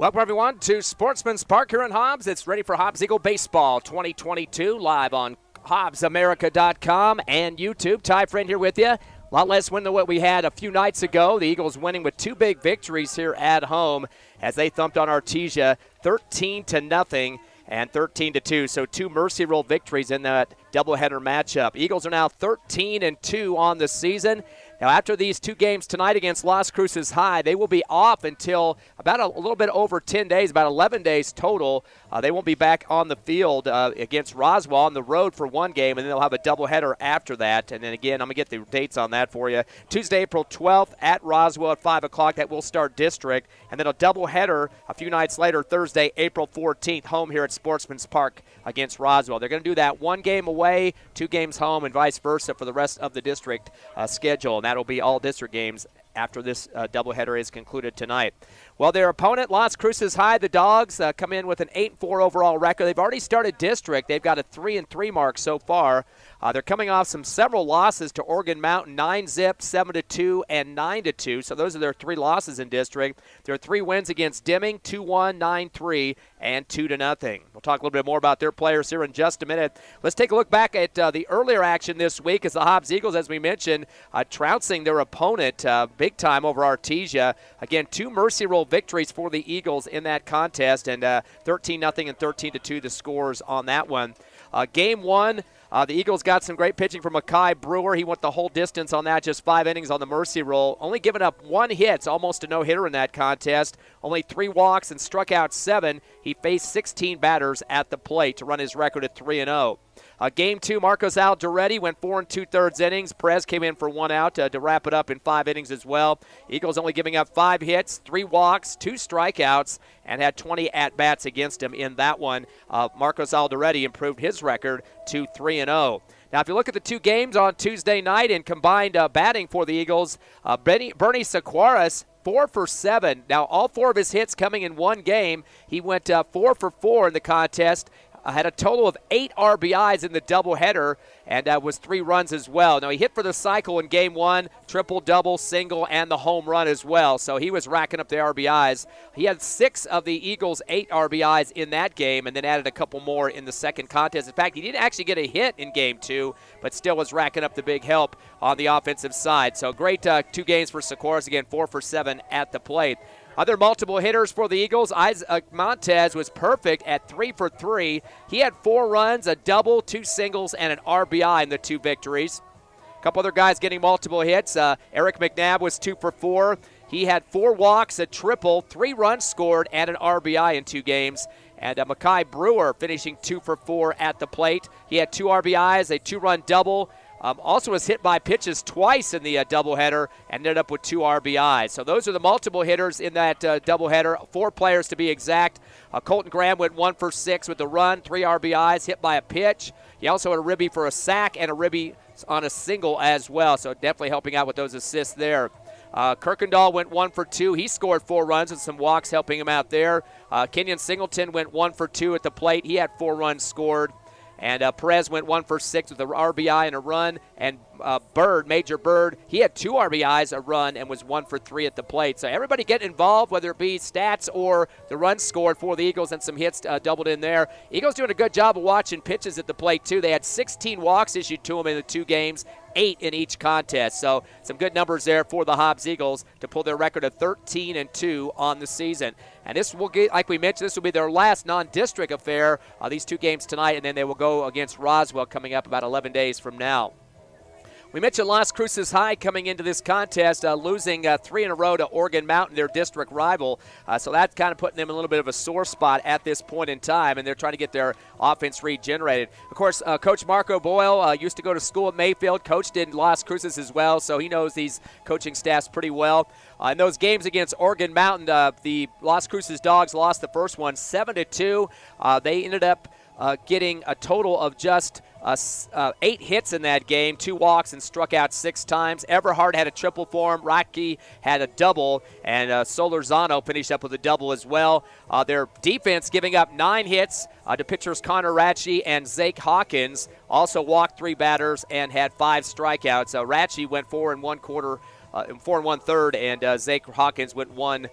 Welcome, everyone, to Sportsmans Park here in Hobbs. It's ready for Hobbs Eagle Baseball 2022, live on HobbsAmerica.com and YouTube. Ty Friend here with you. A lot less win than what we had a few nights ago. The Eagles winning with two big victories here at home as they thumped on Artesia 13-0 and 13-2. So two Mercy Rule victories in that doubleheader matchup. Eagles are now 13-2 on the season. Now, after these two games tonight against Las Cruces High, they will be off until about a little bit over 10 days, about 11 days total. They won't be back on the field against Roswell on the road for one game, and then they'll have a doubleheader after that. And then again, I'm going to get the dates on that for you. Tuesday, April 12th at Roswell at 5 o'clock. That will start district. And then a doubleheader a few nights later, Thursday, April 14th, home here at Sportsmans Park against Roswell. They're going to do that one game away, two games home, and vice versa for the rest of the district schedule. And that'll be all district games after this doubleheader is concluded tonight. Well, their opponent, Las Cruces High, the Dogs, come in with an 8-4 overall record. They've already started district. They've got a 3-3 mark so far. They're coming off several losses to Organ Mountain, 9-zip, 7-2, and 9-2. So those are their three losses in district. Their three wins against Deming, 2-1, 9-3, and 2-0. We'll talk a little bit more about their players here in just a minute. Let's take a look back at the earlier action this week as the Hobbs Eagles, as we mentioned, trouncing their opponent big time over Artesia. Again, two Mercy Rule victories for the Eagles in that contest, and 13-0 and 13-2 the scores on that one. Game one, the Eagles got some great pitching from Mackay Brewer. He went the whole distance on that, just 5 innings on the Mercy Rule. Only giving up one hit, it's almost a no-hitter in that contest. Only 3 walks and struck out 7. He faced 16 batters at the plate to run his record at 3-0. Game 2, Marcos Alderetti went 4 2/3 innings. Perez came in for 1 out to wrap it up in 5 innings as well. Eagles only giving up 5 hits, 3 walks, 2 strikeouts, and had 20 at-bats against him in that one. Marcos Alderetti improved his record to 3-0. Now, if you look at the two games on Tuesday night in combined batting for the Eagles, Bernie Sequaris, 4 for 7. Now, all 4 of his hits coming in one game. He went 4 for 4 in the contest. Had a total of 8 RBIs in the doubleheader, and was 3 runs as well. Now, he hit for the cycle in Game 1, triple, double, single, and the home run as well. So he was racking up the RBIs. He had 6 of the Eagles' 8 RBIs in that game, and then added a couple more in the second contest. In fact, he didn't actually get a hit in Game 2, but still was racking up the big help on the offensive side. So great 2 games for Sikoris. Again, 4 for 7 at the plate. Other multiple hitters for the Eagles, Isaac Montez was perfect at 3 for 3. He had 4 runs, a double, 2 singles, and an RBI in the 2 victories. A couple other guys getting multiple hits. Eric McNabb was 2 for 4. He had 4 walks, a triple, 3 runs scored, and an RBI in 2 games. And Mackay Brewer finishing 2 for 4 at the plate. He had 2 RBIs, a 2-run double. Also was hit by pitches twice in the doubleheader and ended up with 2 RBIs. So those are the multiple hitters in that doubleheader, 4 players to be exact. Colton Graham went 1 for 6 with the run, 3 RBIs, hit by a pitch. He also had a ribby for a sack and a ribby on a single as well, so definitely helping out with those assists there. Kirkendall went 1 for 2. He scored 4 runs with some walks helping him out there. Kenyon Singleton went 1 for 2 at the plate. He had 4 runs scored. And Perez went 1 for 6 with an RBI and a run. And Major Bird, he had 2 RBIs, a run, and was 1 for 3 at the plate. So everybody getting involved, whether it be stats or the runs scored for the Eagles, and some hits doubled in there. Eagles doing a good job of watching pitches at the plate, too. They had 16 walks issued to them in the 2 games, 8 in each contest. So some good numbers there for the Hobbs Eagles to pull their record of 13-2 on the season. And this will get, like we mentioned, this will be their last non-district affair, these 2 games tonight, and then they will go against Roswell coming up about 11 days from now. We mentioned Las Cruces High coming into this contest, losing 3 in a row to Organ Mountain, their district rival. So that's kind of putting them in a little bit of a sore spot at this point in time, and they're trying to get their offense regenerated. Of course, Coach Marco Boyle used to go to school at Mayfield, coached in Las Cruces as well, so he knows these coaching staffs pretty well. In those games against Organ Mountain, the Las Cruces Dogs lost the first one 7-2. They ended up getting a total of just 8 hits in that game, 2 walks, and struck out 6 times. Everhart had a triple for him. Rocky had a double, and Solorzano finished up with a double as well. Their defense giving up 9 hits to pitchers Connor Ratchey and Zake Hawkins. Also walked 3 batters and had 5 strikeouts. Ratchey went 4 1/4, 4 1/3, and Zake Hawkins went 1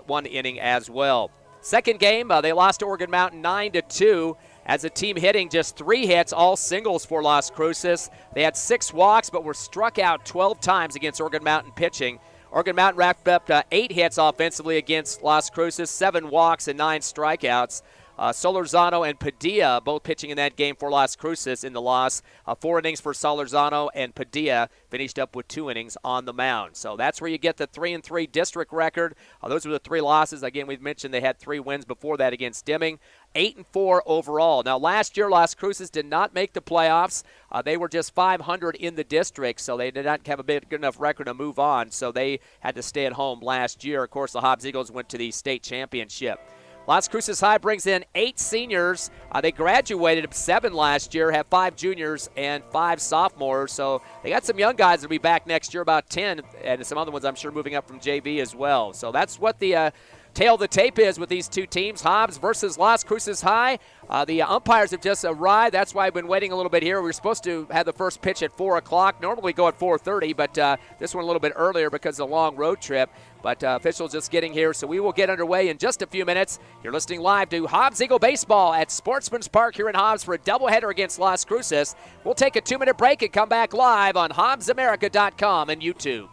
one inning as well. Second game, they lost to Oregon Mountain 9-2 as a team hitting just 3 hits, all singles for Las Cruces. They had 6 walks but were struck out 12 times against Oregon Mountain pitching. Oregon Mountain racked up 8 hits offensively against Las Cruces, 7 walks and 9 strikeouts. Solorzano and Padilla both pitching in that game for Las Cruces in the loss. 4 innings for Solorzano, and Padilla finished up with 2 innings on the mound. So that's where you get the 3-3 district record. Those were the 3 losses. Again, we've mentioned they had 3 wins before that against Deming. 8-4 overall. Now, last year, Las Cruces did not make the playoffs. They were just 500 in the district, so they did not have a good enough record to move on, so they had to stay at home last year. Of course, the Hobbs Eagles went to the state championship. Las Cruces High brings in 8 seniors. They graduated 7 last year, have 5 juniors and 5 sophomores. So they got some young guys that will be back next year, about 10, and some other ones I'm sure moving up from JV as well. So that's what the tail of the tape is with these 2 teams, Hobbs versus Las Cruces High. The umpires have just arrived. That's why I've been waiting a little bit here. We were supposed to have the first pitch at 4 o'clock. Normally we go at 4:30, but this one a little bit earlier because of the long road trip. But officials just getting here, so we will get underway in just a few minutes. You're listening live to Hobbs Eagle Baseball at Sportsmans Park here in Hobbs for a doubleheader against Las Cruces. We'll take a 2-minute break and come back live on HobbsAmerica.com and YouTube.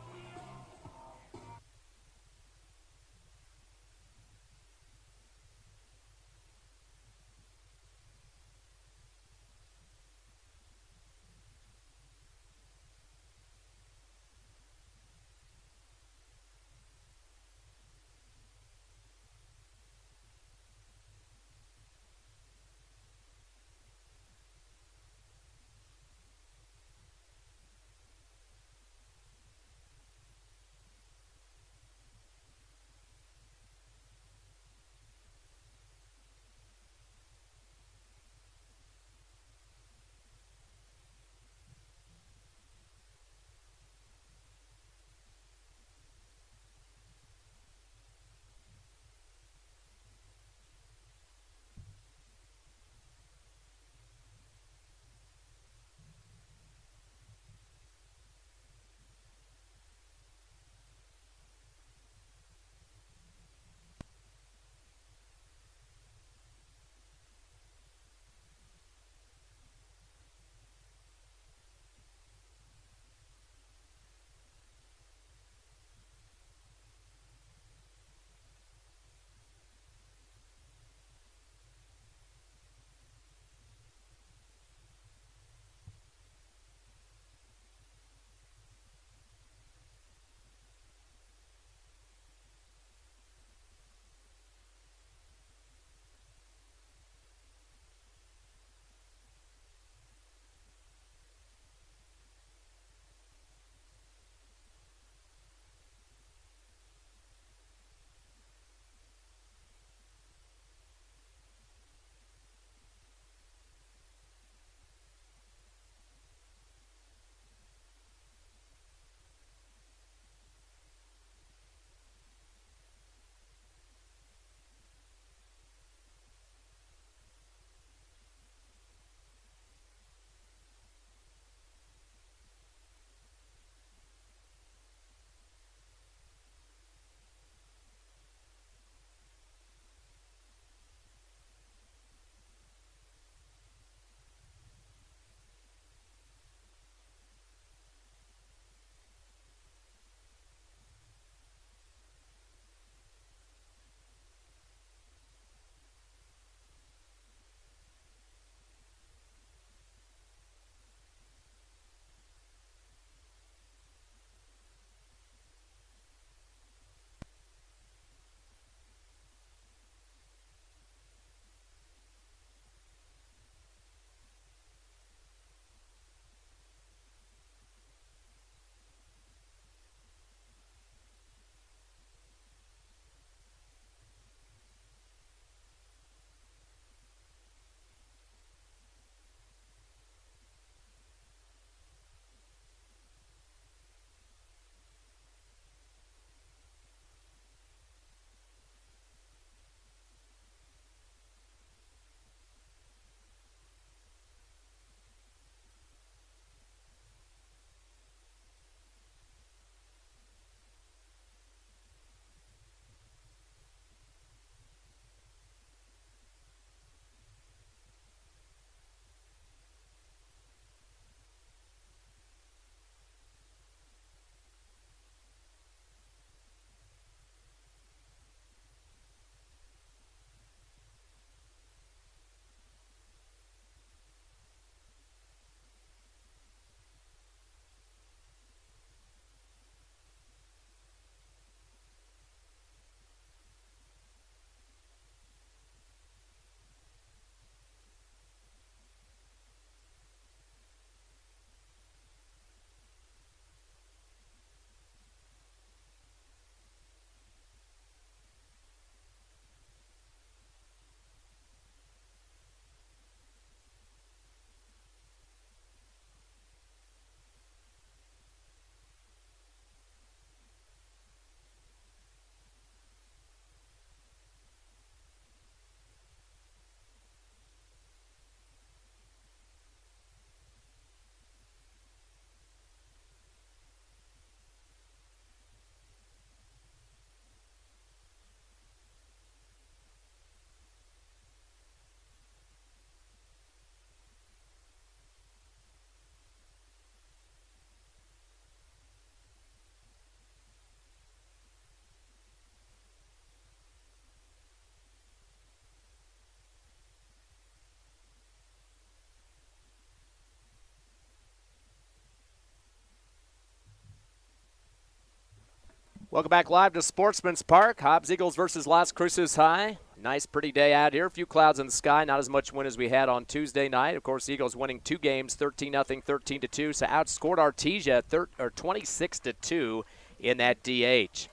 Welcome back live to Sportsman's Park. Hobbs Eagles versus Las Cruces High. Nice, pretty day out here. A few clouds in the sky. Not as much wind as we had on Tuesday night. Of course, the Eagles winning 2 games, 13-0, 13-2. So outscored Artesia 26-2 in that DH.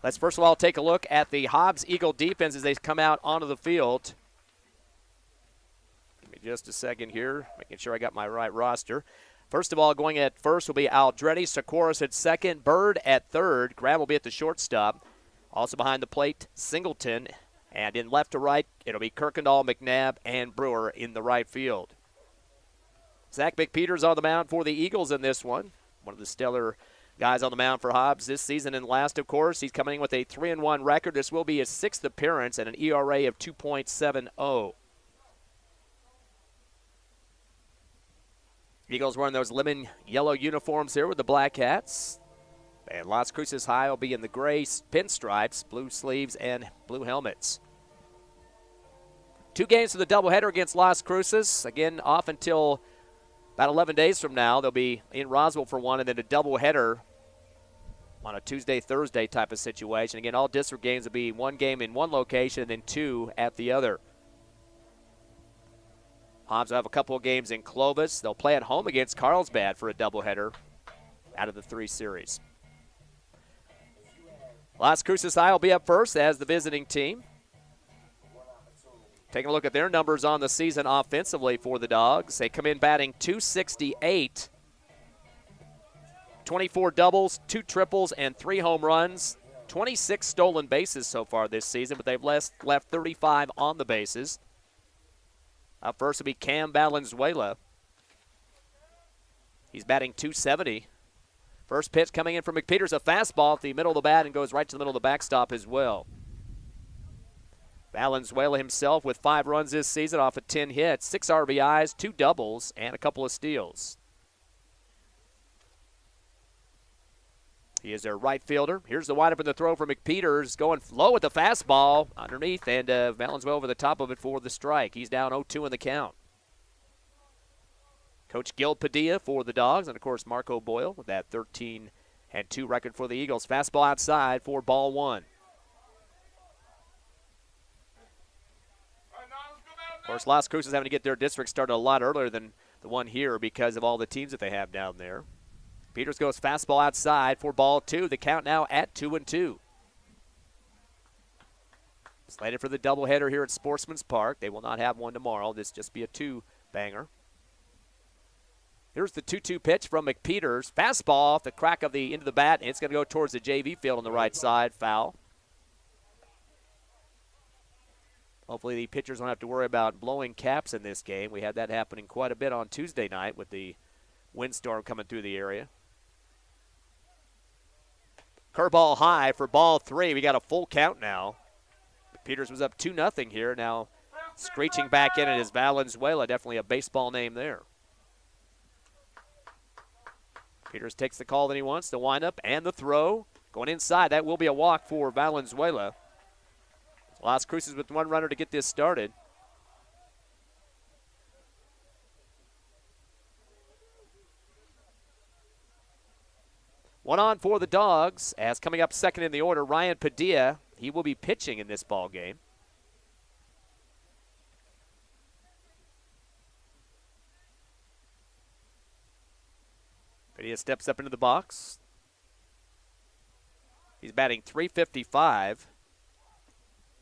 Let's first of all take a look at the Hobbs Eagle defense as they come out onto the field. Give me just a second here, making sure I got my right roster. First of all, going at first will be Aldretti, Sikoris at second, Bird at third. Graham will be at the shortstop. Also behind the plate, Singleton. And in left to right, it'll be Kirkendall, McNabb, and Brewer in the right field. Zach McPeters on the mound for the Eagles in this one. One of the stellar guys on the mound for Hobbs this season and last, of course. He's coming in with a 3-1 record. This will be his 6th appearance and an ERA of 2.70. Eagles wearing those lemon yellow uniforms here with the black hats. And Las Cruces High will be in the gray pinstripes, blue sleeves, and blue helmets. 2 games for the doubleheader against Las Cruces. Again, off until about 11 days from now. They'll be in Roswell for one, and then a doubleheader on a Tuesday, Thursday type of situation. Again, all district games will be 1 game in one location and then 2 at the other. Hobbs will have a couple of games in Clovis. They'll play at home against Carlsbad for a doubleheader out of the 3 series. Las Cruces High will be up first as the visiting team. Taking a look at their numbers on the season offensively for the Dogs. They come in batting .268, 24 doubles, 2 triples, and 3 home runs. 26 stolen bases so far this season, but they've left 35 on the bases. Up first will be Cam Valenzuela. He's batting .270. First pitch coming in from McPeters, a fastball at the middle of the bat and goes right to the middle of the backstop as well. Valenzuela himself with 5 runs this season off of 10 hits, 6 RBIs, 2 doubles, and a couple of steals. He is their right fielder. Here's the windup in the throw for McPeters, going low with the fastball underneath, and Valenzuela over the top of it for the strike. He's down 0-2 in the count. Coach Gil Padilla for the Dogs, and of course Marco Boyle with that 13-2 record for the Eagles. Fastball outside for ball 1. Of course, Las Cruces having to get their district started a lot earlier than the one here because of all the teams that they have down there. Peters goes fastball outside for ball 2. The count now at 2-2. Slated for the doubleheader here at Sportsman's Park. They will not have one tomorrow. This just be a 2-banger. Here's the 2-2 pitch from McPeters. Fastball off the crack of the into the bat, and it's going to go towards the JV field on the right side. Foul. Hopefully the pitchers don't have to worry about blowing caps in this game. We had that happening quite a bit on Tuesday night with the windstorm coming through the area. Curveball high for ball 3. We got a full count now. Peters was up 2-0 here. Now screeching back in it is Valenzuela. Definitely a baseball name there. Peters takes the call that he wants. The windup and the throw. Going inside. That will be a walk for Valenzuela. Las Cruces with 1 runner to get this started. One on for the Dogs, as coming up second in the order, Ryan Padilla. He will be pitching in this ball game. Padilla steps up into the box. He's batting .355.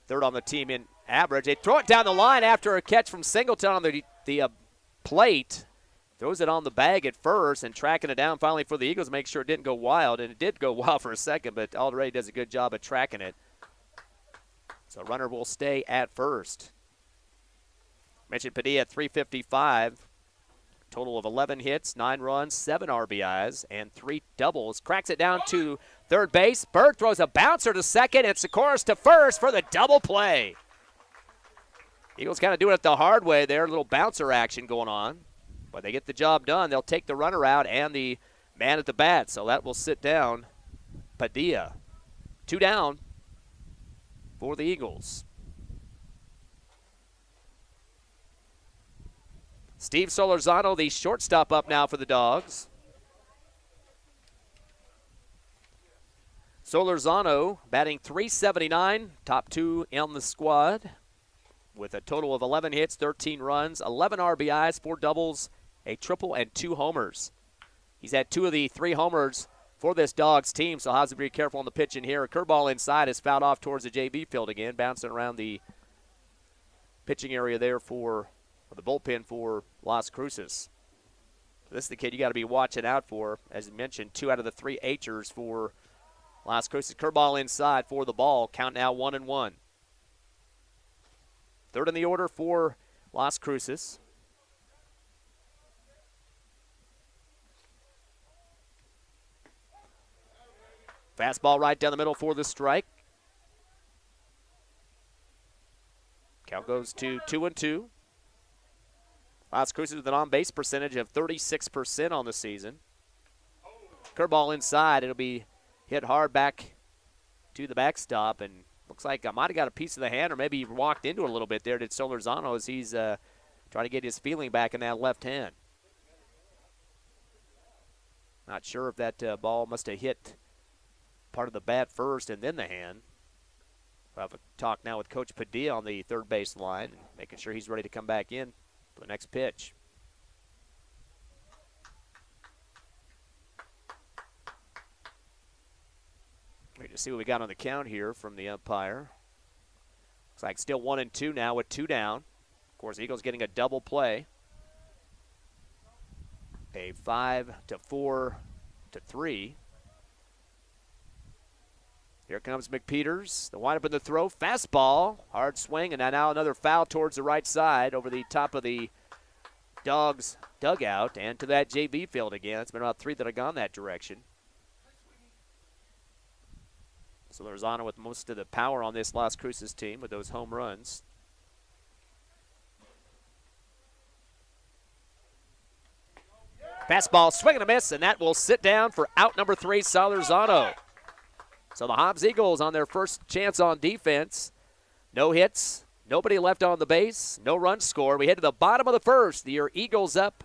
Third on the team in average. They throw it down the line after a catch from Singleton on the plate. Throws it on the bag at first and tracking it down finally for the Eagles to make sure it didn't go wild. And it did go wild for a second, but Alderete does a good job of tracking it. So runner will stay at first. Mentioned Padilla at .355. Total of 11 hits, 9 runs, 7 RBIs, and 3 doubles. Cracks it down to third base. Bird throws a bouncer to second, and Sikoris to first for the double play. Eagles kind of doing it the hard way there. A little bouncer action going on. But they get the job done. They'll take the runner out and the man at the bat. So that will sit down Padilla. 2 down for the Eagles. Steve Solorzano, the shortstop, up now for the Dogs. Solorzano batting .379, top 2 in the squad, with a total of 11 hits, 13 runs, 11 RBIs, 4 doubles, a triple, and 2 homers. He's had 2 of the 3 homers for this Dogs team, so Hobbs will be careful on the pitch in here. A curveball inside is fouled off towards the JV field again, bouncing around the pitching area there for the bullpen for Las Cruces. This is the kid you got to be watching out for. As mentioned, 2 out of the 3 H'ers for Las Cruces. Curveball inside for the ball. Count now 1-1. Third in the order for Las Cruces. Fastball right down the middle for the strike. Count goes to 2-2. Las Cruces with an on-base percentage of 36% on the season. Curveball inside. It'll be hit hard back to the backstop, and looks like I might have got a piece of the hand, or maybe he walked into it a little bit there, did Solorzano, as he's trying to get his feeling back in that left hand. Not sure if that ball must have hit part of the bat first and then the hand. We'll have a talk now with Coach Padilla on the third base line, making sure he's ready to come back in for the next pitch. Wait to see what we got on the count here from the umpire. Looks like still 1-2 now with 2 down. Of course, Eagles getting a double play. A 5-4-3. Here comes McPeters. The windup in the throw. Fastball. Hard swing. And now another foul towards the right side over the top of the Dogs dugout and to that JV field again. It's been about 3 that have gone that direction. So Lozano with most of the power on this Las Cruces team with those home runs. Fastball, swing and a miss, and that will sit down for out number 3, Solorzano. So the Hobbs Eagles on their first chance on defense. No hits, nobody left on the base, no run score. We head to the bottom of the first. Your Eagles up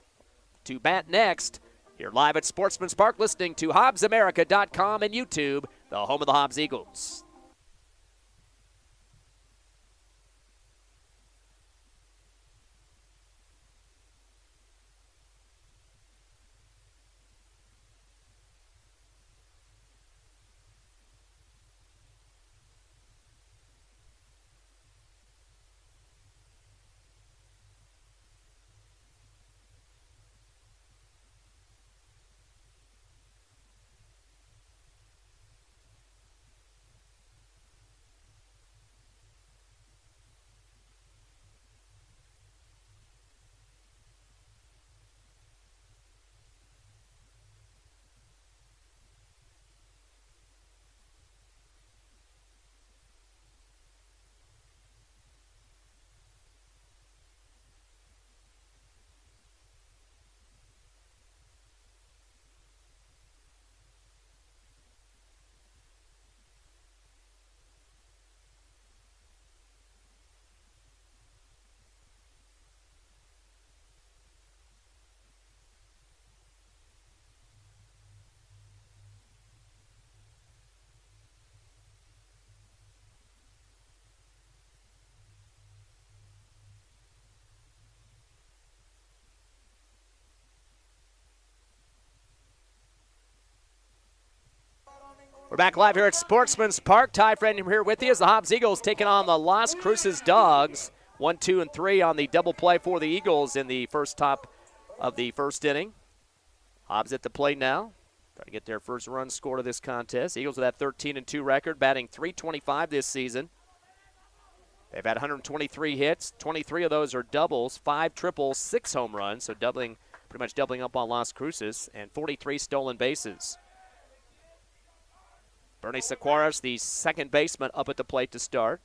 to bat next. You're live at Sportsmans Park listening to HobbsAmerica.com and YouTube, the home of the Hobbs Eagles. We're back live here at Sportsman's Park. Ty Friend here with you as the Hobbs Eagles taking on the Las Cruces Dogs. 1, 2, and 3 on the double play for the Eagles in the first top of the first inning. Hobbs at the plate now. Trying to get their first run scored of this contest. Eagles with that 13-2 record, batting .325 this season. They've had 123 hits. 23 of those are doubles, 5 triples, 6 home runs, so pretty much doubling up on Las Cruces, and 43 stolen bases. Bernie Sequeiros, the second baseman, up at the plate to start.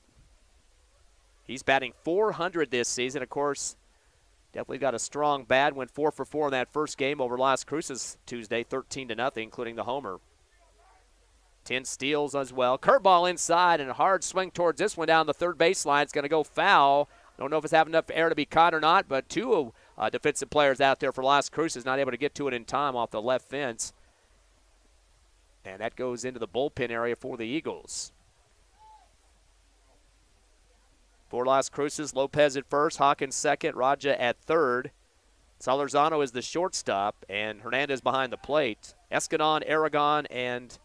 He's batting .400 this season. Of course, definitely got a strong bat. Went 4 for 4 in that first game over Las Cruces Tuesday, 13-0, including the homer. 10 steals as well. Curveball inside and a hard swing towards this one down the third baseline. It's going to go foul. Don't know if it's having enough air to be caught or not, but 2 defensive players out there for Las Cruces not able to get to it in time off the left fence. And that goes into the bullpen area for the Eagles. For Las Cruces, Lopez at first, Hawkins second, Raja at third. Solorzano is the shortstop, and Hernandez behind the plate. Escandon, Aragon, and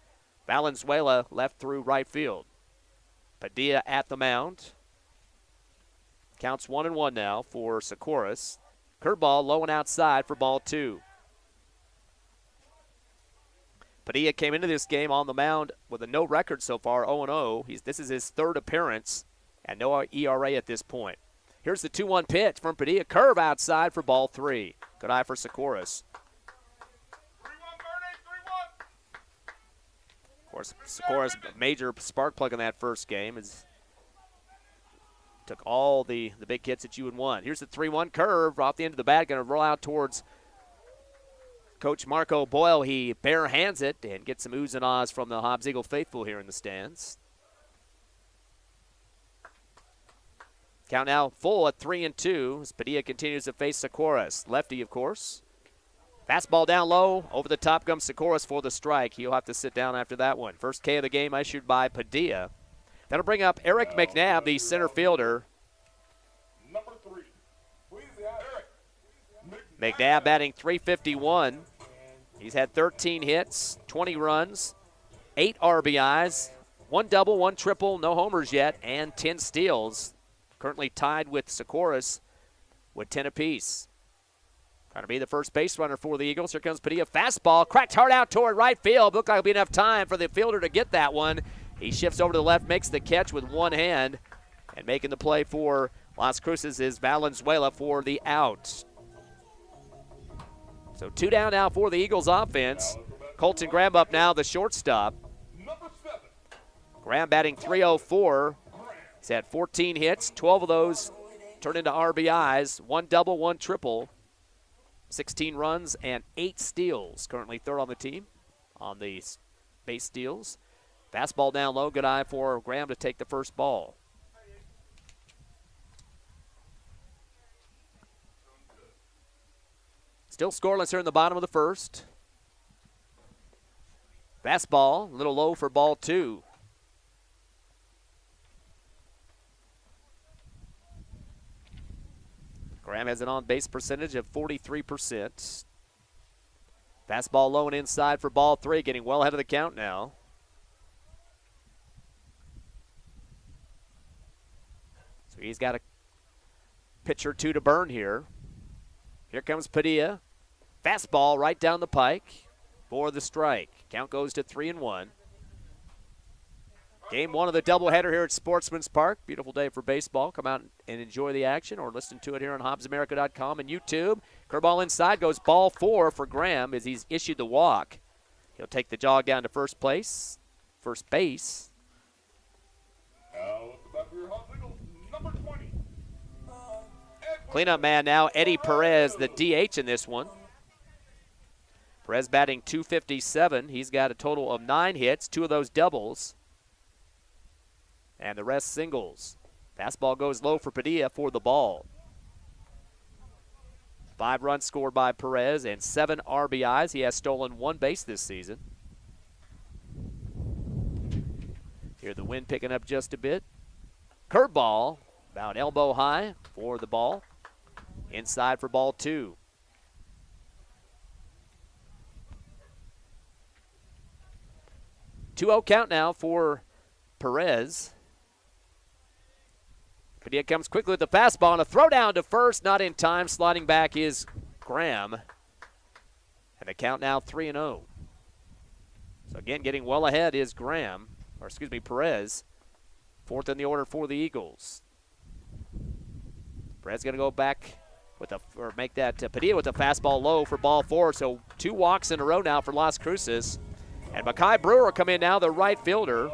Valenzuela left through right field. Padilla at the mound. Counts 1-1 now for Socorros. Curveball low and outside for ball 2. Padilla came into this game on the mound with a no record so far, 0-0. This is his third appearance and no ERA at this point. Here's the 2-1 pitch from Padilla. Curve outside for ball 3. Good eye for Socorros. Of course, Socorros, major spark plug in that first game. Took all the big hits that you would want. Here's the 3-1 curve off the end of the bat. Going to roll out towards Coach Marco Boyle. He bare hands it and gets some oohs and ahs from the Hobbs Eagle faithful here in the stands. Count now full at 3-2 as Padilla continues to face Socorros. Lefty, of course. Fastball down low. Over the top comes Socorros for the strike. He'll have to sit down after that one. First K of the game issued by Padilla. That'll bring up Eric McNabb, the center fielder. Number 3. McNabb batting .351. He's had 13 hits, 20 runs, 8 RBIs, 1 double, 1 triple, no homers yet, and 10 steals. Currently tied with Socorros with 10 apiece. Trying to be the first base runner for the Eagles. Here comes Padilla. Fastball cracked hard out toward right field. Looked like it'll be enough time for the fielder to get that one. He shifts over to the left, makes the catch with one hand, and making the play for Las Cruces is Valenzuela for the out. So 2 down now for the Eagles offense. Colton Graham up now, the shortstop. Graham batting .304. He's had 14 hits, 12 of those turned into RBIs, 1 double, 1 triple, 16 runs, and 8 steals. Currently third on the team on the base steals. Fastball down low, good eye for Graham to take the first ball. Still scoreless here in the bottom of the first. Fastball, a little low for ball 2. Graham has an on-base percentage of 43%. Fastball low and inside for ball 3, getting well ahead of the count now. So he's got a pitch or two to burn here. Here comes Padilla. Fastball right down the pike for the strike. Count goes to 3-1. Game 1 of the doubleheader here at Sportsmans Park. Beautiful day for baseball. Come out and enjoy the action or listen to it here on HobbsAmerica.com and YouTube. Curveball inside goes ball 4 for Graham as he's issued the walk. He'll take the jog down to first base. Number 20. Cleanup man now, Eddie Perez, the DH in this one. Perez batting .257. He's got a total of 9 hits, 2 of those doubles, and the rest singles. Fastball goes low for Padilla for the ball. 5 runs scored by Perez and 7 RBIs. He has stolen 1 base this season. Here the wind picking up just a bit. Curveball, about elbow high for the ball. Inside for ball 2. Two-0 count now for Perez. Padilla comes quickly with the fastball and a throw down to first. Not in time. Sliding back is Graham. And the count now 3-0. So again, getting well ahead is Perez. 4th in the order for the Eagles. Perez going to go back make that Padilla with the fastball low for ball 4. So 2 walks in a row now for Las Cruces. And Makai Brewer come in now, the right fielder.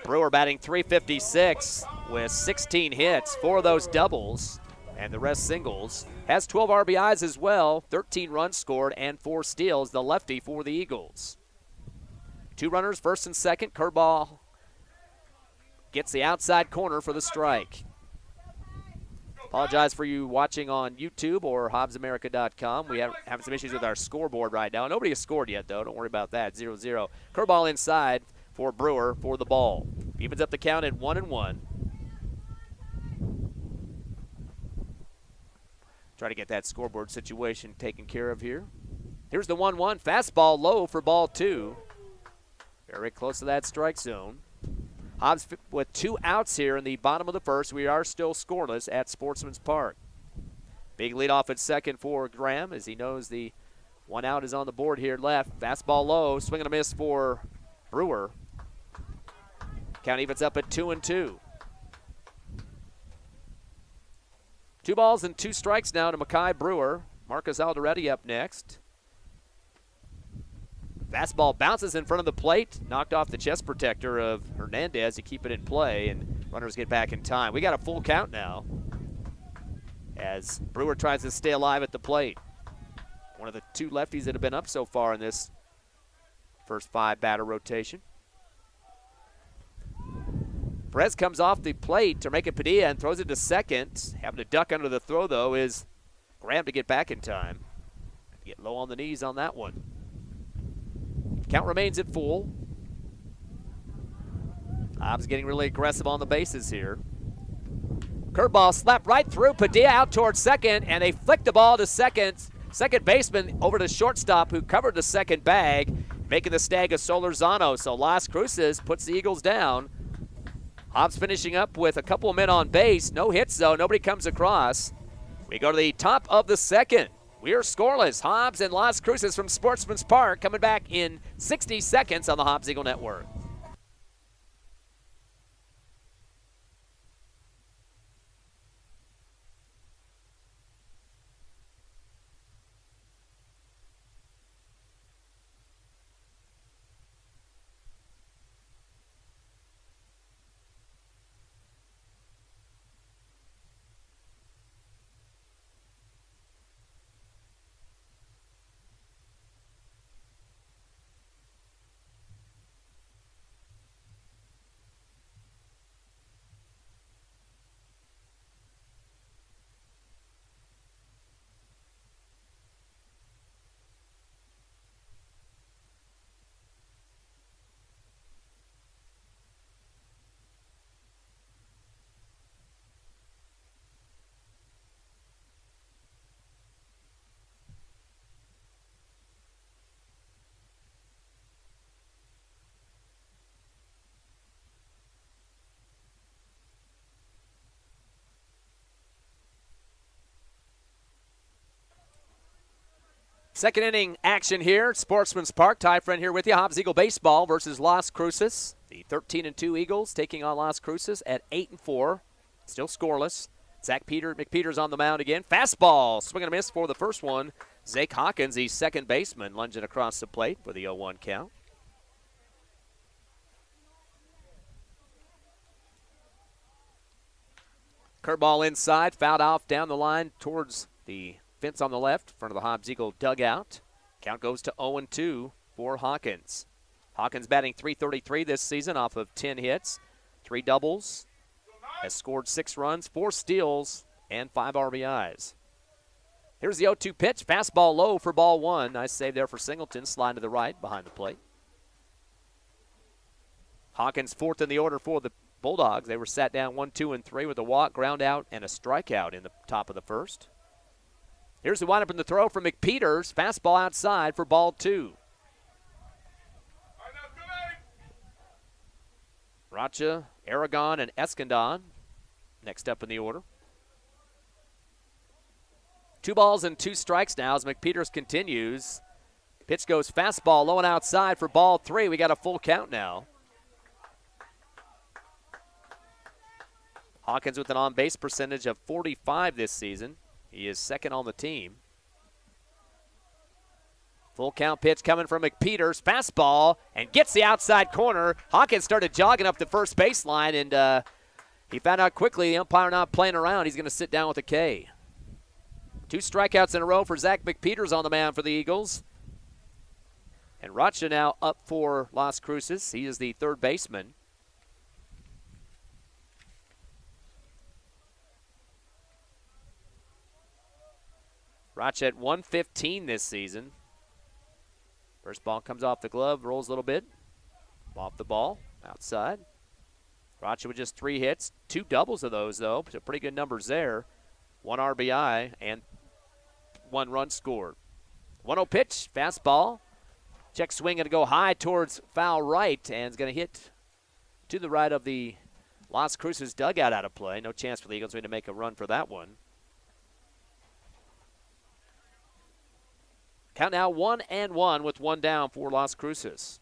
Brewer batting .356 with 16 hits, 4 of those doubles, and the rest singles. Has 12 RBIs as well, 13 runs scored, and 4 steals, the lefty for the Eagles. 2 runners, first and second. Curveball gets the outside corner for the strike. Apologize for you watching on YouTube or HobbsAmerica.com. We have having some issues with our scoreboard right now. Nobody has scored yet, though. Don't worry about that. 0-0. Curveball inside for Brewer for the ball. Evens up the count at 1-1. Try to get that scoreboard situation taken care of here. Here's the 1-1. Fastball low for ball 2. Very close to that strike zone. Hobbs with 2 outs here in the bottom of the first. We are still scoreless at Sportsmans Park. Big lead off at second for Graham as he knows the 1 out is on the board here left. Fastball low, swing and a miss for Brewer. Count evens up at 2-2. 2 balls and 2 strikes now to Mackay Brewer. Marcus Alderetti up next. Fastball bounces in front of the plate, knocked off the chest protector of Hernandez to keep it in play, and runners get back in time. We got a full count now as Brewer tries to stay alive at the plate. One of the 2 lefties that have been up so far in this first 5 batter rotation. Perez comes off the plate to make it Padilla and throws it to second. Having to duck under the throw, though, is Graham to get back in time. Get low on the knees on that one. Count remains at full. Hobbs getting really aggressive on the bases here. Curveball slapped right through. Padilla out towards second, and they flick the ball to second. Second baseman over to shortstop who covered the second bag, making the stag of Solorzano. So Las Cruces puts the Eagles down. Hobbs finishing up with a couple of men on base. No hits, though. Nobody comes across. We go to the top of the second. We are scoreless. Hobbs and Las Cruces from Sportsman's Park coming back in 60 seconds on the Hobbs Eagle Network. Second inning action here. Sportsman's Park. Ty Friend here with you. Hobbs Eagle Baseball versus Las Cruces. The 13-2 Eagles taking on Las Cruces at 8-4. Still scoreless. McPeters on the mound again. Fastball. Swing and a miss for the first one. Zake Hawkins, the second baseman, lunging across the plate for the 0-1 count. Curveball inside. Fouled off down the line towards the fence on the left, in front of the Hobbs Eagle dugout. Count goes to 0-2 for Hawkins. Hawkins batting .333 this season off of 10 hits, 3 doubles, has scored 6 runs, 4 steals, and 5 RBIs. Here's the 0-2 pitch. Fastball low for ball 1. Nice save there for Singleton. Slide to the right behind the plate. Hawkins fourth in the order for the Bulldogs. They were sat down 1, 2, and 3 with a walk, ground out, and a strikeout in the top of the first. Here's the windup in the throw from McPeters. Fastball outside for ball 2. Racha, Aragon, and Escondon next up in the order. 2 balls and 2 strikes now as McPeters continues. Pitch goes fastball low and outside for ball 3. We got a full count now. Hawkins with an on-base percentage of 45 this season. He is second on the team. Full count pitch coming from McPeters. Fastball and gets the outside corner. Hawkins started jogging up the first baseline, and he found out quickly the umpire not playing around. He's going to sit down with a K. 2 strikeouts in a row for Zach McPeters on the mound for the Eagles. And Racha now up for Las Cruces. He is the third baseman. Roch at 115 this season. First ball comes off the glove, rolls a little bit. Off the ball, outside. Roch with just 3 hits, 2 doubles of those, though. So pretty good numbers there. 1 RBI and 1 run scored. 1-0 pitch, fastball. Check swing, going to go high towards foul right, and it's going to hit to the right of the Las Cruces dugout out of play. No chance for the Eagles to make a run for that one. Count now 1-1 with 1 down for Las Cruces.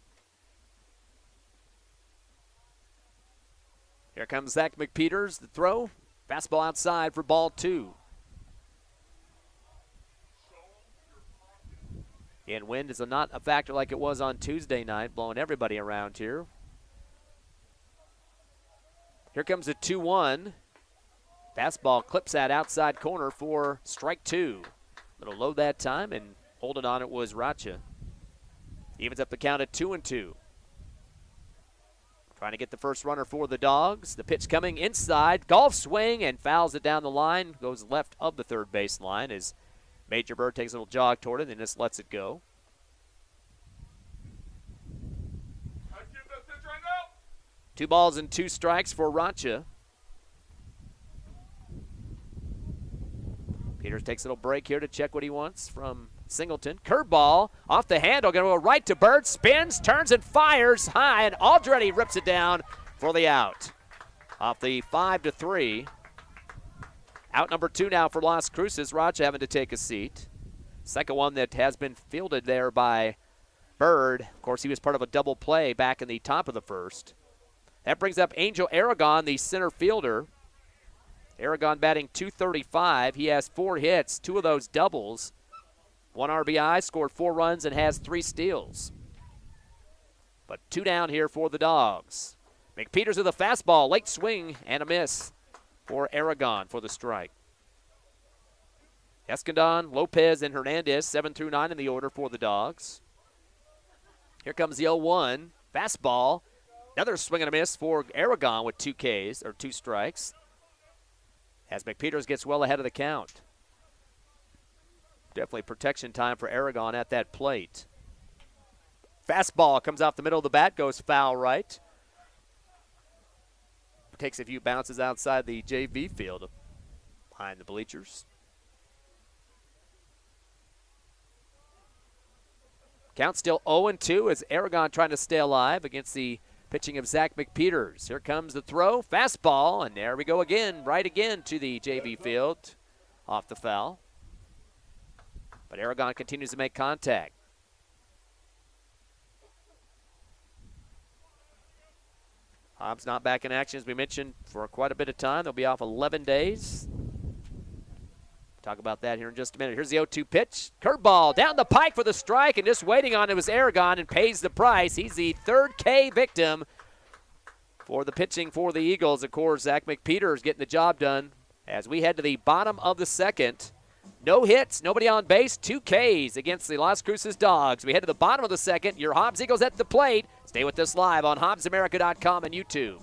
Here comes Zach McPeters, the throw. Fastball outside for ball 2. And wind is not a factor like it was on Tuesday night, blowing everybody around here. Here comes the 2-1. Fastball clips that outside corner for strike 2. Little low that time, and holding on it was Rocha. Evens up the count at 2-2. Trying to get the first runner for the Dogs. The pitch coming inside. Golf swing and fouls it down the line. Goes left of the third base line as Major Bird takes a little jog toward it and just lets it go. I give that pitch right now. 2 balls and 2 strikes for Rocha. Peters takes a little break here to check what he wants from Singleton. Curveball off the handle, going to go right to Bird. Spins, turns, and fires high, and Aldretti rips it down for the out. Off the 5-3. Out number 2 now for Las Cruces. Rocha having to take a seat. Second one that has been fielded there by Bird. Of course, he was part of a double play back in the top of the first. That brings up Angel Aragon, the center fielder. Aragon batting .235. He has 4 hits, 2 of those doubles. 1 RBI, scored 4 runs, and has 3 steals. But 2 down here for the Dogs. McPeters with a fastball, late swing, and a miss for Aragon for the strike. Escandon, Lopez, and Hernandez, 7 through 9 in the order for the Dogs. Here comes the 0-1. Fastball. Another swing and a miss for Aragon with 2 Ks, or 2 strikes. As McPeters gets well ahead of the count. Definitely protection time for Aragon at that plate. Fastball comes off the middle of the bat, goes foul right. Takes a few bounces outside the JV field behind the bleachers. Count still 0-2 as Aragon trying to stay alive against the pitching of Zach McPeters. Here comes the throw, fastball, and there we go again, right again to the JV field, off the foul. But Aragon continues to make contact. Hobbs not back in action, as we mentioned, for quite a bit of time. They'll be off 11 days. Talk about that here in just a minute. Here's the 0-2 pitch. Curveball down the pike for the strike, and just waiting on it was Aragon and pays the price. He's the 3rd K victim for the pitching for the Eagles. Of course, Zach McPeters getting the job done as we head to the bottom of the 2nd. No hits, nobody on base, 2 Ks against the Las Cruces Dogs. We head to the bottom of the 2nd. Your Hobbs Eagles at the plate. Stay with us live on HobbsAmerica.com and YouTube.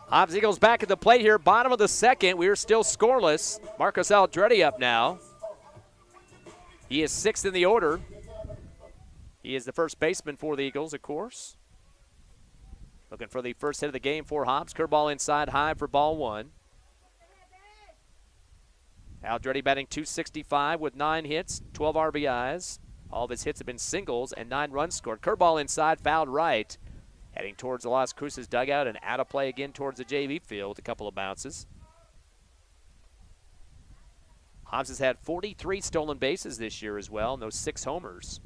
Hobbs Eagles back at the plate here, bottom of the 2nd. We are still scoreless. Marcus Aldretti up now. He is 6th in the order. He is the first baseman for the Eagles, of course. Looking for the first hit of the game for Hobbs. Curveball inside high for ball one. Aldretti batting .265 with 9 hits, 12 RBIs. All of his hits have been singles and 9 runs scored. Curveball inside, fouled right. Heading towards the Las Cruces dugout and out of play again towards the JV field with a couple of bounces. Hobbs has had 43 stolen bases this year as well, and those 6 homers.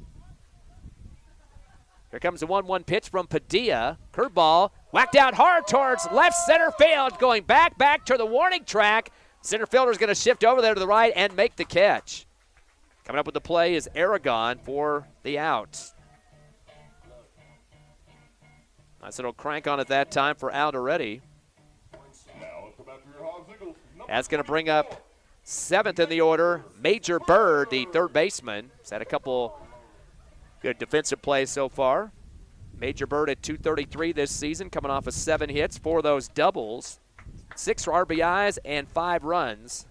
Here comes the 1-1 pitch from Padilla. Curveball whacked out hard towards left center field, going back to the warning track. Center fielder's going to shift over there to the right and make the catch. Coming up with the play is Aragon for the out. Nice little crank on it that time for Aldretti. That's going to bring up 7th in the order, Major Bird, the third baseman. He's had a couple good defensive plays so far. Major Bird at .233 this season, coming off of 7 hits, 4 of those doubles, 6 RBIs, and 5 runs.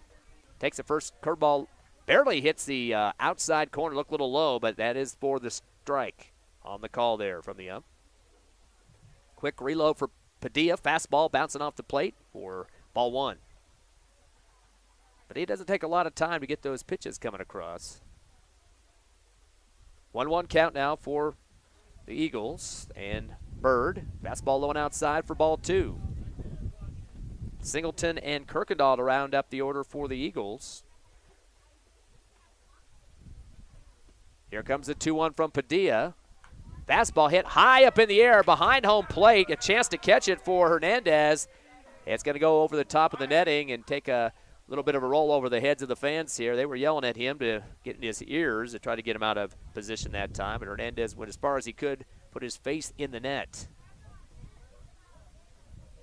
Takes the first curveball, barely hits the outside corner, looked a little low, but that is for the strike on the call there from the ump. Quick reload for Padilla, fastball bouncing off the plate for ball one. But it doesn't take a lot of time to get those pitches coming across. 1-1 count now for the Eagles. And Bird, fastball low and outside for ball two. Singleton and Kirkendall to round up the order for the Eagles. Here comes the 2-1 from Padilla. Fastball hit high up in the air behind home plate. A chance to catch it for Hernandez. It's going to go over the top of the netting and take a little bit of a roll over the heads of the fans here. They were yelling at him to get in his ears to try to get him out of position that time. And Hernandez went as far as he could, put his face in the net.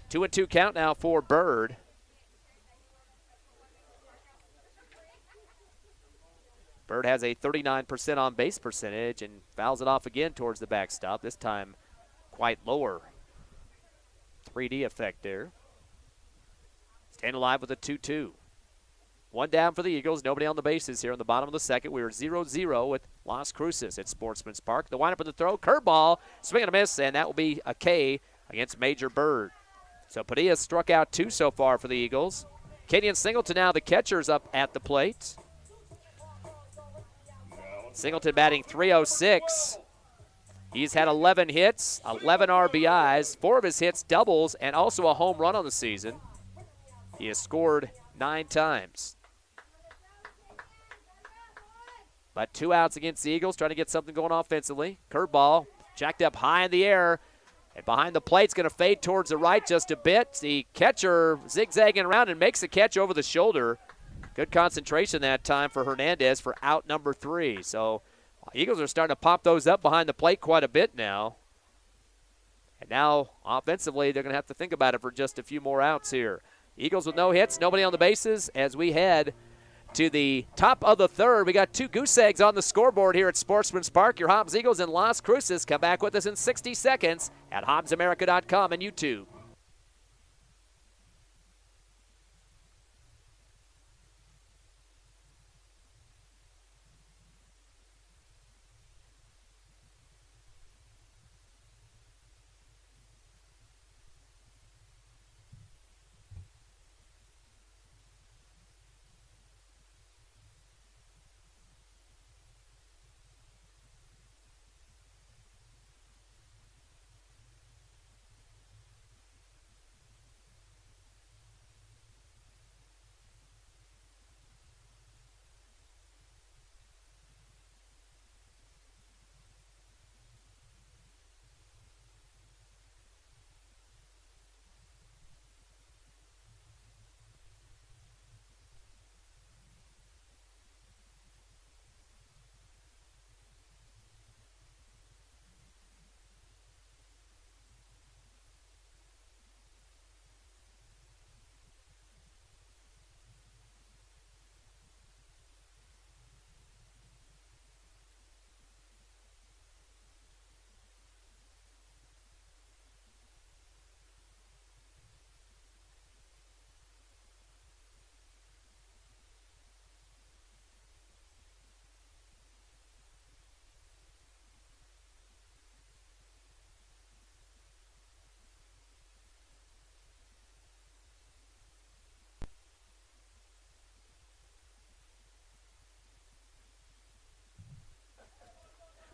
2-2 count now for Bird. Bird has a 39% on base percentage and fouls it off again towards the backstop, this time quite lower. 3D effect there. Staying alive with a 2-2. 1 down for the Eagles, nobody on the bases here in the bottom of the second. We were 0-0 with Las Cruces at Sportsmans Park. The windup of the throw, curveball, swing and a miss, and that will be a K against Major Bird. So Padilla struck out 2 so far for the Eagles. Kenyon Singleton now the catcher's up at the plate. Singleton batting .306. He's had 11 hits, 11 RBIs, 4 of his hits doubles, and also a home run on the season. He has scored 9 times. But 2 outs against the Eagles, trying to get something going offensively. Curveball jacked up high in the air, and behind the plate's going to fade towards the right just a bit. The catcher zigzagging around and makes the catch over the shoulder. Good concentration that time for Hernandez for out number 3. So Eagles are starting to pop those up behind the plate quite a bit now. And now offensively they're going to have to think about it for just a few more outs here. Eagles with no hits, nobody on the bases as we head to the top of the third. We got 2 goose eggs on the scoreboard here at Sportsman's Park. Your Hobbs Eagles and Las Cruces. Come back with us in 60 seconds at HobbsAmerica.com and YouTube.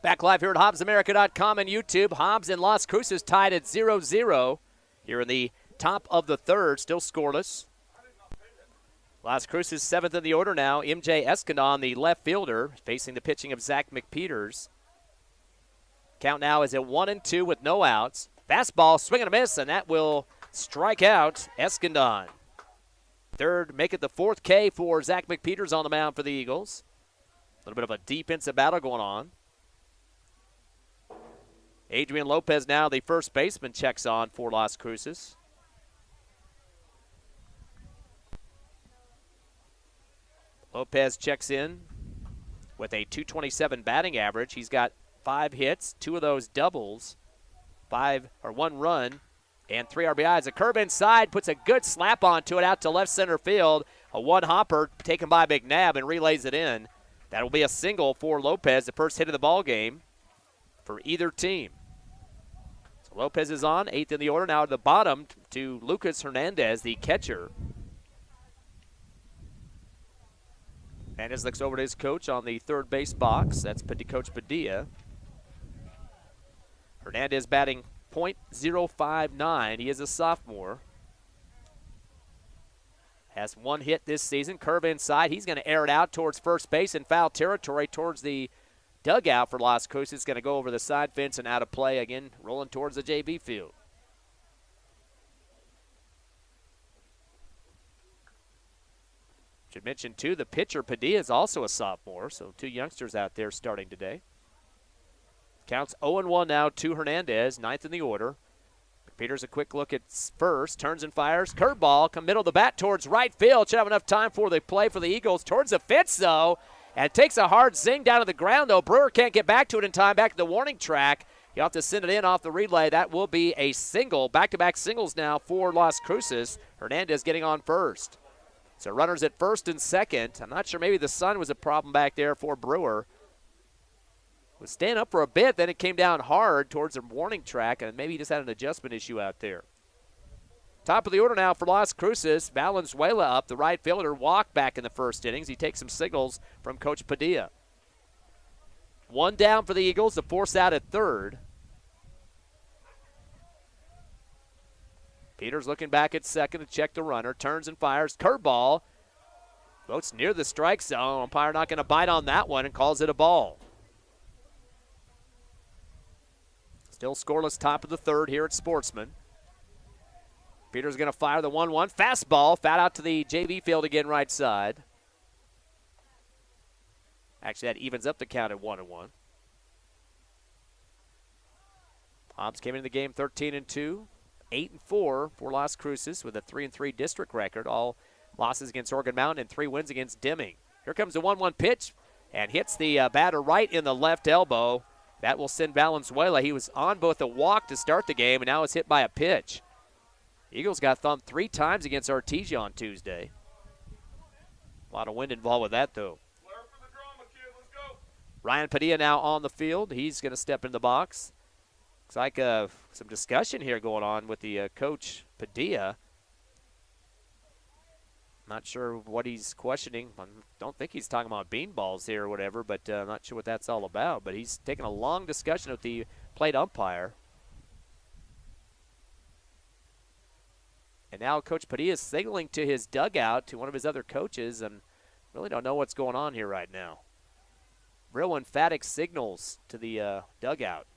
Back live here at HobbsAmerica.com and YouTube. Hobbs and Las Cruces tied at 0-0 here in the top of the third, still scoreless. Las Cruces 7th in the order now. MJ Escandon, the left fielder, facing the pitching of Zach McPeters. Count now is at 1-2 with no outs. Fastball, swing and a miss, and that will strike out Escandon. Third, make it the fourth K for Zach McPeters on the mound for the Eagles. A little bit of a defensive battle going on. Adrian Lopez now, the first baseman, checks on for Las Cruces. Lopez checks in with a .227 batting average. He's got 5 hits, 2 of those doubles, 1 run, and 3 RBIs. A curve inside puts a good slap onto it out to left center field. A one-hopper taken by McNabb and relays it in. That'll be a single for Lopez, the first hit of the ball game for either team. So Lopez is on, 8th in the order. Now at the bottom to Lucas Hernandez, the catcher. Hernandez looks over to his coach on the third base box. That's Coach Padilla. Hernandez batting .059. He is a sophomore. Has 1 hit this season. Curve inside. He's going to air it out towards first base in foul territory towards the dugout for Las Cruces. It's going to go over the side fence and out of play again, rolling towards the JV field. Should mention, too, the pitcher, Padilla, is also a sophomore, so 2 youngsters out there starting today. Counts 0-1 now to Hernandez, 9th in the order. McPeters a quick look at first, turns and fires. Curveball, come middle of the bat towards right field. Should have enough time for the play for the Eagles. Towards the fence, though, and takes a hard zing down to the ground, though. Brewer can't get back to it in time, back to the warning track. You'll have to send it in off the relay. That will be a single. Back-to-back singles now for Las Cruces. Hernandez getting on first. So runners at first and second. I'm not sure, maybe the sun was a problem back there for Brewer. Was staying up for a bit, then it came down hard towards the warning track, and maybe he just had an adjustment issue out there. Top of the order now for Las Cruces. Valenzuela up, the right fielder, walked back in the first innings. He takes some signals from Coach Padilla. 1 down for the Eagles, the force out at third. Peters looking back at second to check the runner. Turns and fires. Curveball. Floats near the strike zone. Umpire not going to bite on that one and calls it a ball. Still scoreless top of the third here at Sportsman. Peters going to fire the 1-1. Fastball. Foul out to the JV field again right side. Actually, that evens up the count at 1-1. Hobbs came into the game 13-2. 8-4 for Las Cruces with a 3-3 district record. All losses against Organ Mountain and 3 wins against Deming. Here comes the 1-1 pitch and hits the batter right in the left elbow. That will send Valenzuela. He was on both a walk to start the game and now is hit by a pitch. Eagles got thumped 3 times against Artesia on Tuesday. A lot of wind involved with that, though. For the drama, kid. Let's go. Ryan Padilla now on the field. He's going to step in the box. Looks like some discussion here going on with the coach, Padilla. Not sure what he's questioning. I don't think he's talking about beanballs here or whatever, but I'm not sure what that's all about. But he's taking a long discussion with the plate umpire. And now Coach Padilla is signaling to his dugout, to one of his other coaches, and really don't know what's going on here right now. Real emphatic signals to the dugout.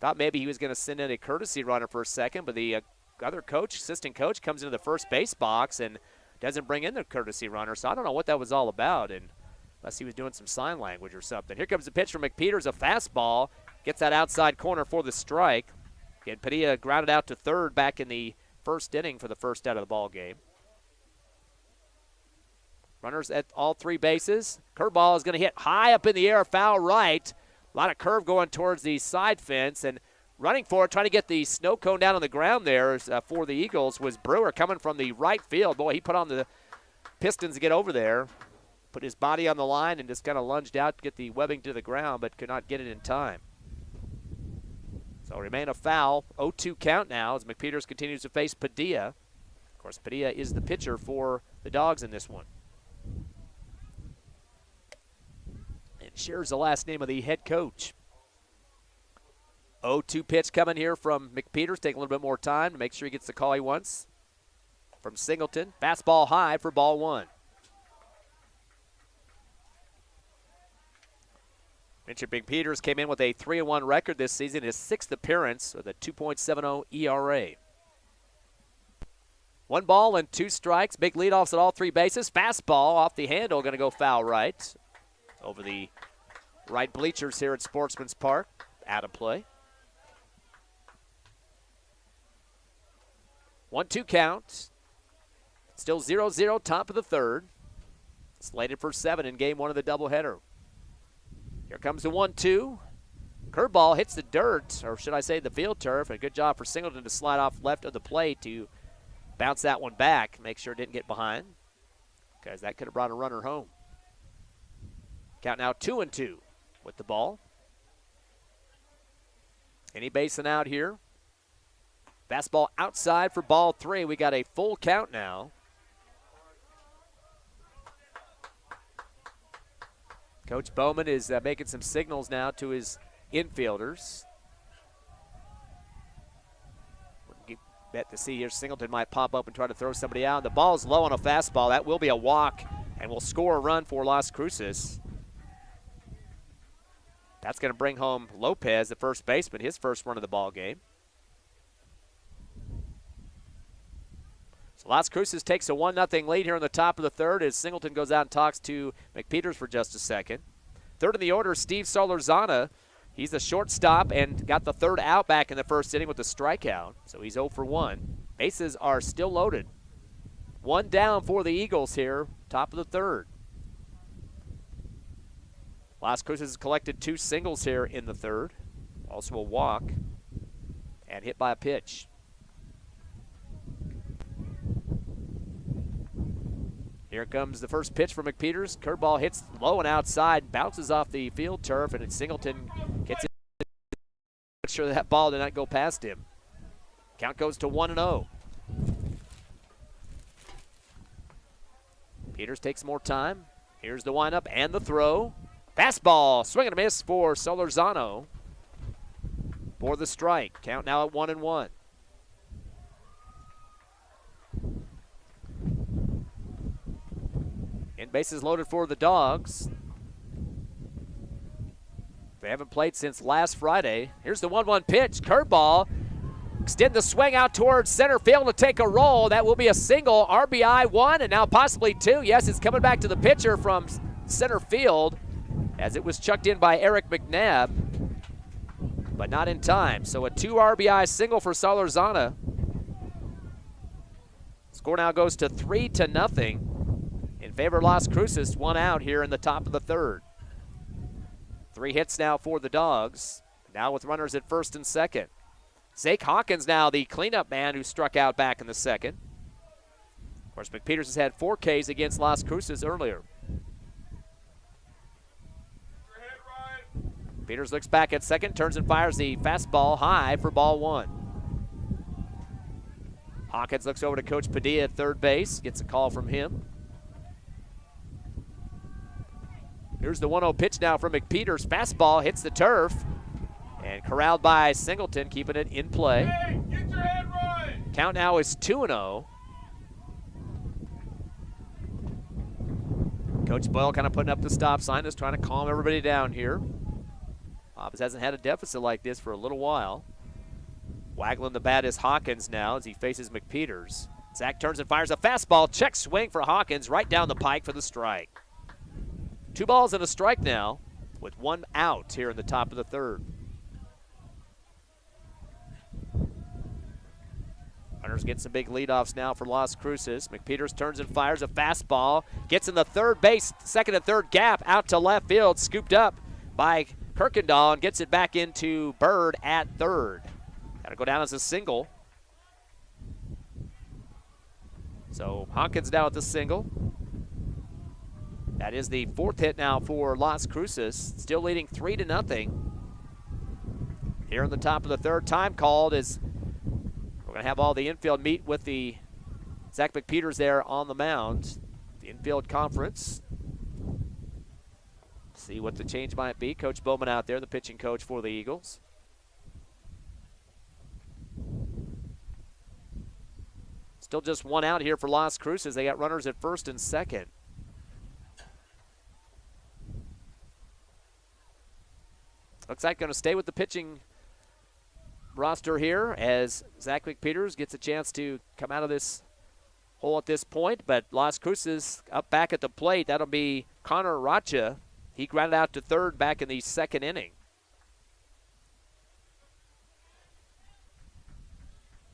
Thought maybe he was going to send in a courtesy runner for a second, but the other coach, assistant coach, comes into the first base box and doesn't bring in the courtesy runner. So I don't know what that was all about, and unless he was doing some sign language or something. Here comes the pitch from McPeters, a fastball. Gets that outside corner for the strike. Again, Padilla grounded out to third back in the first inning for the first out of the ball game. Runners at all 3 bases. Curveball is going to hit high up in the air, foul right. A lot of curve going towards the side fence, and running for it, trying to get the snow cone down on the ground there for the Eagles was Brewer coming from the right field. Boy, he put on the Pistons to get over there, put his body on the line, and just kind of lunged out to get the webbing to the ground, but could not get it in time. So remain a foul, 0-2 count now as McPeters continues to face Padilla. Of course, Padilla is the pitcher for the Dogs in this one. and shares the last name of the head coach. 0-2 pitch coming here from McPeters. Taking a little bit more time to make sure he gets the call he wants. From Singleton, fastball high for ball one. Mitchell McPeters came in with a 3-1 record this season, his 6th appearance with a 2.70 ERA. 1 ball and 2 strikes. Big leadoffs at all 3 bases. Fastball off the handle, going to go foul right. Over the right bleachers here at Sportsmans Park. Out of play. 1-2 count. Still 0-0, top of the third. Slated for 7 in game 1 of the doubleheader. Here comes the 1-2. Curveball hits the dirt, or should I say the field turf. A good job for Singleton to slide off left of the plate to bounce that one back. Make sure it didn't get behind, because that could have brought a runner home. Count now 2-2 with the ball. Any basing out here. Fastball outside for ball 3. We got a full count now. Coach Bowman is making some signals now to his infielders. Bet to see here Singleton might pop up and try to throw somebody out. The ball's low on a fastball. That will be a walk, and will score a run for Las Cruces. That's going to bring home Lopez, the first baseman, his first run of the ball game. So Las Cruces takes a 1-0 lead here in the top of the third as Singleton goes out and talks to McPeters for just a second. Third in the order, Steve Solorzana. He's the shortstop and got the third out back in the first inning with a strikeout. So he's 0 for 1. Bases are still loaded. 1 down for the Eagles here, top of the third. Las Cruces has collected 2 singles here in the third. Also a walk and hit by a pitch. Here comes the first pitch for McPeters. Curveball hits low and outside, bounces off the field turf, and Singleton gets it. Make sure that ball did not go past him. Count goes to 1-0. Peters takes more time. Here's the windup and the throw. Fastball, swing and a miss for Solorzano for the strike. Count now at 1-1. And bases loaded for the Dogs. They haven't played since last Friday. Here's the 1-1 pitch. Curveball. Extend the swing out towards center field to take a roll. That will be a single. RBI 1 and now possibly 2. Yes, it's coming back to the pitcher from center field as it was chucked in by Eric McNabb, but not in time. So a 2 RBI single for Solorzana. Score now goes to 3-0. In favor of Las Cruces, 1 out here in the top of the third. 3 hits now for the Dogs, now with runners at first and second. Zake Hawkins now the cleanup man who struck out back in the second. Of course, McPeters has had 4 Ks against Las Cruces earlier. Peters looks back at second, turns and fires the fastball high for ball 1. Hawkins looks over to Coach Padilla at third base, gets a call from him. Here's the 1-0 pitch now from McPeters. Fastball hits the turf and corralled by Singleton, keeping it in play. Hey, get your head right. Count now is 2-0. Coach Boyle kind of putting up the stop sign, just trying to calm everybody down here. Hobbs hasn't had a deficit like this for a little while. Waggling the bat is Hawkins now as he faces McPeters. Zach turns and fires a fastball. Check swing for Hawkins right down the pike for the strike. 2 balls and a strike now with 1 out here in the top of the third. Runners get some big leadoffs now for Las Cruces. McPeters turns and fires a fastball. Gets in the third base, second and third gap, out to left field. Scooped up by Kirkendall and gets it back into Bird at third. That'll go down as a single. So Hawkins down with the single. That is the 4th hit now for Las Cruces. Still leading 3-0. Here in the top of the third, time called as we're going to have all the infield meet with the Zach McPeters there on the mound. The infield conference. See what the change might be. Coach Bowman out there, the pitching coach for the Eagles. Still just one out here for Las Cruces. They got runners at first and second. Looks like going to stay with the pitching roster here as Zach McPeters gets a chance to come out of this hole at this point. But Las Cruces up back at the plate. That'll be Connor Rocha. He grounded out to third back in the second inning.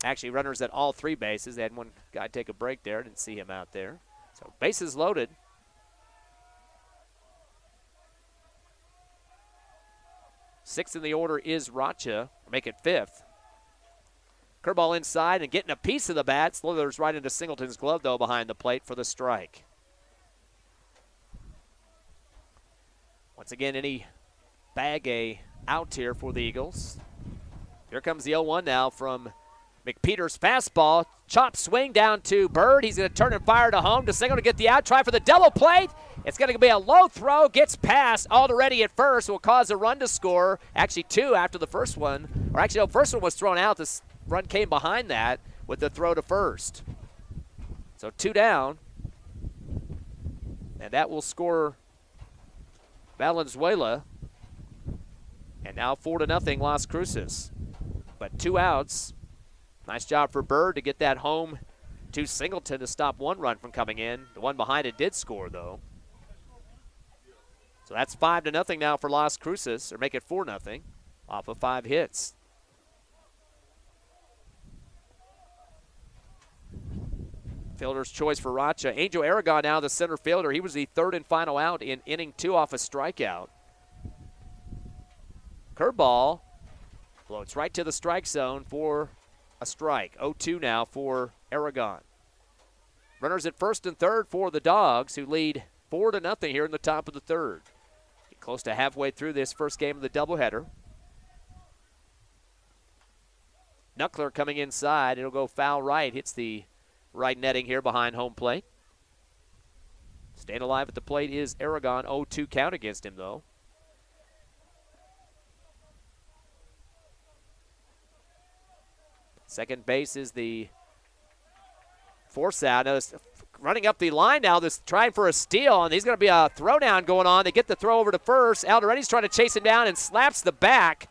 Actually, runners at all three bases. They had one guy take a break there. Didn't see him out there. So bases loaded. Sixth in the order is Rocha. Make it fifth. Curveball inside and getting a piece of the bat. Slithers right into Singleton's glove, though, behind the plate for the strike. Once again, any bag a out here for the Eagles. Here comes the 0-1 now from McPeters' fastball. Chop swing down to Bird. He's going to turn and fire to home. DeSingo to get the out. Try for the double plate. It's going to be a low throw. Gets past. Already at first. Will cause a run to score. Actually, two after the first one. Or actually, no, first one was thrown out. This run came behind that with the throw to first. So two down. And that will score Valenzuela. And now 4-0 Las Cruces. But two outs. Nice job for Bird to get that home to Singleton to stop one run from coming in. The one behind it did score, though. So that's 5-0 now for Las Cruces, or make it 4-0 off of 5 hits. Fielder's choice for Rocha. Angel Aragon now the center fielder. He was the third and final out in inning 2 off a strikeout. Curveball floats right to the strike zone for a strike. 0-2 now for Aragon. Runners at first and third for the Dogs, who lead 4-0 here in the top of the third. Get close to halfway through this first game of the doubleheader. Knuckler coming inside. It'll go foul right. Hits the right netting here behind home plate. Staying alive at the plate is Aragon. 0-2 count against him, though. Second base is the force out. Notice running up the line now, this trying for a steal, and he's going to be a throwdown going on. They get the throw over to first. Alderetti's trying to chase him down and slaps the back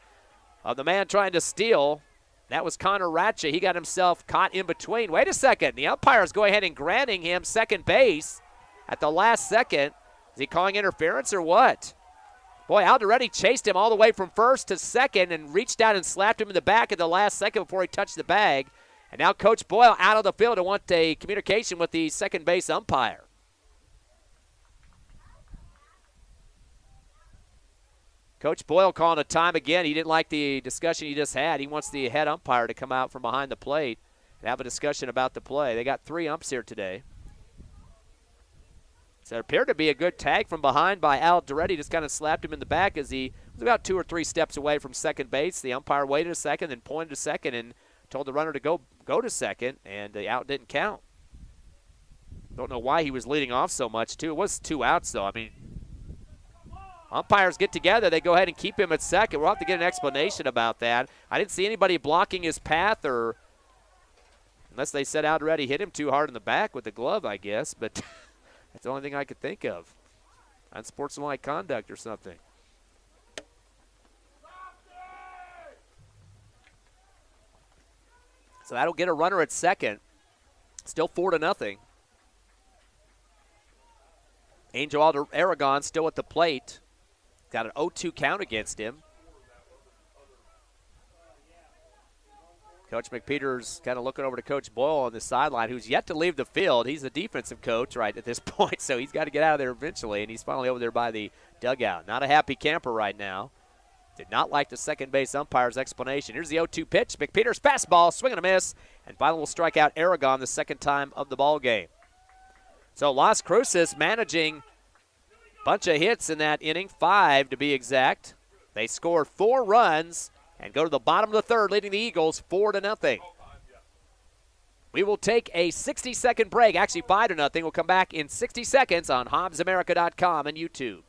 of the man trying to steal. That was Connor Rocha. He got himself caught in between. Wait a second. The umpires go ahead and granting him second base at the last second. Is he calling interference or what? Boy, Alderetti chased him all the way from first to second and reached out and slapped him in the back at the last second before he touched the bag. And now Coach Boyle out of the field to want a communication with the second base umpire. Coach Boyle calling a time again. He didn't like the discussion he just had. He wants the head umpire to come out from behind the plate and have a discussion about the play. They got 3 umps here today. So it appeared to be a good tag from behind by Alderetti. Just kind of slapped him in the back as he was about 2 or 3 steps away from second base. The umpire waited a second, then pointed to second and told the runner to go to second, and the out didn't count. Don't know why he was leading off so much, too. It was 2 outs, though. I mean, umpires get together. They go ahead and keep him at second. We'll have to get an explanation about that. I didn't see anybody blocking his path, or unless they said Alderetti hit him too hard in the back with the glove, I guess. But that's the only thing I could think of. Unsportsmanlike conduct or something. So that'll get a runner at second. Still 4-0. Angel Aragon still at the plate. Got an 0-2 count against him. Coach McPeters kind of looking over to Coach Boyle on the sideline, who's yet to leave the field. He's the defensive coach right at this point, so he's got to get out of there eventually, and he's finally over there by the dugout. Not a happy camper right now. Did not like the second base umpire's explanation. Here's the 0-2 pitch. McPeters' fastball, swing and a miss, and finally will strike out Aragon the second time of the ball game. So Las Cruces managing a bunch of hits in that inning, 5 to be exact. They score 4 runs and go to the bottom of the third, leading the Eagles 4-0. We will take a 60-second break, actually 5-0. We'll come back in 60 seconds on HobbsAmerica.com and YouTube.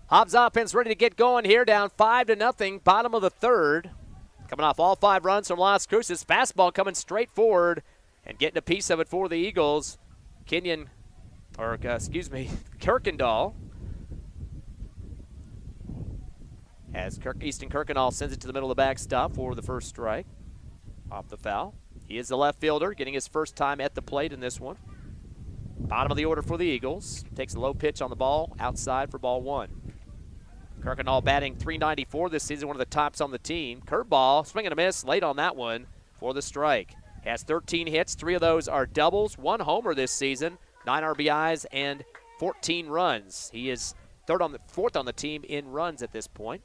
Hobbs offense ready to get going here, down 5-0, bottom of the third. Coming off all 5 runs from Las Cruces. Fastball coming straight forward and getting a piece of it for the Eagles. Kirkendall. As Easton Kirkendall sends it to the middle of the backstop for the first strike off the foul. He is the left fielder, getting his first time at the plate in this one. Bottom of the order for the Eagles. Takes a low pitch on the ball, outside for ball 1. Kirkendall batting .394 this season, one of the tops on the team. Curveball, swing and a miss, late on that one for the strike. Has 13 hits, 3 of those are doubles, 1 homer this season, 9 RBIs, and 14 runs. He is fourth on the team in runs at this point.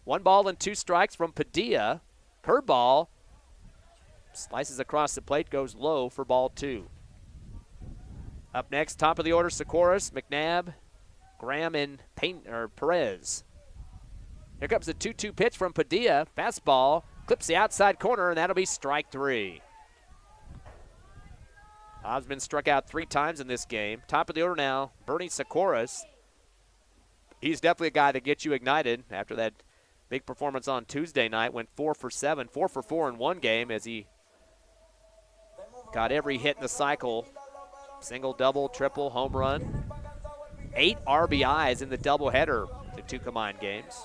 1 ball and 2 strikes from Padilla. Curveball, slices across the plate, goes low for ball 2. Up next, top of the order, Sikoris, McNabb, Graham, and Perez. Here comes the 2-2 pitch from Padilla. Fastball, clips the outside corner, and that'll be strike 3. Hobbs been struck out 3 times in this game. Top of the order now, Bernie Sikoris. He's definitely a guy that gets you ignited after that big performance on Tuesday night. Went 4 for 7, 4 for 4 in one game as he got every hit in the cycle. Single, double, triple, home run. 8 RBIs in the doubleheader, the 2 combined games.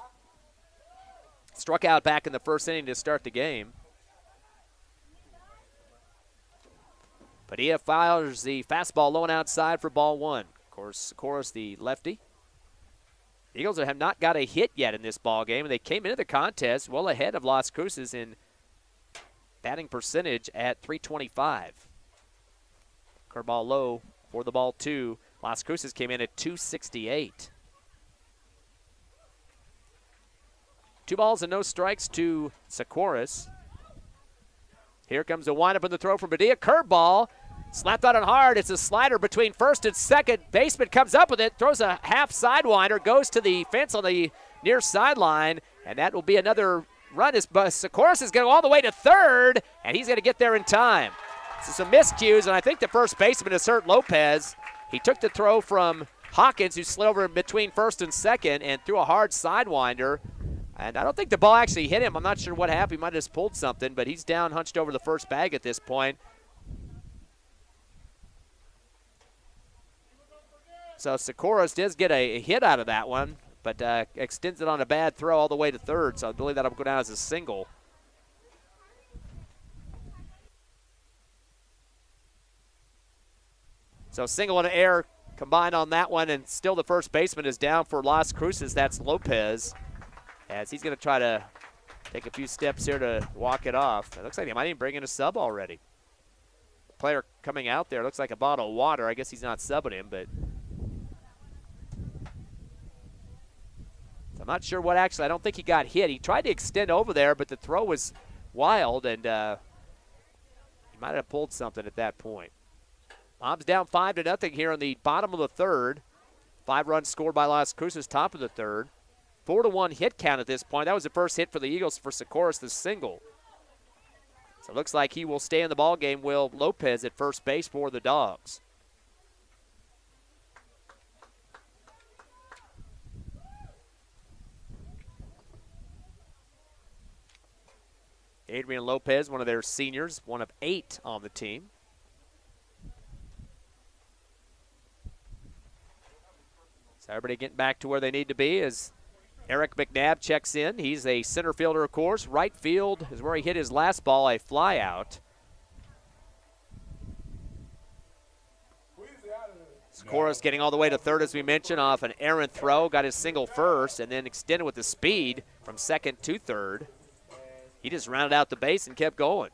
Struck out back in the first inning to start the game. Padilla fires the fastball low and outside for ball 1. Of course, the lefty. The Eagles have not got a hit yet in this ball game, and they came into the contest well ahead of Las Cruces in batting percentage at .325. Curveball low for the ball 2. Las Cruces came in at .268. 2 balls and no strikes to Sikoris. Here comes the windup in the throw from Padilla. Curveball, slapped out on hard. It's a slider between first and second. Baseman comes up with it, throws a half sidewinder, goes to the fence on the near sideline, and that will be another run. Sikoris is going to go all the way to third, and he's going to get there in time. So some miscues, and I think the first baseman has hurt Lopez. He took the throw from Hawkins, who slid over between first and second and threw a hard sidewinder. And I don't think the ball actually hit him. I'm not sure what happened. He might have just pulled something, but he's down, hunched over the first bag at this point. So Sikoris does get a hit out of that one, but extends it on a bad throw all the way to third. So I believe that'll go down as a single. So single and air combined on that one, and still the first baseman is down for Las Cruces. That's Lopez, as he's going to try to take a few steps here to walk it off. It looks like they might even bring in a sub already. The player coming out there looks like a bottle of water. I guess he's not subbing him, but I'm not sure what actually. I don't think he got hit. He tried to extend over there, but the throw was wild, and he might have pulled something at that point. Hobbs down 5-0 here in the bottom of the third. 5 runs scored by Las Cruces, top of the third. 4-1 hit count at this point. That was the first hit for the Eagles for Sikoris, the single. So it looks like he will stay in the ball game. Will Lopez at first base for the Dogs. Adrian Lopez, one of their seniors, one of 8 on the team. So everybody getting back to where they need to be as Eric McNabb checks in. He's a center fielder, of course. Right field is where he hit his last ball, a fly out. Sikoris getting all the way to third, as we mentioned, off an errant throw. Got his single first and then extended with the speed from second to third. He just rounded out the base and kept going.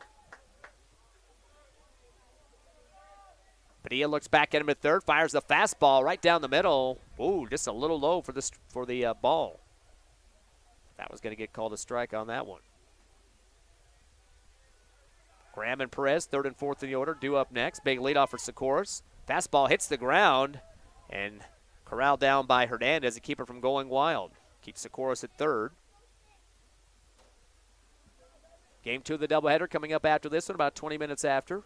Padilla looks back at him at third, fires the fastball right down the middle. Ooh, just a little low for the ball. That was going to get called a strike on that one. Graham and Perez, third and fourth in the order, due up next. Big leadoff for Sikoris. Fastball hits the ground and corralled down by Hernandez to keep it from going wild. Keeps Sikoris at third. Game 2 of the doubleheader coming up after this one, about 20 minutes after.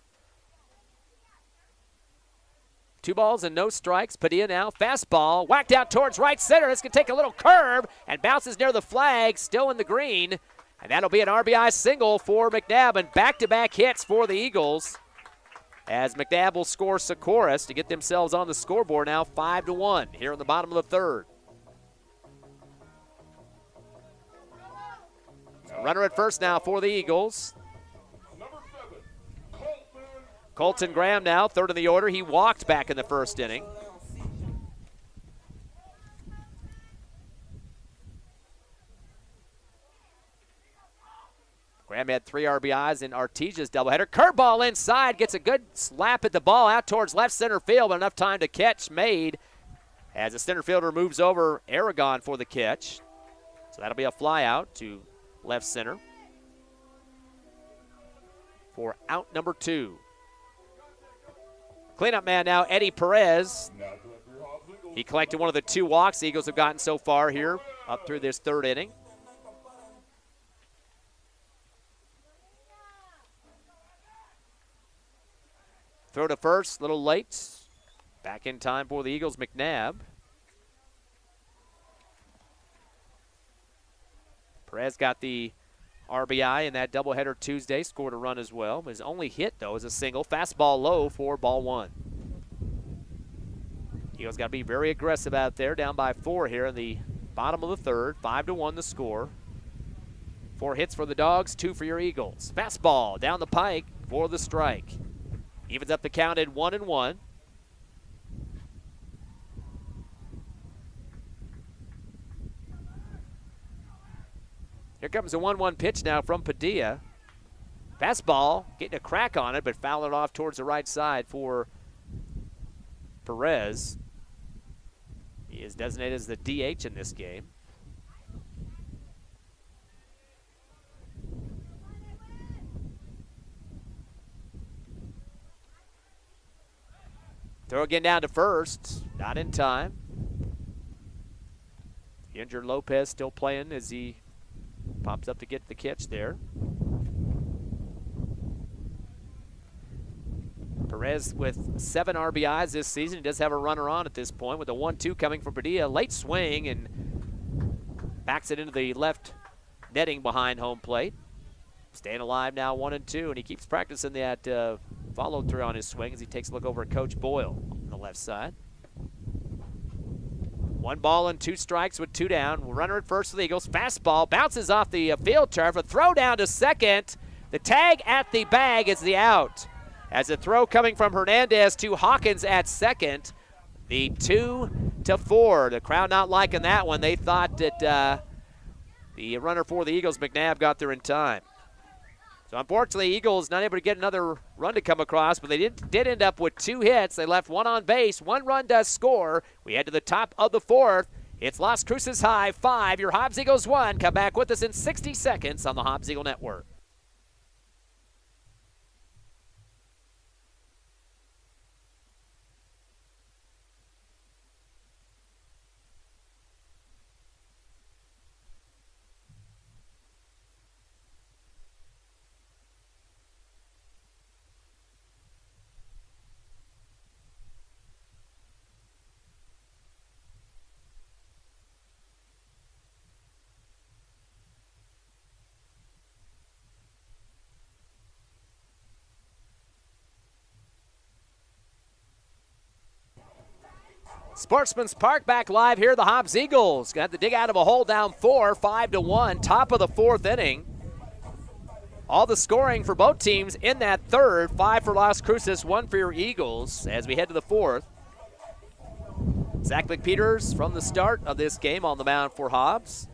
2 balls and no strikes. Padilla now, fastball, whacked out towards right center. This can take a little curve and bounces near the flag, still in the green. And that'll be an RBI single for McNabb, and back-to-back hits for the Eagles, as McNabb will score Cruces to get themselves on the scoreboard now 5-1 here in the bottom of the third. So runner at first now for the Eagles. Number 7, Colton Graham now, third in the order. He walked back in the first inning. Graham had 3 RBIs in Artesia's doubleheader. Curveball inside, gets a good slap at the ball out towards left center field, but enough time to catch made as the center fielder moves over Aragon for the catch. So that'll be a fly out to left center for out number 2. Cleanup man now, Eddie Perez. He collected one of the 2 walks the Eagles have gotten so far here up through this third inning. Throw to first, a little late. Back in time for the Eagles, McNabb. Perez got the RBI in that doubleheader Tuesday, scored a run as well. His only hit, though, is a single. Fastball low for ball 1. Eagles got to be very aggressive out there, down by 4 here in the bottom of the third. 5-1 the score. 4 hits for the Dogs, 2 for your Eagles. Fastball down the pike for the strike. Evens up the count at 1-1. Here comes a 1-1 pitch now from Padilla. Fastball, getting a crack on it, but fouling it off towards the right side for Perez. He is designated as the DH in this game. Throw again down to first, not in time. The injured Lopez still playing as he pops up to get the catch there. Perez with 7 RBIs this season. He does have a runner on at this point with a 1-2 coming from Padilla. Late swing and backs it into the left netting behind home plate. Staying alive now, 1-2, and he keeps practicing that follow through on his swing as he takes a look over at Coach Boyle on the left side. 1 ball and 2 strikes with 2 down. Runner at first for the Eagles. Fastball bounces off the field turf. A throw down to second. The tag at the bag is the out. As a throw coming from Hernandez to Hawkins at second. The 2-4. The crowd not liking that one. They thought that the runner for the Eagles, McNabb, got there in time. So unfortunately, Eagles not able to get another run to come across, but they did end up with 2 hits. They left 1 on base. 1 run does score. We head to the top of the 4th. It's Las Cruces High 5. Your Hobbs Eagles 1. Come back with us in 60 seconds on the Hobbs Eagle Network. Sportsmans Park back live here. The Hobbs Eagles got to dig out of a hole down 4, 5-1, top of the 4th inning. All the scoring for both teams in that third. 5 for Las Cruces, 1 for your Eagles as we head to the 4th. Zach McPeters from the start of this game on the mound for Hobbs.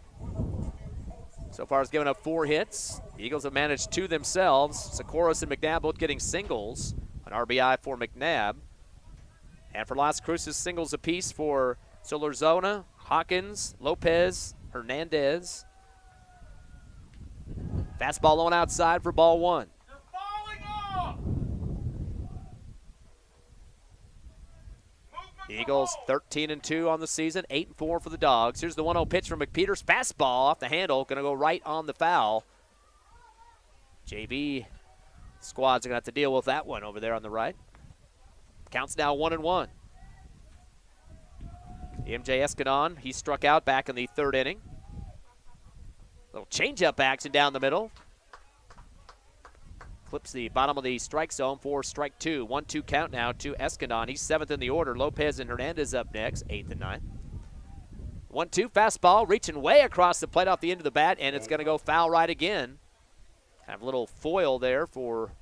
So far has given up 4 hits. The Eagles have managed 2 themselves. Cruces and McNabb both getting singles. An RBI for McNabb. And for Las Cruces, singles apiece for Solorzona, Hawkins, Lopez, Hernandez. Fastball on outside for ball 1. You're falling off. The Eagles 13-2 on the season, 8-4 for the Dogs. Here's the 1-0 pitch from McPeters. Fastball off the handle, going to go right on the foul. JV squads are going to have to deal with that one over there on the right. Counts now 1-1. MJ Escandon, he struck out back in the third inning. Little changeup action down the middle. Clips the bottom of the strike zone for strike two. 1-2 count now to Escandon. He's seventh in the order. Lopez and Hernandez up next, eighth and ninth. 1-2 fastball, reaching way across the plate off the end of the bat, and it's going to go foul right again. Kind of a little foil there for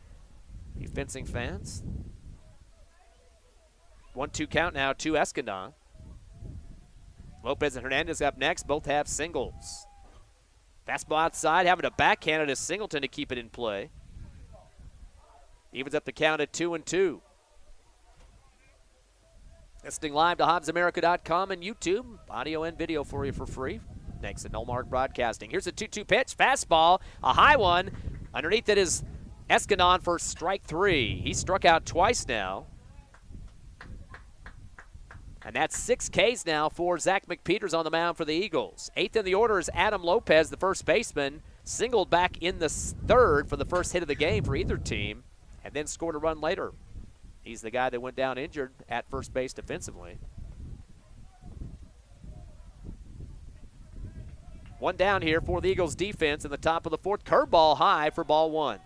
the fencing fans. 1-2 count now to Escandon. Lopez and Hernandez up next. Both have singles. Fastball outside, having to backhand it to Singleton to keep it in play. Evens up the count at 2-2. Listening live to HobbsAmerica.com and YouTube. Audio and video for you for free. Thanks to Nullmark Broadcasting. Here's a 2-2 pitch. Fastball, a high one. Underneath it is Escandon for strike three. He struck out twice now. And that's 6 Ks now for Zach McPeters on the mound for the Eagles. Eighth in the order is Adam Lopez, the first baseman. Singled back in the third for the first hit of the game for either team, and then scored a run later. He's the guy that went down injured at first base defensively. One down here for the Eagles defense in the top of the fourth. Curveball high for ball one.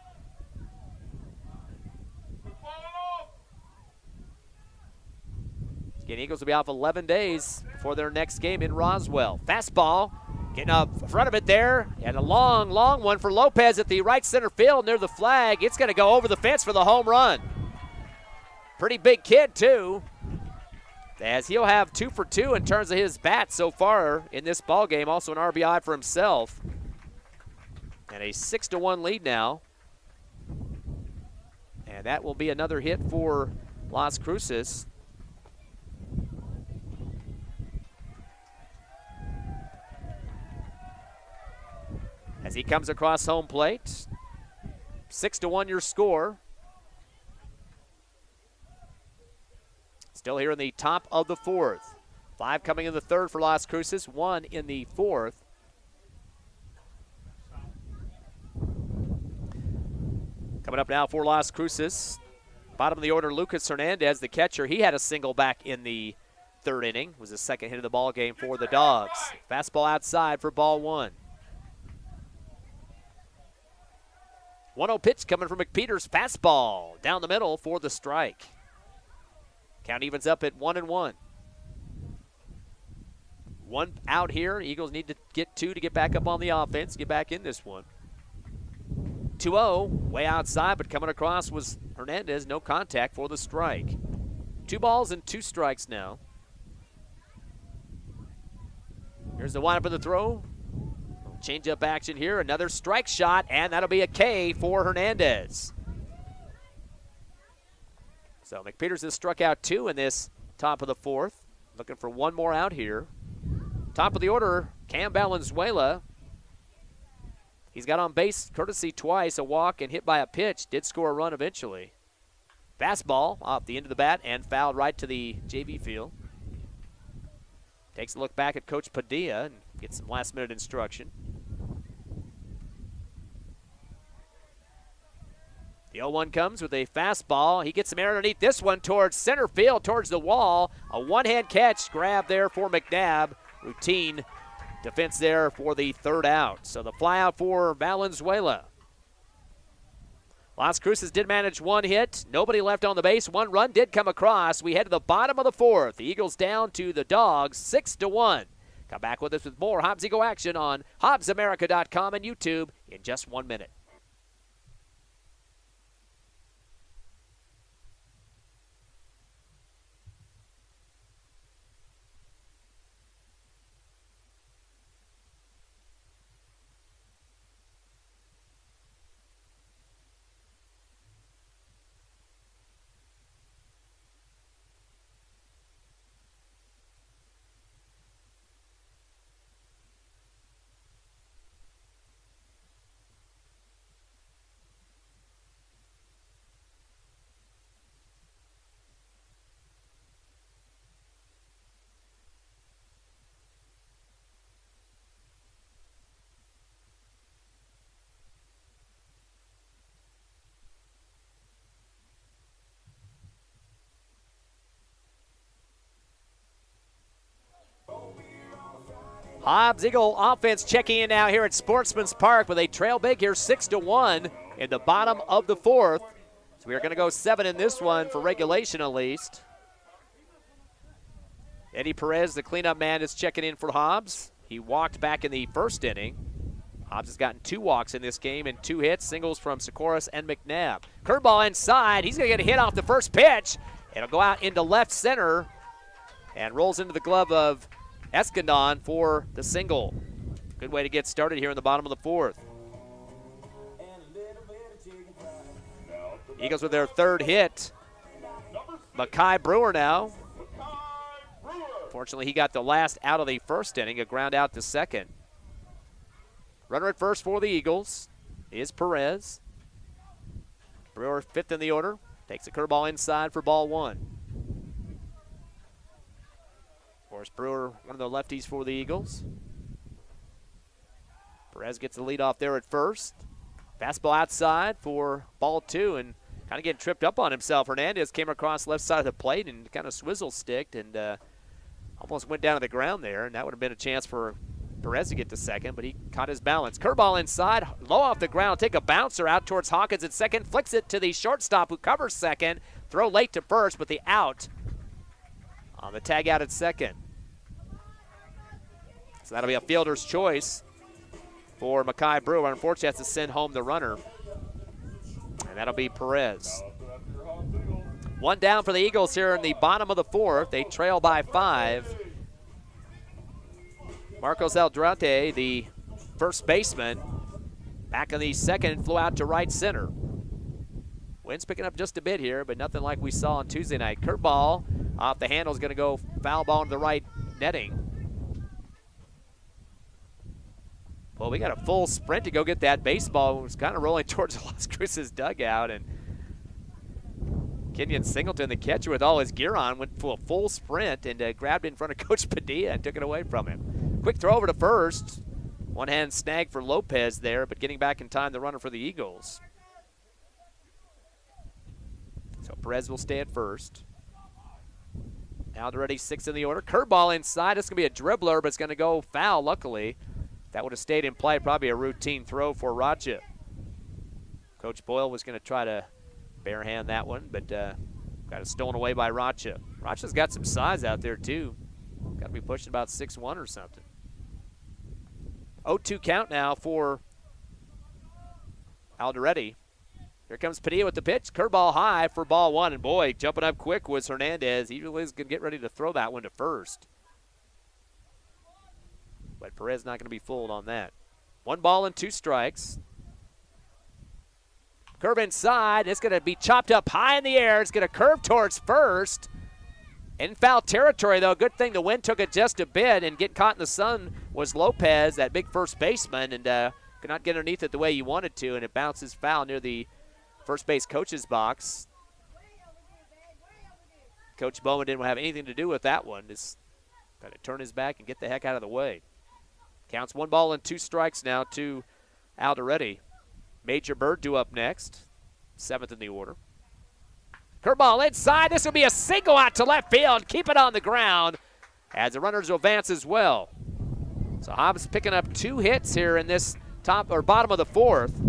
Again, Eagles will be off 11 days for their next game in Roswell. Fastball, getting up in front of it there, and a long, long one for Lopez at the right center field near the flag. It's going to go over the fence for the home run. Pretty big kid, too, as he'll have 2 for 2 in terms of his bat so far in this ball game. Also an RBI for himself. And a 6-1 lead now. And that will be another hit for Las Cruces. As he comes across home plate. 6-1 your score. Still here in the top of the fourth. 5 coming in the third for Las Cruces, 1 in the fourth. Coming up now for Las Cruces. Bottom of the order, Lucas Hernandez, the catcher. He had a single back in the third inning. Was the second hit of the ball game for the Dogs. Fastball outside for ball one. 1-0 pitch coming from McPeters. Fastball down the middle for the strike. Count evens up at 1-1. One out here. Eagles need to get 2 to get back up on the offense, get back in this one. 2-0, way outside, but coming across was Hernandez. No contact for the strike. 2 balls and 2 strikes now. Here's the windup of the throw. Change-up action here. Another strike shot, and that'll be a K for Hernandez. So McPeters has struck out 2 in this top of the fourth. Looking for 1 more out here. Top of the order, Cam Valenzuela. He's got on base courtesy twice, a walk and hit by a pitch. Did score a run eventually. Fastball off the end of the bat and fouled right to the JV field. Takes a look back at Coach Padilla and gets some last-minute instruction. The 0-1 comes with a fastball. He gets some air underneath this one towards center field, towards the wall. A one-hand catch grab there for McNabb. Routine defense there for the third out. So the fly out for Valenzuela. Las Cruces did manage 1 hit. Nobody left on the base. 1 run did come across. We head to the bottom of the fourth. The Eagles down to the Dogs, 6-1. Come back with us with more Hobbs Eagle action on HobbsAmerica.com and YouTube in just 1 minute. Hobbs Eagle offense checking in now here at Sportsmans Park with a trail big here, 6-1 in the bottom of the fourth. So we are going to go 7 in this one for regulation at least. Eddie Perez, the cleanup man, is checking in for Hobbs. He walked back in the first inning. Hobbs has gotten 2 walks in this game and 2 hits, singles from Sikoris and McNabb. Curveball inside. He's going to get a hit off the first pitch. It'll go out into left center and rolls into the glove of Escandon for the single. Good way to get started here in the bottom of the fourth. Eagles with their third hit. Makai Brewer now. Fortunately, he got the last out of the first inning, a ground out to second. Runner at first for the Eagles is Perez. Brewer fifth in the order. Takes a curveball inside for ball 1. Of course, Brewer, one of the lefties for the Eagles. Perez gets the lead off there at first. Fastball outside for ball 2 and kind of getting tripped up on himself. Hernandez came across left side of the plate and kind of swizzle-sticked and almost went down to the ground there, and that would have been a chance for Perez to get to second, but he caught his balance. Curveball inside, low off the ground, take a bouncer out towards Hawkins at second, flicks it to the shortstop who covers second, throw late to first, but the out on the tag out at second. So that'll be a fielder's choice for Makai Brewer. Unfortunately, has to send home the runner, and that'll be Perez. 1 down for the Eagles here in the bottom of the fourth. They trail by 5. Marcos Aldrate, the first baseman, back in the second, flew out to right center. Wind's picking up just a bit here, but nothing like we saw on Tuesday night. Curveball off the handle is going to go foul ball into the right netting. Well, we got a full sprint to go get that baseball. It was kind of rolling towards the Las Cruces dugout, and Kenyon Singleton, the catcher with all his gear on, went for a full sprint and grabbed it in front of Coach Padilla and took it away from him. Quick throw over to first. One-hand snag for Lopez there, but getting back in time, the runner for the Eagles. So Perez will stay at first. Already 6 in the order. Curveball inside. It's going to be a dribbler, but it's going to go foul, luckily. That would have stayed in play. Probably a routine throw for Racha. Coach Boyle was going to try to barehand that one, but got it stolen away by Racha. Racha's got some size out there, too. Got to be pushing about 6'1" or something. 0-2 count now for Alderete. Here comes Padilla with the pitch. Curveball high for ball 1. And, boy, jumping up quick was Hernandez. He really is going to get ready to throw that one to first. But Perez not going to be fooled on that. 1 ball and 2 strikes. Curve inside. It's going to be chopped up high in the air. It's going to curve towards first. In foul territory, though. Good thing the wind took it just a bit, and getting caught in the sun was Lopez, that big first baseman, and could not get underneath it the way he wanted to, and it bounces foul near the first base coach's box. Coach Bowman didn't have anything to do with that one. Just got to turn his back and get the heck out of the way. Counts 1 ball and 2 strikes now to Alderete. Major Bird due up next, 7th in the order. Curveball inside. This will be a single out to left field. Keep it on the ground as the runners will advance as well. So Hobbs picking up 2 hits here in this top or bottom of the fourth.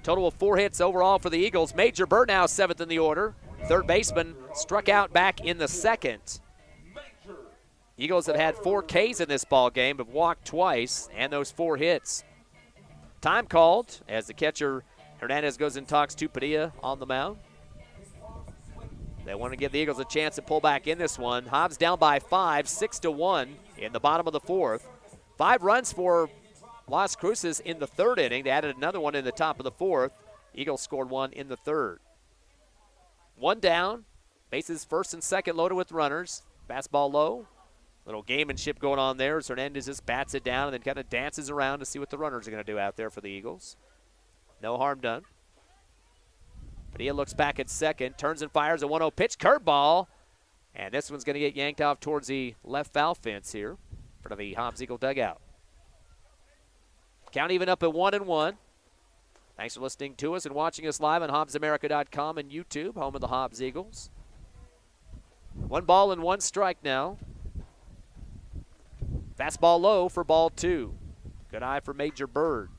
Total of 4 hits overall for the Eagles. Major Bird now 7th in the order. Third baseman struck out back in the second. Eagles have had 4 Ks in this ball game, have walked twice, and those 4 hits. Time called as the catcher Hernandez goes and talks to Padilla on the mound. They want to give the Eagles a chance to pull back in this one. Hobbs down by 5, 6-1 in the bottom of the fourth. 5 runs for Las Cruces in the third inning. They added another one in the top of the fourth. Eagles scored 1 in the third. 1 down. Bases first and second loaded with runners. Fastball low. Little gamemanship going on there as Hernandez just bats it down and then kind of dances around to see what the runners are going to do out there for the Eagles. No harm done. Padilla looks back at second, turns and fires a 1-0 pitch, curveball. And this one's going to get yanked off towards the left foul fence here in front of the Hobbs Eagle dugout. Count even up at 1-1. Thanks for listening to us and watching us live on HobbsAmerica.com and YouTube, home of the Hobbs Eagles. 1 ball and 1 strike now. Fastball low for ball 2. Good eye for Major Bird.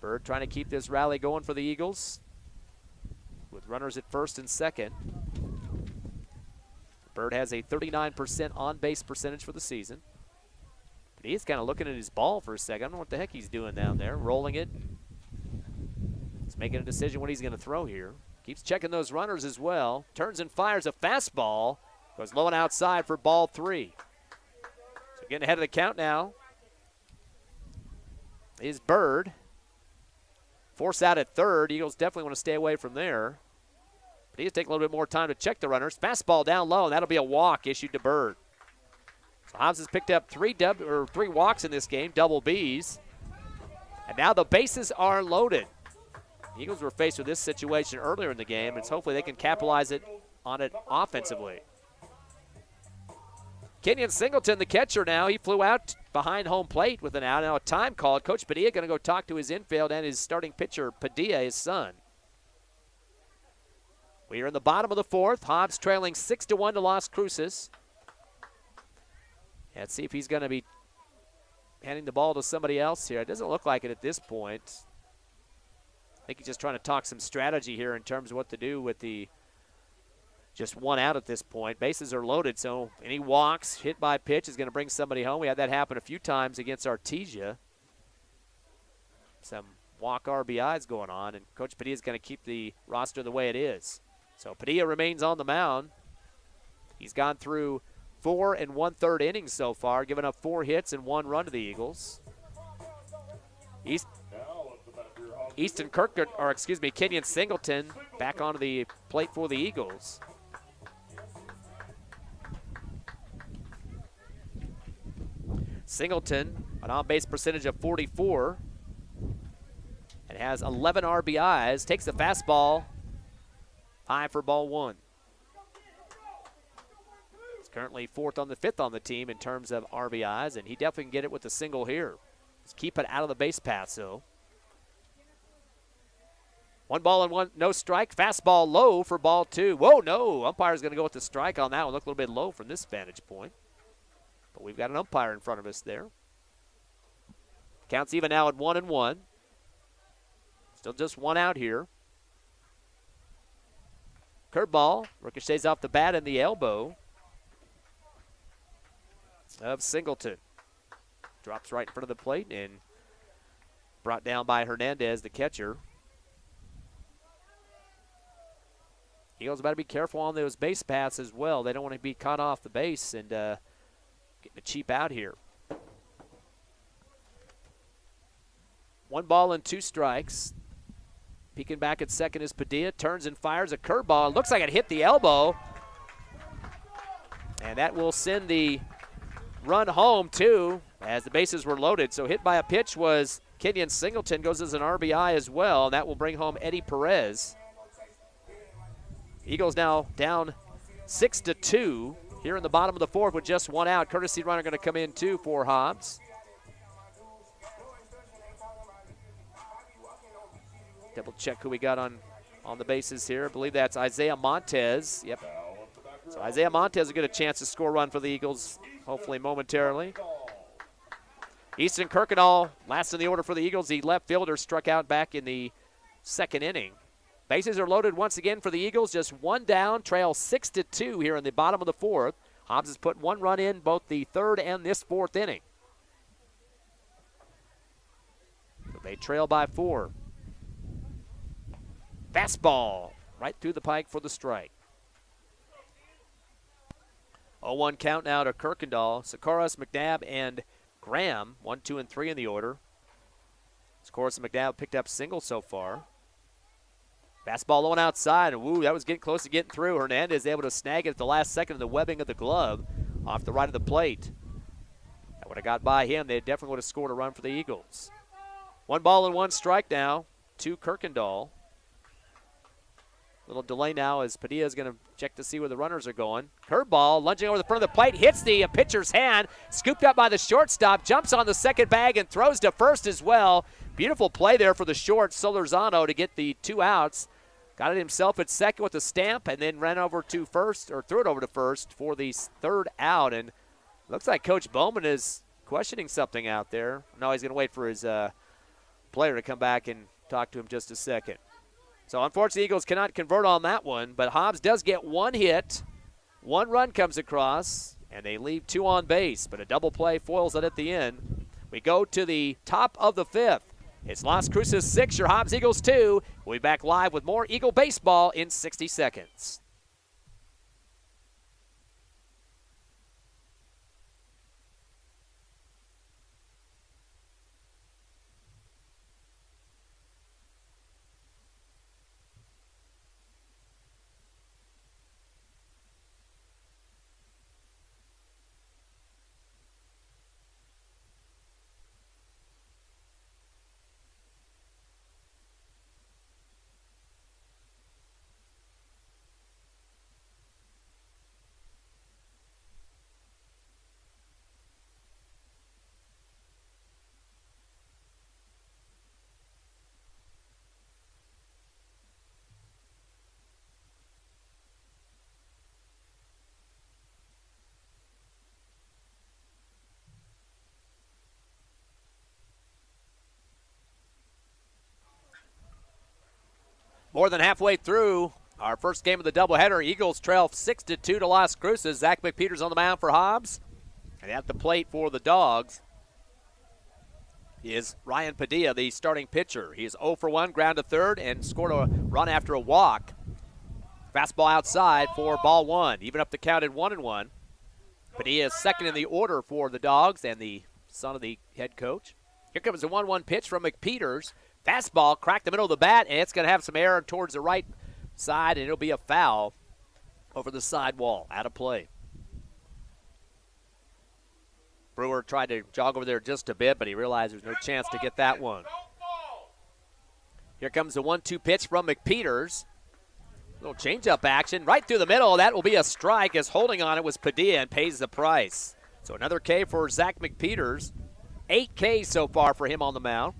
Bird trying to keep this rally going for the Eagles with runners at first and second. Bird has a 39% on-base percentage for the season. But he's kind of looking at his ball for a second. I don't know what the heck he's doing down there. Rolling it. He's making a decision what he's going to throw here. Keeps checking those runners as well. Turns and fires a fastball. Goes low and outside for ball 3. So getting ahead of the count now is Bird. Force out at third. Eagles definitely want to stay away from there. But he has to take a little bit more time to check the runners. Fastball down low, and that'll be a walk issued to Bird. So Hobbs has picked up three walks in this game, double Bs. And now the bases are loaded. The Eagles were faced with this situation earlier in the game, and hopefully they can capitalize on it offensively. Kenyon Singleton, the catcher now, he flew out behind home plate with an out. Now a time called. Coach Padilla going to go talk to his infield and his starting pitcher, Padilla, his son. We are in the bottom of the 4th. Hobbs trailing 6-1 to Las Cruces. Let's see if he's going to be handing the ball to somebody else here. It doesn't look like it at this point. I think he's just trying to talk some strategy here in terms of what to do with the just one out at this point. Bases are loaded, so any walks, hit by pitch is going to bring somebody home. We had that happen a few times against Artesia. Some walk RBIs going on, and Coach Padilla is going to keep the roster the way it is. So Padilla remains on the mound. He's gone through 4 1/3 innings so far, giving up 4 hits and 1 run to the Eagles. Kenyon Singleton back onto the plate for the Eagles. Singleton, an on-base percentage of 44, and has 11 RBIs. Takes the fastball, high for ball 1. He's currently 5th on the team in terms of RBIs, and he definitely can get it with a single here. Just keep it out of the base paths, though. 1 ball and 1, no strike. Fastball low for ball 2. Whoa, no. Umpire's going to go with the strike on that one. Look a little bit low from this vantage point. But we've got an umpire in front of us there. Counts even now at 1-1. Still just 1 out here. Curveball ricochets off the bat and the elbow of Singleton. Drops right in front of the plate and brought down by Hernandez, the catcher. Eagles better be careful on those base paths as well. They don't want to be caught off the base and getting a cheap out here. 1 ball and 2 strikes. Peeking back at second is Padilla. Turns and fires a curveball. Looks like it hit the elbow. And that will send the run home, too, as the bases were loaded. So hit by a pitch was Kenyon Singleton. Goes as an RBI as well. And that will bring home Eddie Perez. Eagles now down 6-2 here in the bottom of the 4th with just 1 out. Courtesy runner going to come in, too, for Hobbs. Double check who we got on the bases here. I believe that's Isaiah Montez. Yep. So Isaiah Montez will get a chance to score a run for the Eagles, hopefully momentarily. Easton Kirkendall, last in the order for the Eagles. The left fielder struck out back in the 2nd inning. Bases are loaded once again for the Eagles. Just 1 down, trail 6-2 here in the bottom of the 4th. Hobbs has put 1 run in both the 3rd and this 4th inning. So they trail by 4. Fastball right through the pike for the strike. 0-1 count now to Kirkendall. Sikoras, McNabb, and Graham, 1, 2, and 3 in the order. Sikoras and McNabb picked up singles so far. Fastball low and outside, and woo, that was getting close to getting through. Hernandez able to snag it at the last second of the webbing of the glove off the right of the plate. That would have got by him. They definitely would have scored a run for the Eagles. 1 ball and 1 strike now to Kirkendall. Little delay now as Padilla is going to check to see where the runners are going. Curveball lunging over the front of the plate, hits the pitcher's hand, scooped up by the shortstop, jumps on the second bag and throws to first as well. Beautiful play there for the short Solorzano to get the 2 outs. Got it himself at second with a stamp and then ran over to first, or threw it over to first for the third out. And looks like Coach Bowman is questioning something out there. No, he's going to wait for his player to come back and talk to him just a second. So unfortunately, Eagles cannot convert on that one, but Hobbs does get one hit. One run comes across, and they leave two on base, but a double play foils it at the end. We go to the top of the fifth. It's Las Cruces 6, your Hobbs Eagles 2. We'll be back live with more Eagle baseball in 60 seconds. More than halfway through our first game of the doubleheader. Eagles trail 6-2 to Las Cruces. Zach McPeters on the mound for Hobbs. And at the plate for the Dogs is Ryan Padilla, the starting pitcher. He is 0 for 1, ground to third, and scored a run after a walk. Fastball outside for ball one. Even up the count at 1-1. Padilla is second in the order for the Dogs and the son of the head coach. Here comes a 1-1 pitch from McPeters. Fastball cracked the middle of the bat, and it's going to have some error towards the right side, and it'll be a foul over the side wall. Out of play. Brewer tried to jog over there just a bit, but he realized there's no chance to get that one. Here comes the 1-2 pitch from McPeters. Little changeup action right through the middle. That will be a strike, as holding on it was Padilla and pays the price. So another K for Zach McPeters. 8 Ks so far for him on the mound.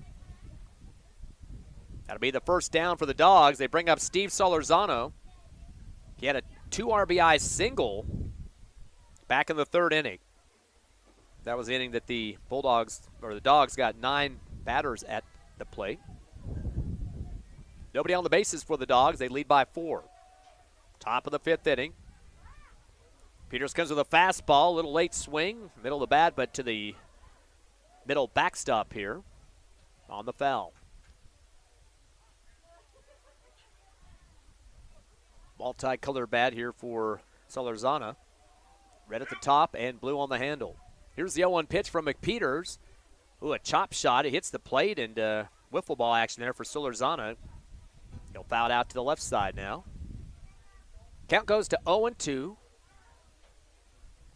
That'll be the first down for the Dogs. They bring up Steve Solorzano. He had a 2 RBI single back in the third inning. That was the inning that the Bulldogs, or the Dogs, got 9 batters at the plate. Nobody on the bases for the Dogs. They lead by 4. Top of the 5th inning. Peters comes with a fastball, a little late swing, middle of the bat, but to the middle backstop here on the foul. Multi-color bat here for Solorzano. Red at the top and blue on the handle. Here's the 0-1 pitch from McPeters. Ooh, a chop shot. It hits the plate, and wiffle ball action there for Solorzano. He'll foul it out to the left side now. Count goes to 0-2.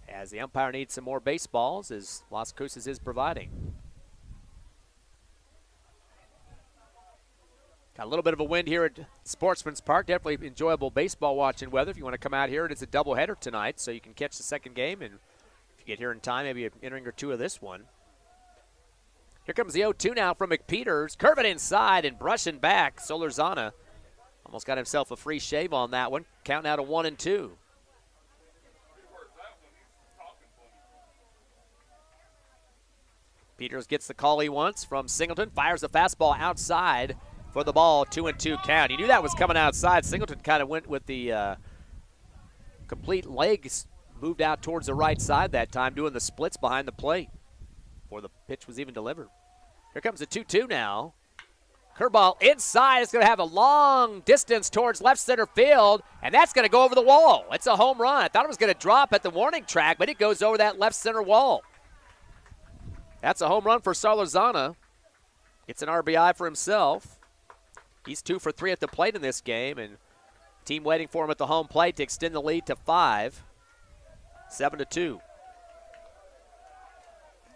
As the umpire needs some more baseballs, as Las Cruces is providing. Got a little bit of a wind here at Sportsmans Park. Definitely enjoyable baseball watching weather. If you want to come out here, it's a doubleheader tonight, so you can catch the second game. And if you get here in time, maybe an inning or two of this one. Here comes the 0-2 now from McPeters. Curve it inside and brushing back. Solorzano almost got himself a free shave on that one. Counting out a 1-2. Peters gets the call he wants from Singleton. Fires the fastball outside for the ball, 2-2 count. He knew that was coming outside. Singleton kind of went with the complete legs, moved out towards the right side that time, doing the splits behind the plate before the pitch was even delivered. Here comes the 2-2 now. Curveball inside. It's going to have a long distance towards left center field, and that's going to go over the wall. It's a home run. I thought it was going to drop at the warning track, but it goes over that left center wall. That's a home run for Solorzano. It's an RBI for himself. He's 2 for 3 at the plate in this game, and team waiting for him at the home plate to extend the lead to 5. 7-2.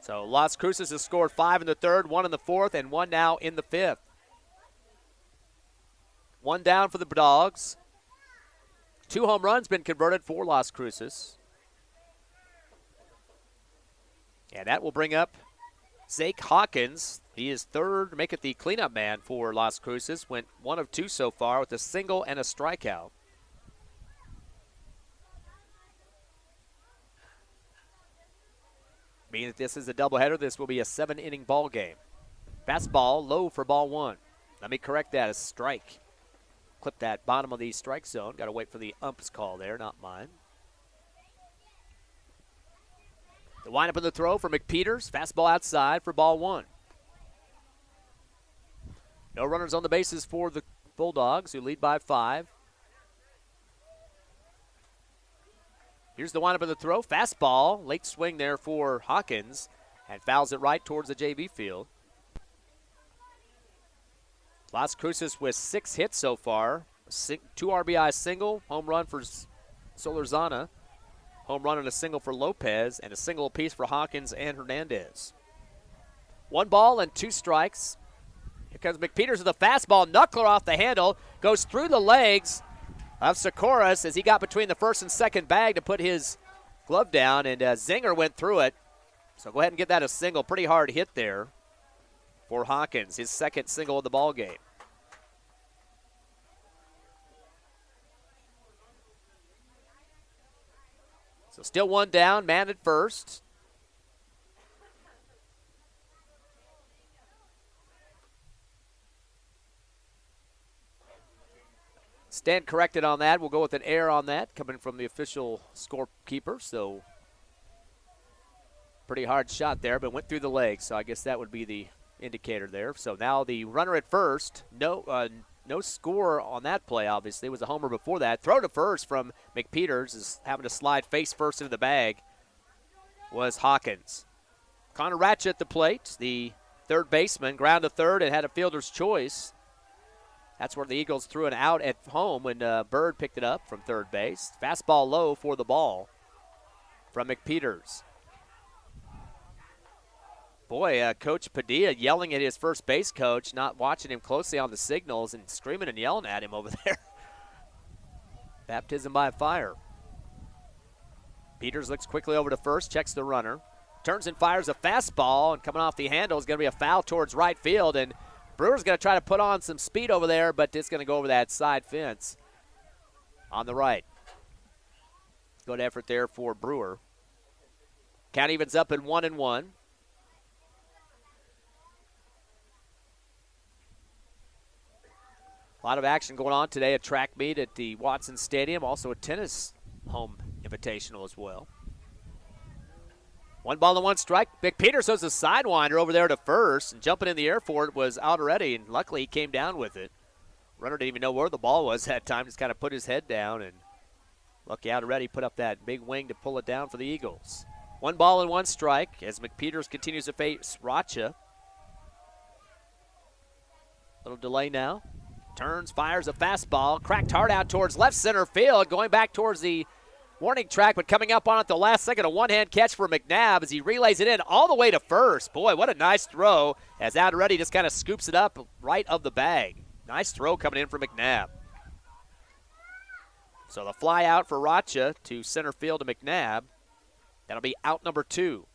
So Las Cruces has scored 5 in the third, 1 in the fourth, and 1 now in the fifth. 1 down for the Dogs. 2 home runs been converted for Las Cruces. And that will bring up Zake Hawkins, he is third, make it the cleanup man for Las Cruces. Went 1 of 2 so far with a single and a strikeout. Being that this is a doubleheader, this will be a 7-inning ball game. Fastball low for ball 1. Let me correct that, a strike. Clip that bottom of the strike zone. Got to wait for the ump's call there, not mine. The windup of the throw for McPeters. Fastball outside for ball 1. No runners on the bases for the Bulldogs, who lead by 5. Here's the windup of the throw. Fastball. Late swing there for Hawkins. And fouls it right towards the JV field. Las Cruces with 6 hits so far. 2 RBI single. Home run for Solorzana. Home run and a single for Lopez, and a single apiece for Hawkins and Hernandez. 1 ball and 2 strikes. Here comes McPeters with a fastball. Knuckler off the handle. Goes through the legs of Socorros as he got between the first and second bag to put his glove down, and Zinger went through it. So go ahead and get that a single. Pretty hard hit there for Hawkins, his second single of the ball game. So still 1 down, man at first. Stand corrected on that. We'll go with an error on that coming from the official scorekeeper. So pretty hard shot there, but went through the legs. So I guess that would be the indicator there. So now the runner at first. No score on that play, obviously. It was a homer before that. Throw to first from McPeters is having to slide face first into the bag was Hawkins. Connor Ratchett at the plate, the third baseman, ground to third and had a fielder's choice. That's where the Eagles threw an out at home when Bird picked it up from third base. Fastball low for the ball from McPeters. Boy, Coach Padilla yelling at his first base coach, not watching him closely on the signals and screaming and yelling at him over there. Baptism by fire. Peters looks quickly over to first, checks the runner. Turns and fires a fastball, and coming off the handle is going to be a foul towards right field. And Brewer's going to try to put on some speed over there, but it's going to go over that side fence on the right. Good effort there for Brewer. Count evens up at 1-1. A lot of action going on today at track meet at the Watson Stadium. Also a tennis home invitational as well. 1 ball and 1 strike. McPeters throws a sidewinder over there to first, and jumping in the air for it was out already, and luckily he came down with it. Runner didn't even know where the ball was that time, just kind of put his head down, and lucky out already put up that big wing to pull it down for the Eagles. 1 ball and 1 strike as McPeters continues to face Rocha. Little delay now. Turns, fires a fastball, cracked hard out towards left center field, going back towards the warning track, but coming up on it the last second, a one-hand catch for McNabb as he relays it in all the way to first. Boy, what a nice throw as Already just kind of scoops it up right of the bag. Nice throw coming in for McNabb. So the fly out for Rocha to center field to McNabb. That'll be out number 2.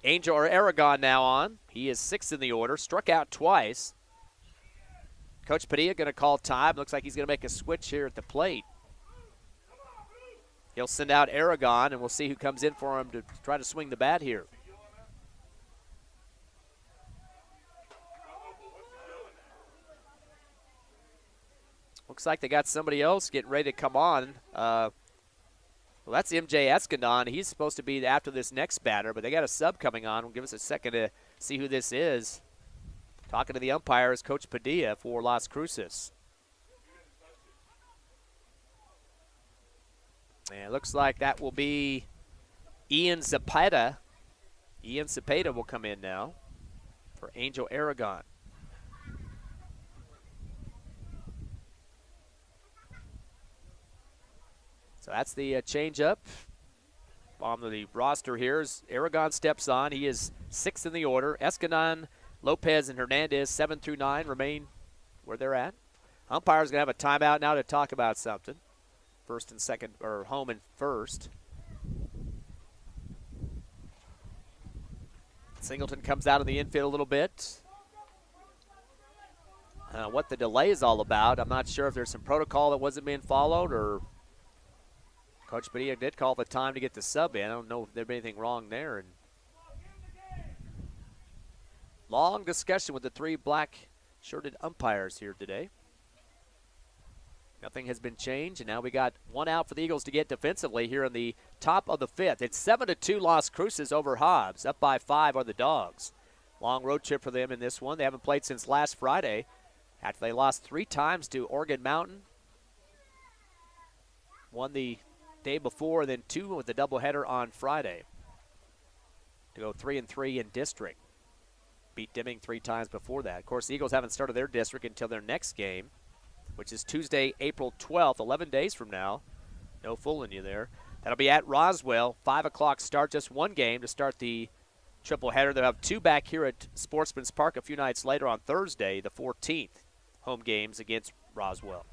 Angel or Aragon now on. He is 6th in the order, struck out twice. Coach Padilla going to call time. Looks like he's going to make a switch here at the plate. He'll send out Aragon, and we'll see who comes in for him to try to swing the bat here. Looks like they got somebody else getting ready to come on. Well, that's MJ Escandon. He's supposed to be after this next batter, but they got a sub coming on. We'll give us a second to see who this is. Talking to the umpire is Coach Padilla for Las Cruces. And it looks like that will be Ian Zapata. Ian Zapata will come in now for Angel Aragon. So that's the changeup on the roster here. As Aragon steps on, he is 6th in the order. Escandon, Lopez, and Hernandez, 7 through 9, remain where they're at. Umpire's going to have a timeout now to talk about something. First and second, or home and first. Singleton comes out of the infield a little bit. What the delay is all about, I'm not sure if there's some protocol that wasn't being followed, or Coach Padilla did call the time to get the sub in. I don't know if there'd be anything wrong there. And long discussion with the three black-shirted umpires here today. Nothing has been changed, and now we got one out for the Eagles to get defensively here in the top of the fifth. It's 7-2 Las Cruces over Hobbs. Up by 5 are the Dogs. Long road trip for them in this one. They haven't played since last Friday after they lost 3 times to Oregon Mountain. Won the day before, and then 2 with the doubleheader on Friday to go 3-3 in district. Beat Deming 3 times before that. Of course, the Eagles haven't started their district until their next game, which is Tuesday, April 12th, 11 days from now. No fooling you there. That'll be at Roswell, 5 o'clock start, just one game to start the triple header. They'll have 2 back here at Sportsmans Park a few nights later on Thursday, the 14th, home games against Roswell.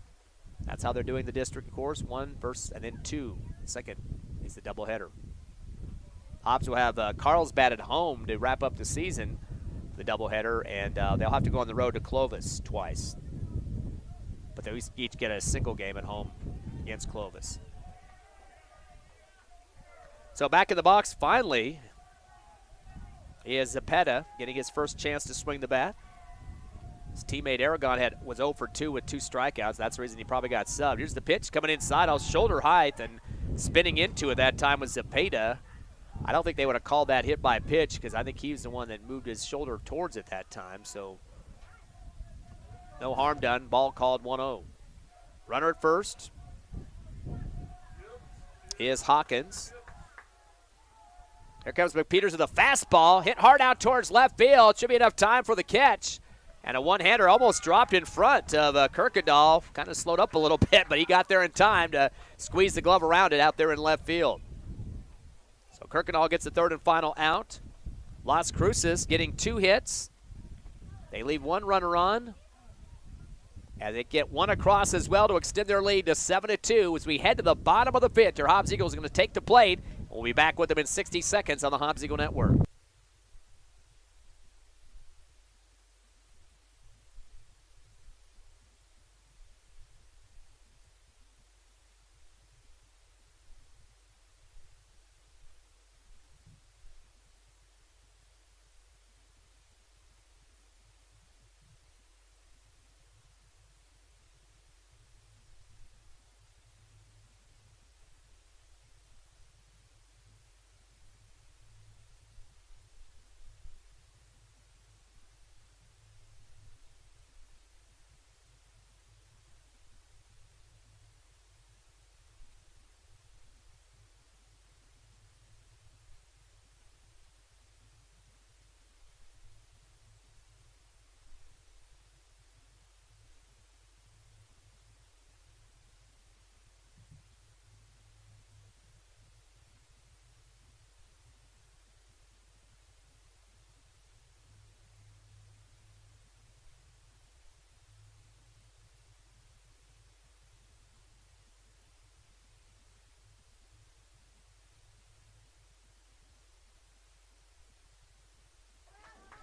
That's how they're doing the district course, 1 versus, and then 2. Second is the doubleheader. Hobbs will have Carlsbad at home to wrap up the season, the doubleheader, and they'll have to go on the road to Clovis twice. But they'll each get a single game at home against Clovis. So back in the box, finally, is Zepeda getting his first chance to swing the bat. His teammate Aragon was 0 for 2 with 2 strikeouts. That's the reason he probably got subbed. Here's the pitch coming inside off shoulder height, and spinning into it that time was Zepeda. I don't think they would have called that hit by pitch, because I think he was the one that moved his shoulder towards it that time. So no harm done. Ball called 1-0. Runner at first is Hawkins. Here comes McPeters with a fastball. Hit hard out towards left field. Should be enough time for the catch. And a one-hander almost dropped in front of Kirkendall. Kind of slowed up a little bit, but he got there in time to squeeze the glove around it out there in left field. So Kirkendall gets the third and final out. Las Cruces getting 2 hits. They leave 1 runner on. And they get 1 across as well to extend their lead to 7-2 as we head to the bottom of the 5th. Your Hobbs Eagles are going to take the plate. We'll be back with them in 60 seconds on the Hobbs Eagle Network.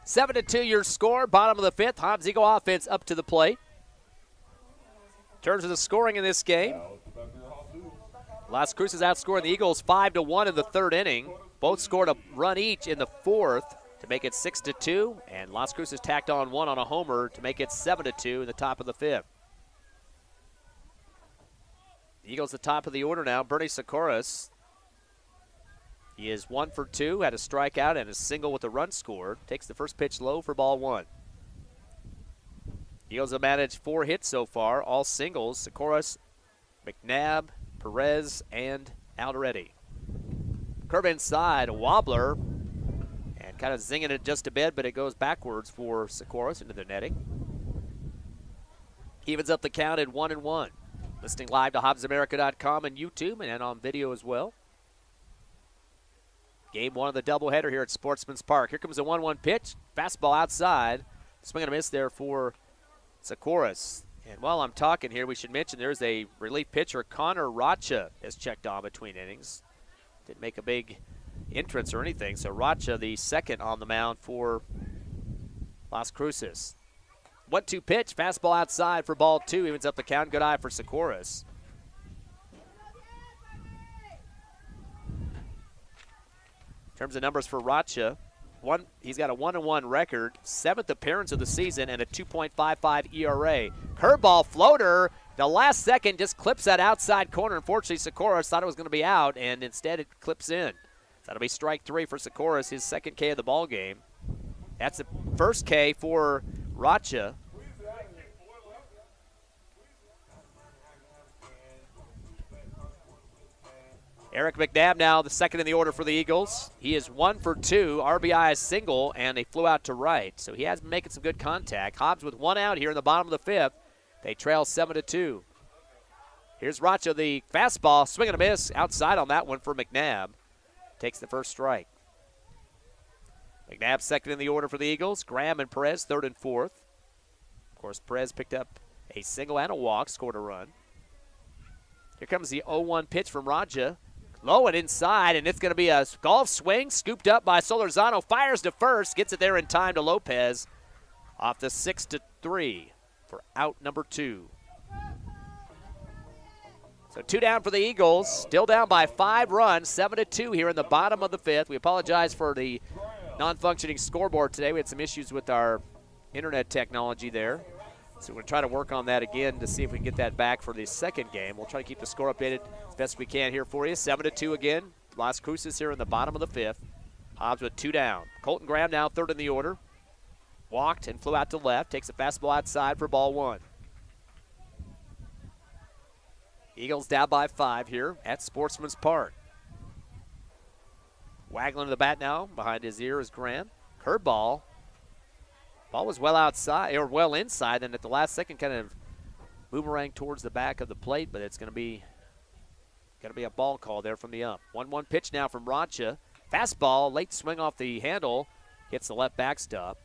Seven to 2 your score, bottom of the 5th. Hobbs Eagle offense up to the plate. In terms of the scoring in this game, Las Cruces outscoring the Eagles 5-1 in the 3rd inning. Both scored a run each in the 4th to make it 6-2, and Las Cruces tacked on 1 on a homer to make it 7-2 in the top of the 5th. The Eagles at the top of the order now. Bernie Socorros. He is 1 for 2, had a strikeout and a single with a run scored. Takes the first pitch low for ball 1. Eagles have managed 4 hits so far, all singles. Socorros, McNabb, Perez, and Alderetti. Curve inside, a wobbler, and kind of zinging it just a bit, but it goes backwards for Socorros into the netting. Evens up the count at 1-1. Listening live to HobbsAmerica.com and YouTube and on video as well. Game 1 of the doubleheader here at Sportsmans Park. Here comes a 1-1 pitch. Fastball outside. Swing and a miss there for Socorros. And while I'm talking here, we should mention there's a relief pitcher, Connor Rocha, has checked on between innings. Didn't make a big entrance or anything. So Racha, the second on the mound for Las Cruces. 1-2 pitch, fastball outside for ball 2. Evens up the count. Good eye for Socorros. In terms of numbers for Racha, he's got a 1-1 record, 7th appearance of the season, and a 2.55 ERA. Curveball floater, the last second just clips that outside corner. Unfortunately, Socorros thought it was going to be out, and instead it clips in. So that'll be strike 3 for Socorros, his second K of the ball game. That's the first K for Racha. Eric McNabb now the second in the order for the Eagles. He is 1 for 2, RBI is single, and they flew out to right. So he has been making some good contact. Hobbs with 1 out here in the bottom of the 5th. They trail 7-2. Here's Racha, the fastball, swing and a miss outside on that one for McNabb. Takes the first strike. McNabb second in the order for the Eagles. Graham and Perez third and fourth. Of course, Perez picked up a single and a walk, scored a run. Here comes the 0-1 pitch from Racha. Low and inside, and it's going to be a golf swing, scooped up by Solorzano, fires to first, gets it there in time to Lopez off the 6-3 for out number 2. So 2 down for the Eagles, still down by 5 runs, 7-2 here in the bottom of the 5th. We apologize for the non-functioning scoreboard today. We had some issues with our internet technology there. So we're going to try to work on that again to see if we can get that back for the second game. We'll try to keep the score updated as best we can here for you. 7-2 again. Las Cruces here in the bottom of the 5th. Hobbs with 2 down. Colton Graham now third in the order. Walked and flew out to left. Takes a fastball outside for ball 1. Eagles down by 5 here at Sportsmans Park. Waggling to the bat now. Behind his ear is Graham. Curveball. Ball was well outside, or well inside, and at the last second kind of boomerang towards the back of the plate, but it's going to be a ball call there from the ump. 1-1 pitch now from Racha. Fastball, late swing off the handle, hits the left backstop.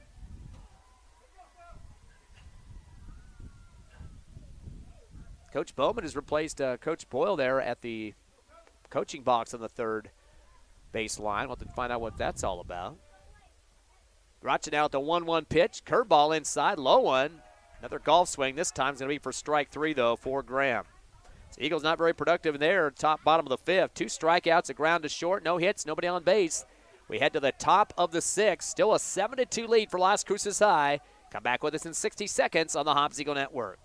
Coach Bowman has replaced Coach Boyle there at the coaching box on the third baseline. We'll have to find out what that's all about. Racha now at the 1-1 pitch. Curveball inside, low one. Another golf swing. This time is going to be for strike 3, though, for Graham. So Eagles not very productive there, top bottom of the 5th. 2 strikeouts, a ground to short, no hits, nobody on base. We head to the top of the 6th. Still a 7-2 lead for Las Cruces High. Come back with us in 60 seconds on the Hobbs Eagle Network.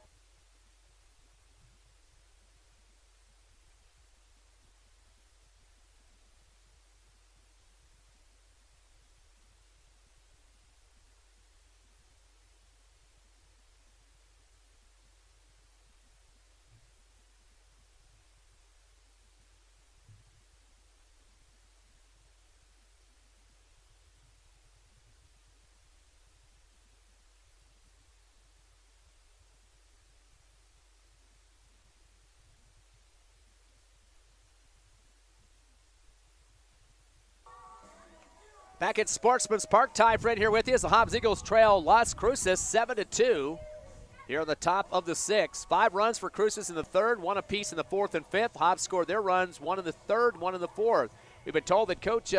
Back at Sportsman's Park, Ty Fred here with you as the Hobbs Eagles trail Las Cruces 7-2 here on the top of the 6th. 5 runs for Cruces in the 3rd, 1 apiece in the 4th and 5th. Hobbs scored their runs, 1 in the 3rd, 1 in the 4th. We've been told that Coach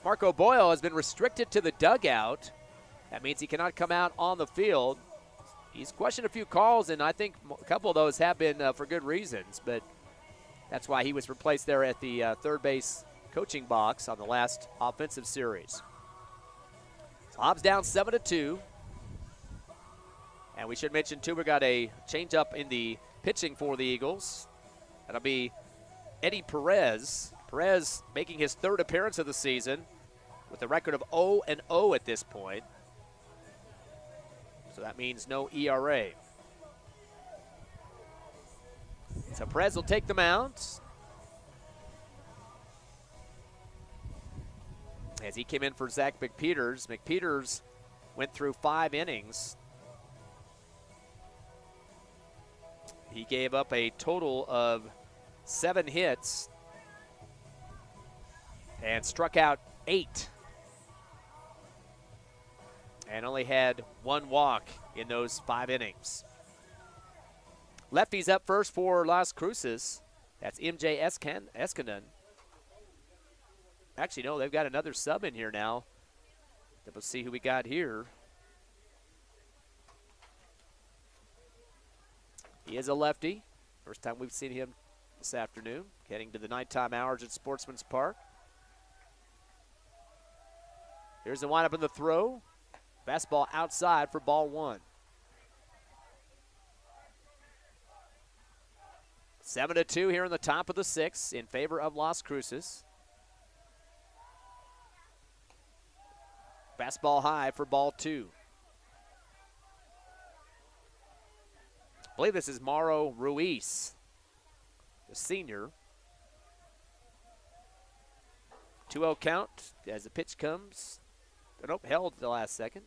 Marco Boyle has been restricted to the dugout. That means he cannot come out on the field. He's questioned a few calls, and I think a couple of those have been for good reasons, but that's why he was replaced there at the third base coaching box on the last offensive series. So Hobbs down 7-2. And we should mention, too, we got a change-up in the pitching for the Eagles. That'll be Eddie Perez. Perez making his 3rd appearance of the season with a record of 0-0 at this point. So that means no ERA. So Perez will take the mound as he came in for Zach McPeters. McPeters went through 5 innings. He gave up a total of 7 hits and struck out 8. And only had 1 walk in those 5 innings. Lefties up first for Las Cruces. That's MJ Eskinen. Actually, no, they've got another sub in here now. We'll see who we got here. He is a lefty. First time we've seen him this afternoon, heading to the nighttime hours at Sportsmans Park. Here's the windup and the throw. Fastball outside for ball 1. 7-2 here in the top of the 6th in favor of Las Cruces. Fastball high for ball 2. I believe this is Mauro Ruiz, the senior. 2-0 count as the pitch comes. Nope, held at the last second.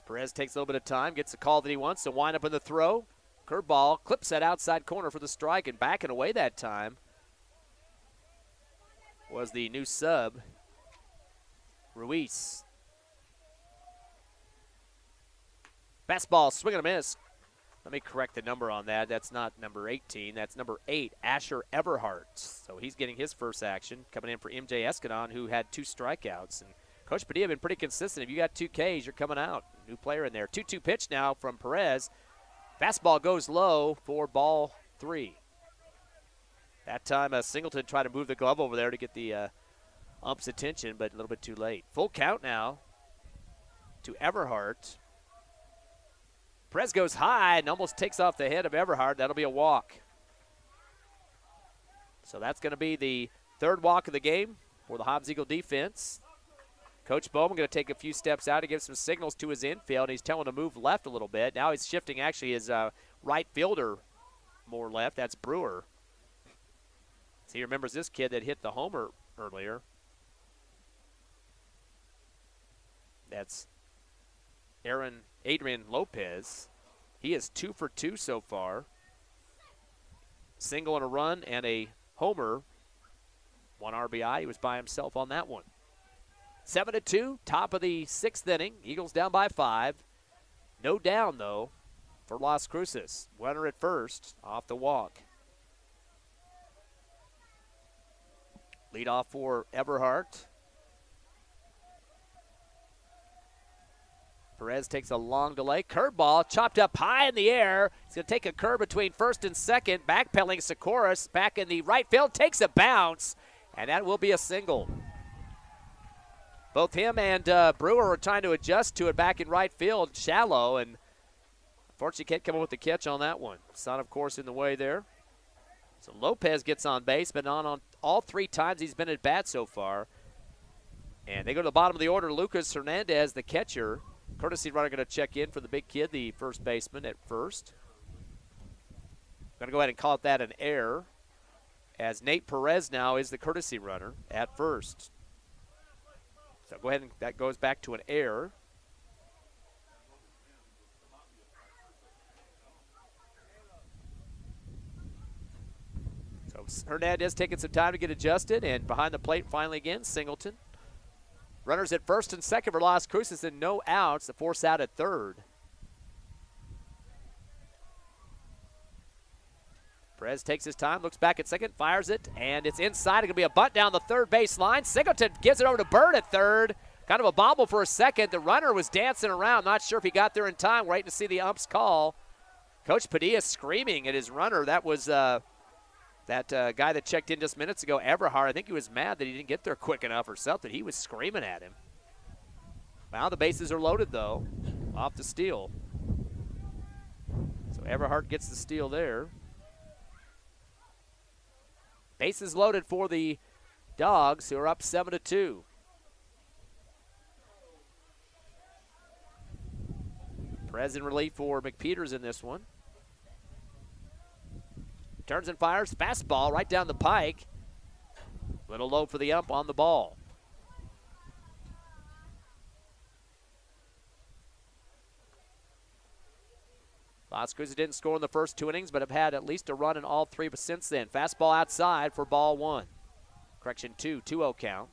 Perez takes a little bit of time, gets the call that he wants, so wind up in the throw. Curveball, clips that outside corner for the strike, and backing away that time was the new sub, Ruiz. Fastball, swing and a miss. Let me correct the number on that. That's not number 18. That's number 8, Asher Everhart. So he's getting his first action, coming in for MJ Escadon, who had 2 strikeouts. And Coach Padilla been pretty consistent. If you got 2 Ks, you're coming out. New player in there. 2-2 pitch now from Perez. Fastball goes low for ball 3. That time, Singleton tried to move the glove over there to get the ump's attention, but a little bit too late. Full count now to Everhart. Perez goes high and almost takes off the head of Everhart. That'll be a walk. So that's going to be the 3rd walk of the game for the Hobbs Eagle defense. Coach Bowman going to take a few steps out to give some signals to his infield. He's telling him to move left a little bit. Now he's shifting actually his right fielder more left. That's Brewer. So he remembers this kid that hit the homer earlier. That's Adrian Lopez. He is 2 for 2 so far. Single and a run and a homer. 1 RBI. He was by himself on that one. 7-2, top of the 6th inning. Eagles down by 5. No down, though, for Las Cruces. Runner at first, off the walk. Lead off for Everhart. Perez takes a long delay. Curveball chopped up high in the air. He's going to take a curve between first and second. Backpedaling Sikoris back in the right field. Takes a bounce, and that will be a single. Both him and Brewer were trying to adjust to it back in right field, shallow, and unfortunately can't come up with the catch on that one. Sun, of course, in the way there. So Lopez gets on base, but on all 3 times he's been at bat so far. And they go to the bottom of the order. Lucas Hernandez, the catcher. Courtesy runner going to check in for the big kid, the first baseman at first. Going to go ahead and call it that an error, as Nate Perez now is the courtesy runner at first. So go ahead and that goes back to an error. So Hernandez taking some time to get adjusted, and behind the plate finally again, Singleton. Runners at first and second for Las Cruces and no outs. The force out at 3rd. Perez takes his time, looks back at second, fires it, and it's inside. It's going to be a bunt down the 3rd base line. Singleton gives it over to Bird at 3rd. Kind of a bobble for a second. The runner was dancing around. Not sure if he got there in time, waiting to see the ump's call. Coach Padilla screaming at his runner. That was that guy that checked in just minutes ago, Everhart. I think he was mad that he didn't get there quick enough or something. He was screaming at him. Now the bases are loaded, though, off the steal. So Everhart gets the steal there. Bases loaded for the Dogs, who are up 7-2. Perez in relief for McPeters in this one. Turns and fires, fastball right down the pike. Little low for the ump on the ball. Las Cruces didn't score in the first 2 innings, but have had at least a run in all 3 since then. Fastball outside for ball 1. Correction 2-0 count.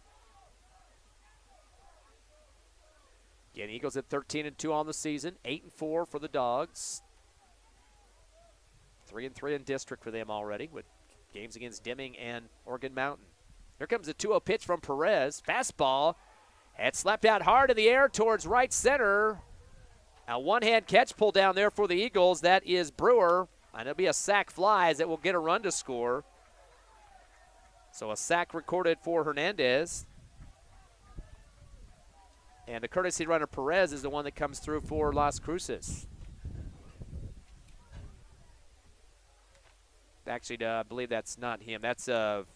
Again, Eagles at 13-2 on the season, 8-4 for the Dogs. 3-3 in district for them already, with games against Deming and Oregon Mountain. Here comes a 2-0 pitch from Perez. Fastball. It's slapped out hard in the air towards right center. A one-hand catch pulled down there for the Eagles. That is Brewer. And it'll be a sac fly as it will get a run to score. So a sac recorded for Hernandez. And the courtesy runner Perez is the one that comes through for Las Cruces. Actually, I believe that's not him. That's Everhart.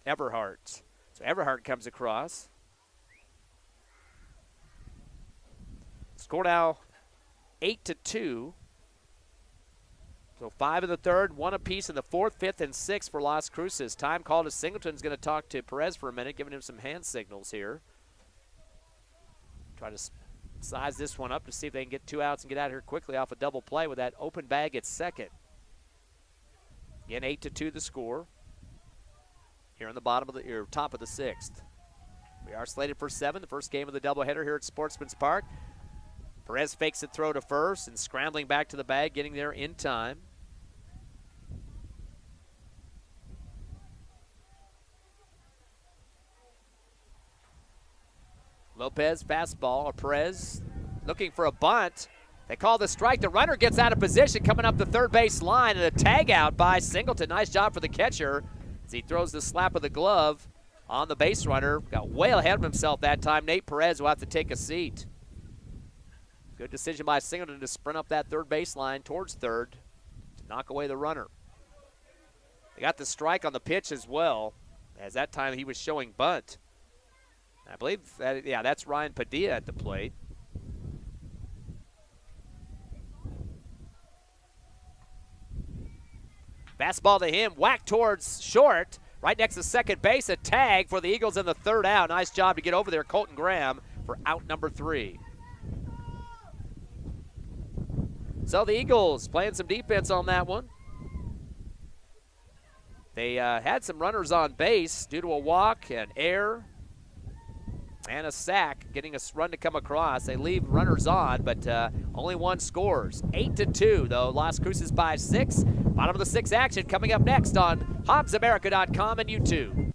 So Everhart comes across. Score now 8-2. So 5 in the third, 1 apiece in the fourth, fifth, and sixth for Las Cruces. Time called as Singleton's going to talk to Perez for a minute, giving him some hand signals here. Try to size this one up to see if they can get 2 outs and get out of here quickly off a double play with that open bag at second. Again, 8-2 the score. Here on the top of the sixth. We are slated for 7, the first game of the doubleheader here at Sportsmans Park. Perez fakes a throw to first and scrambling back to the bag, getting there in time. Lopez fastball, Perez looking for a bunt. They call the strike. The runner gets out of position coming up the third base line, and a tag out by Singleton. Nice job for the catcher as he throws the slap of the glove on the base runner. Got way ahead of himself that time. Nate Perez will have to take a seat. Good decision by Singleton to sprint up that third base line towards third to knock away the runner. They got the strike on the pitch as well, as that time he was showing bunt. I believe that, yeah, that's Ryan Padilla at the plate. Fastball to him, whack towards short, right next to second base, a tag for the Eagles in the third out. Nice job to get over there, Colton Graham, for out number 3. So the Eagles playing some defense on that one. They had some runners on base due to a walk, an error, and a sack, getting a run to come across. They leave runners on, but only one scores. 8-2, though. Las Cruces by 6. Bottom of the 6th action coming up next on HobbsAmerica.com and YouTube.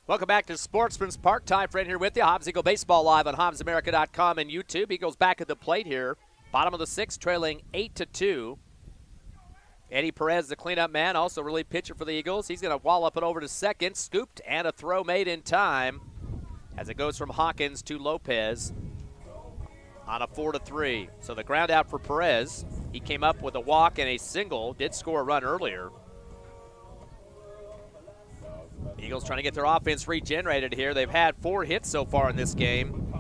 Welcome back to Sportsman's Park. Ty Friend here with you. Hobbs Eagle Baseball live on HobbsAmerica.com and YouTube. Eagles back at the plate here. Bottom of the 6th, trailing 8-2. Eddie Perez, the cleanup man, also relief pitcher for the Eagles. He's going to wallop it over to second. Scooped and a throw made in time as it goes from Hawkins to Lopez on a 4-3. So the ground out for Perez. He came up with a walk and a single. Did score a run earlier. Eagles trying to get their offense regenerated here. They've had 4 hits so far in this game.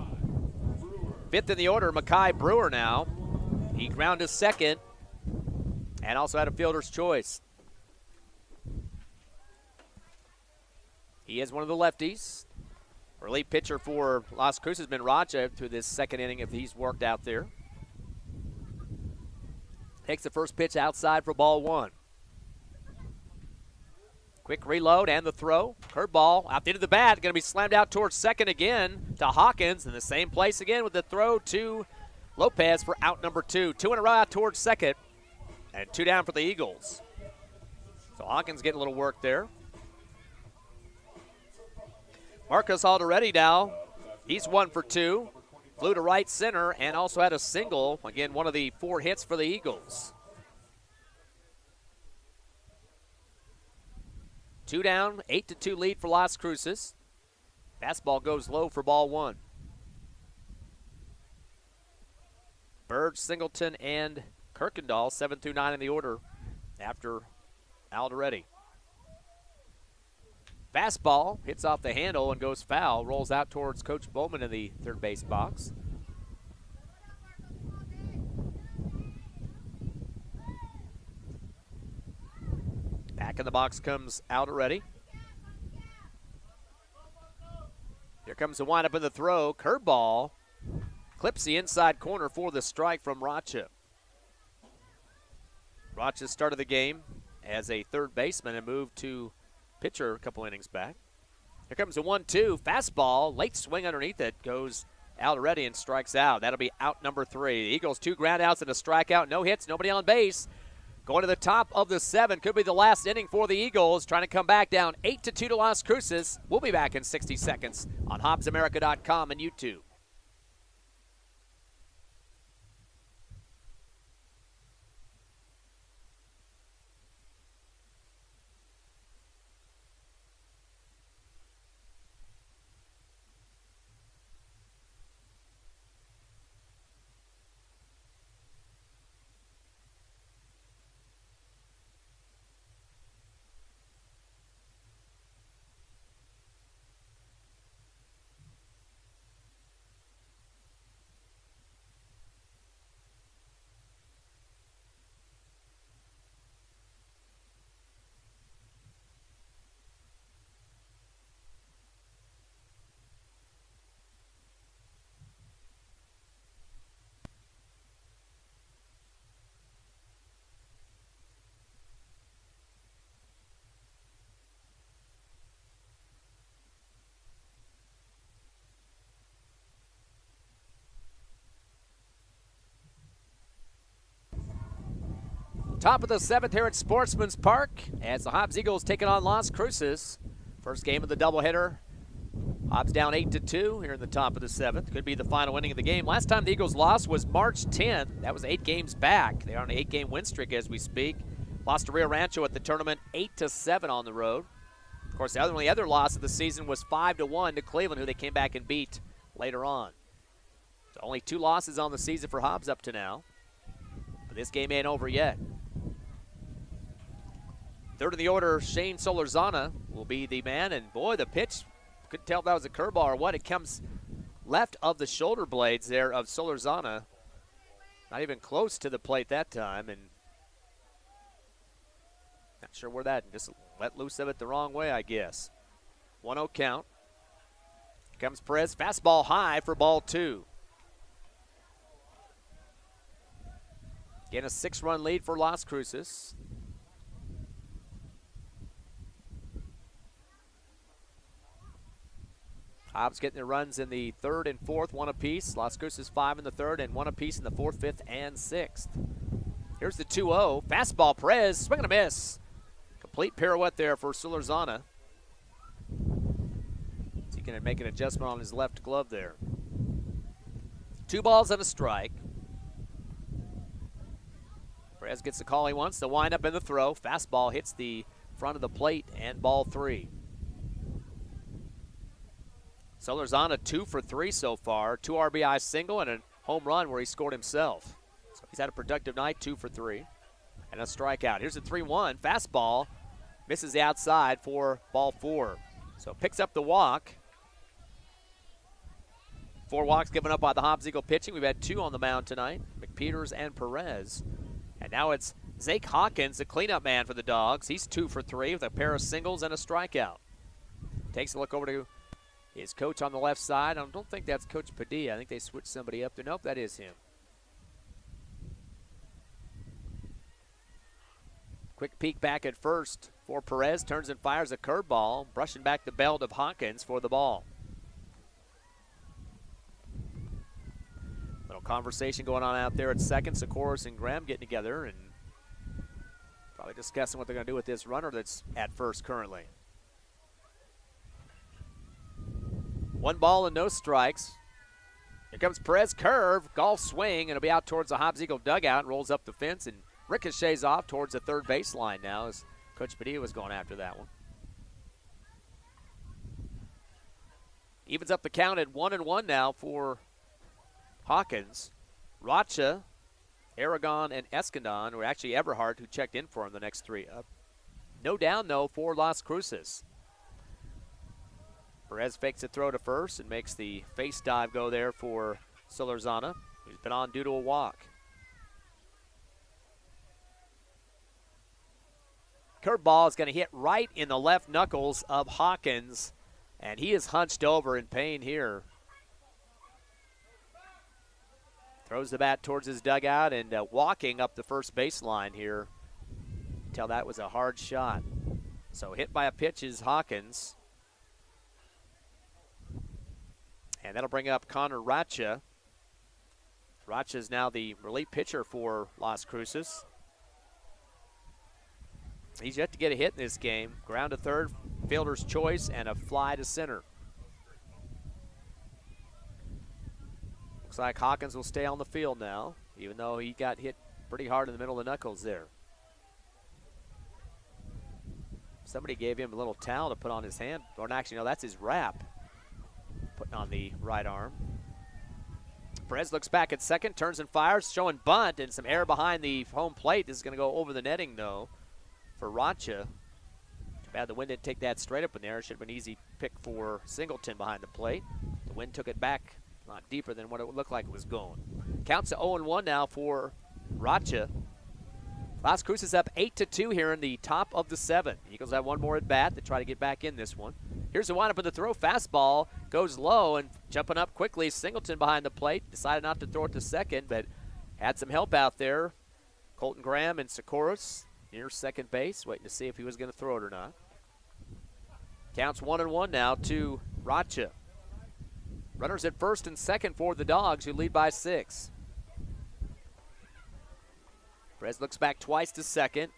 5th in the order, Makai Brewer now. He grounded second and also had a fielder's choice. He is one of the lefties. Relief pitcher for Las Cruces has been Raja through this second inning if he's worked out there. Takes the first pitch outside for ball one. Quick reload and the throw. Curveball out the end of the bat. Going to be slammed out towards second again to Hawkins. In the same place again with the throw to Lopez for out number 2. 2 in a row out towards second. And 2 down for the Eagles. So Hawkins getting a little work there. Marcus Alderete now. He's 1 for 2. Flew to right center and also had a single. Again, one of the 4 hits for the Eagles. 2 down, 8-2 lead for Las Cruces. Fastball goes low for ball 1. Bird, Singleton, and Kirkendall, 7 through 9 in the order after Alderete. Fastball hits off the handle and goes foul. Rolls out towards Coach Bowman in the third base box. Back in the box comes Alderete. Here comes the windup in the throw. Curveball clips the inside corner for the strike from Rocha. Rocha started the game as a third baseman and moved to pitcher a couple innings back. Here comes the 1-2. Fastball. Late swing underneath it. Goes Alderete and strikes out. That'll be out number 3. The Eagles 2 groundouts and a strikeout. No hits. Nobody on base. Going to the top of the 7. Could be the last inning for the Eagles. Trying to come back down 8-2 to Las Cruces. We'll be back in 60 seconds on HobbsAmerica.com and YouTube. Top of the 7th here at Sportsmans Park as the Hobbs Eagles taking on Las Cruces. First game of the doubleheader. Hobbs down 8-2 here in the top of the 7th. Could be the final inning of the game. Last time the Eagles lost was March 10th. That was 8 games back. They're on an 8-game win streak as we speak. Lost to Rio Rancho at the tournament 8-7 on the road. Of course, the only other loss of the season was 5-1 to Cleveland, who they came back and beat later on. So only 2 losses on the season for Hobbs up to now. But this game ain't over yet. Third in the order, Shane Solorzana will be the man. And boy, the pitch, couldn't tell if that was a curveball or what. It comes left of the shoulder blades there of Solorzana. Not even close to the plate that time. And not sure where that, just let loose of it the wrong way, I guess. 1-0 count. Here comes Perez, fastball high for ball 2. Again, a 6-run lead for Las Cruces. Hobbs getting their runs in the 3rd and 4th, 1 apiece. Las Cruces 5 in the 3rd and 1 apiece in the 4th, 5th, and 6th. Here's the 2-0. Fastball, Perez, swing and a miss. Complete pirouette there for Solorzana. He can make an adjustment on his left glove there. 2 balls and a strike. Perez gets the call he wants. The windup and the throw. Fastball hits the front of the plate and ball 3. Solorzana 2 for 3 so far. 2 RBI single and a home run where he scored himself. So he's had a productive night, 2 for 3. And a strikeout. Here's a 3-1. Fastball misses the outside for ball 4. So picks up the walk. 4 walks given up by the Hobbs Eagle pitching. We've had 2 on the mound tonight, McPeters and Perez. And now it's Zake Hawkins, the cleanup man for the Dogs. He's 2 for 3 with a pair of singles and a strikeout. Takes a look over to his coach on the left side. I don't think that's Coach Padilla. I think they switched somebody up there. Nope, that is him. Quick peek back at first for Perez. Turns and fires a curveball, brushing back the belt of Hawkins for the ball. Little conversation going on out there at second. Sikoris and Graham getting together and probably discussing what they're going to do with this runner that's at first currently. 1 ball and no strikes. Here comes Perez, curve, golf swing, and it'll be out towards the Hobbs Eagle dugout. Rolls up the fence and ricochets off towards the third baseline now as Coach Padilla was going after that one. Evens up the count at 1-1 now for Hawkins. Rocha, Aragon, and Escandon, or actually Everhart, who checked in for him the next 3 up. No down, though, for Las Cruces. Perez fakes a throw to first and makes the face dive go there for Solorzana, who's been on due to a walk. Curveball is going to hit right in the left knuckles of Hawkins, and he is hunched over in pain here. Throws the bat towards his dugout and walking up the first baseline here. Tell that was a hard shot. So hit by a pitch is Hawkins. And that'll bring up Connor Racha. Racha is now the relief pitcher for Las Cruces. He's yet to get a hit in this game. Ground to third, fielder's choice, and a fly to center. Looks like Hawkins will stay on the field now, even though he got hit pretty hard in the middle of the knuckles there. Somebody gave him a little towel to put on his hand. Or actually, no, that's his wrap. Putting on the right arm. Perez looks back at second, turns and fires, showing bunt and some air behind the home plate. This is going to go over the netting, though, for Racha. Too bad the wind didn't take that straight up in there. It should have been an easy pick for Singleton behind the plate. The wind took it back a lot deeper than what it looked like it was going. Counts to 0-1 now for Racha. Las Cruces up 8-2 here in the top of the 7th. Eagles have one more at bat to try to get back in this one. Here's the windup of the throw. Fastball goes low and jumping up quickly. Singleton behind the plate. Decided not to throw it to second, but had some help out there. Colton Graham and Sikoris near second base, waiting to see if he was going to throw it or not. Counts 1-1 now to Racha. Runners at first and second for the Dogs, who lead by 6. Perez looks back twice to second.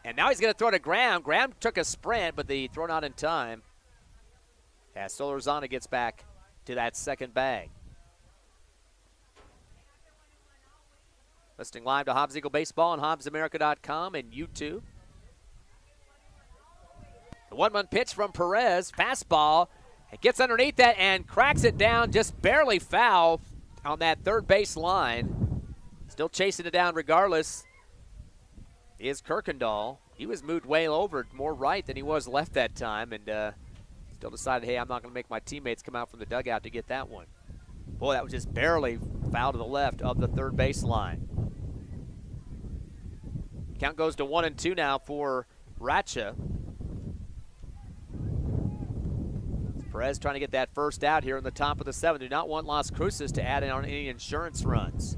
And now he's going to throw to Graham. Graham took a sprint, but the throw not in time. As Solorzana gets back to that second bag. Listening live to Hobbs Eagle Baseball on HobbsAmerica.com and YouTube. The 1-1 pitch from Perez. Fastball. It gets underneath that and cracks it down just barely foul on that third base line. Still chasing it down regardless is Kirkendall. He was moved way over, more right than he was left that time, and still decided, hey, I'm not going to make my teammates come out from the dugout to get that one. Boy, that was just barely foul to the left of the third base line. Count goes to 1-2 now for Racha. Perez trying to get that first out here in the top of the 7th. Do not want Las Cruces to add in on any insurance runs.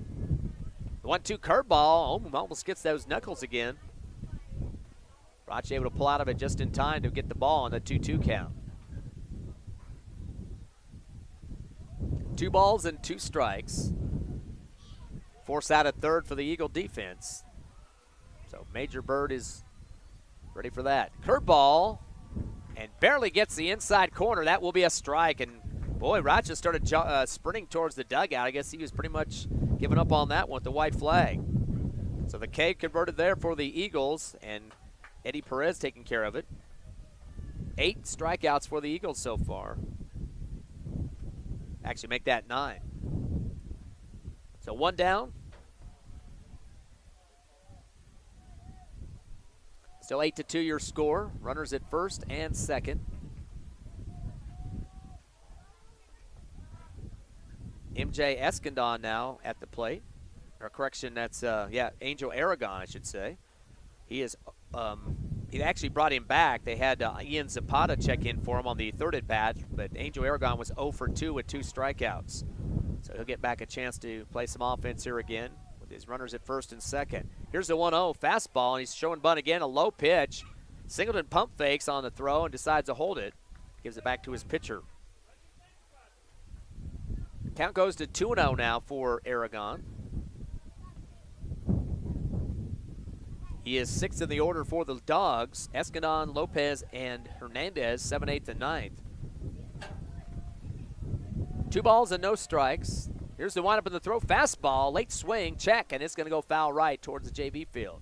The 1-2 curveball almost gets those knuckles again. Racha able to pull out of it just in time to get the ball on the 2-2 count. 2 balls and 2 strikes. Force out at third for the Eagle defense. So Major Bird is ready for that. Curveball, and barely gets the inside corner. That will be a strike, and boy, Racha started sprinting towards the dugout. I guess he was pretty much giving up on that one with the white flag. So the K converted there for the Eagles, and Eddie Perez taking care of it. 8 strikeouts for the Eagles so far. Actually make that 9. So 1 down. Still 8-2 your score. Runners at first and second. MJ Escandon now at the plate. Or correction, that's, Angel Aragon, I should say. He is, he actually brought him back. They had Ian Zapata check in for him on the third at bat, but Angel Aragon was 0 for 2 with 2 strikeouts. So he'll get back a chance to play some offense here again with his runners at first and second. Here's the 1-0 fastball, and he's showing bunt again, a low pitch. Singleton pump fakes on the throw and decides to hold it. Gives it back to his pitcher. Count goes to 2-0 now for Aragon. He is sixth in the order for the Dogs. Escandon, Lopez, and Hernandez, 7th, 8th, and 9th. 2 balls and no strikes. Here's the windup in the throw. Fastball, late swing, check, and it's going to go foul right towards the JV field.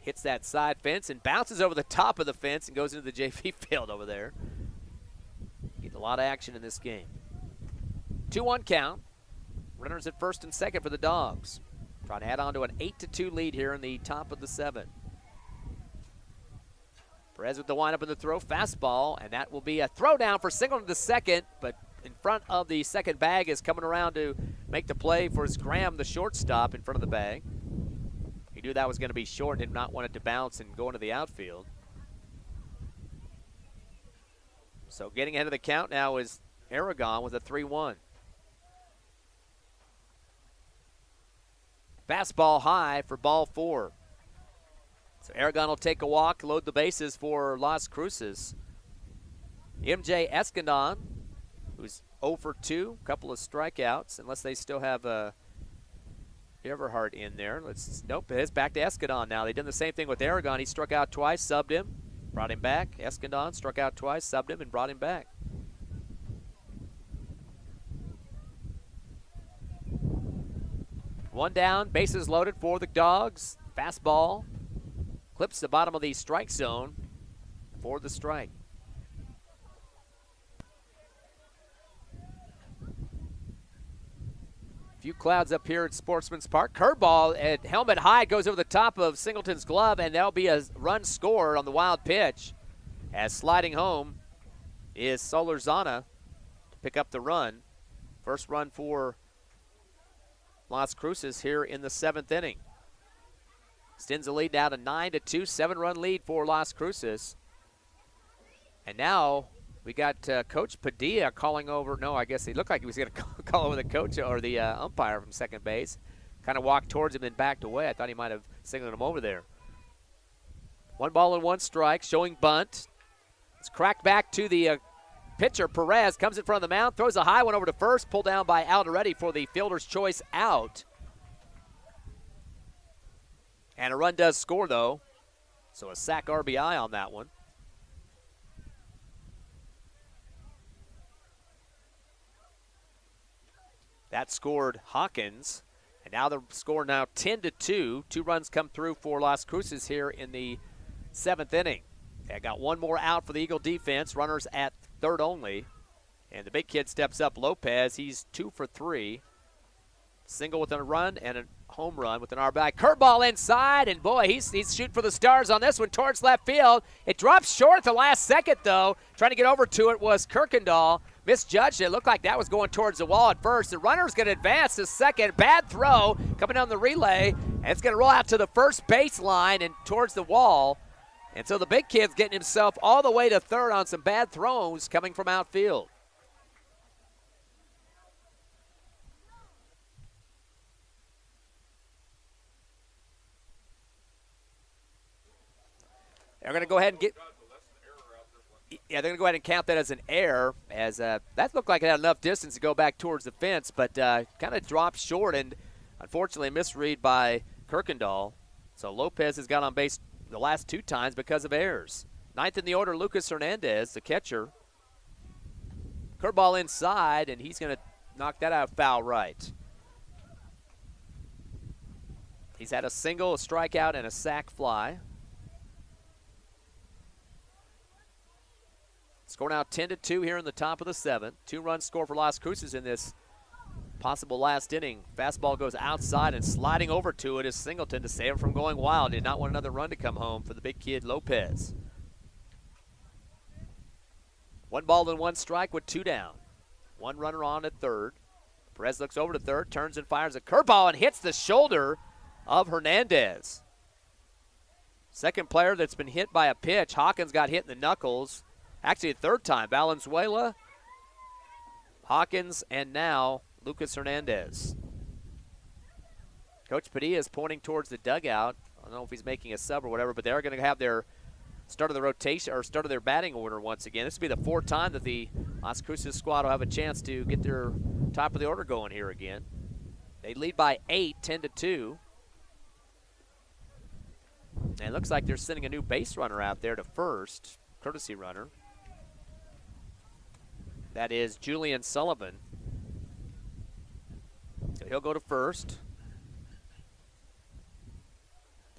Hits that side fence and bounces over the top of the fence and goes into the JV field over there. Getting a lot of action in this game. 2-1 count. Runners at first and second for the Dogs. Trying to add on to an 8-2 lead here in the top of the 7th. Perez with the windup in the throw. Fastball, and that will be a throw down for Singleton to second, but in front of the second bag is coming around to make the play for his Graham, the shortstop, in front of the bag. He knew that was going to be short and did not want it to bounce and go into the outfield. So getting ahead of the count now is Aragon with a 3-1. Fastball high for ball 4. So Aragon will take a walk, load the bases for Las Cruces. MJ Escandon, who's 0 for 2, couple of strikeouts, unless they still have Everhart in there. Nope, it's back to Escandon now. They've done the same thing with Aragon. He struck out twice, subbed him, brought him back. Escandon struck out twice, subbed him, and brought him back. One down, bases loaded for the Dogs. Fastball clips the bottom of the strike zone for the strike. Few clouds up here at Sportsmans Park. Curveball at helmet high goes over the top of Singleton's glove, and that'll be a run scored on the wild pitch. As sliding home is Solorzana to pick up the run. First run for Las Cruces here in the 7th inning. Extends the lead now to 9-2, 7-run lead for Las Cruces. And now we got Coach Padilla calling over. No, I guess he looked like he was going to call over the coach or the umpire from second base. Kind of walked towards him and backed away. I thought he might have signaled him over there. 1 ball and 1 strike, showing bunt. It's cracked back to the pitcher. Perez comes in front of the mound, throws a high one over to first, pulled down by Alderetti for the fielder's choice out. And a run does score, though. So a sac RBI on that one. That scored Hawkins. And now the score now 10-2. 2 runs come through for Las Cruces here in the 7th inning. They got 1 more out for the Eagle defense. Runners at third only. And the big kid steps up, Lopez. He's 2 for 3. Single with a run and a home run with an RBI. Curveball inside, and boy, he's shooting for the stars on this one towards left field. It drops short at the last second, though. Trying to get over to it was Kirkendall. Misjudged it. Looked like that was going towards the wall at first. The runner's going to advance to second. Bad throw coming down the relay, and it's going to roll out to the first baseline and towards the wall. And so the big kid's getting himself all the way to third on some bad throws coming from outfield. They're going to go ahead and they're going to go ahead and count that as an error, as that looked like it had enough distance to go back towards the fence, but kind of dropped short, and unfortunately a misread by Kirkendall. So Lopez has got on base the last 2 times because of errors. 9th in the order, Lucas Hernandez, the catcher. Curveball inside, and he's going to knock that out foul right. He's had a single, a strikeout, and a sac fly. Score now 10-2 here in the top of the 7th. 2-run score for Las Cruces in this possible last inning. Fastball goes outside, and sliding over to it is Singleton to save him from going wild. Did not want another run to come home for the big kid Lopez. 1 ball and 1 strike with 2 down. 1 runner on at third. Perez looks over to third, turns and fires a curveball and hits the shoulder of Hernandez. Second player that's been hit by a pitch. Hawkins got hit in the knuckles. Actually, the 3rd time. Valenzuela, Hawkins, and now Lucas Hernandez. Coach Padilla is pointing towards the dugout. I don't know if he's making a sub or whatever, but they're going to have their start of the rotation or start of their batting order once again. This will be the fourth time that the Las Cruces squad will have a chance to get their top of the order going here again. They lead by 8, 10-2. And it looks like they're sending a new base runner out there to first, courtesy runner. That is Julian Sullivan. So he'll go to first.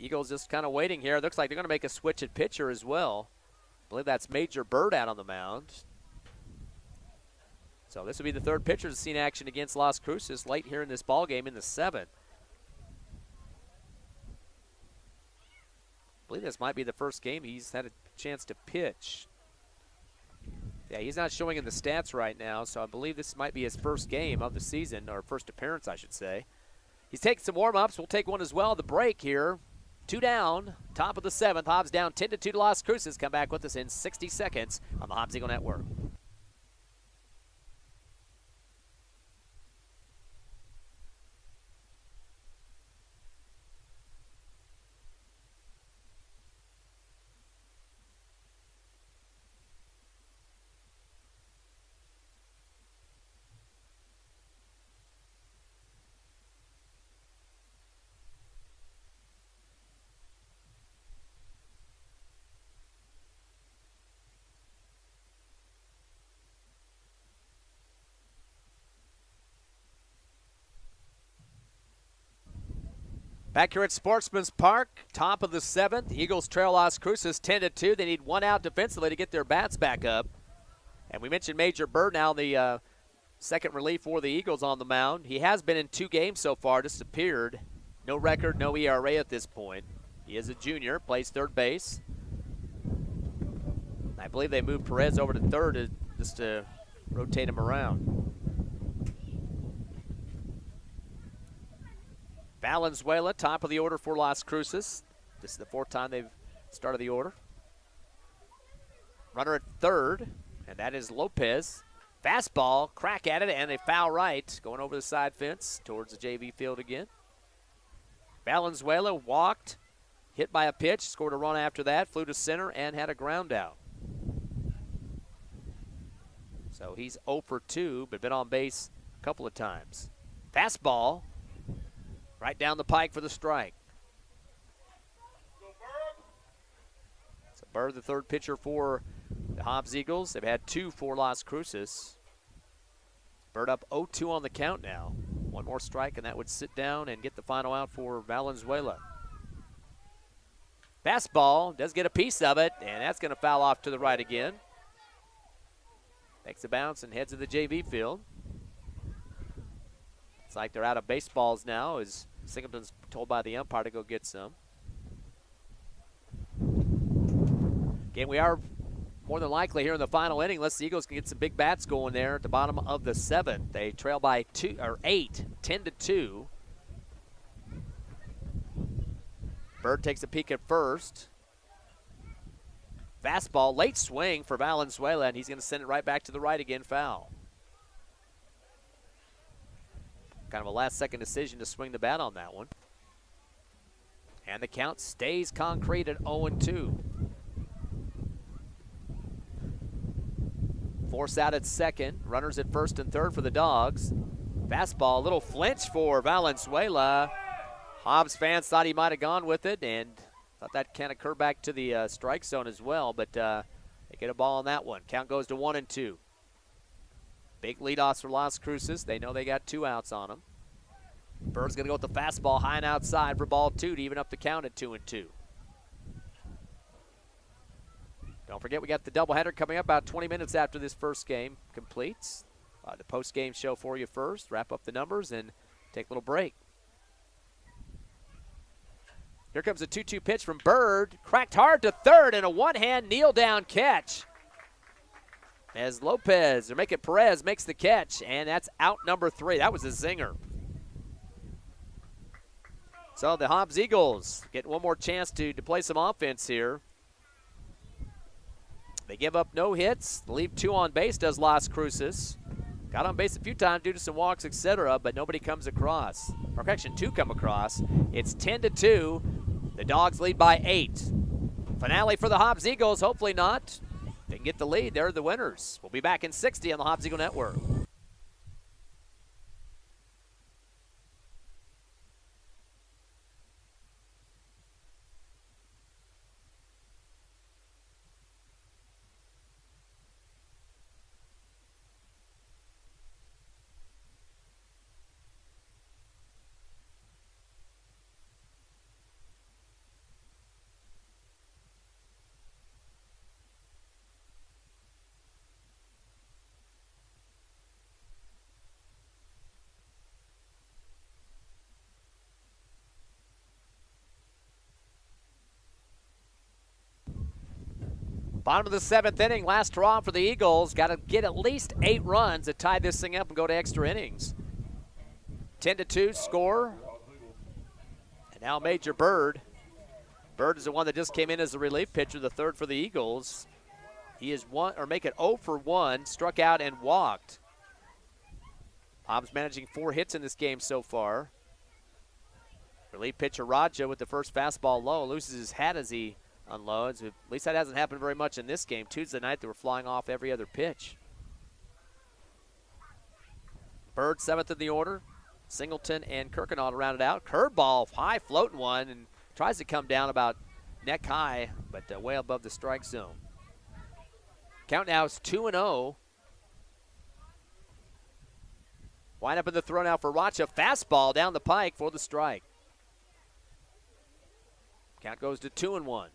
Eagles just kind of waiting here. Looks like they're going to make a switch at pitcher as well. I believe that's Major Bird out on the mound. So this will be the third pitcher that's seen action against Las Cruces late here in this ball game in the 7th. I believe this might be the first game he's had a chance to pitch. Yeah, he's not showing in the stats right now, so I believe this might be his first game of the season, or first appearance, I should say. He's taking some warm-ups. We'll take one as well. The break here. 2 down, top of the 7th. Hobbs down 10-2 to Las Cruces. Come back with us in 60 seconds on the Hobbs Eagle Network. Back here at Sportsmans Park, top of the 7th. Eagles trail Las Cruces 10-2. They need one out defensively to get their bats back up. And we mentioned Major Bird now, the second relief for the Eagles on the mound. He has been in 2 games so far, just appeared. No record, no ERA at this point. He is a junior, plays third base. I believe they moved Perez over to third just to rotate him around. Valenzuela, top of the order for Las Cruces. This is the 4th time they've started the order. Runner at third, and that is Lopez. Fastball, crack at it, and a foul right, going over the side fence towards the JV field again. Valenzuela walked, hit by a pitch, scored a run after that, flew to center, and had a ground out. So he's 0 for 2, but been on base a couple of times. Fastball. Right down the pike for the strike. So Bird, the third pitcher for the Hobbs Eagles. They've had 2 for Las Cruces. Bird up 0-2 on the count now. One more strike, and that would sit down and get the final out for Valenzuela. Fastball does get a piece of it, and that's going to foul off to the right again. Takes a bounce and heads to the JV field. It's like they're out of baseballs now as Singleton's told by the umpire to go get some. Again, we are more than likely here in the final inning unless the Eagles can get some big bats going there at the bottom of the 7th. They trail by 8, 10-2. Bird takes a peek at first. Fastball, late swing for Valenzuela, and he's going to send it right back to the right again, foul. Kind of a last-second decision to swing the bat on that one. And the count stays concrete at 0-2. Force out at second. Runners at first and third for the Dogs. Fastball, a little flinch for Valenzuela. Hobbs fans thought he might have gone with it and thought that can occur back to the strike zone as well, but they get a ball on that one. Count goes to 1-2. Big leadoffs for Las Cruces. They know they got 2 outs on them. Bird's going to go with the fastball high and outside for ball 2 to even up the count at 2-2. Don't forget, we got the doubleheader coming up about 20 minutes after this first game completes. The post-game show for you first, wrap up the numbers, and take a little break. Here comes a 2-2 pitch from Bird. Cracked hard to third, and a one-hand kneel-down catch. As Lopez, or make it Perez, makes the catch, and that's out number 3. That was a zinger. So the Hobbs Eagles get one more chance to play some offense here. They give up no hits. Leave 2 on base, does Las Cruces. Got on base a few times due to some walks, etc., but nobody comes across. Or actually, 2 come across. It's 10-2. The Dogs lead by 8. Finale for the Hobbs Eagles. Hopefully not. They can get the lead. They're the winners. We'll be back in 60 on the Hobbs Eagle Network. Bottom of the 7th inning, last draw for the Eagles. Got to get at least 8 runs to tie this thing up and go to extra innings. 10-2 score. And now Major Bird. Bird is the one that just came in as the relief pitcher, the 3rd for the Eagles. He is make it 0 for 1, struck out and walked. Hobbs managing 4 hits in this game so far. Relief pitcher Raja with the first fastball low, loses his hat as he unloads. At least that hasn't happened very much in this game. Tuesday night, they were flying off every other pitch. Bird 7th in the order. Singleton and Kirkendall to round it out. Curveball, high floating one, and tries to come down about neck high, but way above the strike zone. Count now is 2-0. Wind up in the throw now for Racha. Fastball down the pike for the strike. Count goes to 2-1.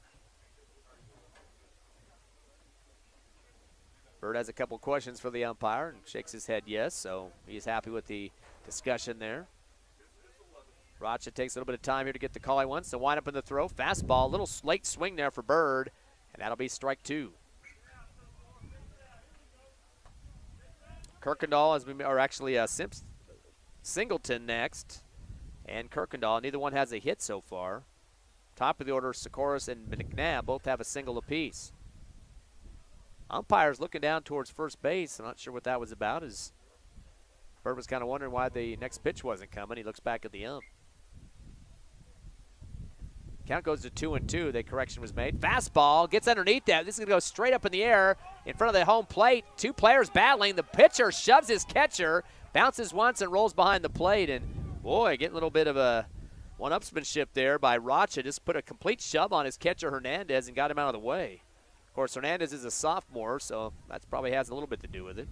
Bird has a couple questions for the umpire and shakes his head yes, so he's happy with the discussion there. Racha takes a little bit of time here to get the call he wants. So wind up in the throw. Fastball, a little late swing there for Bird, and that'll be strike 2. Kirkendall, Singleton next, and Kirkendall. Neither one has a hit so far. Top of the order, Sikoris and McNabb both have a single apiece. Umpire's looking down towards first base. I'm not sure what that was about, as Bird was kind of wondering why the next pitch wasn't coming. He looks back at the ump. Count goes to 2-2. The correction was made. Fastball gets underneath that. This is going to go straight up in the air in front of the home plate. 2 players battling. The pitcher shoves his catcher, bounces once and rolls behind the plate. And boy, getting a little bit of a one-upsmanship there by Racha. Just put a complete shove on his catcher Hernandez and got him out of the way. Of course, Hernandez is a sophomore, so that probably has a little bit to do with it.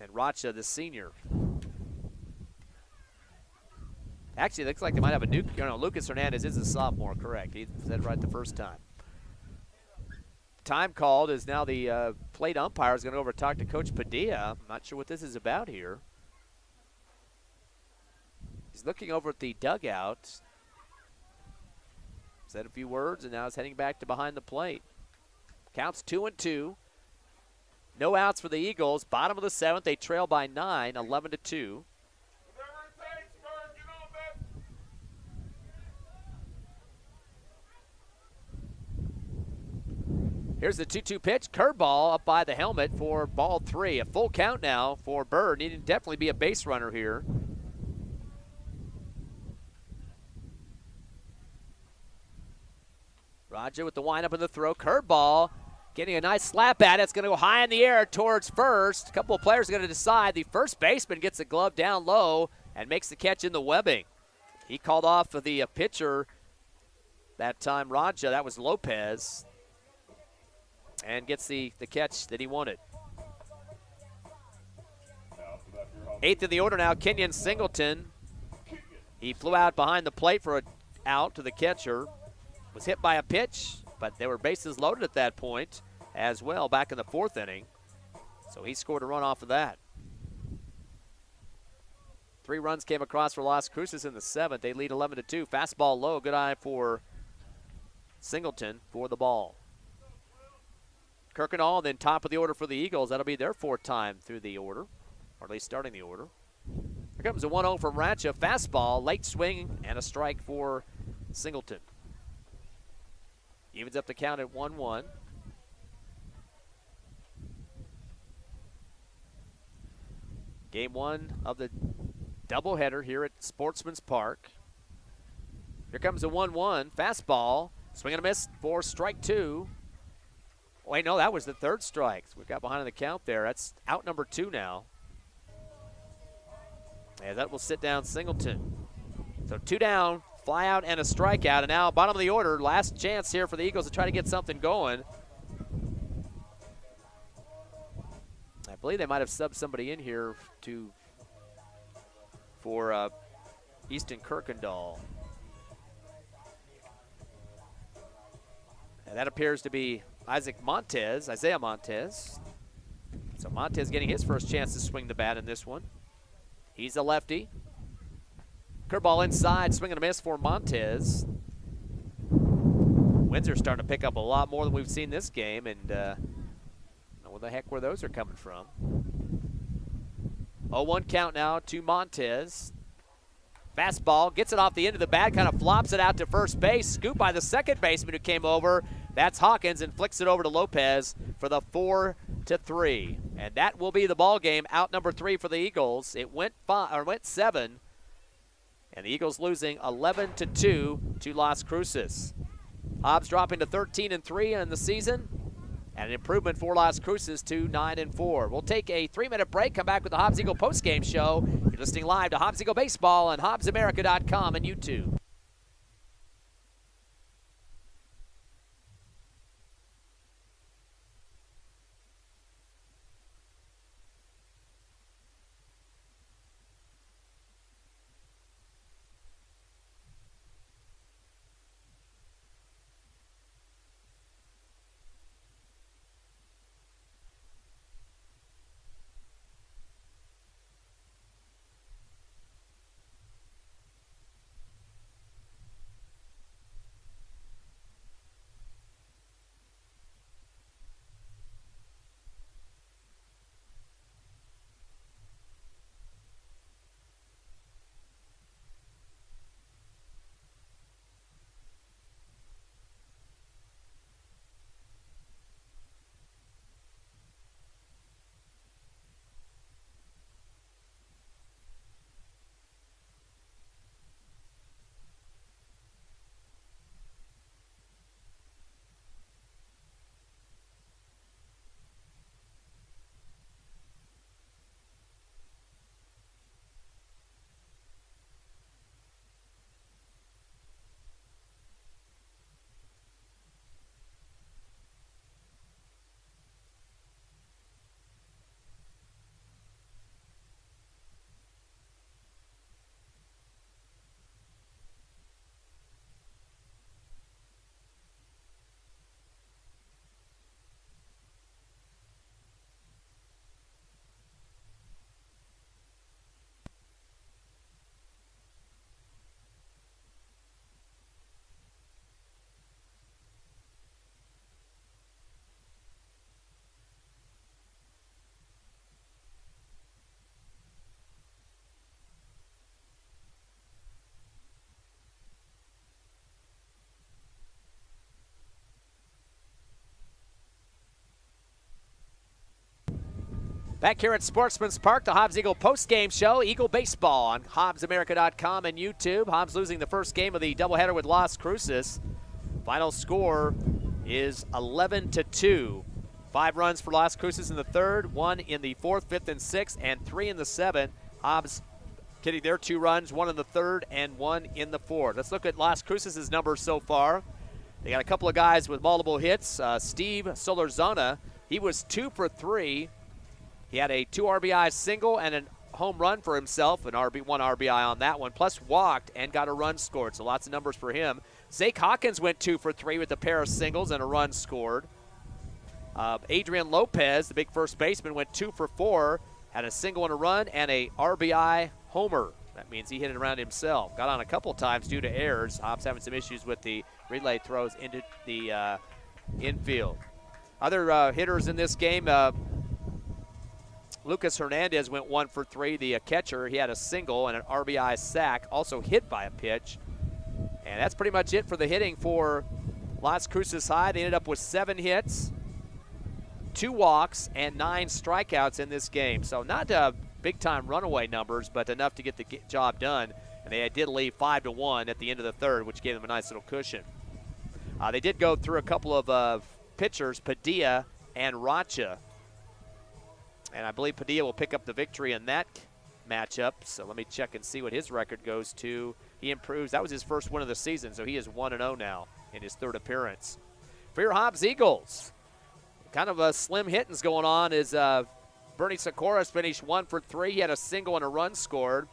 And Racha, the senior. Actually, it looks like they might have a new, Lucas Hernandez is a sophomore, correct. He said it right the first time. Time called is now the plate umpire is going to go over and talk to Coach Padilla. I'm not sure what this is about here. He's looking over at the dugout. Said a few words, and now is heading back to behind the plate. Counts 2-2. No outs for the Eagles. Bottom of the 7th, they trail by 9, 11-2. Here's the 2-2 pitch. Curveball up by the helmet for ball 3. A full count now for Bird. Needing to definitely be a base runner here. Raja with the windup in the throw. Curveball. Getting a nice slap at it. It's going to go high in the air towards first. A couple of players are going to decide. The first baseman gets the glove down low and makes the catch in the webbing. He called off of the pitcher that time, Raja. That was Lopez. And gets the catch that he wanted. 8th in the order now, Kenyon Singleton. He flew out behind the plate for an out to the catcher. Was hit by a pitch, but there were bases loaded at that point as well back in the 4th inning. So he scored a run off of that. 3 runs came across for Las Cruces in the 7th. They lead 11-2. Fastball low. Good eye for Singleton for the ball. Kirkendall, then top of the order for the Eagles. That'll be their 4th time through the order, or at least starting the order. Here comes a 1-0 from Racha. Fastball, late swing, and a strike for Singleton. Evens up the count at 1-1. Game 1 of the doubleheader here at Sportsmans Park. Here comes a 1-1 fastball. Swing and a miss for strike 2. Wait, no, that was the third strike. We got behind on the count there. That's out number 2 now. And that will sit down Singleton. So 2 down, fly out, and a strikeout. And now bottom of the order, last chance here for the Eagles to try to get something going. I believe they might have subbed somebody in here for Easton Kirkendall. And that appears to be Isaiah Montez. So Montez getting his first chance to swing the bat in this one. He's a lefty. Curveball inside, swing and a miss for Montez. Windsor starting to pick up a lot more than we've seen this game, and I don't know where the heck where those are coming from. 0-1 count now to Montez. Fastball, gets it off the end of the bat, kind of flops it out to first base. Scoop by the second baseman who came over. That's Hawkins, and flicks it over to Lopez for the 4-3. And that will be the ball game. Out number 3 for the Eagles. It went 7, and the Eagles losing 11-2 to Las Cruces. Hobbs dropping to 13-3 in the season, and an improvement for Las Cruces to 9-4. We'll take a 3-minute break, come back with the Hobbs Eagle postgame show. You're listening live to Hobbs Eagle Baseball on HobbsAmerica.com and YouTube. Back here at Sportsman's Park, the Hobbs Eagle postgame show. Eagle Baseball on HobbsAmerica.com and YouTube. Hobbs losing the first game of the doubleheader with Las Cruces. Final score is 11-2. 5 runs for Las Cruces in the third, 1 in the fourth, fifth, and sixth, and 3 in the seventh. Hobbs getting their 2 runs, 1 in the third and 1 in the fourth. Let's look at Las Cruces' numbers so far. They got a couple of guys with multiple hits. Steve Solorzona, he was 2 for 3. He had a 2 RBI single and a home run for himself, one RBI on that one, plus walked and got a run scored. So lots of numbers for him. Zake Hawkins went 2 for 3 with a pair of singles and a run scored. Adrian Lopez, the big first baseman, went 2 for 4, had a single and a run and a RBI homer. That means he hit it around himself. Got on a couple times due to errors. Hobbs having some issues with the relay throws into the infield. Other hitters in this game, Lucas Hernandez went 1 for 3, the catcher. He had a single and an RBI sack, also hit by a pitch. And that's pretty much it for the hitting for Las Cruces High. They ended up with 7 hits, 2 walks, and 9 strikeouts in this game. So not big-time runaway numbers, but enough to get the job done. And they did leave 5-1 at the end of the third, which gave them a nice little cushion. They did go through a couple of pitchers, Padilla and Rocha. And I believe Padilla will pick up the victory in that matchup. So let me check and see what his record goes to. He improves. That was his first win of the season, so he is 1-0 now in his third appearance. For your Hobbs Eagles, kind of a slim hittings going on is Bernie Socorros finished 1 for 3. He had a single and a run scored.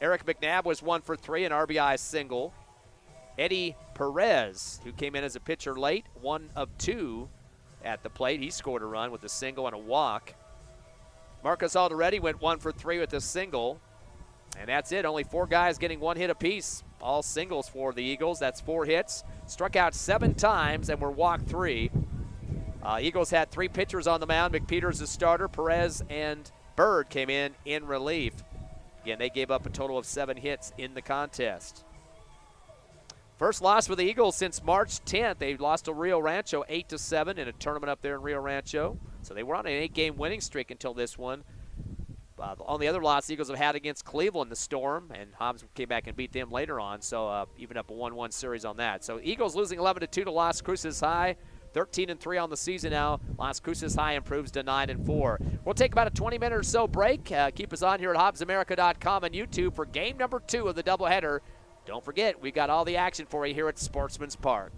Eric McNabb was 1 for 3, an RBI single. Eddie Perez, who came in as a pitcher late, 1 of 2 at the plate. He scored a run with a single and a walk. Marcus Alderete went 1 for 3 with a single. And that's it. Only 4 guys getting 1 hit apiece. All singles for the Eagles. That's 4 hits. Struck out 7 times and were walked 3. Eagles had 3 pitchers on the mound. McPeters the starter. Perez and Bird came in relief. Again, they gave up a total of 7 hits in the contest. First loss for the Eagles since March 10th. They lost to Rio Rancho 8-7 in a tournament up there in Rio Rancho. So they were on an 8-game winning streak until this one. On the other loss, the Eagles have had against Cleveland, the Storm, and Hobbs came back and beat them later on, so even up a 1-1 series on that. So Eagles losing 11-2 to Las Cruces High, 13-3 on the season now. Las Cruces High improves to 9-4. We'll take about a 20-minute or so break. Keep us on here at HobbsAmerica.com and YouTube for game number 2 of the doubleheader. Don't forget, we got all the action for you here at Sportsmans Park.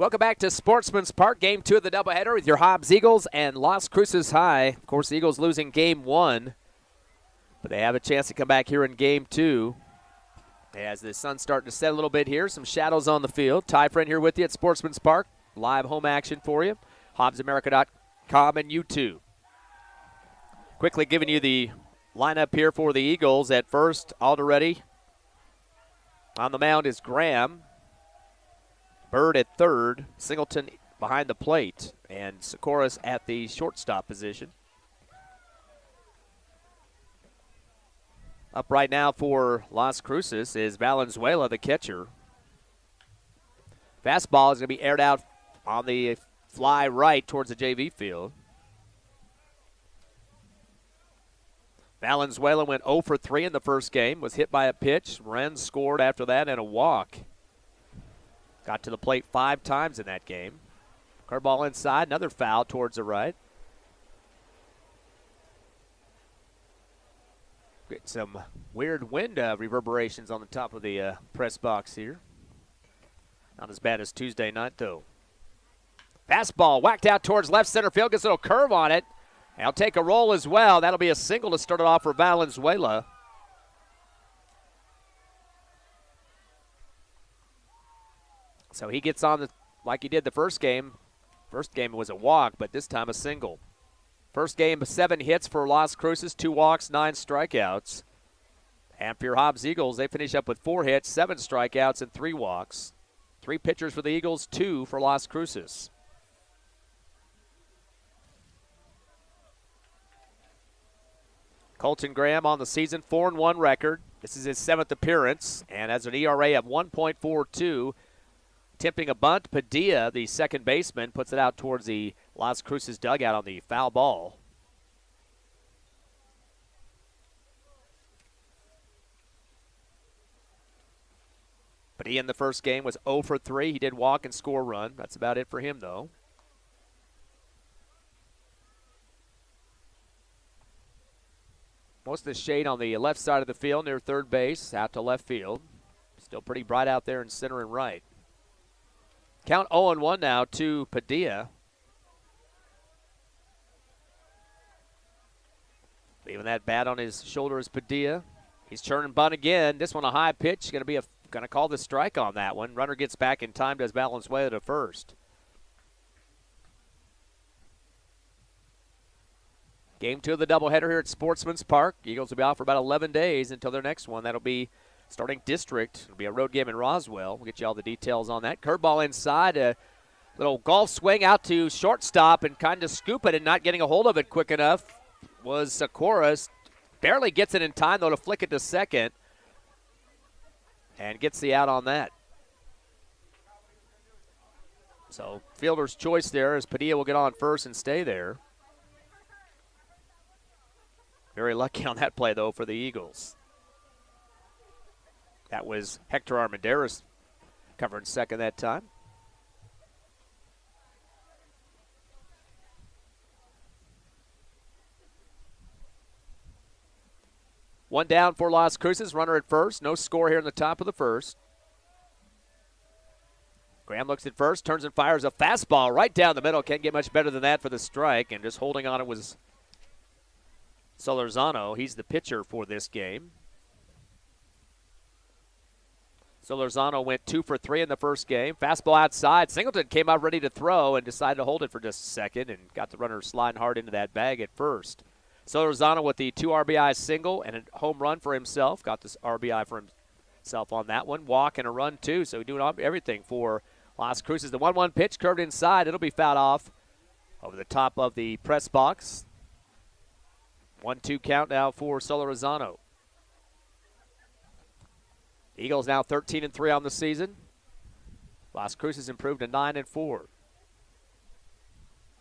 Welcome back to Sportsman's Park, Game 2 of the doubleheader with your Hobbs Eagles and Las Cruces High. Of course, the Eagles losing Game 1, but they have a chance to come back here in Game 2. As the sun's starting to set a little bit here, some shadows on the field. Ty Friend here with you at Sportsman's Park. Live home action for you. HobbsAmerica.com and YouTube. Quickly giving you the lineup here for the Eagles. At first, Alderete. On the mound is Graham. Bird at third. Singleton behind the plate. And Sikoris at the shortstop position. Up right now for Las Cruces is Valenzuela, the catcher. Fastball is going to be aired out on the fly right towards the JV field. Valenzuela went 0 for 3 in the first game, was hit by a pitch. Wren scored after that and a walk. Got to the plate 5 times in that game. Curveball inside, another foul towards the right. Get some weird wind reverberations on the top of the press box here. Not as bad as Tuesday night, though. Fastball whacked out towards left center field. Gets a little curve on it. And he'll take a roll as well. That'll be a single to start it off for Valenzuela. So he gets on like he did the first game. First game was a walk, but this time a single. First game, 7 hits for Las Cruces, 2 walks, 9 strikeouts. And for your Hobbs Eagles, they finish up with 4 hits, 7 strikeouts, and 3 walks. 3 pitchers for the Eagles, 2 for Las Cruces. Colton Graham on the season, 4-1 record. This is his 7th appearance, and has an ERA of 1.42. Attempting a bunt, Padilla, the second baseman, puts it out towards the Las Cruces dugout on the foul ball. Padilla in the first game was 0 for 3. He did walk and score a run. That's about it for him, though. Most of the shade on the left side of the field near third base, out to left field. Still pretty bright out there in center and right. Count 0-1 now to Padilla. Leaving that bat on his shoulder is Padilla. He's turning bunt again. This one a high pitch. Going to call the strike on that one. Runner gets back in time, does Valenzuela to first. Game 2 of the doubleheader here at Sportsman's Park. Eagles will be out for about 11 days until their next one. That'll be starting district. It'll be a road game in Roswell. We'll get you all the details on that. Curveball inside. A little golf swing out to shortstop and kind of scoop it and not getting a hold of it quick enough was Sikoris. Barely gets it in time, though, to flick it to second. And gets the out on that. So fielder's choice there as Padilla will get on first and stay there. Very lucky on that play, though, for the Eagles. That was Hector Armendariz covering second that time. One down for Las Cruces, runner at first. No score here in the top of the first. Graham looks at first, turns and fires a fastball right down the middle. Can't get much better than that for the strike, and just holding on it was Solorzano. He's the pitcher for this game. Solorzano went 2 for 3 in the first game. Fastball outside. Singleton came out ready to throw and decided to hold it for just a second and got the runner sliding hard into that bag at first. Solorzano with the 2 RBI single and a home run for himself. Got this RBI for himself on that one. Walk and a run, too. So doing everything for Las Cruces. The 1-1 pitch curved inside. It'll be fouled off over the top of the press box. 1-2 count now for Solorzano. Eagles now 13-3 on the season. Las Cruces improved to 9-4.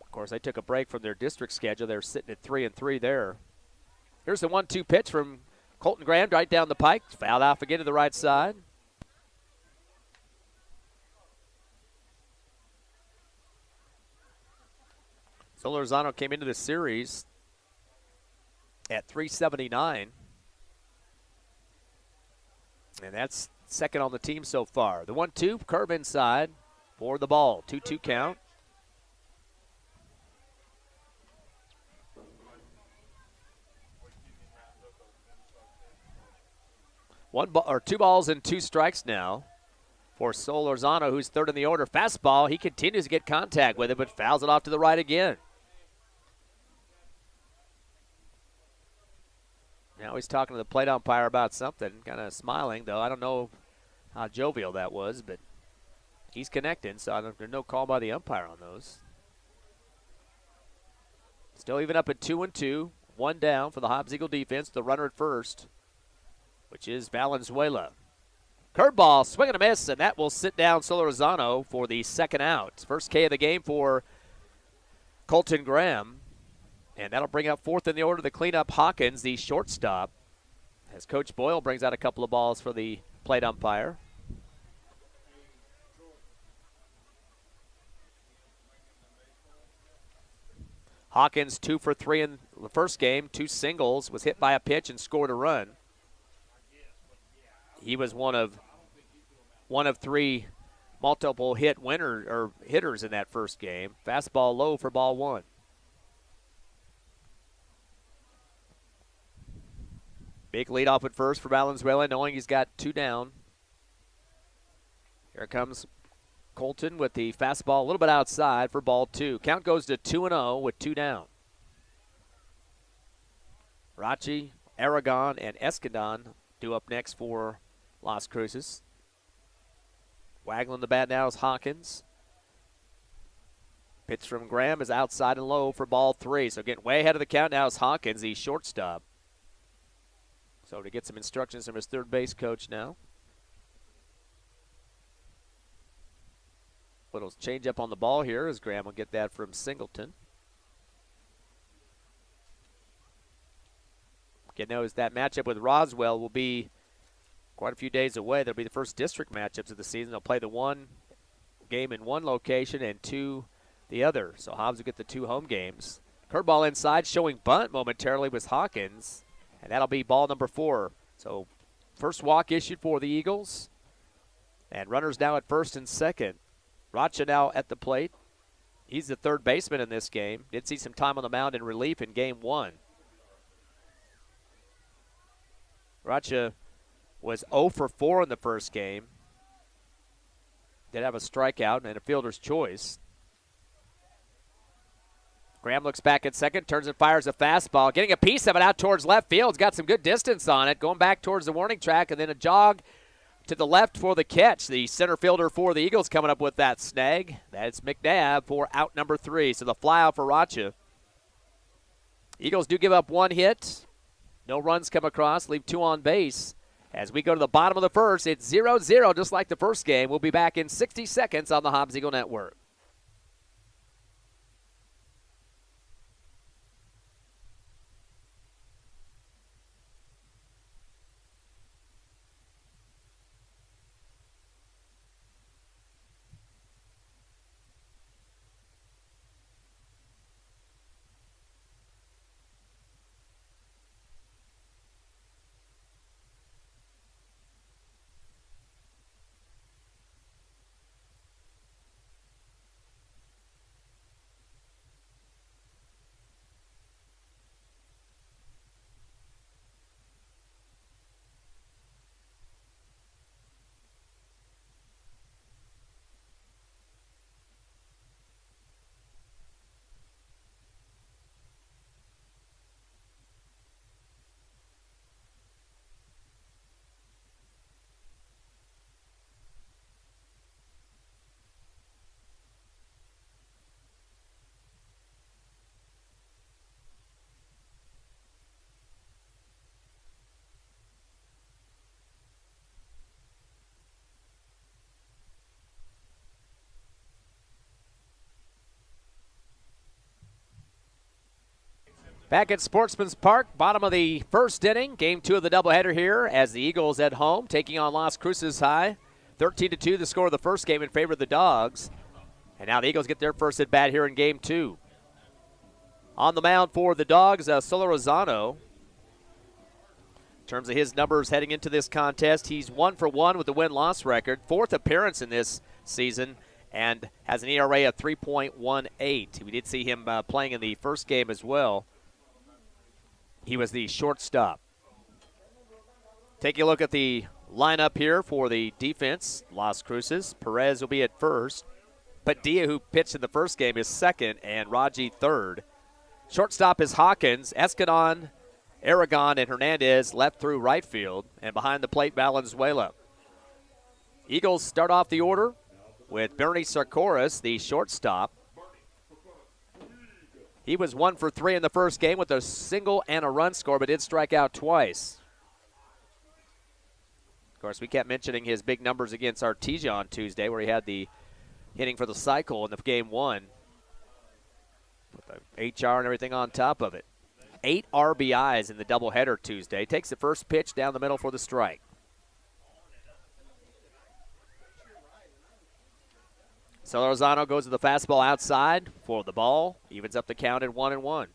Of course, they took a break from their district schedule. They're sitting at 3-3 there. Here's the 1-2 pitch from Colton Graham right down the pike. Fouled off again to the right side. Solorzano came into the series at 379. And that's second on the team so far. The 1-2, curve inside. for the ball. 2-2 count. Two balls and 2 strikes now for Solorzano, who's third in the order. Fastball, he continues to get contact with it, but fouls it off to the right again. Now he's talking to the plate umpire about something, kind of smiling, though. I don't know how jovial that was, but he's connecting, so there's no call by the umpire on those. Still even up at 2-2, 1 down for the Hobbs Eagle defense. The runner at first, which is Valenzuela. Curveball, swing and a miss, and that will sit down Solorzano for the second out. First K of the game for Colton Graham. And that'll bring up fourth in the order to clean up Hawkins, the shortstop, as Coach Boyle brings out a couple of balls for the plate umpire. Hawkins 2 for 3 in the first game, 2 singles, was hit by a pitch and scored a run. He was one of 3 multiple hit hitters in that first game. Fastball low for ball 1. Big lead off at first for Valenzuela, knowing he's got 2 down. Here comes Colton with the fastball a little bit outside for ball 2. Count goes to 2-0 with 2 down. Rachi, Aragon, and Escandon due up next for Las Cruces. Waggling the bat now is Hawkins. Pitch from Graham is outside and low for ball 3. So getting way ahead of the count now is Hawkins, the shortstop. So to get some instructions from his third base coach now. Little change up on the ball here as Graham will get that from Singleton. Again, knows that matchup with Roswell will be quite a few days away. They'll be the first district matchups of the season. They'll play the 1 game in one location and 2 the other. So Hobbs will get the 2 home games. Curveball inside, showing bunt momentarily was Hawkins. And that'll be ball number 4. So first walk issued for the Eagles. And runners now at first and second. Racha now at the plate. He's the third baseman in this game. Did see some time on the mound in relief in game 1. Racha was 0 for 4 in the first game. Did have a strikeout and a fielder's choice. Graham looks back at second, turns and fires a fastball. Getting a piece of it out towards left field. It's got some good distance on it. Going back towards the warning track, and then a jog to the left for the catch. The center fielder for the Eagles coming up with that snag. That's McNabb for out number 3. So the fly out for Racha. Eagles do give up 1 hit. No runs come across. Leave 2 on base. As we go to the bottom of the first, it's 0-0 just like the first game. We'll be back in 60 seconds on the Hobbs Eagle Network. Back at Sportsmans Park, bottom of the first inning, game 2 of the doubleheader here as the Eagles at home taking on Las Cruces High. 13-2 the score of the first game in favor of the Dogs. And now the Eagles get their first at bat here in game 2. On the mound for the Dogs, Solorzano. In terms of his numbers heading into this contest, he's 1 for 1 with the win-loss record. 4th appearance in this season. and has an ERA of 3.18. We did see him playing in the first game as well. He was the shortstop. Taking a look at the lineup here for the defense, Las Cruces. Perez will be at first. Padilla, who pitched in the first game, is second, and Raji third. Shortstop is Hawkins, Escadon, Aragon, and Hernandez left through right field, and behind the plate, Valenzuela. Eagles start off the order with Bernie Sarkoris, the shortstop. He was 1 for 3 in the first game with a single and a run score, but did strike out twice. Of course, we kept mentioning his big numbers against Artesia on Tuesday, where he had the hitting for the cycle in the game 1. With the HR and everything on top of it. 8 RBIs in the doubleheader Tuesday. Takes the first pitch down the middle for the strike. Solorzano goes to the fastball outside for the ball. Evens up the count at 1-1.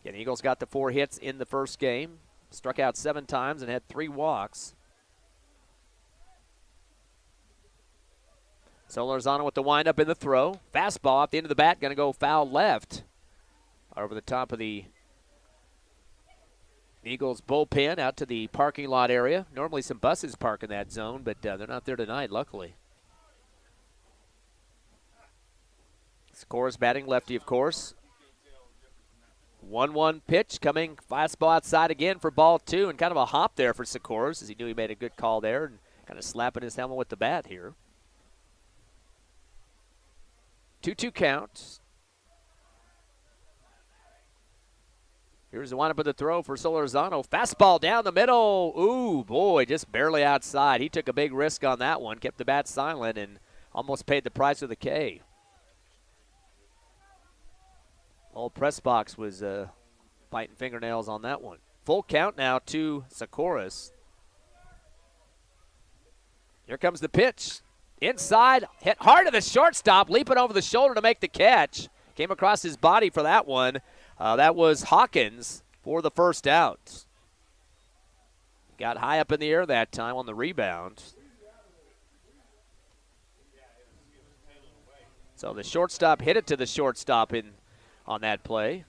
Again, Eagles got the 4 hits in the first game. Struck out 7 times and had 3 walks. Solorzano with the windup in the throw. Fastball off the end of the bat, going to go foul left. Over the top of the Eagles bullpen out to the parking lot area. Normally some buses park in that zone, but they're not there tonight, luckily. Scores batting lefty, of course. 1-1 pitch coming. Fastball outside again for ball 2, and kind of a hop there for Sikores as he knew he made a good call there and kind of slapping his helmet with the bat here. 2-2 count. Here's the windup of the throw for Solorzano. Fastball down the middle. Ooh, boy, just barely outside. He took a big risk on that one, kept the bat silent, and almost paid the price of the K. Old press box was biting fingernails on that one. Full count now to Sikores. Here comes the pitch. Inside, hit hard to the shortstop, leaping over the shoulder to make the catch. Came across his body for that one. That was Hawkins for the first out. Got high up in the air that time on the rebound. So the shortstop hit it to the shortstop on that play.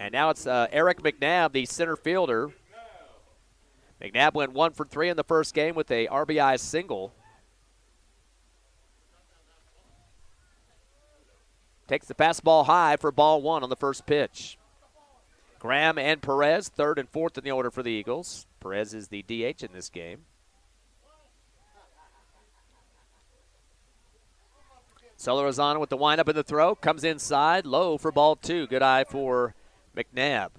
And now it's Eric McNabb, the center fielder. McNabb went 1 for 3 in the first game with a RBI single. Takes the fastball high for ball 1 on the first pitch. Graham and Perez, 3rd and 4th in the order for the Eagles. Perez is the DH in this game. Solorzano with the windup in the throw. Comes inside, low for ball 2. Good eye for McNabb.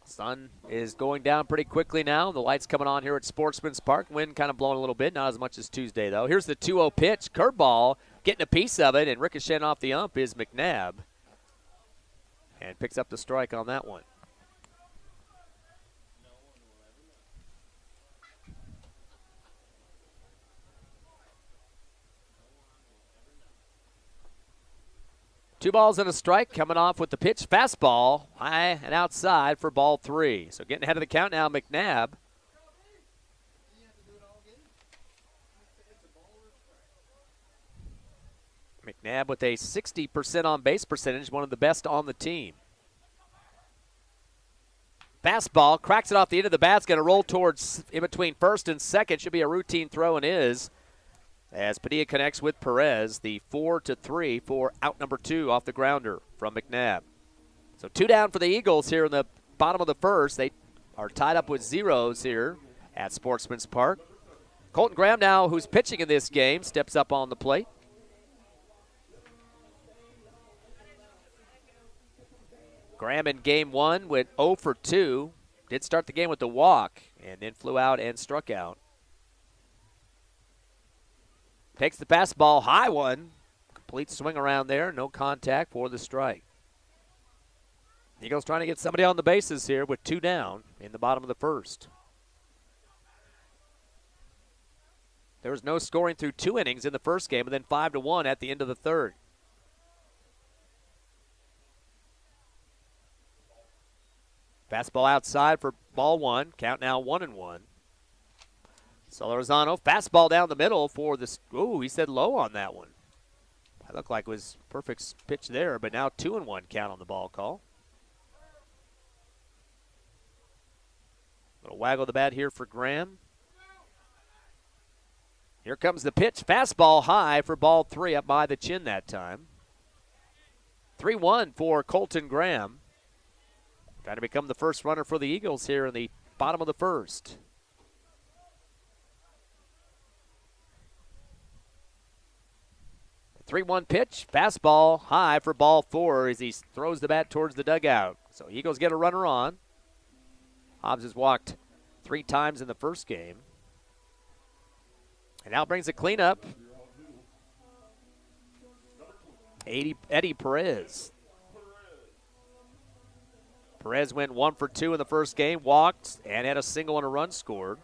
Sun is going down pretty quickly now. The lights coming on here at Sportsmans Park. Wind kind of blowing a little bit, not as much as Tuesday, though. Here's the 2-0 pitch. Curveball, getting a piece of it, and ricocheting off the ump is McNabb. And picks up the strike on that one. Two balls and a strike coming off with the pitch. Fastball high and outside for ball 3. So getting ahead of the count now, McNabb. McNabb with a 60% on base percentage, one of the best on the team. Fastball, cracks it off the end of the bat. It's going to roll towards in between first and second. Should be a routine throw and is. As Padilla connects with Perez, the 4-3 for out number 2 off the grounder from McNabb. So 2 down for the Eagles here in the bottom of the first. They are tied up with zeros here at Sportsmans Park. Colton Graham now, who's pitching in this game, steps up on the plate. Graham in game 1 went 0 for 2. Did start the game with the walk and then flew out and struck out. Takes the fastball, high one. Complete swing around there, no contact for the strike. Eagles trying to get somebody on the bases here with 2 down in the bottom of the first. There was no scoring through 2 innings in the first game, and then 5-1 at the end of the third. Fastball outside for ball one. Count now 1-1. Solorzano, fastball down the middle for this. Ooh, he said low on that one. That looked like it was perfect pitch there, but now 2-1 count on the ball call. Little waggle the bat here for Graham. Here comes the pitch. Fastball high for ball three, up by the chin that time. 3-1 for Colton Graham. Trying to become the first runner for the Eagles here in the bottom of the first. The 3-1 pitch. Fastball high for ball four as he throws the bat towards the dugout. So Eagles get a runner on. Hobbs has walked 3 times in the first game. And now brings a cleanup. Eddie Perez. Perez went 1 for 2 in the first game, walked, and had a single and a run scored.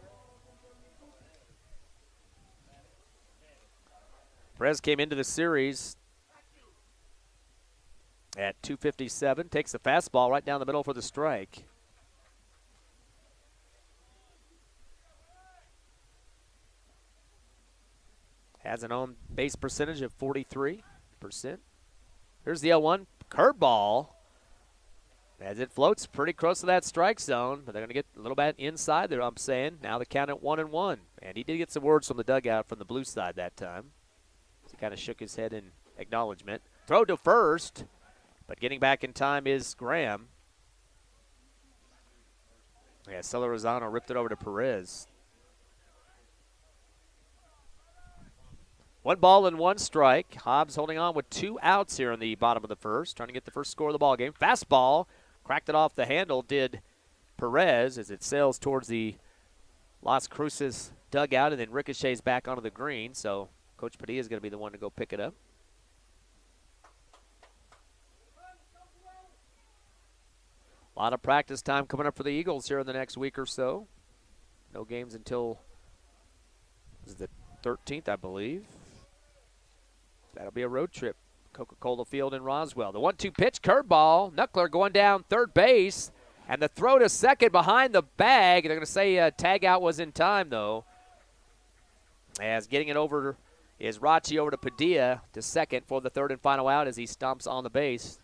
Perez came into the series at 257, takes the fastball right down the middle for the strike. Has an on-base percentage of 43%. Here's the 0-1 curveball. As it floats pretty close to that strike zone, but they're going to get a little bit inside there, I'm saying. Now the count at 1-1. And he did get some words from the dugout from the blue side that time. He kind of shook his head in acknowledgement. Throw to first, but getting back in time is Graham. Yeah, Solorzano ripped it over to Perez. 1 ball and 1 strike. Hobbs holding on with 2 outs here in the bottom of the first, trying to get the first score of the ball game. Fastball, cracked it off the handle, did Perez as it sails towards the Las Cruces dugout and then ricochets back onto the green. So Coach Padilla is going to be the one to go pick it up. A lot of practice time coming up for the Eagles here in the next week or so. No games until the 13th, I believe. That'll be a road trip. Coca-Cola Field in Roswell. The 1-2 pitch, curveball. Knuckler going down third base. And the throw to second behind the bag. They're going to say tag out was in time, though. As getting it over is Rachi over to Padilla to second for the third and final out as he stomps on the base.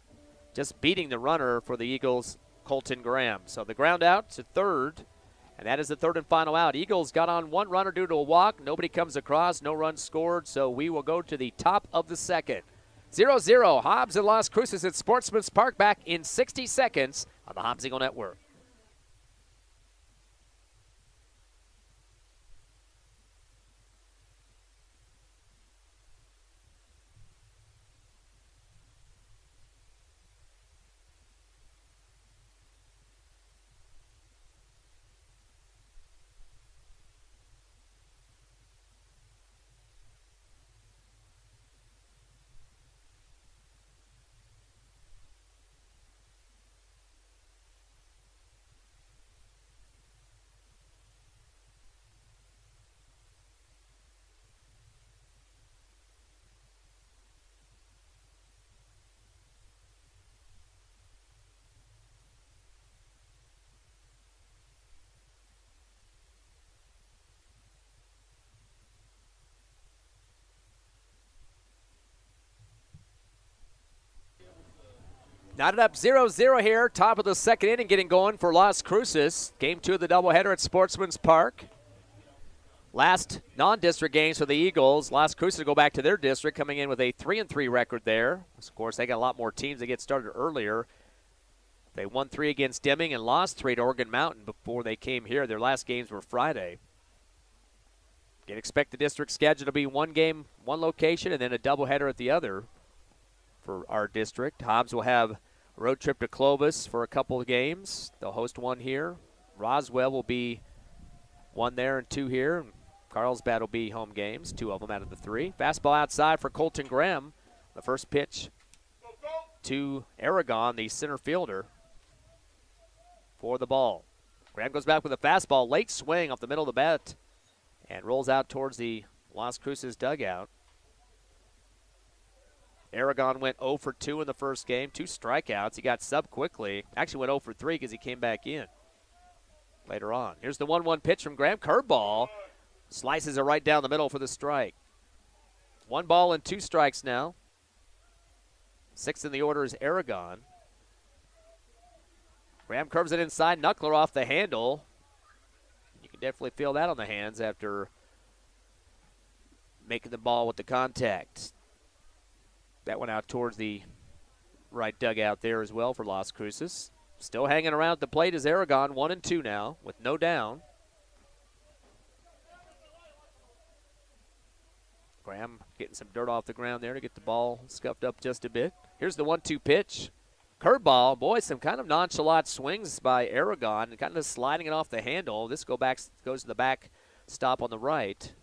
Just beating the runner for the Eagles, Colton Graham. So the ground out to third. And that is the third and final out. Eagles got on 1 runner due to a walk. Nobody comes across. No runs scored. So we will go to the top of the second. 0-0. Hobbs and Las Cruces at Sportsmans Park back in 60 seconds on the Hobbs Eagle Network. Knotted up 0-0 here, top of the second inning getting going for Las Cruces. Game 2 of the doubleheader at Sportsman's Park. Last non-district games for the Eagles. Las Cruces go back to their district, coming in with a 3-3 record there. Of course, they got a lot more teams that get started earlier. They won 3 against Deming and lost 3 to Oregon Mountain before they came here. Their last games were Friday. You can expect the district schedule to be 1 game, 1 location, and then a doubleheader at the other for our district. Hobbs will have road trip to Clovis for a couple of games. They'll host 1 here. Roswell will be 1 there and 2 here. Carlsbad will be home games, 2 of them out of the 3. Fastball outside for Colton Graham. The first pitch to Aragon, the center fielder, for the ball. Graham goes back with a fastball, late swing off the middle of the bat, and rolls out towards the Las Cruces dugout. Aragon went 0 for 2 in the first game, 2 strikeouts. He got subbed quickly. Actually went 0 for 3 because he came back in later on. Here's the 1-1 pitch from Graham. Curveball. Slices it right down the middle for the strike. 1 ball and 2 strikes now. 6th in the order is Aragon. Graham curves it inside. Knuckler off the handle. You can definitely feel that on the hands after making the ball with the contact. That went out towards the right dugout there as well for Las Cruces. Still hanging around at the plate is Aragon, 1-2 now with no down. Graham getting some dirt off the ground there to get the ball scuffed up just a bit. Here's the 1-2 pitch. Curveball, boy, some kind of nonchalant swings by Aragon and kind of sliding it off the handle. This goes to the back stop on the right.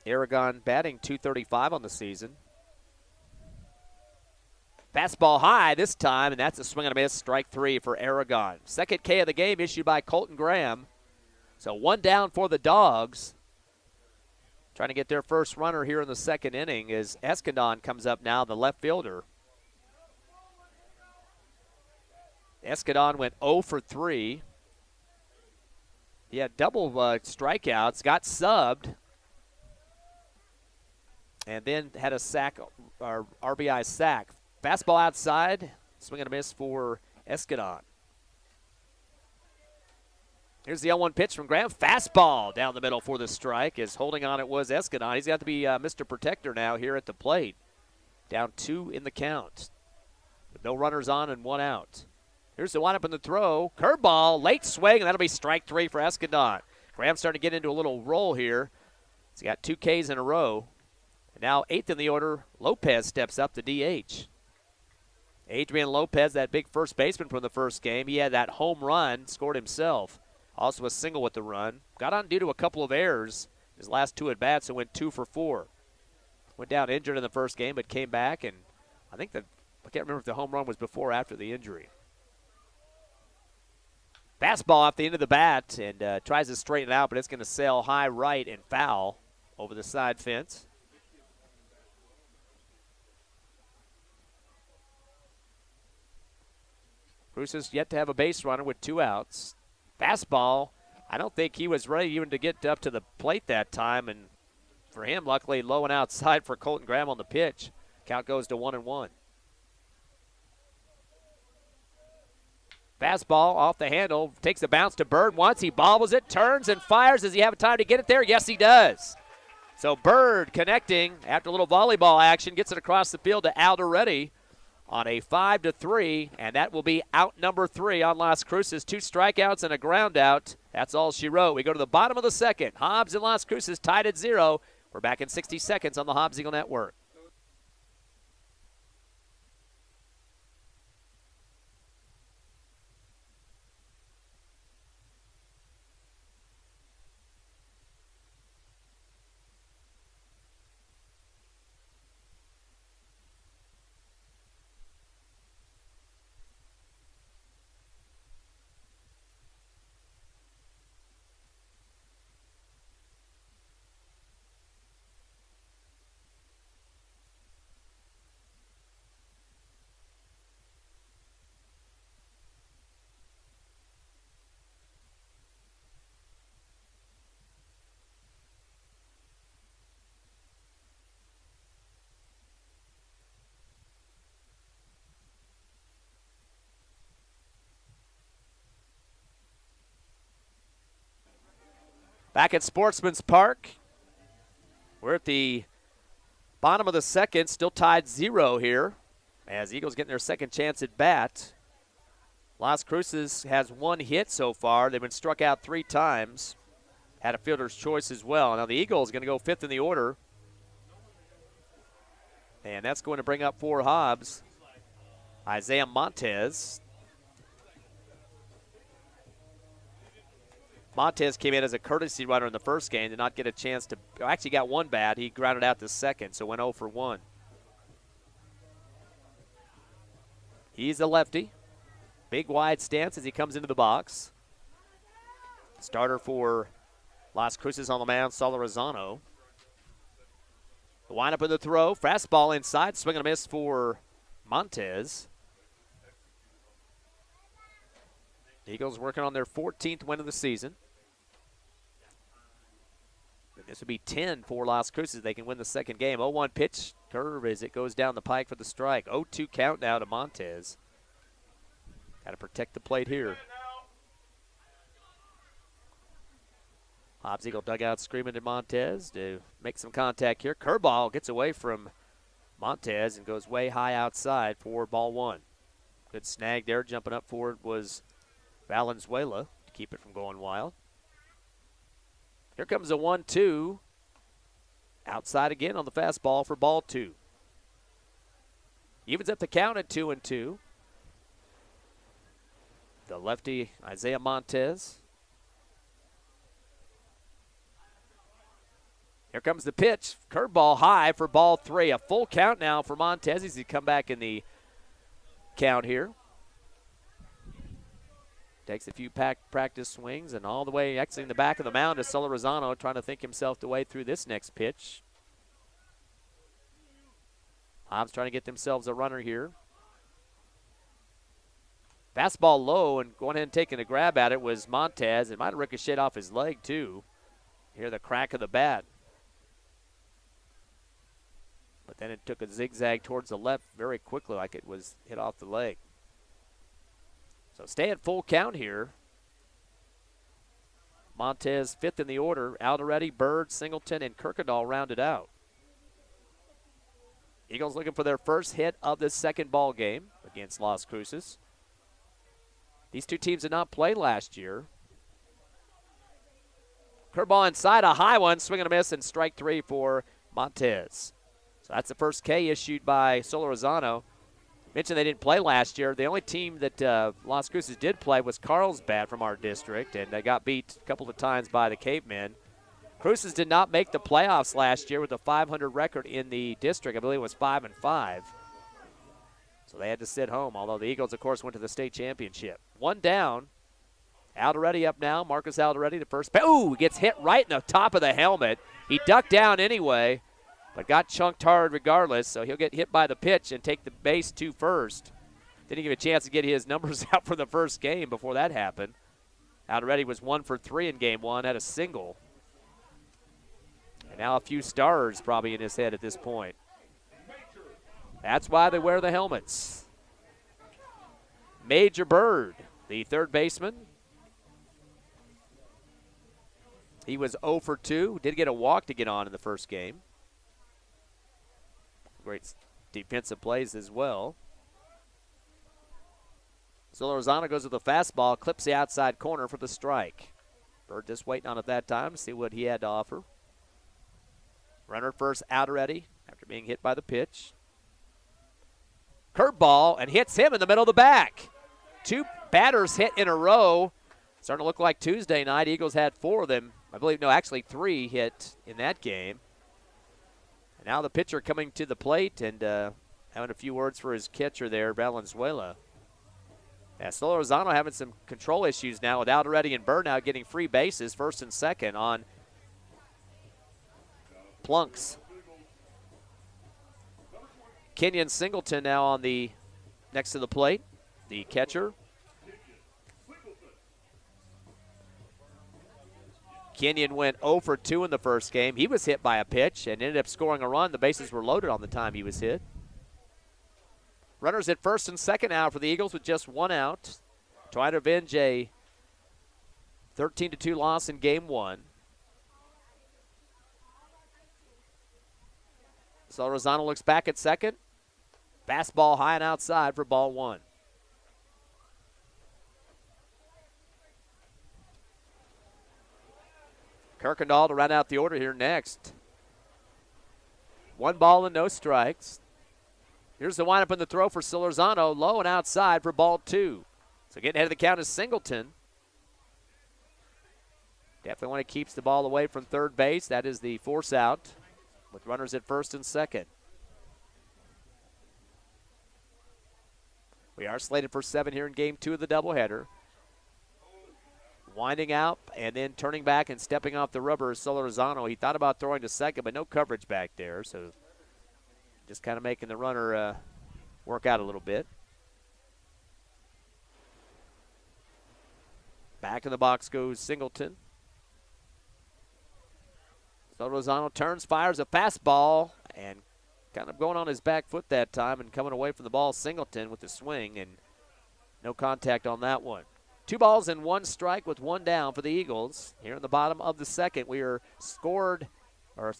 Aragon batting .235 on the season. Fastball high this time, and that's a swing and a miss. Strike 3 for Aragon. Second K of the game issued by Colton Graham. So 1 down for the Dogs. Trying to get their first runner here in the second inning as Escandon comes up now, the left fielder. Escandon went 0 for 3. He had double strikeouts, got subbed, and then had a sack, or RBI sack. Fastball outside, swing and a miss for Escandon. Here's the 0-1 pitch from Graham. Fastball down the middle for the strike. As holding on it was Escandon. He's got to be Mr. Protector now here at the plate. Down 2 in the count. With no runners on and 1 out. Here's the windup in the throw. Curveball, late swing, and that'll be strike 3 for Escandon. Graham's starting to get into a little roll here. He's got 2 Ks in a row. And now 8th in the order, Lopez steps up to DH. Adrian Lopez, that big first baseman from the first game, he had that home run, scored himself. Also a single with the run. Got on due to a couple of errors. His last 2 at-bats and went 2 for 4. Went down injured in the first game, but came back, and I can't remember if the home run was before or after the injury. Fastball off the end of the bat, and tries to straighten it out, but it's going to sail high right and foul over the side fence. Cruces yet to have a base runner with 2 outs. Fastball, I don't think he was ready even to get up to the plate that time, and for him, luckily, low and outside for Colton Graham on the pitch. Count goes to 1-1. Fastball off the handle, takes a bounce to Bird once. He bobbles it, turns and fires. Does he have time to get it there? Yes, he does. So Bird connecting after a little volleyball action, gets it across the field to Alderetti on a 5-3, and that will be out number 3 on Las Cruces. 2 strikeouts and a ground out. That's all she wrote. We go to the bottom of the second. Hobbs and Las Cruces tied at 0. We're back in 60 seconds on the Hobbs Eagle Network. Back at Sportsmans Park, we're at the bottom of the second, still tied 0 here, as Eagles getting their second chance at bat. Las Cruces has 1 hit so far. They've been struck out 3 times. Had a fielder's choice as well. Now the Eagles going to go 5th in the order, and that's going to bring up for Hobbs Isaiah Montez. Montez came in as a courtesy runner in the first game, did not get a chance to, actually got 1 bat. He grounded out the second, so went 0 for 1. He's a lefty. Big wide stance as he comes into the box. Starter for Las Cruces on the mound, Solorzano. The windup of the throw, fastball inside, swing and a miss for Montez. The Eagles working on their 14th win of the season. And this would be 10 for Las Cruces. They can win the second game. 0-1 pitch, curve as it goes down the pike for the strike. 0-2 count now to Montez. Got to protect the plate here. Hobbs Eagle dugout screaming to Montez to make some contact here. Curveball gets away from Montez and goes way high outside for ball one. Good snag there. Jumping up for it was Valenzuela to keep it from going wild. Here comes a 1-2. Outside again on the fastball for ball two. Evens up the count at 2-2. The lefty Isaiah Montez. Here comes the pitch. Curveball high for ball three. A full count now for Montez as he come back in the count here. Takes a few practice swings and all the way exiting the back of the mound is Solorzano trying to think himself the way through this next pitch. Hobbs trying to get themselves a runner here. Fastball low and going ahead and taking a grab at it was Montez. It might have ricocheted off his leg too. Hear the crack of the bat. But then it took a zigzag towards the left very quickly like it was hit off the leg. So stay at full count here. Montez fifth in the order. Alderete, Bird, Singleton, and Kirkendall rounded out. Eagles looking for their first hit of the second ball game against Las Cruces. These two teams did not play last year. Curveball inside, a high one, swing and a miss, and strike three for Montez. So that's the first K issued by Solorzano. Mentioned they didn't play last year. The only team that Las Cruces did play was Carlsbad from our district, and they got beat a couple of times by the Cavemen. Cruces did not make the playoffs last year with a 500 record in the district. I believe it was 5-5. So they had to sit home, although the Eagles, of course, went to the state championship. One down. Alderete up now. Marcus Alderete, the first. Ooh, gets hit right in the top of the helmet. He ducked down anyway, but got chunked hard regardless, so he'll get hit by the pitch and take the base to first. Didn't give a chance to get his numbers out for the first game before that happened. Alderete was 1 for 3 in game one, had a single. And now a few stars probably in his head at this point. That's why they wear the helmets. Major Bird, the third baseman. He was 0 for 2. Did get a walk to get on in the first game. Great defensive plays as well. Solorzano goes with the fastball, clips the outside corner for the strike. Bird just waiting on it that time to see what he had to offer. Runner first, Alderete, after being hit by the pitch. Curveball, and hits him in the middle of the back. Two batters hit in a row. Starting to look like Tuesday night. Eagles had 4 of them. I believe, no, actually 3 hit in that game. And now the pitcher coming to the plate and having a few words for his catcher there, Valenzuela. Yeah, Solorzano having some control issues now with Alderete and Bird now getting free bases, first and second on Plunks. Kenyon Singleton now on the next to the plate, the catcher. Kenyon went 0 for 2 in the first game. He was hit by a pitch and ended up scoring a run. The bases were loaded on the time he was hit. Runners at first and second now for the Eagles with just 1 out. Trying to avenge a 13-2 loss in game 1. Solorzano looks back at second. Fastball high and outside for ball 1. Kirkendall to round out the order here next. 1 ball and no strikes. Here's the windup in the throw for Solorzano. Low and outside for ball 2. So getting ahead of the count is Singleton. Definitely want to keep the ball away from third base. That is the force out with runners at first and second. We are slated for 7 here in game 2 of the doubleheader. Winding out and then turning back and stepping off the rubber is Solorzano. He thought about throwing to second, but no coverage back there. So just kind of making the runner work out a little bit. Back in the box goes Singleton. Solorzano turns, fires a fastball, and kind of going on his back foot that time and coming away from the ball. Singleton with the swing, and no contact on that one. 2 balls and 1 strike with 1 down for the Eagles. Here in the bottom of the second, we are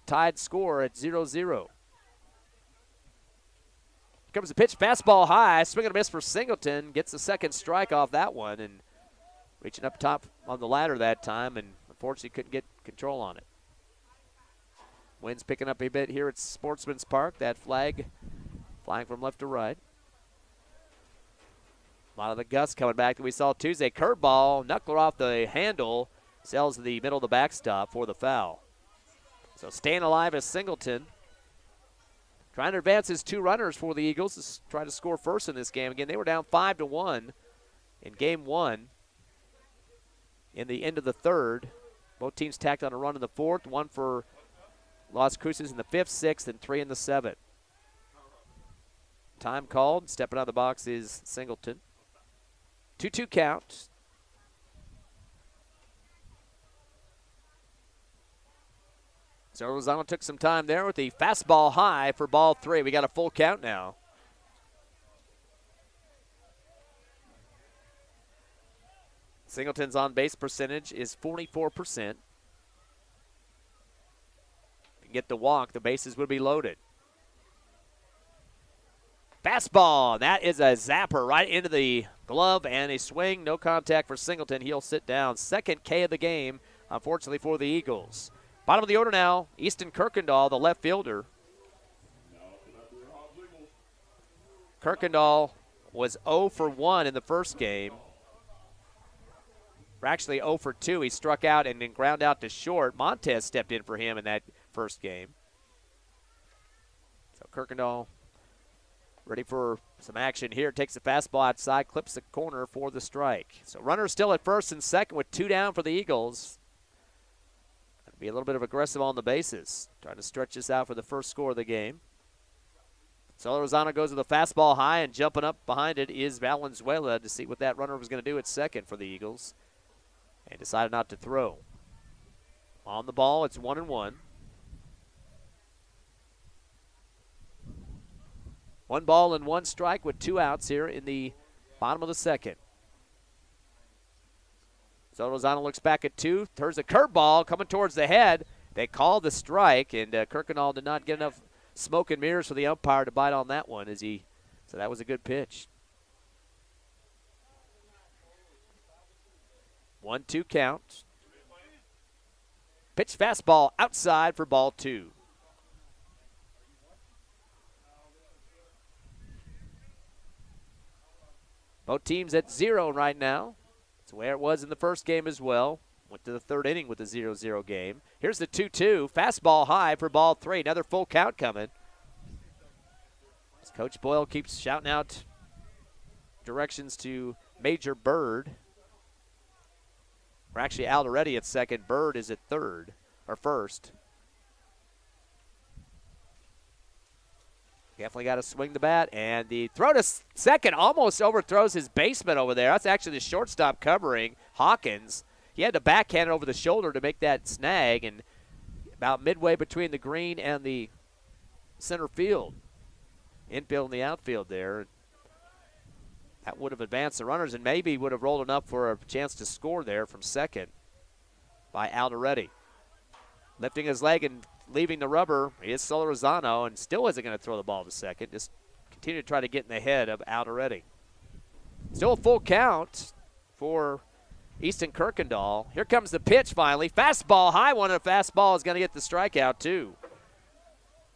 tied score at 0-0. Here comes the pitch, fastball high, swing and a miss for Singleton. Gets the second strike off that one, and reaching up top on the ladder that time, and unfortunately couldn't get control on it. Wind's picking up a bit here at Sportsmans Park. That flag flying from left to right. A lot of the gusts coming back that we saw Tuesday. Curveball, knuckler off the handle, sails to the middle of the backstop for the foul. So staying alive is Singleton. Trying to advance his 2 runners for the Eagles to try to score first in this game. Again, they were down 5-1 in game 1 in the end of the third. Both teams tacked on a run in the fourth, 1 for Las Cruces in the 5th, 6th, and 3 in the 7th. Time called. Stepping out of the box is Singleton. 2-2 count. So Lozano took some time there with the fastball high for ball 3. We got a full count now. Singleton's on-base percentage is 44%. Get the walk, the bases would be loaded. Fastball, that is a zapper right into the glove and a swing. No contact for Singleton. He'll sit down. Second K of the game, unfortunately, for the Eagles. Bottom of the order now, Easton Kirkendall, the left fielder. Kirkendall was 0 for 1 in the first game. Or actually 0 for 2. He struck out and then ground out to short. Montez stepped in for him in that first game. So Kirkendall ready for some action here. Takes the fastball outside, clips the corner for the strike. So runner still at first and second with 2 down for the Eagles. Gonna be a little bit of aggressive on the bases. Trying to stretch this out for the first score of the game. Solorzano goes with the fastball high, and jumping up behind it is Valenzuela to see what that runner was going to do at second for the Eagles. And decided not to throw. On the ball, it's 1-1. 1 ball and 1 strike with 2 outs here in the bottom of the second. Solorzano looks back at 2, turns a curveball coming towards the head. They called the strike, and Kirkendall did not get enough smoke and mirrors for the umpire to bite on that one. So that was a good pitch. 1-2 count. Pitch fastball outside for ball 2. Both teams at 0 right now. That's where it was in the first game as well. Went to the third inning with a 0-0 game. Here's the 2-2. Fastball high for ball 3. Another full count coming. As Coach Boyle keeps shouting out directions to Major Bird. We're actually out already at second. Bird is at third, or first. Definitely got to swing the bat, and the throw to second almost overthrows his baseman over there. That's actually the shortstop covering, Hawkins. He had to backhand it over the shoulder to make that snag, and about midway between the green and the center field. Infield and the outfield there. That would have advanced the runners and maybe would have rolled enough for a chance to score there from second by Alderetti. Lifting his leg and leaving the rubber is Solorzano, and still isn't going to throw the ball to second. Just continue to try to get in the head of Alderetti. Still a full count for Easton Kirkendall. Here comes the pitch finally. Fastball high one, and a fastball is going to get the strikeout too.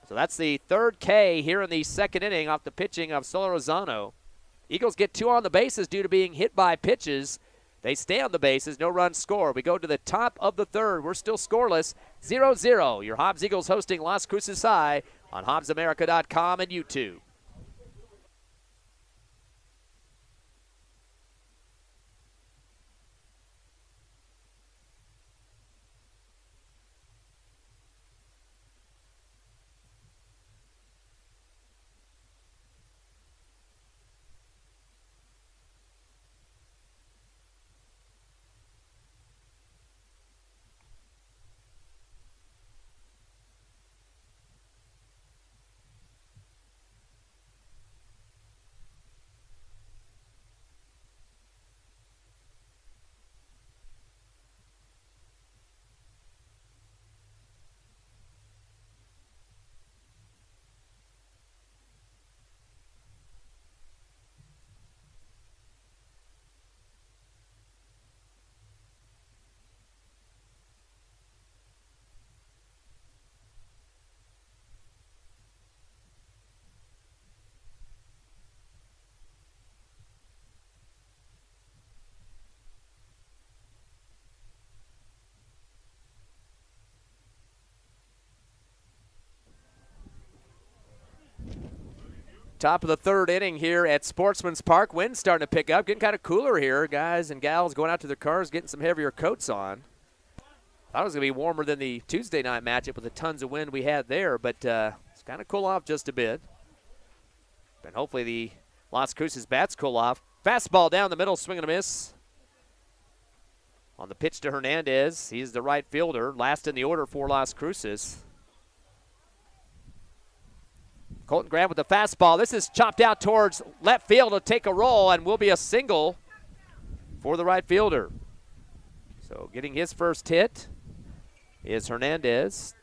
So that's the third K here in the second inning off the pitching of Solorzano. Eagles get 2 on the bases due to being hit by pitches. They stay on the bases, no runs score. We go to the top of the third. We're still scoreless, 0-0. Your Hobbs Eagles hosting Las Cruces High on HobbsAmerica.com and YouTube. Top of the third inning here at Sportsmans Park. Wind's starting to pick up, getting kind of cooler here. Guys and gals going out to their cars, getting some heavier coats on. Thought it was going to be warmer than the Tuesday night matchup with the tons of wind we had there, but it's kind of cool off just a bit. And hopefully the Las Cruces bats cool off. Fastball down the middle, swing and a miss. On the pitch to Hernandez. He's the right fielder, last in the order for Las Cruces. Colton Graham with the fastball. This is chopped out towards left field to take a roll and will be a single for the right fielder. So getting his first hit is Hernandez.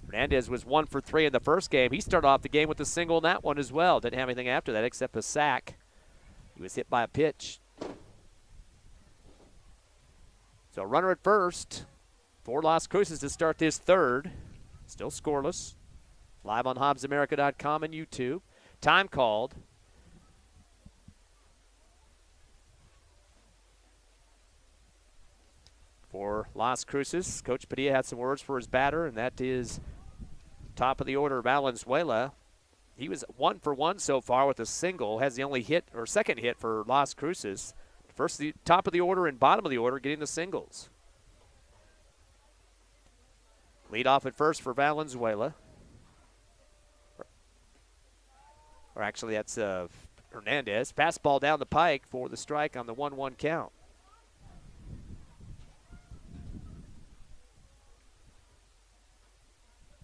Hernandez was 1 for 3 in the first game. He started off the game with a single in that one as well. Didn't have anything after that except a sack. He was hit by a pitch. So runner at first for Las Cruces to start this third. Still scoreless. Live on HobbsAmerica.com and YouTube. Time called. For Las Cruces, Coach Padilla had some words for his batter, and that is top of the order, Valenzuela. He was 1 for 1 so far with a single. Has the only hit or second hit for Las Cruces. First, the top of the order and bottom of the order getting the singles. Lead off at first for Valenzuela. Or actually, that's Hernandez. Fastball down the pike for the strike on the 1-1 count.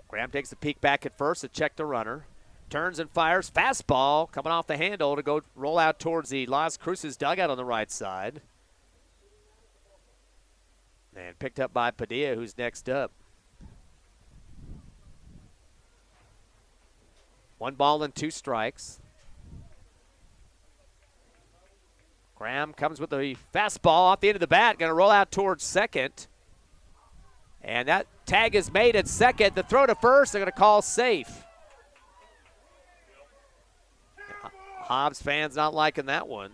Graham takes a peek back at first to check the runner. Turns and fires. Fastball coming off the handle to go roll out towards the Las Cruces dugout on the right side. And picked up by Padilla, who's next up. 1 ball and 2 strikes. Graham comes with the fastball off the end of the bat. Going to roll out towards second. And that tag is made at second. The throw to first, they're going to call safe. Hobbs fans not liking that one.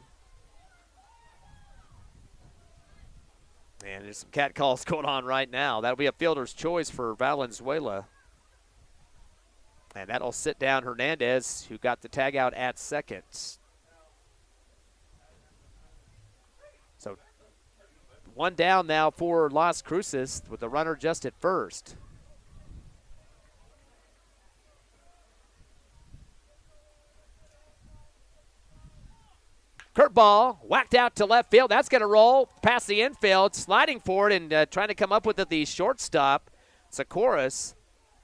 And there's some cat calls going on right now. That'll be a fielder's choice for Valenzuela. And that'll sit down Hernandez, who got the tag out at second. So 1 down now for Las Cruces with the runner just at first. Curveball whacked out to left field. That's going to roll past the infield, sliding forward and trying to come up with it, the shortstop, Cruces.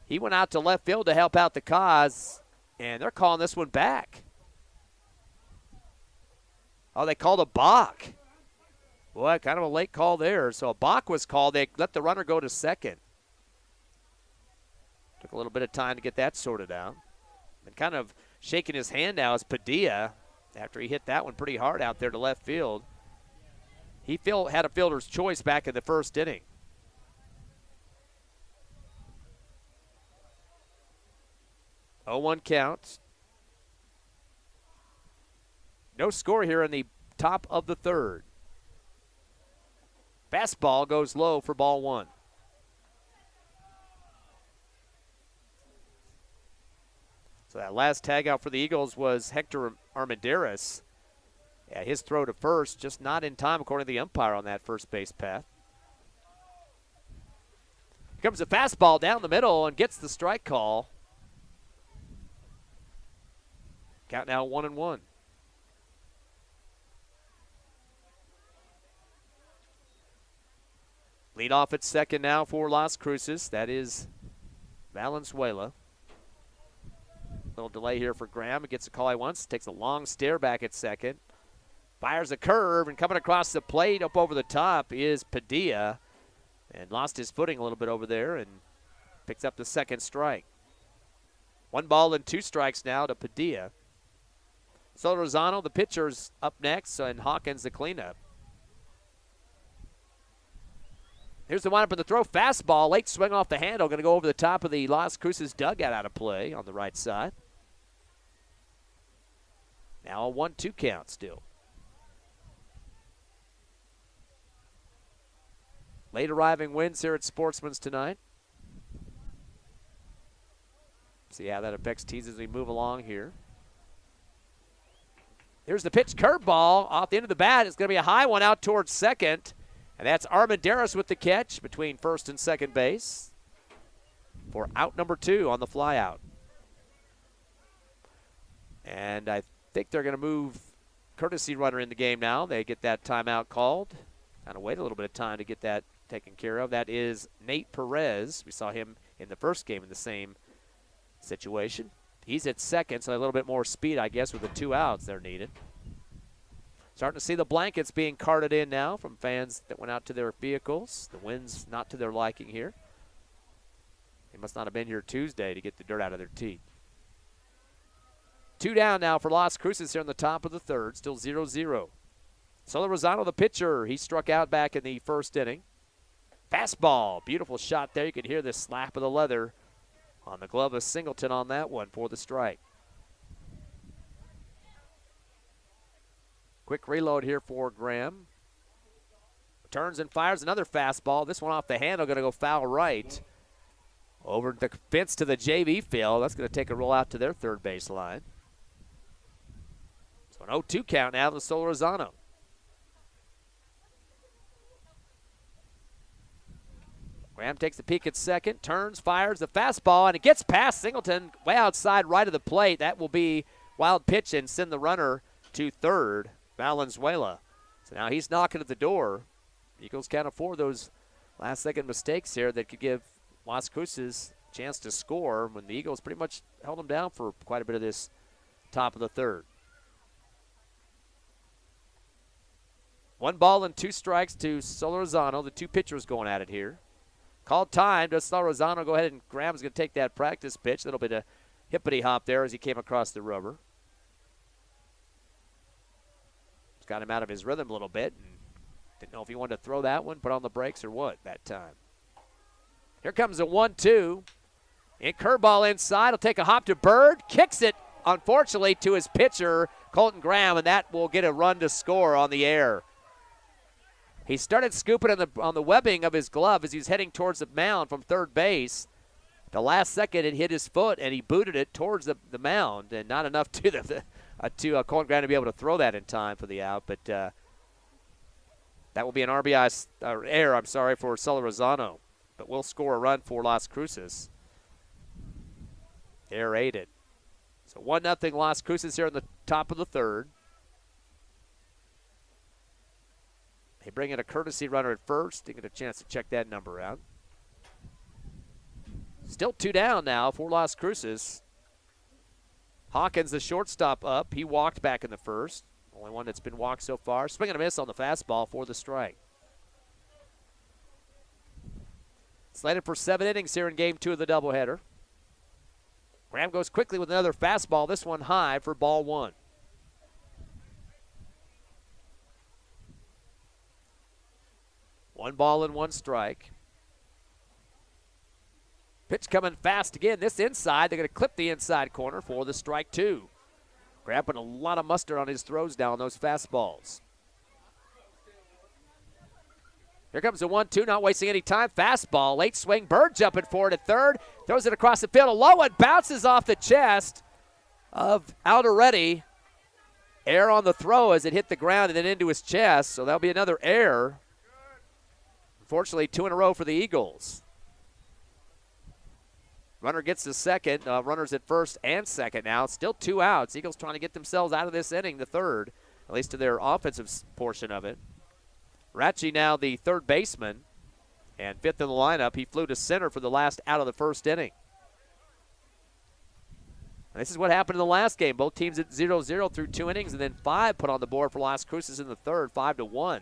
He went out to left field to help out the cause, and they're calling this one back. Oh, they called a balk. Boy, kind of a late call there. So a balk was called. They let the runner go to second. Took a little bit of time to get that sorted out. And kind of shaking his hand now is Padilla after he hit that one pretty hard out there to left field. He had a fielder's choice back in the first inning. Oh, 1 count. No score here in the top of the third. Fastball goes low for ball 1. So that last tag out for the Eagles was Hector Armendariz. Yeah, his throw to first just not in time according to the umpire on that first base path. Here comes a fastball down the middle and gets the strike call. Count now 1-1. Lead off at second now for Las Cruces. That is Valenzuela. Little delay here for Graham. He gets a call he wants. Takes a long stare back at second. Fires a curve, and coming across the plate up over the top is Padilla. And lost his footing a little bit over there and picks up the second strike. 1 ball and 2 strikes now to Padilla. So Rosano, the pitcher's up next, and Hawkins the cleanup. Here's the windup of the throw. Fastball, late swing off the handle. Going to go over the top of the Las Cruces dugout out of play on the right side. Now a 1-2 count still. Late arriving winds here at Sportsman's tonight. See how that affects teams as we move along here. Here's the pitch, curveball off the end of the bat. It's going to be a high one out towards second. And that's Armendariz with the catch between first and second base for out number 2 on the flyout. And I think they're going to move courtesy runner in the game now. They get that timeout called. Kind of wait a little bit of time to get that taken care of. That is Nate Perez. We saw him in the first game in the same situation. He's at second, so a little bit more speed, I guess, with the 2 outs they're needed. Starting to see the blankets being carted in now from fans that went out to their vehicles. The wind's not to their liking here. They must not have been here Tuesday to get the dirt out of their teeth. 2 down now for Las Cruces here in the top of the third, still 0-0. Solorzano, the pitcher, he struck out back in the first inning. Fastball, beautiful shot there. You can hear the slap of the leather on the glove of Singleton on that one for the strike. Quick reload here for Graham. Turns and fires another fastball. This one off the handle, going to go foul right. Over the fence to the JV field. That's going to take a roll out to their third base line. So an 0-2 count now to Solorzano. Graham takes the peek at second, turns, fires the fastball, and it gets past Singleton way outside right of the plate. That will be wild pitch and send the runner to third, Valenzuela. So now he's knocking at the door. Eagles can't afford those last-second mistakes here that could give Las Cruces a chance to score when the Eagles pretty much held them down for quite a bit of this top of the third. 1 ball and 2 strikes to Solorzano. The 2 pitchers going at it here. Called time. Does Solorzano go ahead, and Graham's going to take that practice pitch. A little bit of hippity hop there as he came across the rubber. It's got him out of his rhythm a little bit. And didn't know if he wanted to throw that one, put on the brakes or what that time. Here comes a 1-2. And curveball inside. He'll take a hop to Bird. Kicks it, unfortunately, to his pitcher, Colton Graham, and that will get a run to score on the air. He started scooping on the webbing of his glove as he was heading towards the mound from third base. The last second, it hit his foot, and he booted it towards the mound, and not enough to Colton Graham to be able to throw that in time for the out. But that will be an RBI error, for Solorzano. But we'll score a run for Las Cruces. Air aided. So 1-0 Las Cruces here in the top of the third. They bring in a courtesy runner at first. They get a chance to check that number out. Still 2 down now for Las Cruces. Hawkins, the shortstop, up. He walked back in the first. Only one that's been walked so far. Swing and a miss on the fastball for the strike. Slated for 7 innings here in Game 2 of the doubleheader. Graham goes quickly with another fastball. This one high for ball 1. One ball and 1 strike. Pitch coming fast again. This inside. They're going to clip the inside corner for the strike 2. Graham putting a lot of mustard on his throws down those fastballs. Here comes the 1-2, not wasting any time. Fastball, late swing. Bird jumping forward at third. Throws it across the field. A low one bounces off the chest of Alderetti. Air on the throw as it hit the ground and then into his chest. So that'll be another error. Unfortunately, 2 in a row for the Eagles. Runner gets to second. Runners at first and second now. Still 2 outs. Eagles trying to get themselves out of this inning, the third, at least to their offensive portion of it. Ratchie now the third baseman and 5th in the lineup. He flew to center for the last out of the first inning. And this is what happened in the last game. Both teams at 0-0 through 2 innings, and then 5 put on the board for Las Cruces in the third, 5-1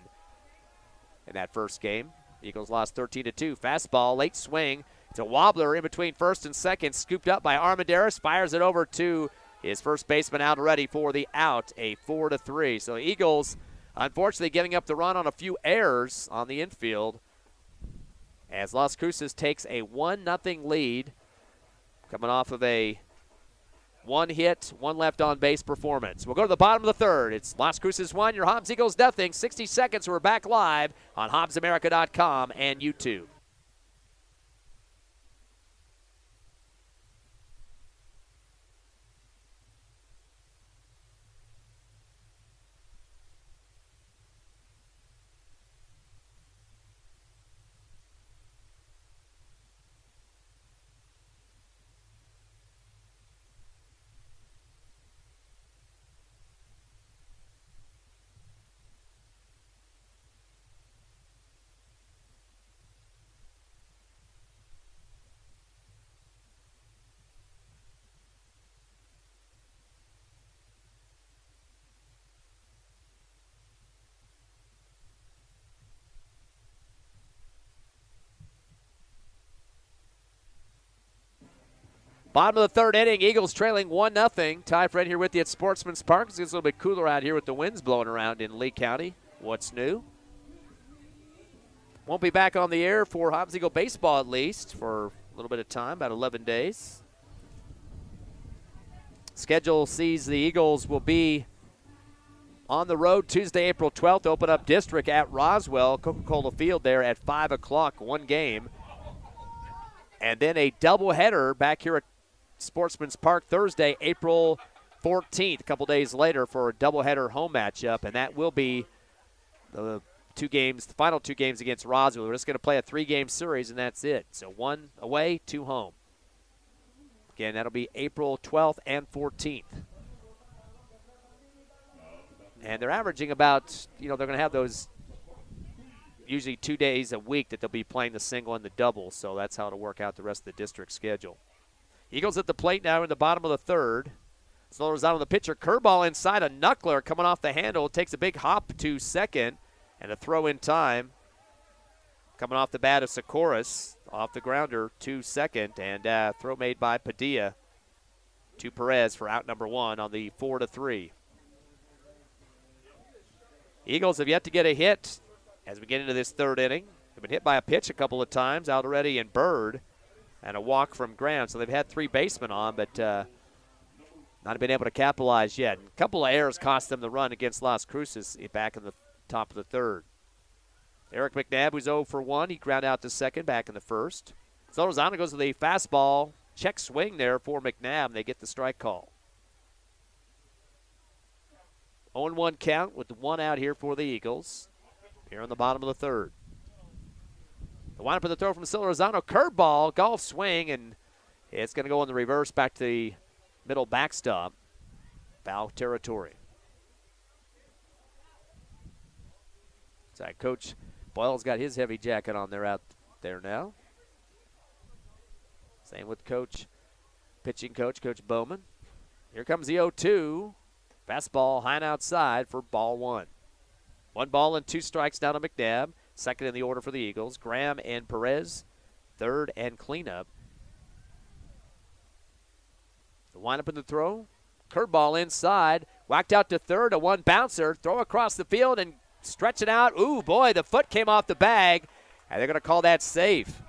in that first game. Eagles lost 13-2. Fastball, late swing. It's a wobbler in between first and second, scooped up by Armendariz. Fires it over to his first baseman out ready for the out, a 4-3. So Eagles, unfortunately, giving up the run on a few errors on the infield as Las Cruces takes a 1-0 lead, coming off of a 1 hit, 1 left on base performance. We'll go to the bottom of the third. It's Las Cruces 1, your Hobbs Eagles nothing. 60 seconds. We're back live on HobbsAmerica.com and YouTube. Bottom of the third inning, Eagles trailing 1-0. Ty Fred here with you at Sportsmans Park. It's a little bit cooler out here with the winds blowing around in Lee County. What's new? Won't be back on the air for Hobbs Eagle baseball at least for a little bit of time, about 11 days. Schedule sees the Eagles will be on the road Tuesday, April 12th, open up district at Roswell, Coca-Cola Field there at 5 o'clock, one game. And then a doubleheader back here at Sportsman's Park Thursday, April 14th, a couple days later for a doubleheader home matchup. And that will be the final two games against Roswell. We're just going to play a 3-game series, and that's it. So 1 away, 2 home. Again, that'll be April 12th and 14th. And they're averaging about, they're going to have those usually 2 days a week that they'll be playing the single and the double. So that's how it'll work out the rest of the district schedule. Eagles at the plate now in the bottom of the third. Slows out on the pitcher. Curveball inside, a knuckler coming off the handle. Takes a big hop to second. And a throw in time coming off the bat of Sikoris. Off the grounder to second. And throw made by Padilla to Perez for out number 1 on the 4-3. Eagles have yet to get a hit as we get into this third inning. They've been hit by a pitch a couple of times, Alderete and Bird, and a walk from ground. So they've had 3 basemen on, but not been able to capitalize yet. And a couple of errors cost them the run against Las Cruces back in the top of the third. Eric McNabb, who's 0 for 1, he ground out to second back in the first. Solozano goes with a fastball, check swing there for McNabb, and they get the strike call. 0-1 count with the 1 out here for the Eagles. Here on the bottom of the third. The windup of the throw from Solozano, curveball, golf swing, and it's going to go in the reverse back to the middle backstop. Foul territory. So Coach Boyle's got his heavy jacket on there out there now. Same with pitching coach, Coach Bowman. Here comes the 0-2. Fastball high and outside for ball 1. 1 ball and 2 strikes down to McNabb. Second in the order for the Eagles. Graham and Perez. Third and cleanup. The windup in the throw. Curveball inside. Whacked out to third. A 1 bouncer. Throw across the field and stretch it out. Ooh, boy, the foot came off the bag. And they're going to call that safe.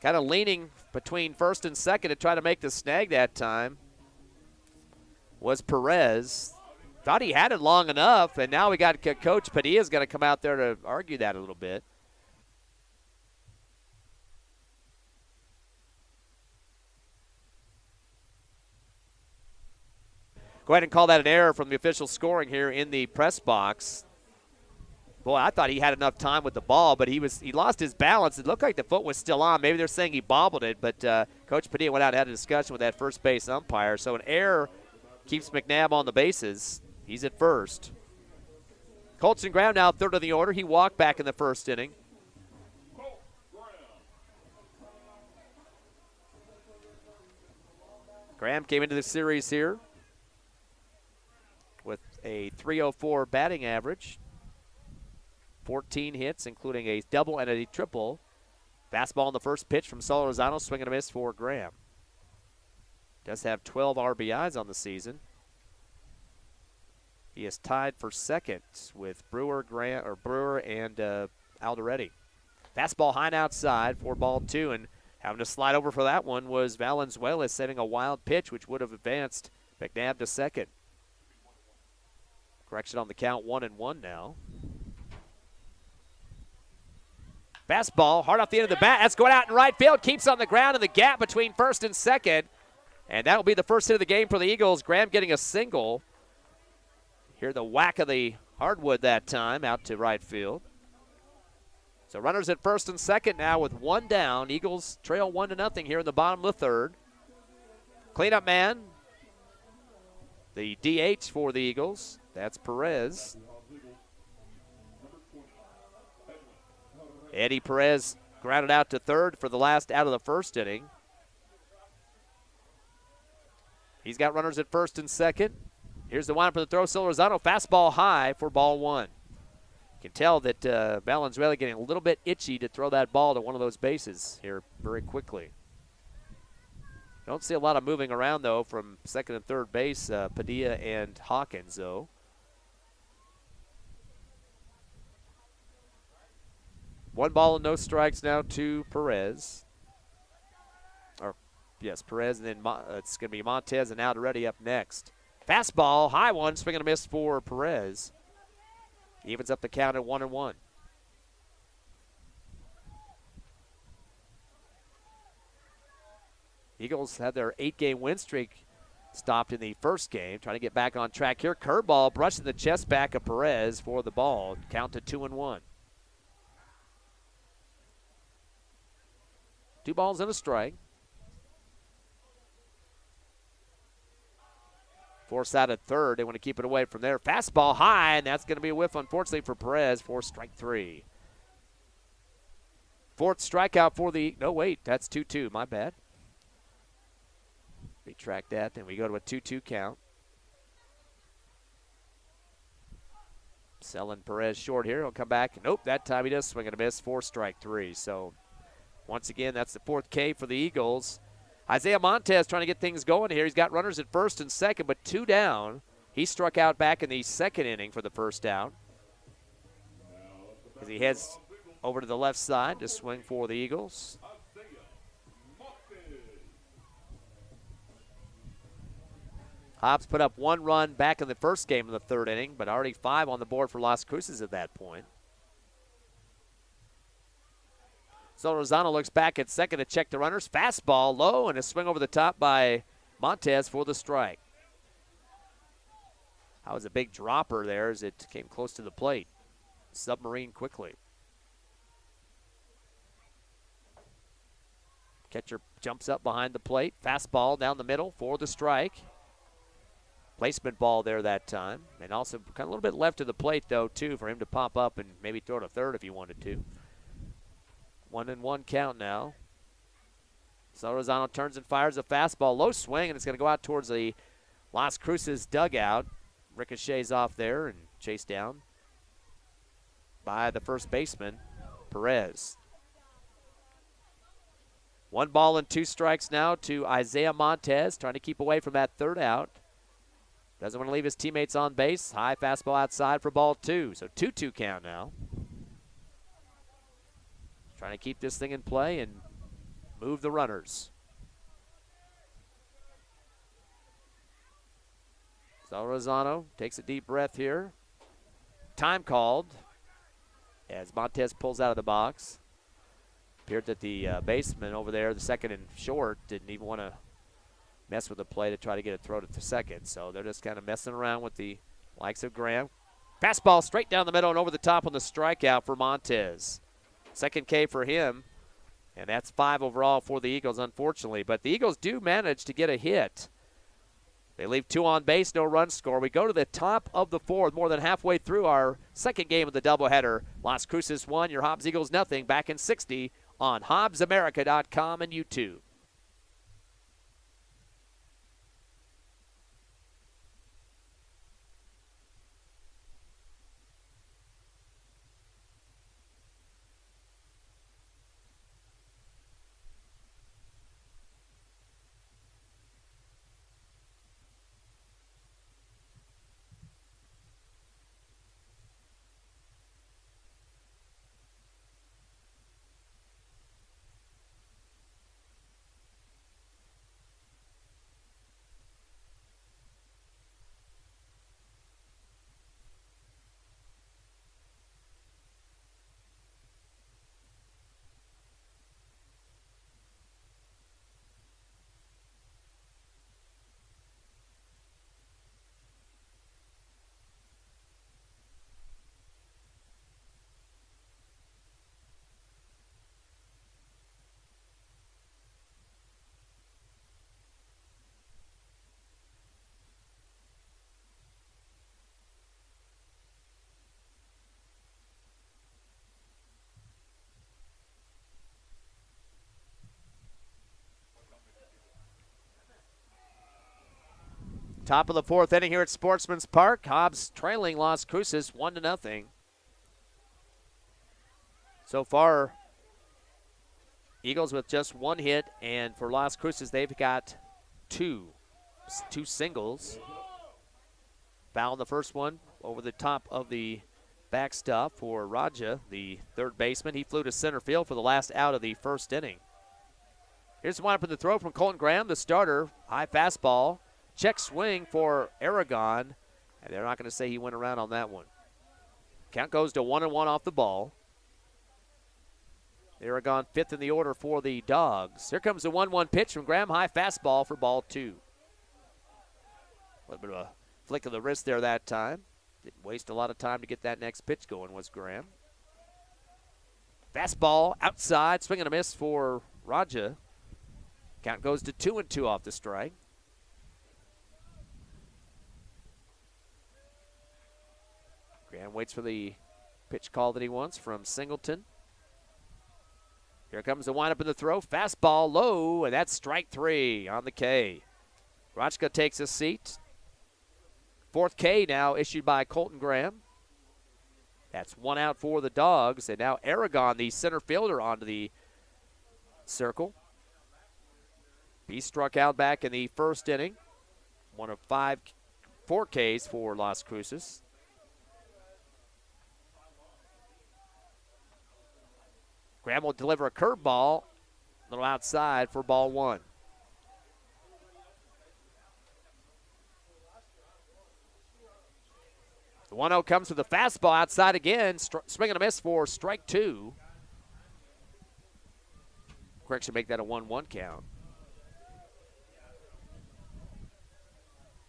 Kind of leaning between first and second to try to make the snag that time was Perez. Thought he had it long enough, and now we got Coach Padilla's going to come out there to argue that a little bit. Go ahead and call that an error from the official scoring here in the press box. Boy, I thought he had enough time with the ball, but he lost his balance. It looked like the foot was still on. Maybe they're saying he bobbled it, but Coach Padilla went out and had a discussion with that first base umpire. So an error keeps McNabb on the bases. He's at first. Colton Graham now third in the order. He walked back in the first inning. Graham came into the series here with a .304 batting average. 14 hits, including a double and a triple. Fastball on the first pitch from Solozano, swing and a miss for Graham. Does have 12 RBIs on the season. He is tied for second with Brewer and Alderete. Fastball high and outside for ball 2, and having to slide over for that one was Valenzuela, setting a wild pitch, which would have advanced McNabb to second. Correction on the count, 1-1 now. Fastball hard off the end of the bat. That's going out in right field. Keeps on the ground in the gap between first and second. And that will be the first hit of the game for the Eagles. Graham getting a single. Hear the whack of the hardwood that time out to right field. So runners at first and second now with 1 down. Eagles trail 1-0 here in the bottom of the third. Cleanup man, the DH for the Eagles. That's Perez. Eddie Perez grounded out to third for the last out of the first inning. He's got runners at first and second. Here's the windup of the throw. Solozano, fastball high for ball 1. You can tell that Valenzuela getting a little bit itchy to throw that ball to one of those bases here very quickly. Don't see a lot of moving around, though, from second and third base, Padilla and Hawkins, though. One ball and no strikes now to Perez. Yes, Perez, and then it's going to be Montez and Alderete up next. Fastball, high one, swing and a miss for Perez. Evens up the count at 1-1. Eagles had their 8-game win streak stopped in the first game. Trying to get back on track here. Curveball brushing the chest back of Perez for the ball. Count to 2-1. 2 balls and a strike. Force out at third. They want to keep it away from there. Fastball high, and that's going to be a whiff, unfortunately, for Perez for strike 3. 4th strikeout for the – no, wait, that's 2-2. My bad. Retract that, and we go to a 2-2 count. Selling Perez short here. He'll come back. Nope, that time he does swing and a miss for strike 3. So, once again, that's the 4th K for the Eagles. Isaiah Montez trying to get things going here. He's got runners at first and second, but 2 down. He struck out back in the second inning for the first out. As he heads over to the left side to swing for the Eagles. Hobbs put up 1 run back in the first game of the 3rd inning, but already 5 on the board for Las Cruces at that point. So Lozano looks back at second to check the runners. Fastball low and a swing over the top by Montez for the strike. That was a big dropper there as it came close to the plate. Submarine quickly. Catcher jumps up behind the plate. Fastball down the middle for the strike. Placement ball there that time. And also kind of a little bit left of the plate, though, too, for him to pop up and maybe throw to third if he wanted to. 1-1 count now. So Lozano turns and fires a fastball. Low swing, and it's going to go out towards the Las Cruces dugout. Ricochets off there and chased down by the first baseman, Perez. 1 ball and 2 strikes now to Isaiah Montez, trying to keep away from that 3rd out. Doesn't want to leave his teammates on base. High fastball outside for ball 2. So 2-2 count now. Trying to keep this thing in play and move the runners. So Lozano takes a deep breath here. Time called as Montez pulls out of the box. Appeared that the baseman over there, the second and short, didn't even want to mess with the play to try to get a throw to the second. So they're just kind of messing around with the likes of Graham. Fastball straight down the middle and over the top on the strikeout for Montez. 2nd K for him, and that's 5 overall for the Eagles, unfortunately. But the Eagles do manage to get a hit. They leave 2 on base, no run score. We go to the top of the 4th, more than halfway through our 2nd game of the doubleheader. Las Cruces 1, your Hobbs Eagles nothing, back in 60 on HobbsAmerica.com and YouTube. Top of the 4th inning here at Sportsmans Park. Hobbs trailing Las Cruces 1-0. So far, Eagles with just one hit, and for Las Cruces, they've got two singles. Foul on the first one over the top of the backstop for Raja, the third baseman. He flew to center field for the last out of the first inning. Here's the windup in the throw from Colton Graham, the starter. High fastball. Check swing for Aragon. And they're not going to say he went around on that one. Count goes to 1-1 off the ball. Aragon fifth in the order for the Dogs. Here comes the 1-1 pitch from Graham. High fastball for ball two. A little bit of a flick of the wrist there that time. Didn't waste a lot of time to get that next pitch going, was Graham. Fastball outside. Swing and a miss for Raja. Count goes to 2-2 off the strike. Graham waits for the pitch call that he wants from Singleton. Here comes the windup in the throw. Fastball low, and that's strike three on the K. Rachka takes a seat. Fourth K now issued by Colton Graham. That's one out for the Dogs, and now Aragon, the center fielder, onto the circle. He struck out back in the first inning. One of 4 Ks for Las Cruces. Graham will deliver a curveball, a little outside for ball one. The 1-0 comes with a fastball outside again. Swing and a miss for strike two. Correction, make that a 1-1 count.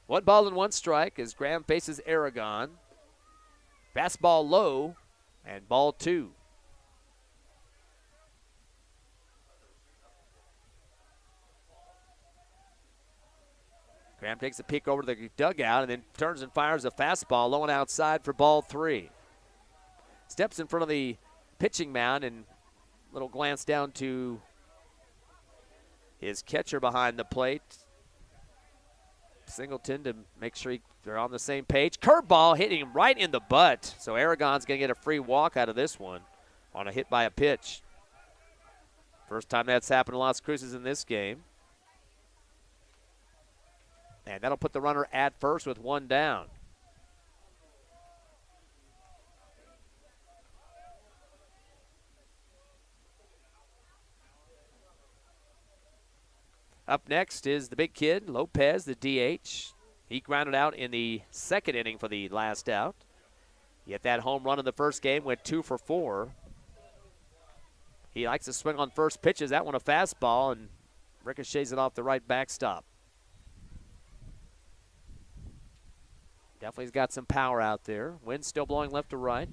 1 ball and 1 strike as Graham faces Aragon. Fastball low and ball two. Graham takes a peek over to the dugout and then turns and fires a fastball low and outside for ball three. Steps in front of the pitching mound and a little glance down to his catcher behind the plate. Singleton to make sure they're on the same page. Curveball hitting him right in the butt. So Aragon's going to get a free walk out of this one on a hit by a pitch. First time that's happened to Las Cruces in this game. And that'll put the runner at first with one down. Up next is the big kid, Lopez, the DH. He grounded out in the second inning for the last out. Yet that home run in the first game went 2 for 4. He likes to swing on first pitches. That one a fastball and ricochets it off the right backstop. Definitely has got some power out there. Wind still blowing left to right.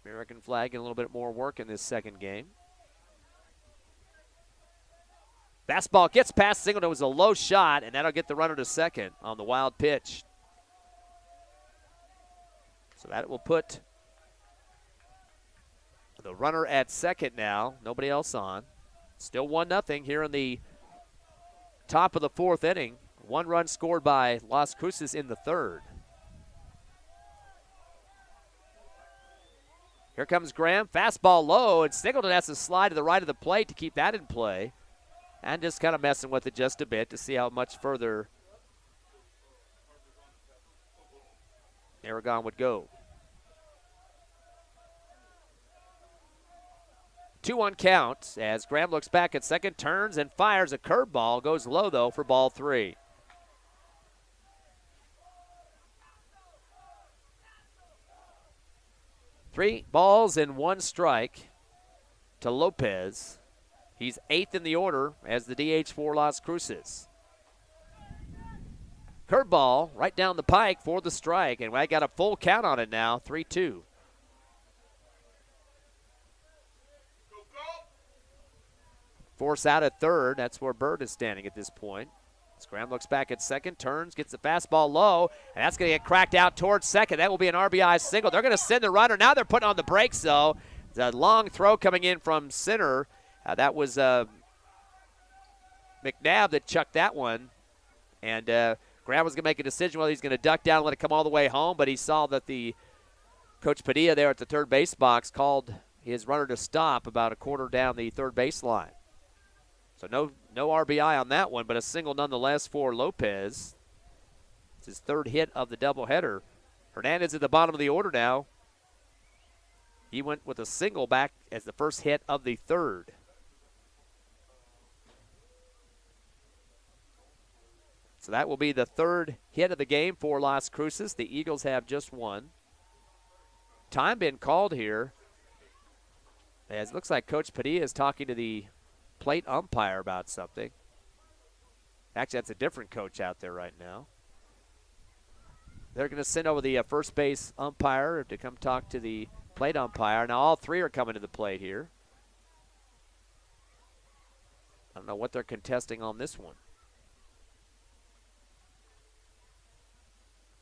American flag getting a little bit more work in this second game. Fastball gets past Singleton. It was a low shot, and that'll get the runner to second on the wild pitch. So that will put the runner at second now. Nobody else on. Still 1-0 here in the top of the fourth inning. 1 run scored by Las Cruces in the third. Here comes Graham. Fastball low, and Singleton has to slide to the right of the plate to keep that in play. And just kind of messing with it just a bit to see how much further Aragon would go. 2-1 count as Graham looks back at second, turns and fires a curveball. Goes low, though, for ball three. Three balls and 1 strike to Lopez. He's 8th in the order as the DH for Las Cruces. Curveball right down the pike for the strike, and I got a full count on it now, 3-2. Force out at third. That's where Bird is standing at this point. Graham looks back at second, turns, gets the fastball low, and that's going to get cracked out towards second. That will be an RBI single. They're going to send the runner. Now they're putting on the brakes, though. The long throw coming in from center. That was McNabb that chucked that one. And Graham was going to make a decision whether he's going to duck down and let it come all the way home, but he saw that the Coach Padilla there at the third base box called his runner to stop about a quarter down the third baseline. So no RBI on that one, but a single nonetheless for Lopez. It's his third hit of the doubleheader. Hernandez at the bottom of the order now. He went with a single back as the first hit of the third. So that will be the third hit of the game for Las Cruces. The Eagles have just one. Time been called here. As it looks like Coach Padilla is talking to the plate umpire about something. Actually, that's a different coach out there right now. They're going to send over the first base umpire to come talk to the plate umpire. Now all three are coming to the plate here. I don't know what they're contesting on this one.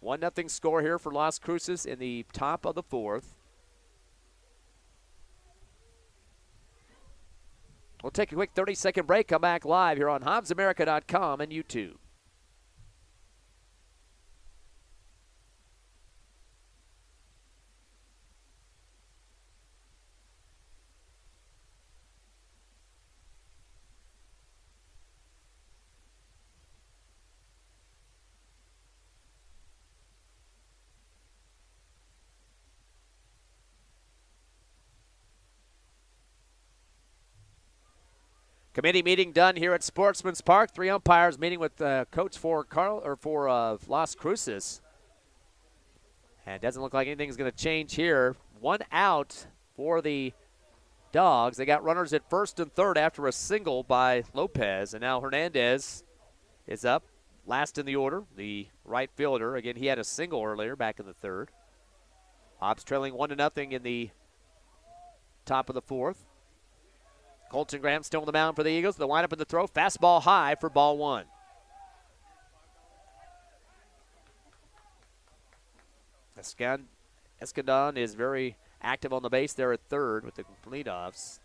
1-0 score here for Las Cruces in the top of the fourth. We'll take a quick 30-second break, come back live here on HobbsAmerica.com and YouTube. Committee meeting done here at Sportsmans Park. 3 umpires meeting with coach for Las Cruces. And it doesn't look like anything's going to change here. 1 out for the Dogs. They got runners at first and third after a single by Lopez. And now Hernandez is up, last in the order, the right fielder. Again, he had a single earlier back in the third. Hobbs trailing 1-0 in the top of the fourth. Colton Graham still on the mound for the Eagles. The windup and the throw. Fastball high for ball one. Escandon is very active on the base there at third with the leadoffs.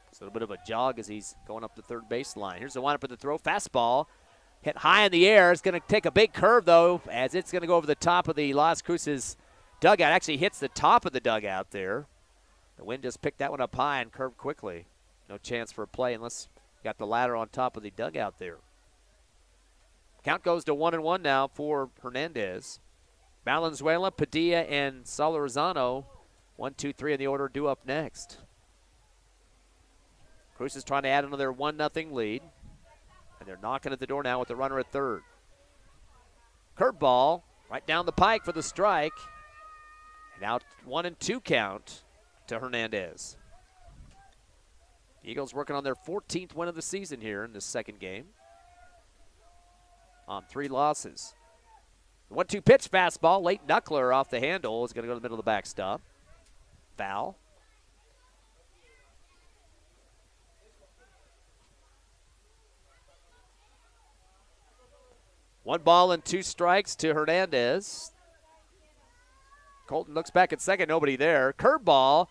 It's a little bit of a jog as he's going up the third baseline. Here's the windup and the throw. Fastball hit high in the air. It's going to take a big curve, though, as it's going to go over the top of the Las Cruces dugout. Actually hits the top of the dugout there. The wind just picked that one up high and curved quickly. No chance for a play unless you got the ladder on top of the dugout there. Count goes to 1-1 now for Hernandez. Valenzuela, Padilla, and Solorzano, 1, 2, 3 in the order, due up next. Cruz is trying to add another 1-0 lead. And they're knocking at the door now with the runner at third. Curveball right down the pike for the strike. And now 1-2 count to Hernandez. Eagles working on their 14th win of the season here in this second game on 3 losses. 1-2 pitch fastball, late knuckler off the handle is going to go to the middle of the backstop. Foul. One ball and 2 strikes to Hernandez. Colton looks back at second, nobody there. Curveball,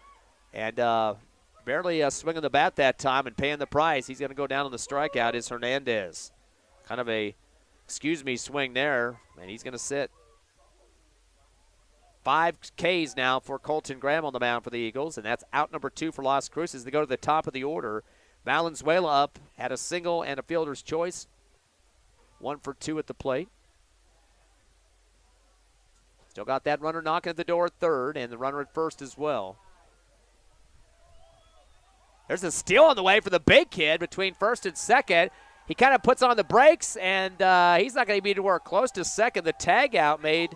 and barely swinging the bat that time and paying the price. He's going to go down on the strikeout is Hernandez. Kind of a excuse-me swing there, and he's going to sit. 5 Ks now for Colton Graham on the mound for the Eagles, and that's out number 2 for Las Cruces. They go to the top of the order. Valenzuela up, had a single and a fielder's choice. 1 for 2 at the plate. Still got that runner knocking at the door at third, and the runner at first as well. There's a steal on the way for the big kid between first and second. He kind of puts on the brakes, and he's not going to be anywhere close to second. The tag out made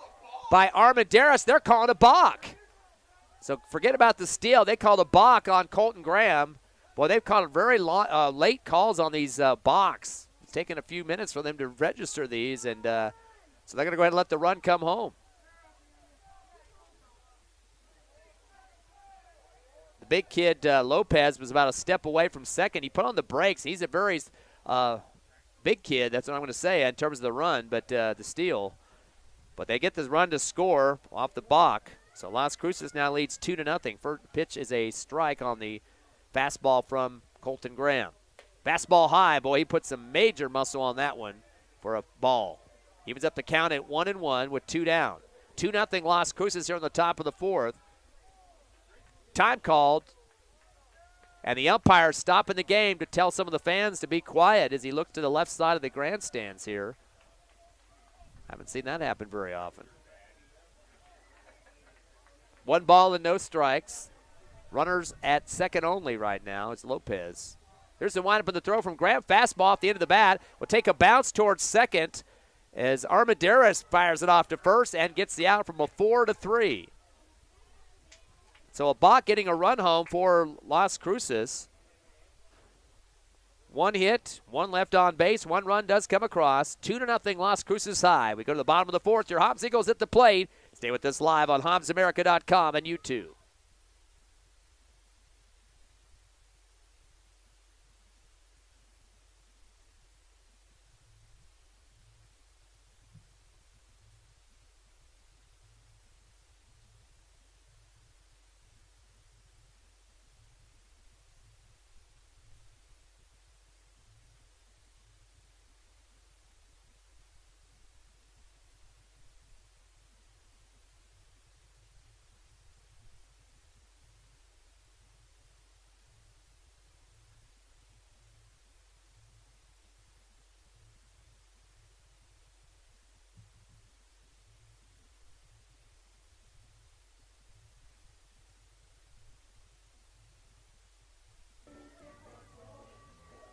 by Armendariz. They're calling a balk. So forget about the steal. They called a balk on Colton Graham. Boy, they've called very late calls on these balks. It's taken a few minutes for them to register these, and so they're going to go ahead and let the run come home. Big kid Lopez was about a step away from second. He put on the brakes. He's a very big kid, that's what I'm going to say in terms of the run, but the steal. But they get this run to score off the balk. So Las Cruces now leads 2-0. First pitch is a strike on the fastball from Colton Graham. Fastball high. Boy, he put some major muscle on that one for a ball. Evens up the count at 1-1 with 2 down. 2-0 Las Cruces here on the top of the fourth. Time called And the umpire stopping the game to tell some of the fans to be quiet as he looked to the left side of the grandstands here. Haven't seen that happen very often. 1 ball and no strikes. Runners at second only right now. It's Lopez. Here's the windup of the throw from Graham. Fastball off the end of the bat. Will take a bounce towards second as Armendariz fires it off to first and gets the out from a 4-3. So a balk getting a run home for Las Cruces. 1 hit, 1 left on base, 1 run does come across. 2-0 Las Cruces high. We go to the bottom of the 4th. Your Hobbs Eagles at the plate. Stay with us live on HobbsAmerica.com and YouTube.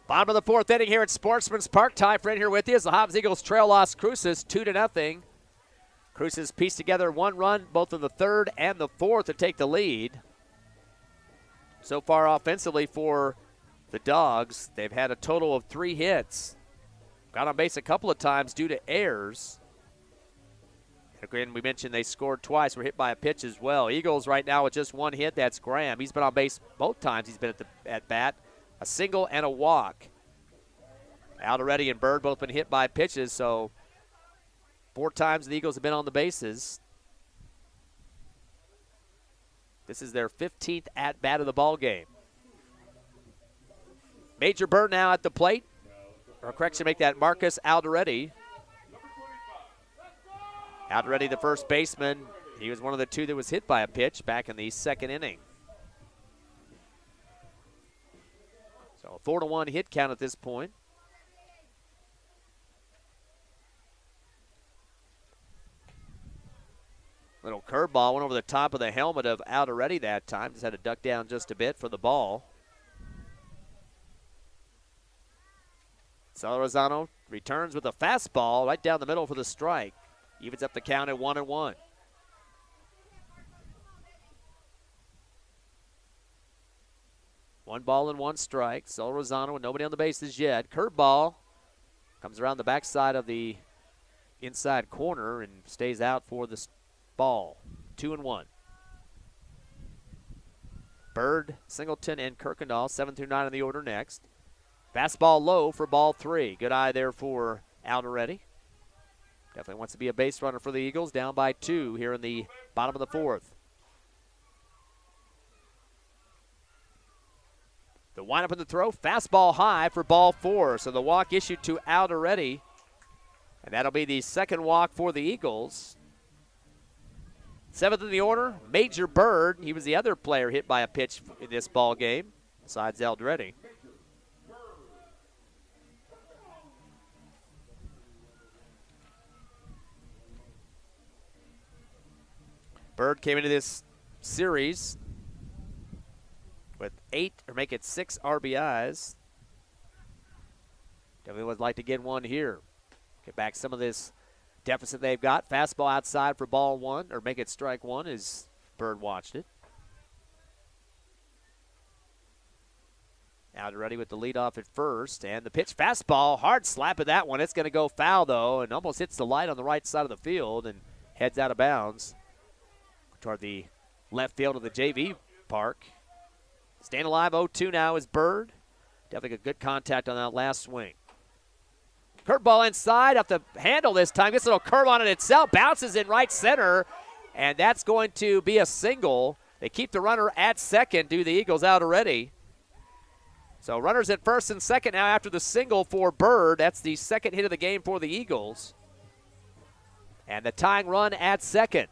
Bottom of the 4th inning here at Sportsmans Park. Ty Friend here with you as the Hobbs Eagles trail Las Cruces 2-0. Cruces pieced together 1 run, both in the 3rd and the 4th, to take the lead. So far offensively for the Dogs, they've had a total of 3 hits. Got on base a couple of times due to errors. Again, we mentioned they scored twice. Were hit by a pitch as well. Eagles right now with just 1 hit. That's Graham. He's been on base both times he's been at bat. A single and a walk. Alderete and Bird both been hit by pitches, so 4 times the Eagles have been on the bases. This is their 15th at-bat of the ball game. Major Bird now at the plate. Or correction, make that Marcus Alderete. Alderete, the first baseman. He was one of the 2 that was hit by a pitch back in the 2nd inning. So a 4-1 hit count at this point. Little curveball went over the top of the helmet of Alderete that time. Just had to duck down just a bit for the ball. Salarzano returns with a fastball right down the middle for the strike. Evens up the count at 1-1. One ball and 1 strike. Salarzano with nobody on the bases yet. Curveball comes around the backside of the inside corner and stays out for the ball. 2-1. Bird, Singleton, and Kirkendall, 7 through 9 in the order next. Fastball low for ball 3. Good eye there for Alderete. Definitely wants to be a base runner for the Eagles. Down by 2 here in the bottom of the 4th. The windup in the throw, fastball high for ball 4. So the walk issued to Alderete, and that'll be the 2nd walk for the Eagles. 7th in the order, Major Bird. He was the other player hit by a pitch in this ball game, besides Alderete. Bird came into this series with 8, or make it 6 RBIs. Definitely would like to get one here. Get back some of this deficit they've got. Fastball outside for ball 1, or make it strike 1 as Bird watched it. Alderete with the leadoff at first, and the pitch fastball, hard slap at that one. It's going to go foul, though, and almost hits the light on the right side of the field and heads out of bounds toward the left field of the JV park. Staying alive, 0-2 now is Bird. Definitely a good contact on that last swing. Curveball inside, off the handle this time. Gets a little curve on it itself, bounces in right center, and that's going to be a single. They keep the runner at second, do the Eagles out already. So runners at first and second now after the single for Bird. That's the 2nd hit of the game for the Eagles. And the tying run at second.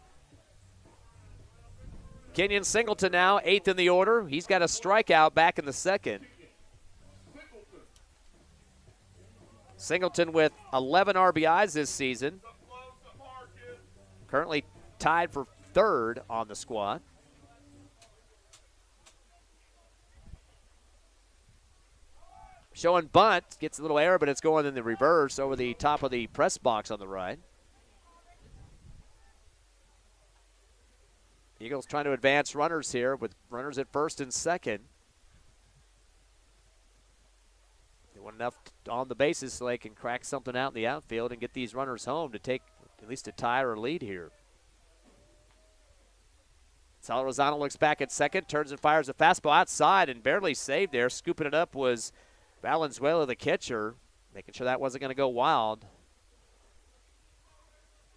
Kenyon Singleton now, 8th in the order. He's got a strikeout back in the second. Singleton with 11 RBIs this season. Currently tied for 3rd on the squad. Showing bunt, gets a little error, but it's going in the reverse over the top of the press box on the right. Eagles trying to advance runners here with runners at first and second. They want enough on the bases so they can crack something out in the outfield and get these runners home to take at least a tie or a lead here. Salazano looks back at second, turns and fires a fastball outside and barely saved there. Scooping it up was Valenzuela, the catcher, making sure that wasn't going to go wild.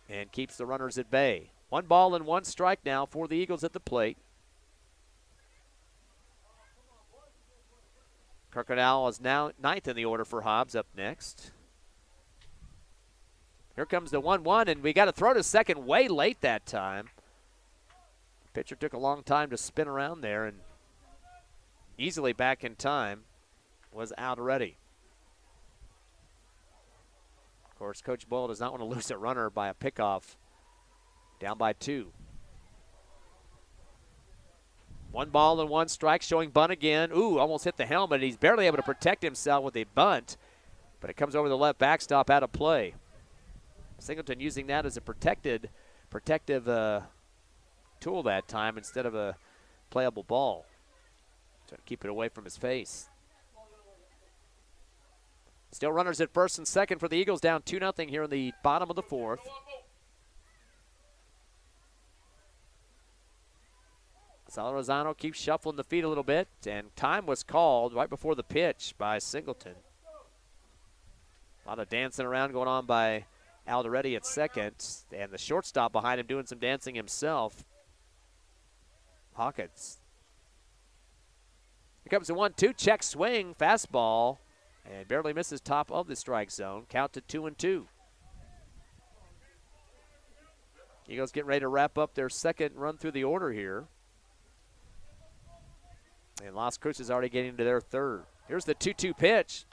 And keeps the runners at bay. 1 ball and 1 strike now for the Eagles at the plate. Kirkendall is now 9th in the order for Hobbs up next. Here comes the 1-1, and we got to throw to second way late that time. Pitcher took a long time to spin around there and easily back in time. Was out already. Of course, Coach Boyle does not want to lose a runner by a pickoff. Down by 2. 1 ball and 1 strike, showing bunt again. Ooh, almost hit the helmet. He's barely able to protect himself with a bunt, but it comes over the left backstop out of play. Singleton using that as a protective tool that time instead of a playable ball. Trying to keep it away from his face. Still runners at first and second for the Eagles, down 2-0 here in the bottom of the 4th. Salazano keeps shuffling the feet a little bit, and time was called right before the pitch by Singleton. A lot of dancing around going on by Alderetti at second, and the shortstop behind him doing some dancing himself, Hawkins. Here comes the 1-2, check swing, fastball, and barely misses top of the strike zone. Count to 2-2. Eagles getting ready to wrap up their second run through the order here. And Las Cruces already getting to their 3rd. Here's the 2-2 pitch.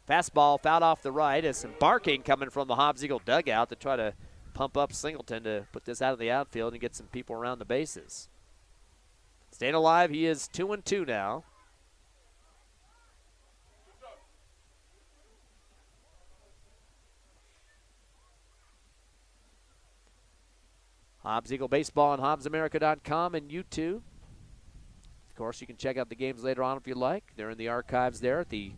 Fastball fouled off the right as some barking coming from the Hobbs Eagle dugout to try to pump up Singleton to put this out of the outfield and get some people around the bases. Staying alive, he is 2-2 now. Hobbs Eagle Baseball on HobbsAmerica.com and YouTube. Of course, you can check out the games later on if you like. They're in the archives there at the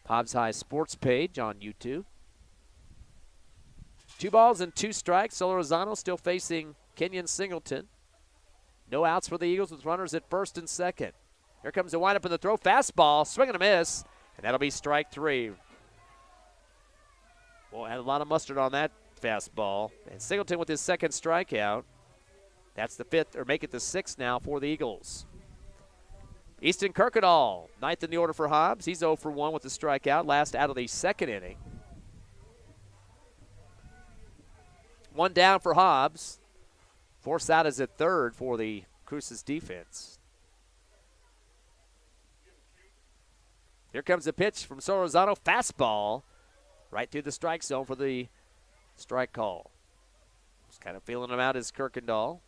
Hobbs High Sports page on YouTube. 2 balls and 2 strikes. Solorzano still facing Kenyon Singleton. No outs for the Eagles with runners at first and second. Here comes the windup in the throw. Fastball, swing and a miss, and that'll be strike 3. Well, had a lot of mustard on that fastball. And Singleton with his second strikeout. That's the 5th, or make it the 6th now for the Eagles. Easton Kirkendall, 9th in the order for Hobbs. He's 0 for 1 with the strikeout, last out of the second inning. 1 down for Hobbs. Force out is at 3rd for the Cruces defense. Here comes the pitch from Solorzano. Fastball right through the strike zone for the strike call. Just kind of feeling him out as Kirkendall.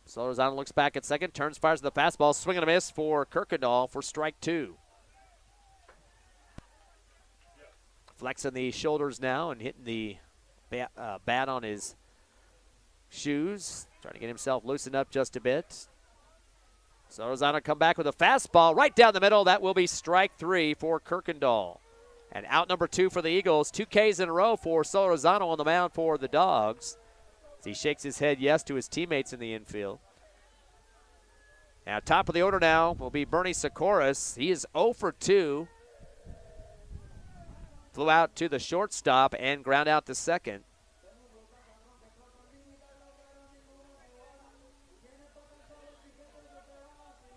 Solorzano looks back at second, turns, fires the fastball, swing and a miss for Kirkendall for strike 2. Flexing the shoulders now and hitting the bat on his shoes, trying to get himself loosened up just a bit. Solorzano come back with a fastball right down the middle. That will be strike 3 for Kirkendall. And out number 2 for the Eagles. 2 Ks in a row for Solorzano on the mound for the Dogs. As he shakes his head yes to his teammates in the infield. Now top of the order now will be Bernie Sikoris. He is 0 for 2. Flew out to the shortstop and ground out to second.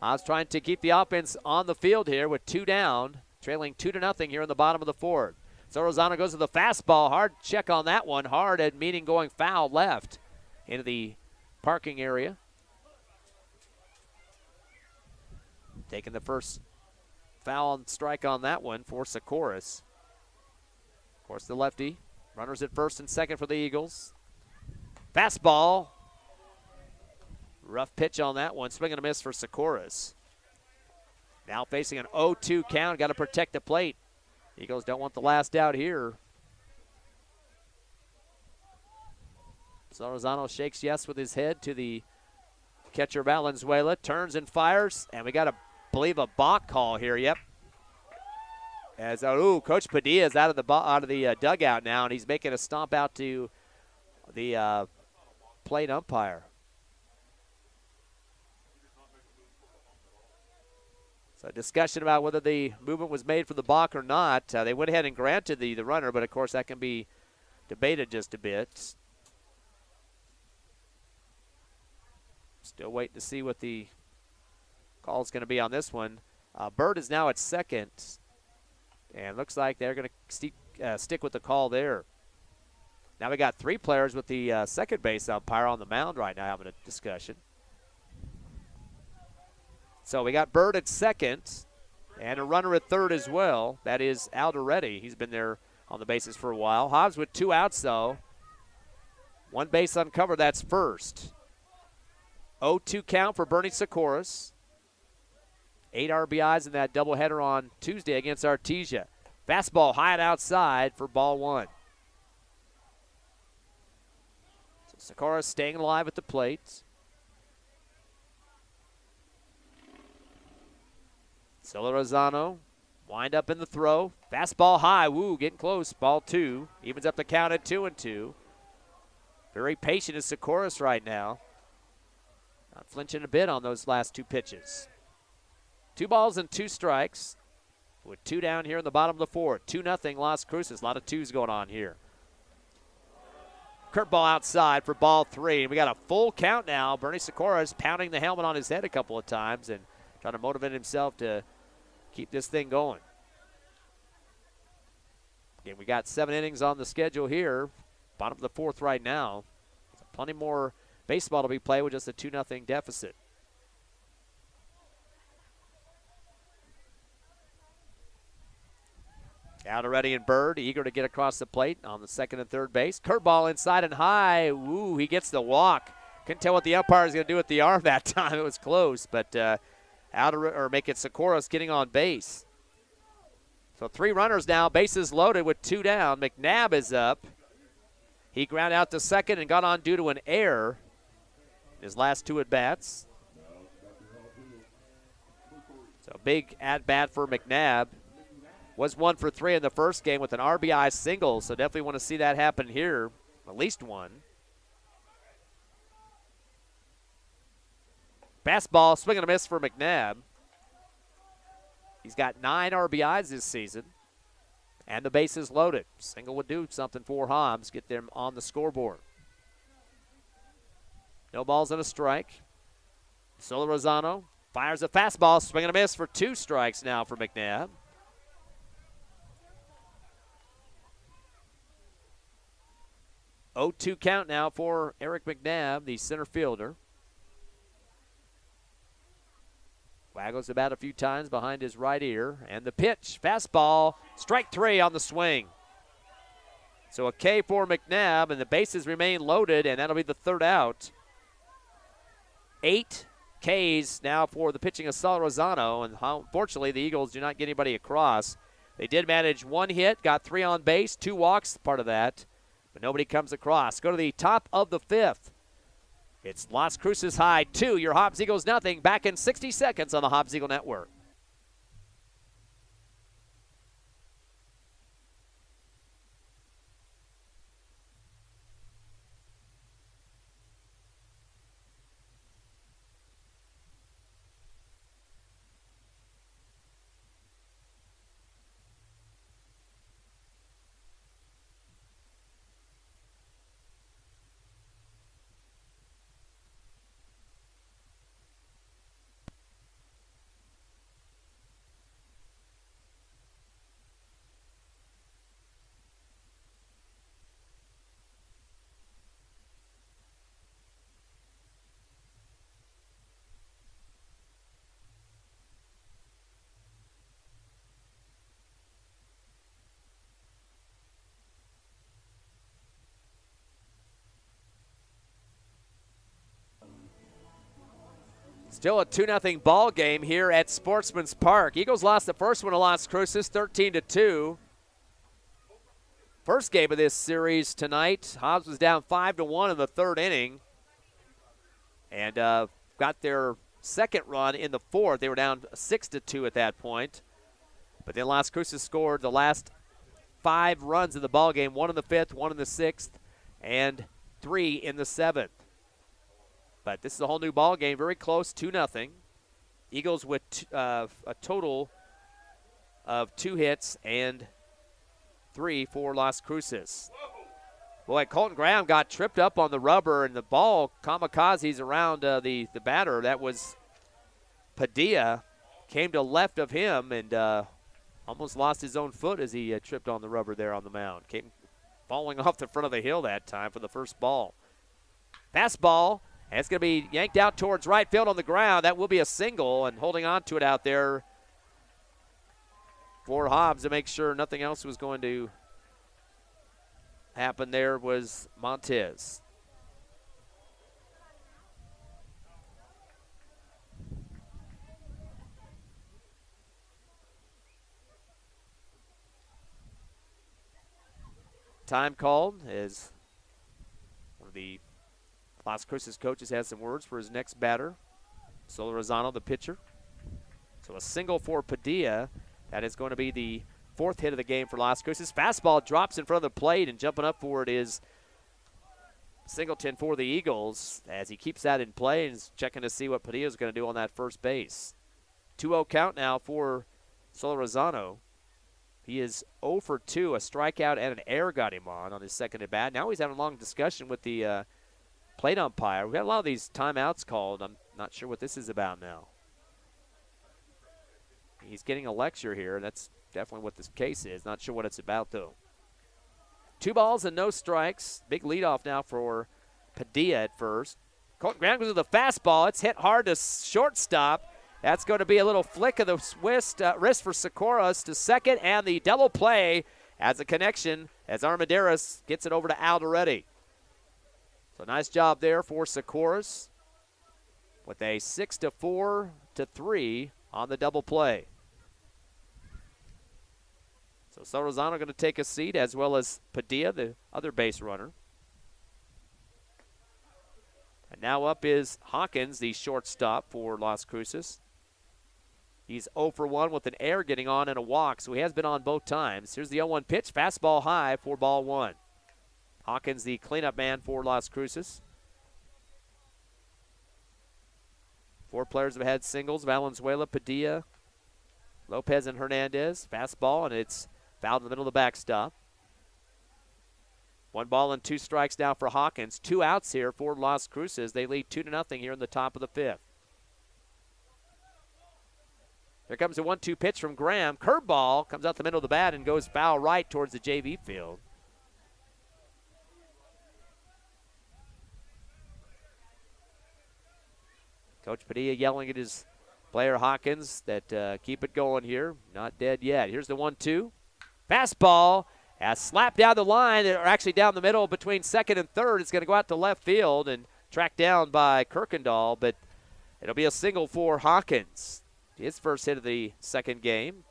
Hobbs trying to keep the offense on the field here with 2 down, trailing 2-0 here in the bottom of the 4th. So Rosano goes to the fastball. Hard check on that one. Hard at meaning going foul left into the parking area. Taking the first foul and strike on that one for Sikoris. Of course, the lefty. Runners at first and second for the Eagles. Fastball. Rough pitch on that one. Swing and a miss for Sikoris. Now facing an 0-2 count. Got to protect the plate. Eagles don't want the last out here. So Rosano shakes yes with his head to the catcher Valenzuela. Turns and fires. And we got to believe a balk call here. Yep. As Coach Padilla is out of the dugout now, and he's making a stomp out to the plate umpire. So discussion about whether the movement was made for the balk or not. They went ahead and granted the runner, but of course that can be debated just a bit. Still waiting to see what the call is going to be on this one. Bird is now at second, and looks like they're going to stick with the call there. Now we got three players with the second base umpire on the mound right now having a discussion. So we got Bird at second and a runner at third as well. That is Alderetti. He's been there on the bases for a while. Hobbs with two outs, though. One base uncovered, that's first. 0-2 count for Bernie Sikoris. 8 RBIs in that doubleheader on Tuesday against Artesia. Fastball high and outside for ball one. So Sikoris staying alive at the plate. Solo Rosano, wind up in the throw. Fastball high, getting close. Ball two, evens up the count at 2-2. Very patient is Sikoris right now. Not flinching a bit on those last two pitches. 2 balls and 2 strikes with 2 down here in the bottom of the fourth. 2-0 Las Cruces. A lot of twos going on here. Curveball outside for ball 3. And we got a full count now. Bernie Sikoris pounding the helmet on his head a couple of times and trying to motivate himself to keep this thing going. Again, we got 7 innings on the schedule here. Bottom of the fourth right now. So plenty more baseball to be played with just a 2-0 deficit. Alderetti and Bird eager to get across the plate on the second and third base. Curveball inside and high. He gets the walk. Couldn't tell what the umpire was going to do with the arm that time. It was close, but make it Sikoris getting on base. So 3 runners now, bases loaded with 2 down. McNabb is up. He ground out to second and got on due to an error in his last 2 at-bats. So big at-bat for McNabb. Was 1 for 3 in the first game with an RBI single, so definitely want to see that happen here, at least one. Fastball, swing and a miss for McNabb. He's got 9 RBIs this season, and the bases loaded. Single would do something for Hobbs, get them on the scoreboard. No balls and a strike. Solo Rosano fires a fastball, swing and a miss for 2 strikes now for McNabb. 0-2 count now for Eric McNabb, the center fielder. Waggles the bat a few times behind his right ear. And the pitch, fastball, strike 3 on the swing. So a K for McNabb, and the bases remain loaded, and that'll be the third out. 8 Ks now for the pitching of Sal Rosano, and unfortunately the Eagles do not get anybody across. They did manage 1 hit, got 3 on base, 2 walks, part of that, but nobody comes across. Go to the top of the 5th. It's Las Cruces High 2, your Hobbs Eagles nothing. Back in 60 seconds on the Hobbs Eagle Network. Still a 2-0 ball game here at Sportsmans Park. Eagles lost the first one to Las Cruces 13-2. First game of this series tonight, Hobbs was down 5-1 in the third inning and got their second run in the fourth. They were down 6-2 at that point. But then Las Cruces scored the last 5 runs of the ball game, 1 in the 5th, 1 in the 6th, and 3 in the 7th. But this is a whole new ball game, very close, 2-0. Eagles with a total of 2 hits and 3 for Las Cruces. Boy, Colton Graham got tripped up on the rubber, and the ball kamikazes around the batter. That was Padilla. Came to left of him and almost lost his own foot as he tripped on the rubber there on the mound. Came falling off the front of the hill that time for the first ball. Fastball. And it's going to be yanked out towards right field on the ground. That will be a single, and holding on to it out there for Hobbs to make sure nothing else was going to happen there was Montez. Time called as one of the Las Cruces coaches has some words for his next batter, Solorzano, the pitcher. So a single for Padilla. That is going to be the 4th hit of the game for Las Cruces. Fastball drops in front of the plate, and jumping up for it is Singleton for the Eagles as he keeps that in play and is checking to see what Padilla is going to do on that first base. 2-0 count now for Solorzano. He is 0 for 2. A strikeout and an error got him on his second at bat. Now he's having a long discussion with the plate umpire. We've had a lot of these timeouts called. I'm not sure what this is about now. He's getting a lecture here. That's definitely what this case is. Not sure what it's about, though. 2 balls and no strikes. Big leadoff now for Padilla at first. Colton Graham goes with the fastball. It's hit hard to shortstop. That's going to be a little flick of the wrist for Socorros to second, and the double play has a connection as Armendariz gets it over to Alderetti. So nice job there for Socorros with a 6-4-3 on the double play. So Solorzano going to take a seat, as well as Padilla, the other base runner. And now up is Hawkins, the shortstop for Las Cruces. He's 0 for 1 with an error getting on and a walk, so he has been on both times. Here's the 0-1 pitch, fastball high for ball 1. Hawkins, the cleanup man for Las Cruces. 4 players have had singles: Valenzuela, Padilla, Lopez, and Hernandez. Fastball, and it's fouled in the middle of the backstop. 1 ball and 2 strikes now for Hawkins. 2 outs here for Las Cruces. They lead 2-0 here in the top of the 5th. Here comes a 1-2 pitch from Graham. Curveball comes out the middle of the bat and goes foul right towards the JV field. Coach Padilla yelling at his player Hawkins that keep it going here. Not dead yet. Here's the 1-2. Fastball has slapped down the line, or actually down the middle between second and third. It's going to go out to left field and tracked down by Kirkendall, but it'll be a single for Hawkins. His first hit of the second game.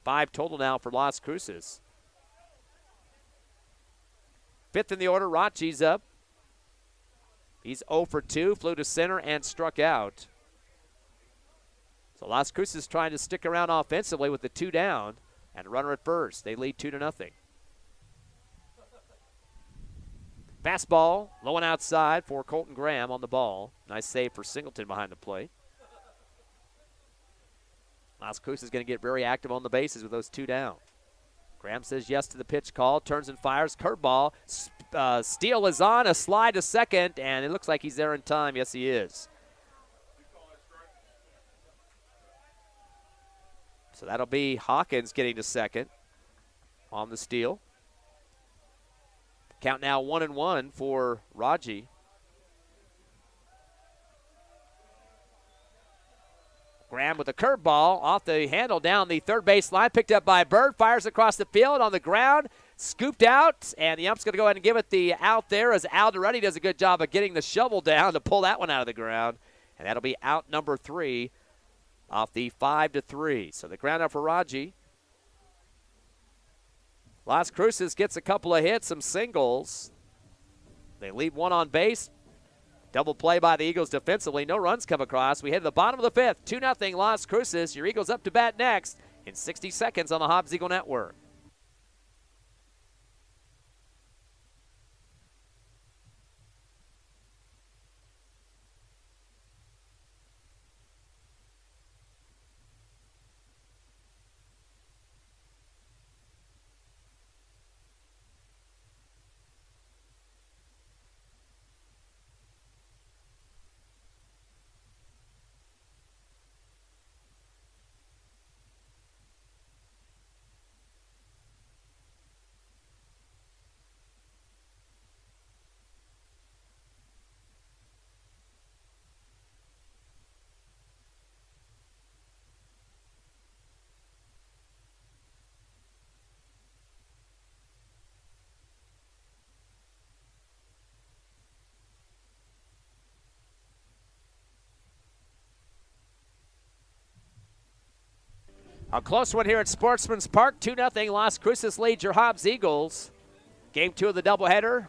5 total now for Las Cruces. 5th in the order, Rachi's up. He's 0 for 2, flew to center and struck out. So Las Cruces trying to stick around offensively with the 2 down and a runner at first. They lead 2-0. Fastball, low and outside for Colton Graham on the ball. Nice save for Singleton behind the plate. Las Cruces is going to get very active on the bases with those 2 down. Graham says yes to the pitch call, turns and fires. Curveball. Steele is on, a slide to second, and it looks like he's there in time. Yes, he is. So that'll be Hawkins getting to second on the steal. Count now 1-1 for Raji. Graham with a curveball off the handle down the third base line, picked up by Bird, fires across the field on the ground, scooped out, and the ump's going to go ahead and give it the out there as Alderetti does a good job of getting the shovel down to pull that one out of the ground. And that'll be out number 3 off the 5-3. So the ground out for Raji. Las Cruces gets a couple of hits, some singles. They leave one on base. Double play by the Eagles defensively. No runs come across. We head to the bottom of the 5th. 2-0 Las Cruces. Your Eagles up to bat next in 60 seconds on the Hobbs Eagle Network. A close one here at Sportsmans Park. 2-0 Las Cruces leads your Hobbs Eagles. Game 2 of the doubleheader.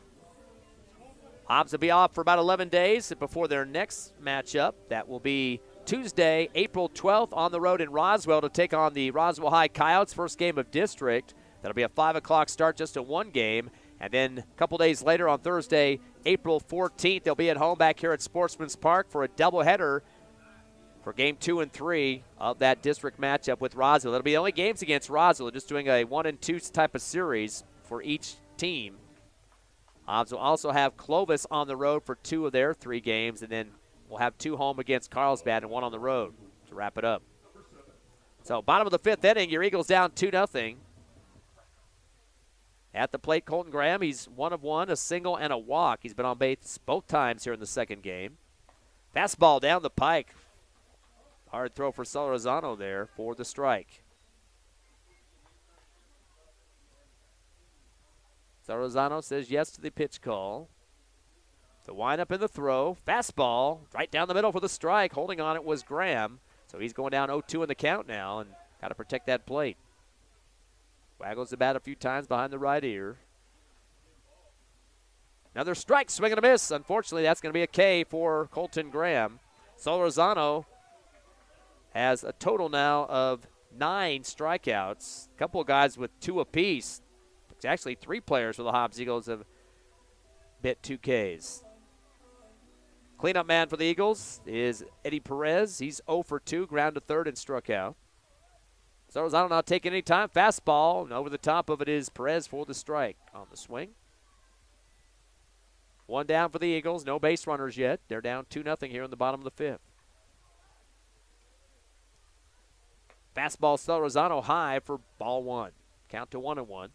Hobbs will be off for about 11 days before their next matchup. That will be Tuesday, April 12th on the road in Roswell to take on the Roswell High Coyotes, first game of district. That'll be a 5 o'clock start, just a one game. And then a couple days later on Thursday, April 14th, they'll be at home back here at Sportsmans Park for a doubleheader for game 2 and 3 of that district matchup with Roswell. It'll be the only games against Roswell, just doing a 1 and 2 type of series for each team. Hobbs will also have Clovis on the road for 2 of their 3 games, and then we'll have 2 home against Carlsbad and 1 on the road to wrap it up. So bottom of the 5th inning, your Eagles down 2-0. At the plate, Colton Graham, he's 1 of 1, a single and a walk. He's been on base both times here in the second game. Fastball down the pike. Hard throw for Solorzano there for the strike. Solorzano says yes to the pitch call. The windup in the throw. Fastball right down the middle for the strike. Holding on it was Graham. So he's going down 0-2 in the count now and got to protect that plate. Waggles the bat a few times behind the right ear. Another strike, swing and a miss. Unfortunately, that's going to be a K for Colton Graham. Solorzano has a total now of 9 strikeouts. A couple of guys with 2 apiece. It's actually 3 players for the Hobbs Eagles have bit 2 Ks. Cleanup man for the Eagles is Eddie Perez. He's 0 for 2, ground to third and struck out. Solorzano not taking any time. Fastball, and over the top of it is Perez for the strike on the swing. 1 down for the Eagles. No base runners yet. They're down 2-0 here in the bottom of the 5th. Fastball Solorzano high for ball 1. Count to 1-1.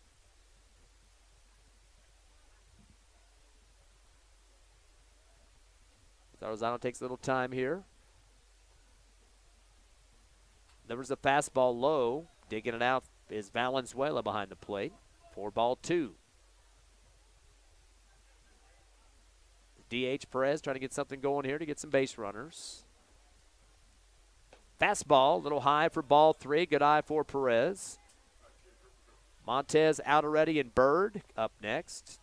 Solorzano takes a little time here. There was a fastball low. Digging it out is Valenzuela behind the plate for ball 2. DH Perez trying to get something going here to get some base runners. Fastball, a little high for ball 3. Good eye for Perez. Montez out already and Bird up next.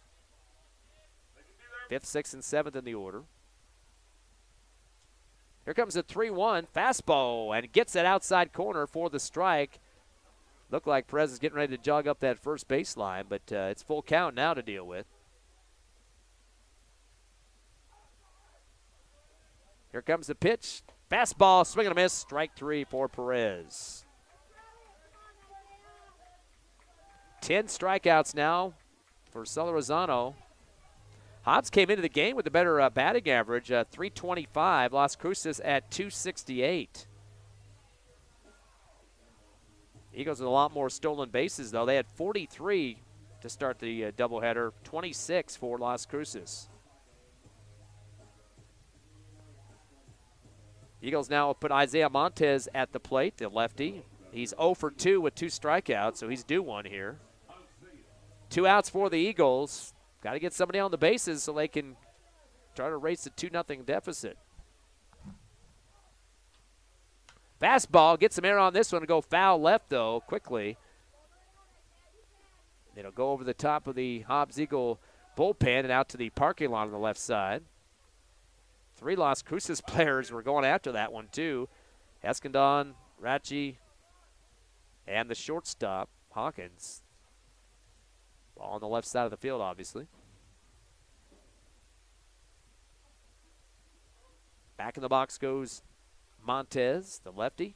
5th, 6th, and 7th in the order. Here comes a 3-1 fastball and gets it outside corner for the strike. Looked like Perez is getting ready to jog up that first baseline, but it's full count now to deal with. Here comes the pitch. Fastball, swing and a miss. Strike 3 for Perez. 10 strikeouts now for Solorzano. Hobbs came into the game with a better batting average, 325. Las Cruces at 268. Eagles with a lot more stolen bases, though. They had 43 to start the doubleheader, 26 for Las Cruces. Eagles now put Isaiah Montez at the plate, the lefty. He's 0 for 2 with 2 strikeouts, so he's due one here. 2 outs for the Eagles. Got to get somebody on the bases so they can try to race the 2-0 deficit. Fastball gets some air on this one to go foul left, though, quickly. It'll go over the top of the Hobbs Eagle bullpen and out to the parking lot on the left side. 3 Las Cruces players were going after that one, too. Escondon, Ratchie, and the shortstop, Hawkins. Ball on the left side of the field, obviously. Back in the box goes Montez, the lefty.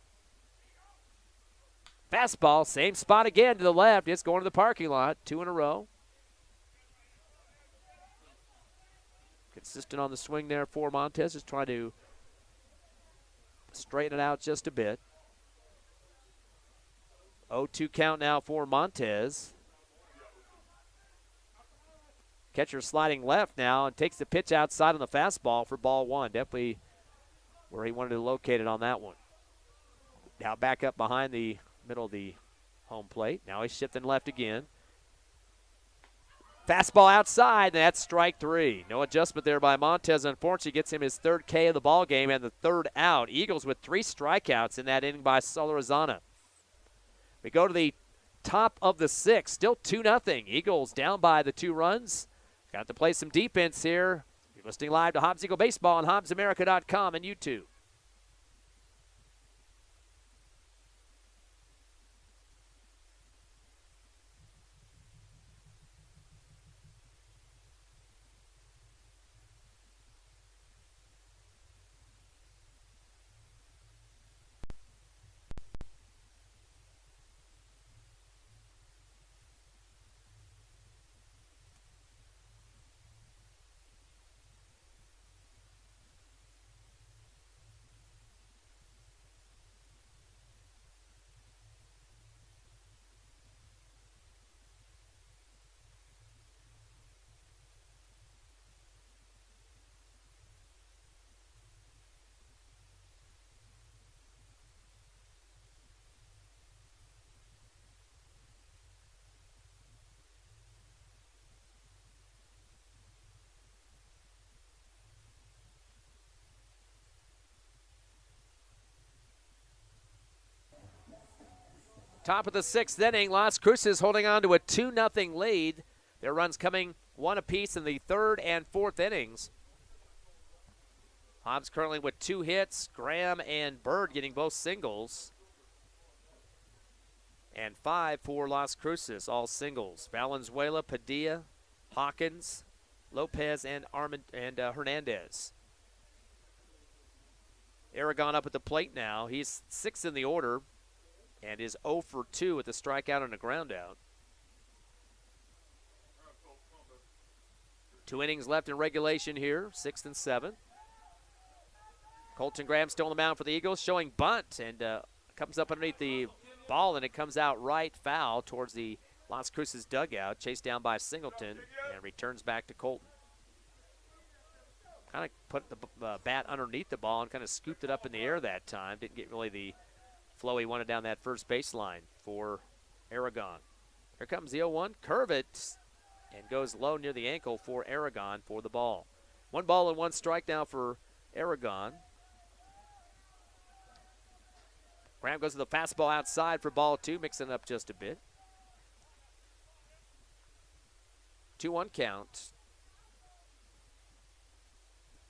Fastball, same spot again to the left. It's going to the parking lot, 2 in a row. Consistent on the swing there for Montez, just trying to straighten it out just a bit. 0-2 count now for Montez. Catcher sliding left now and takes the pitch outside on the fastball for ball 1. Definitely where he wanted to locate it on that one. Now back up behind the middle of the home plate. Now he's shifting left again. Fastball outside, and that's strike 3. No adjustment there by Montez. Unfortunately, gets him his 3rd K of the ball game and the 3rd out. Eagles with 3 strikeouts in that inning by Solorzana. We go to the top of the 6th, still 2-0. Eagles down by the 2 runs. Got to play some defense here. You're listening live to Hobbs Eagle Baseball on HobbsAmerica.com and YouTube. Top of the 6th inning, Las Cruces holding on to a 2-0 lead. Their runs coming 1 apiece in the 3rd and 4th innings. Hobbs currently with 2 hits. Graham and Bird getting both singles. And 5 for Las Cruces, all singles. Valenzuela, Padilla, Hawkins, Lopez, and Hernandez. Aragon up at the plate now. He's 6th in the order and is 0 for 2 with a strikeout and a ground out. 2 innings left in regulation here, 6th and 7th. Colton Graham still on the mound for the Eagles, showing bunt, and comes up underneath the ball, and it comes out right foul towards the Las Cruces dugout, chased down by Singleton, and returns back to Colton. Kind of put the bat underneath the ball and kind of scooped it up in the air that time. Didn't get really the flow he wanted down that first baseline for Aragon. Here comes the 0-1. Curve it and goes low near the ankle for Aragon for the ball. 1 ball and 1 strike now for Aragon. Graham goes to the fastball outside for ball 2, mixing it up just a bit. 2-1 count.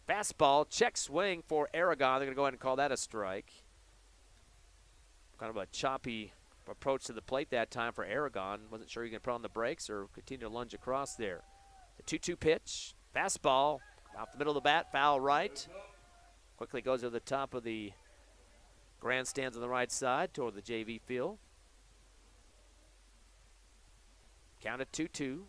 Fastball, check swing for Aragon. They're going to go ahead and call that a strike. Kind of a choppy approach to the plate that time for Aragon. Wasn't sure he could put on the brakes or continue to lunge across there. The 2-2 pitch. Fastball out the middle of the bat, foul right. Quickly goes to the top of the grandstands on the right side toward the JV field. Count at 2-2.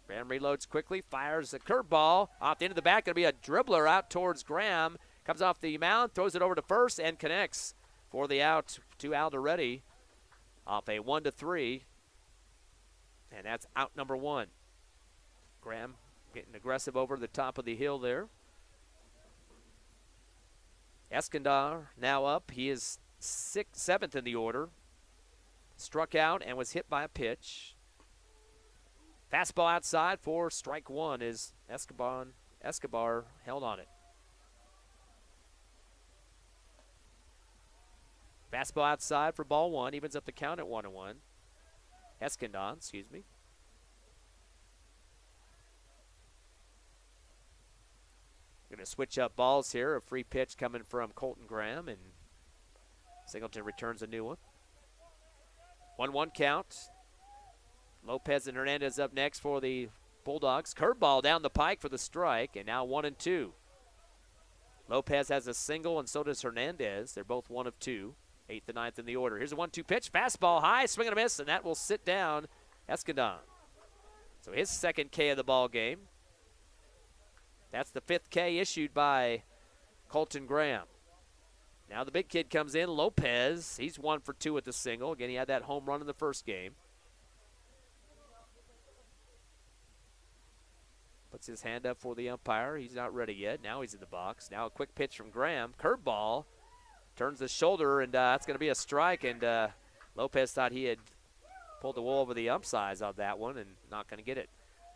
Graham reloads quickly, fires a curveball off the end of the bat. Going to be a dribbler out towards Graham. Comes off the mound, throws it over to first, and connects for the out to Alderetti off a 1-3. And that's out number 1. Graham getting aggressive over the top of the hill there. Escondar now up. He is 7th in the order. Struck out and was hit by a pitch. Fastball outside for strike 1 is Escobar held on it. Fastball outside for ball one. Evens up the count at 1-1. Eskandon, excuse me. Going to switch up balls here. A free pitch coming from Colton Graham, and Singleton returns a new one. 1-1 count. Lopez and Hernandez up next for the Bulldogs. Curveball down the pike for the strike, and now 1-2. Lopez has a single, and so does Hernandez. They're both 1 of 2. 8th and 9th in the order. Here's a 1-2 pitch. Fastball high, swing and a miss, and that will sit down Eskandon. So his second K of the ball game. That's the 5th K issued by Colton Graham. Now the big kid comes in, Lopez. He's 1 for 2 with the single. Again, he had that home run in the first game. Puts his hand up for the umpire. He's not ready yet. Now he's in the box. Now a quick pitch from Graham. Curveball. Turns the shoulder, and that's going to be a strike. And Lopez thought he had pulled the wool over the ump's eyes on that one and not going to get it.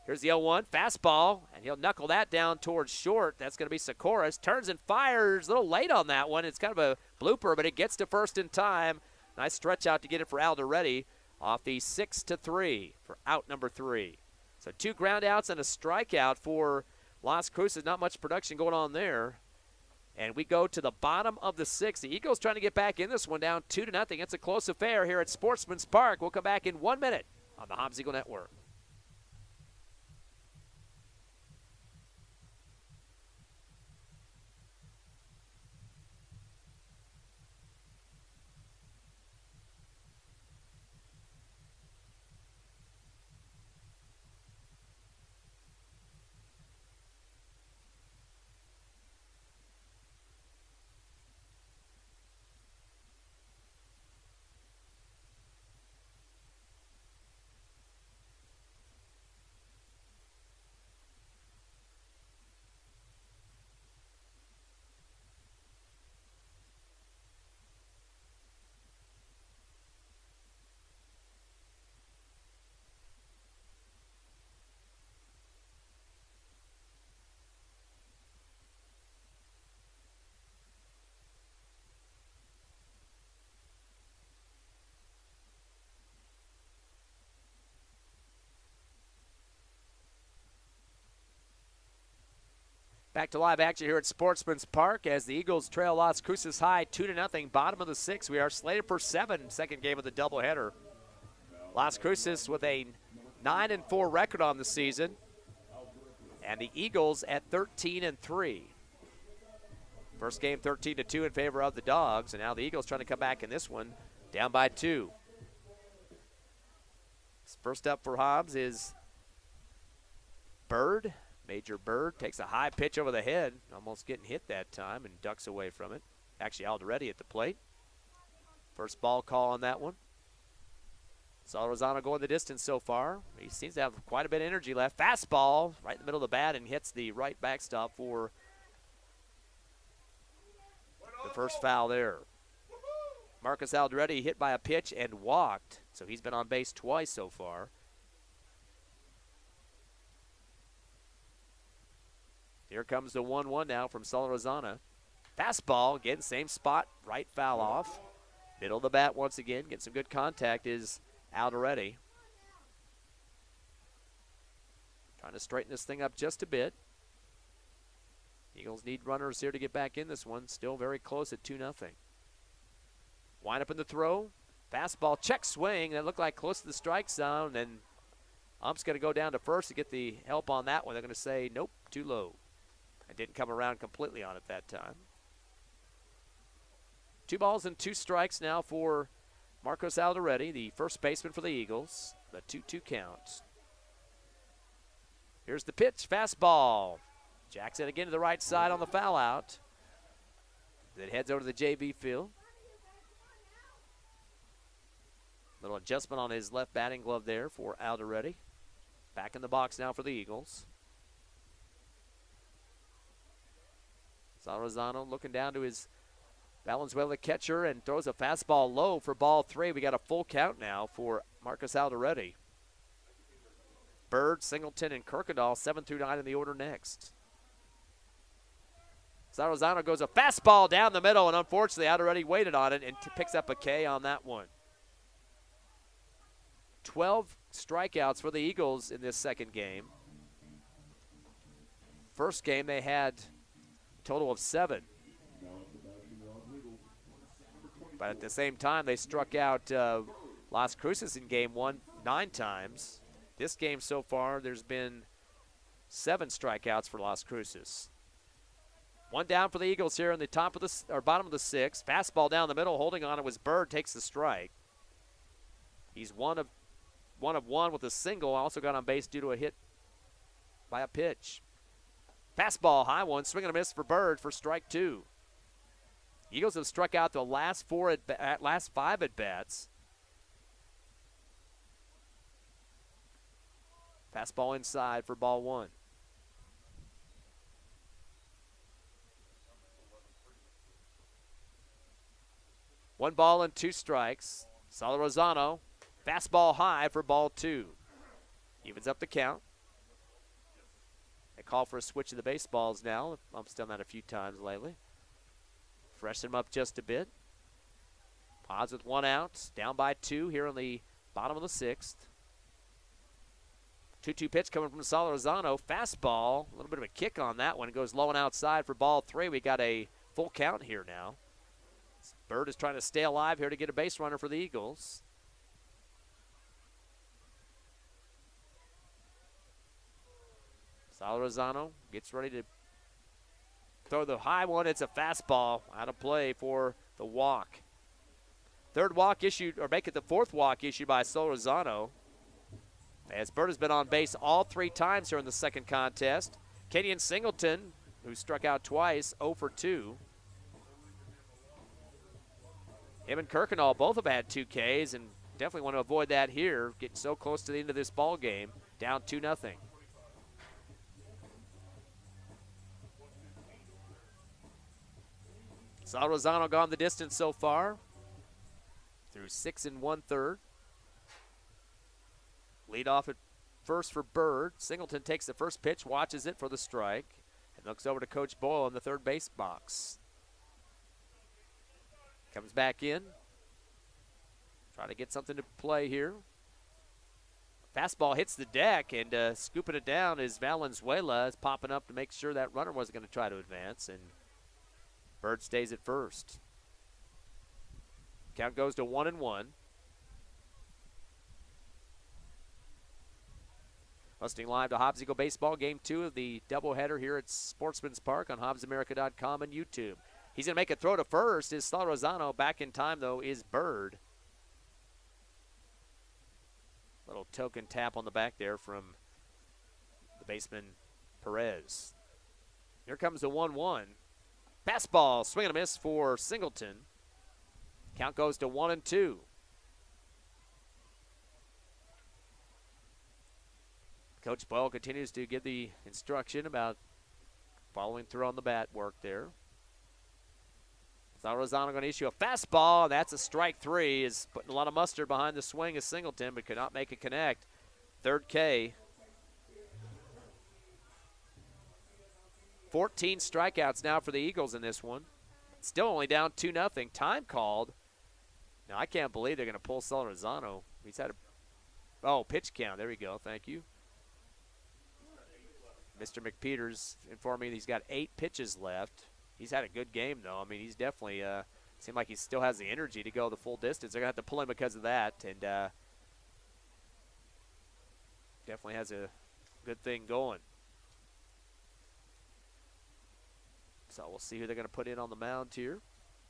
Here's the 0-1. Fastball, and he'll knuckle that down towards short. That's going to be Sikoris. Turns and fires. A little late on that one. It's kind of a blooper, but it gets to first in time. Nice stretch out to get it for Alderetti off the 6-3 for out number 3. So 2 ground outs and a strikeout for Las Cruces. Not much production going on there. And we go to the bottom of the 6th. The Eagles trying to get back in this one, down 2-0. It's a close affair here at Sportsmans Park. We'll come back in 1 minute on the Hobbs Eagle Network. Back to live action here at Sportsman's Park as the Eagles trail Las Cruces high 2-0, bottom of the 6th. We are slated for 7, second game of the doubleheader. Las Cruces with a 9-4 record on the season, and the Eagles at 13-3. First game 13-2 in favor of the Dogs, and now the Eagles trying to come back in this one, down by 2. First up for Hobbs is Bird. Major Bird takes a high pitch over the head, almost getting hit that time, and ducks away from it. Actually, Alderetti at the plate. First ball call on that one. Salazano going the distance so far. He seems to have quite a bit of energy left. Fastball right in the middle of the bat and hits the right backstop for the first foul there. Marcus Alderetti hit by a pitch and walked, so he's been on base twice so far. Here comes the 1-1 now from Salazano. Fastball, again, same spot, right foul off. Middle of the bat once again, get some good contact is Alderetti. Trying to straighten this thing up just a bit. Eagles need runners here to get back in this one. Still very close at 2-0. Wind up in the throw. Fastball, check swing. That looked like close to the strike zone. And ump's going to go down to first to get the help on that one. They're going to say, nope, too low. And didn't come around completely on it that time. 2 balls and 2 strikes now for Marcos Alderetti, the first baseman for the Eagles. The 2-2 count. Here's the pitch, fastball. Jackson again to the right side on the foul out. Then heads over to the JV field. Little adjustment on his left batting glove there for Alderetti. Back in the box now for the Eagles. Salazano looking down to his Valenzuela catcher and throws a fastball low for ball 3. We got a full count now for Marcus Alderetti. Bird, Singleton, and Kirkendall 7 through 9 in the order next. Salarzano goes a fastball down the middle, and unfortunately, I'd already waited on it and picks up a K on that one. 12 strikeouts for the Eagles in this second game. First game, they had a total of 7. But at the same time, they struck out Las Cruces in game 1 9 times. This game so far, there's been 7 strikeouts for Las Cruces. One down for the Eagles here in the top of the or bottom of the 6th. Fastball down the middle, holding on it was Bird, takes the strike. He's one of one with a single. Also got on base due to a hit by a pitch. Fastball, high one, swing and a miss for Bird for strike 2. Eagles have struck out the last 5 at bats. Fastball inside for ball 1. One ball and 2 strikes. Salarzano, fastball high for ball 2. Evens up the count. They call for a switch of the baseballs now. I've done that a few times lately. Freshen them up just a bit. Hobbs with 1 out. Down by 2 here on the bottom of the 6th. 2-2 pitch coming from Salarzano. Fastball. A little bit of a kick on that one. It goes low and outside for ball 3. We got a full count here now. Bird is trying to stay alive here to get a base runner for the Eagles. Salarzano gets ready to throw the high one. It's a fastball out of play for the walk. Third walk issued, or make it the 4th walk issued by Salarzano. As Bird has been on base all 3 times here in the second contest. Kenyon Singleton, who struck out twice, 0 for 2. Him and Kirkendall both have had 2 Ks and definitely want to avoid that here. Getting so close to the end of this ball game, down 2-0. Salarzano gone the distance so far through 6 1/3. Lead off at first for Bird. Singleton takes the first pitch, watches it for the strike, and looks over to Coach Boyle in the third base box. Comes back in. Trying to get something to play here. Fastball hits the deck, and scooping it down is Valenzuela. Is popping up to make sure that runner wasn't going to try to advance, and Bird stays at first. Count goes to 1-1. Hosting live to Hobbs Eagle Baseball, Game 2 of the doubleheader here at Sportsmans Park on HobbsAmerica.com and YouTube. He's going to make a throw to first. Is Salarzano. Back in time, though, is Bird. Little token tap on the back there from the baseman, Perez. Here comes the 1-1. Fastball, swing and a miss for Singleton. Count goes to 1-2. Coach Boyle continues to give the instruction about following through on the bat work there. Salarzano going to issue a fastball, and that's a strike 3. Is putting a lot of mustard behind the swing of Singleton, but could not make it connect. Third K. 14 strikeouts now for the Eagles in this one. Still only down 2-0. Time called. Now, I can't believe they're going to pull Salarzano. He's had a pitch count. There we go. Thank you. Mr. McPeters informed me he's got 8 pitches left. He's had a good game, though. I mean, he's definitely seemed like he still has the energy to go the full distance. They're going to have to pull him because of that, and definitely has a good thing going. So we'll see who they're going to put in on the mound here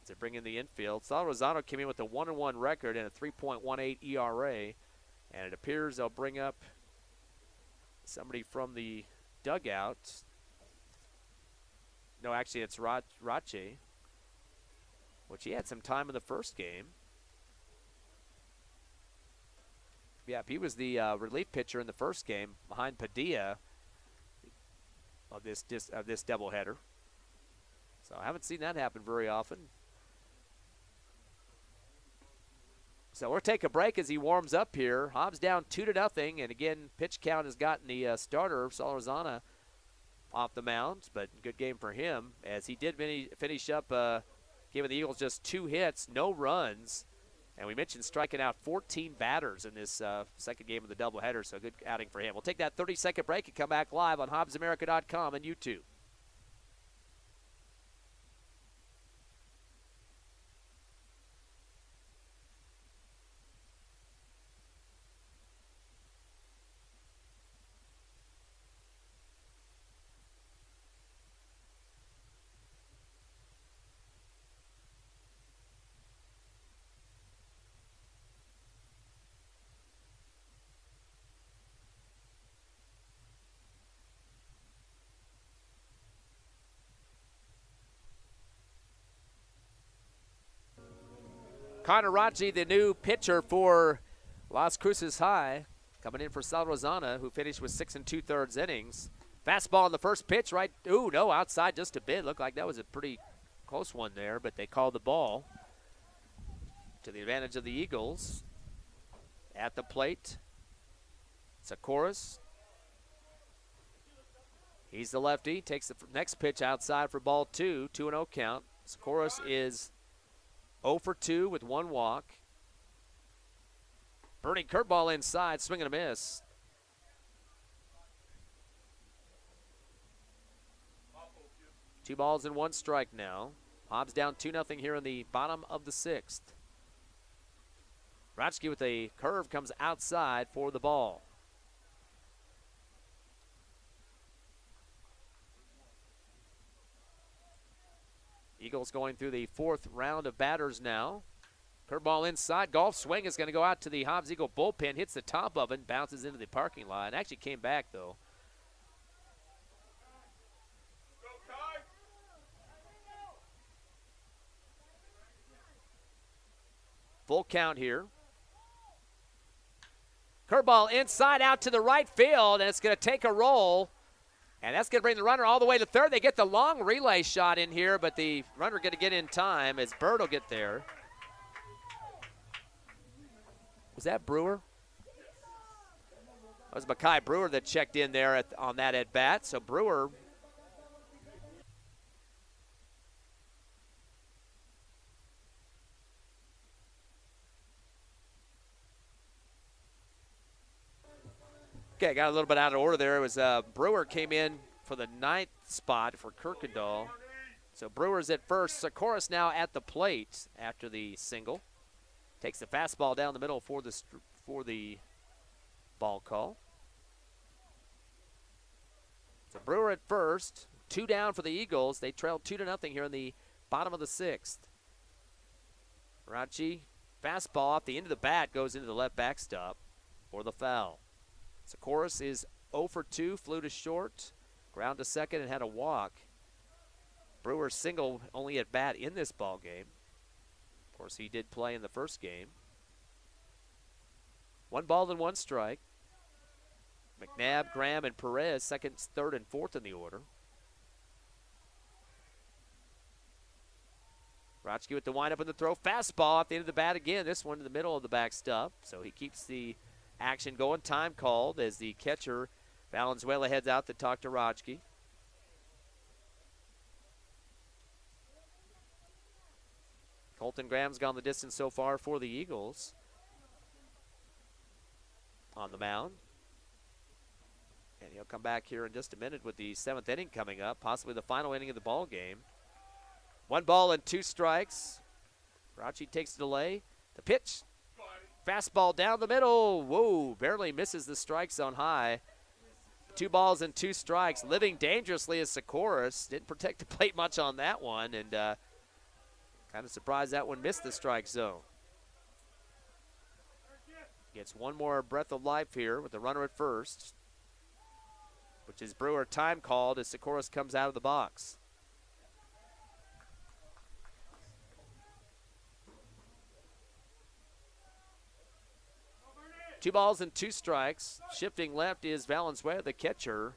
as they bring in the infield. Salarzano came in with a 1-1 record and a 3.18 ERA, and it appears they'll bring up somebody from the dugout. No, actually, it's Rache, which he had some time in the first game. Yeah, he was the relief pitcher in the first game behind Padilla of this doubleheader. So I haven't seen that happen very often. So we'll take a break as he warms up here. Hobbs down 2-0, and again, pitch count has gotten the starter, Salarzano, off the mound, but good game for him as he did finish up giving the Eagles just 2 hits, no runs. And we mentioned striking out 14 batters in this second game of the doubleheader, so good outing for him. We'll take that 30-second break and come back live on HobbsAmerica.com and YouTube. Connor Raji, the new pitcher for Las Cruces High, coming in for Sal Rosana, who finished with 6 2/3 innings. Fastball on the first pitch, right? Ooh, no, outside just a bit. Looked like that was a pretty close one there, but they called the ball to the advantage of the Eagles. At the plate, Sakoris. He's the lefty. Takes the next pitch outside for ball 2, 2-0 count. Sakoris is 0 for 2 with 1 walk. Burning curveball inside, swing and a miss. Two balls and 1 strike now. Hobbs down 2-0 here in the bottom of the 6th. Rotsky with a curve comes outside for the ball. Eagles going through the 4th round of batters now. Curveball inside. Golf swing is going to go out to the Hobbs Eagle bullpen. Hits the top of it, bounces into the parking lot. Actually came back, though. Full count here. Curveball inside out to the right field, and it's going to take a roll. And that's going to bring the runner all the way to third. They get the long relay shot in here, but the runner going to get in time as Bird will get there. Was that Brewer? That was Makai Brewer that checked in there on that at-bat. So Brewer okay, got a little bit out of order there. It was Brewer came in for the 9th spot for Kirkendall. So Brewer's at first. Sakoris now at the plate after the single. Takes the fastball down the middle for the ball call. So Brewer at first. 2 down for the Eagles. They trailed 2-0 here in the bottom of the 6th. Rachi, fastball off the end of the bat, goes into the left backstop for the foul. Sakoris is 0 for 2, flew to short, ground to second, and had a walk. Brewer's single only at bat in this ball game. Of course, he did play in the first game. 1 ball and 1 strike. McNabb, Graham, and Perez, 2nd, 3rd, and 4th in the order. Rochke with the windup and the throw. Fastball at the end of the bat again. This one in the middle of the backstop. So he keeps the action going. Time called as the catcher, Valenzuela, heads out to talk to Rochke. Colton Graham's gone the distance so far for the Eagles. On the mound. And he'll come back here in just a minute with the 7th inning coming up, possibly the final inning of the ball game. 1 ball and 2 strikes. Rachi takes the delay. The pitch. Fastball down the middle. Whoa, barely misses the strike zone high. 2 balls and 2 strikes. Living dangerously as Sakoris. Didn't protect the plate much on that one, and kind of surprised that one missed the strike zone. Gets one more breath of life here with the runner at first, which is Brewer. Time called as Sakoris comes out of the box. Two balls and 2 strikes. Shifting left is Valenzuela, the catcher.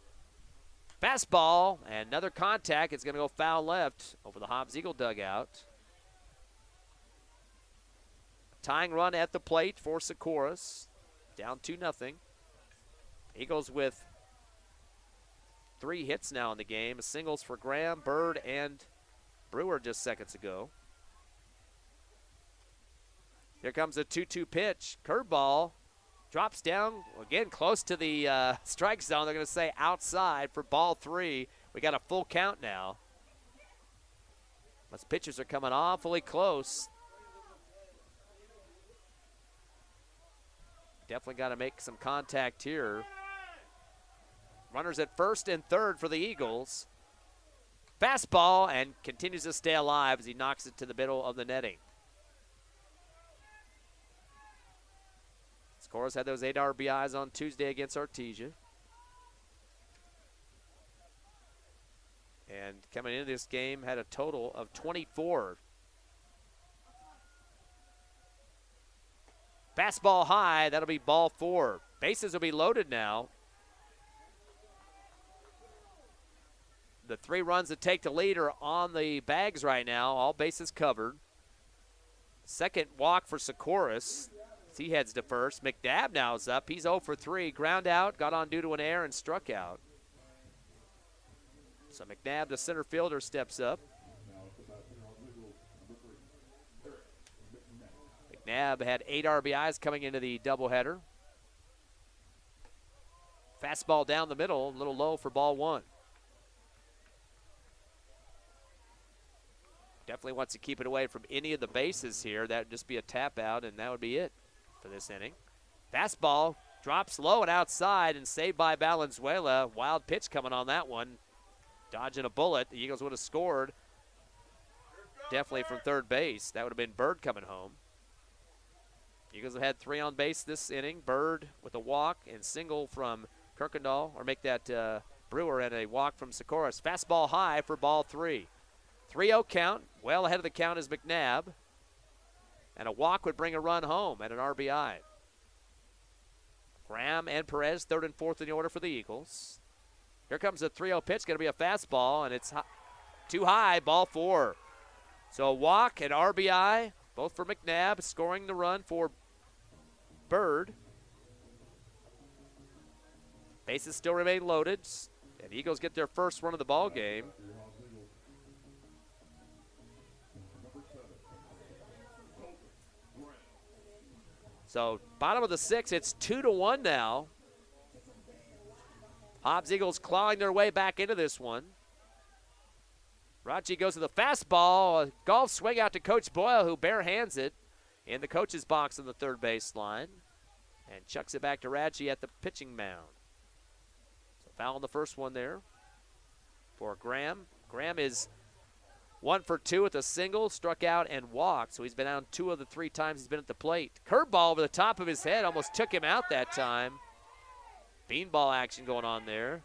Fastball and another contact. It's going to go foul left over the Hobbs Eagle dugout. Tying run at the plate for Sakoris. Down 2-0. Eagles with 3 hits now in the game. Singles for Graham, Bird, and Brewer just seconds ago. Here comes a 2-2 pitch. Curveball drops down, again, close to the strike zone. They're going to say outside for ball 3. We got a full count now. Those pitchers are coming awfully close. Definitely got to make some contact here. Runners at first and third for the Eagles. Fastball, and continues to stay alive as he knocks it to the middle of the netting. Scorers had those 8 RBIs on Tuesday against Artesia. And coming into this game had a total of 24. Fastball high, that'll be ball 4. Bases will be loaded now. The 3 runs that take the lead are on the bags right now, all bases covered. Second walk for Sikoris. He heads to first. McNabb now is up. He's 0 for 3. Ground out, got on due to an error and struck out. So McNabb, the center fielder, steps up. McNabb had 8 RBIs coming into the doubleheader. Fastball down the middle, a little low for ball 1. Definitely wants to keep it away from any of the bases here. That would just be a tap out, and that would be it for this inning. Fastball drops low and outside and saved by Valenzuela. Wild pitch coming on that one. Dodging a bullet. The Eagles would have scored definitely from third base. That would have been Bird coming home. Eagles have had 3 on base this inning. Bird with a walk and single from Kirkendall, or make that Brewer, and a walk from Sikoris. Fastball high for ball 3. 3-0 count. Well ahead of the count is McNabb. And a walk would bring a run home and an RBI. Graham and Perez, 3rd and 4th in the order for the Eagles. Here comes a 3-0 pitch. Going to be a fastball, and it's too high, ball 4. So a walk and RBI, both for McNabb, scoring the run for Bird. Bases still remain loaded, and Eagles get their first run of the ball game. So bottom of the 6th, it's 2-1 now. Hobbs Eagles clawing their way back into this one. Raji goes to the fastball. A golf swing out to Coach Boyle, who bare hands it in the coach's box on the third base line. And chucks it back to Raji at the pitching mound. So foul on the first one there for Graham. Graham is 1 for 2 with a single, struck out and walked. So he's been out 2 of the 3 times he's been at the plate. Curveball over the top of his head, almost took him out that time. Beanball action going on there.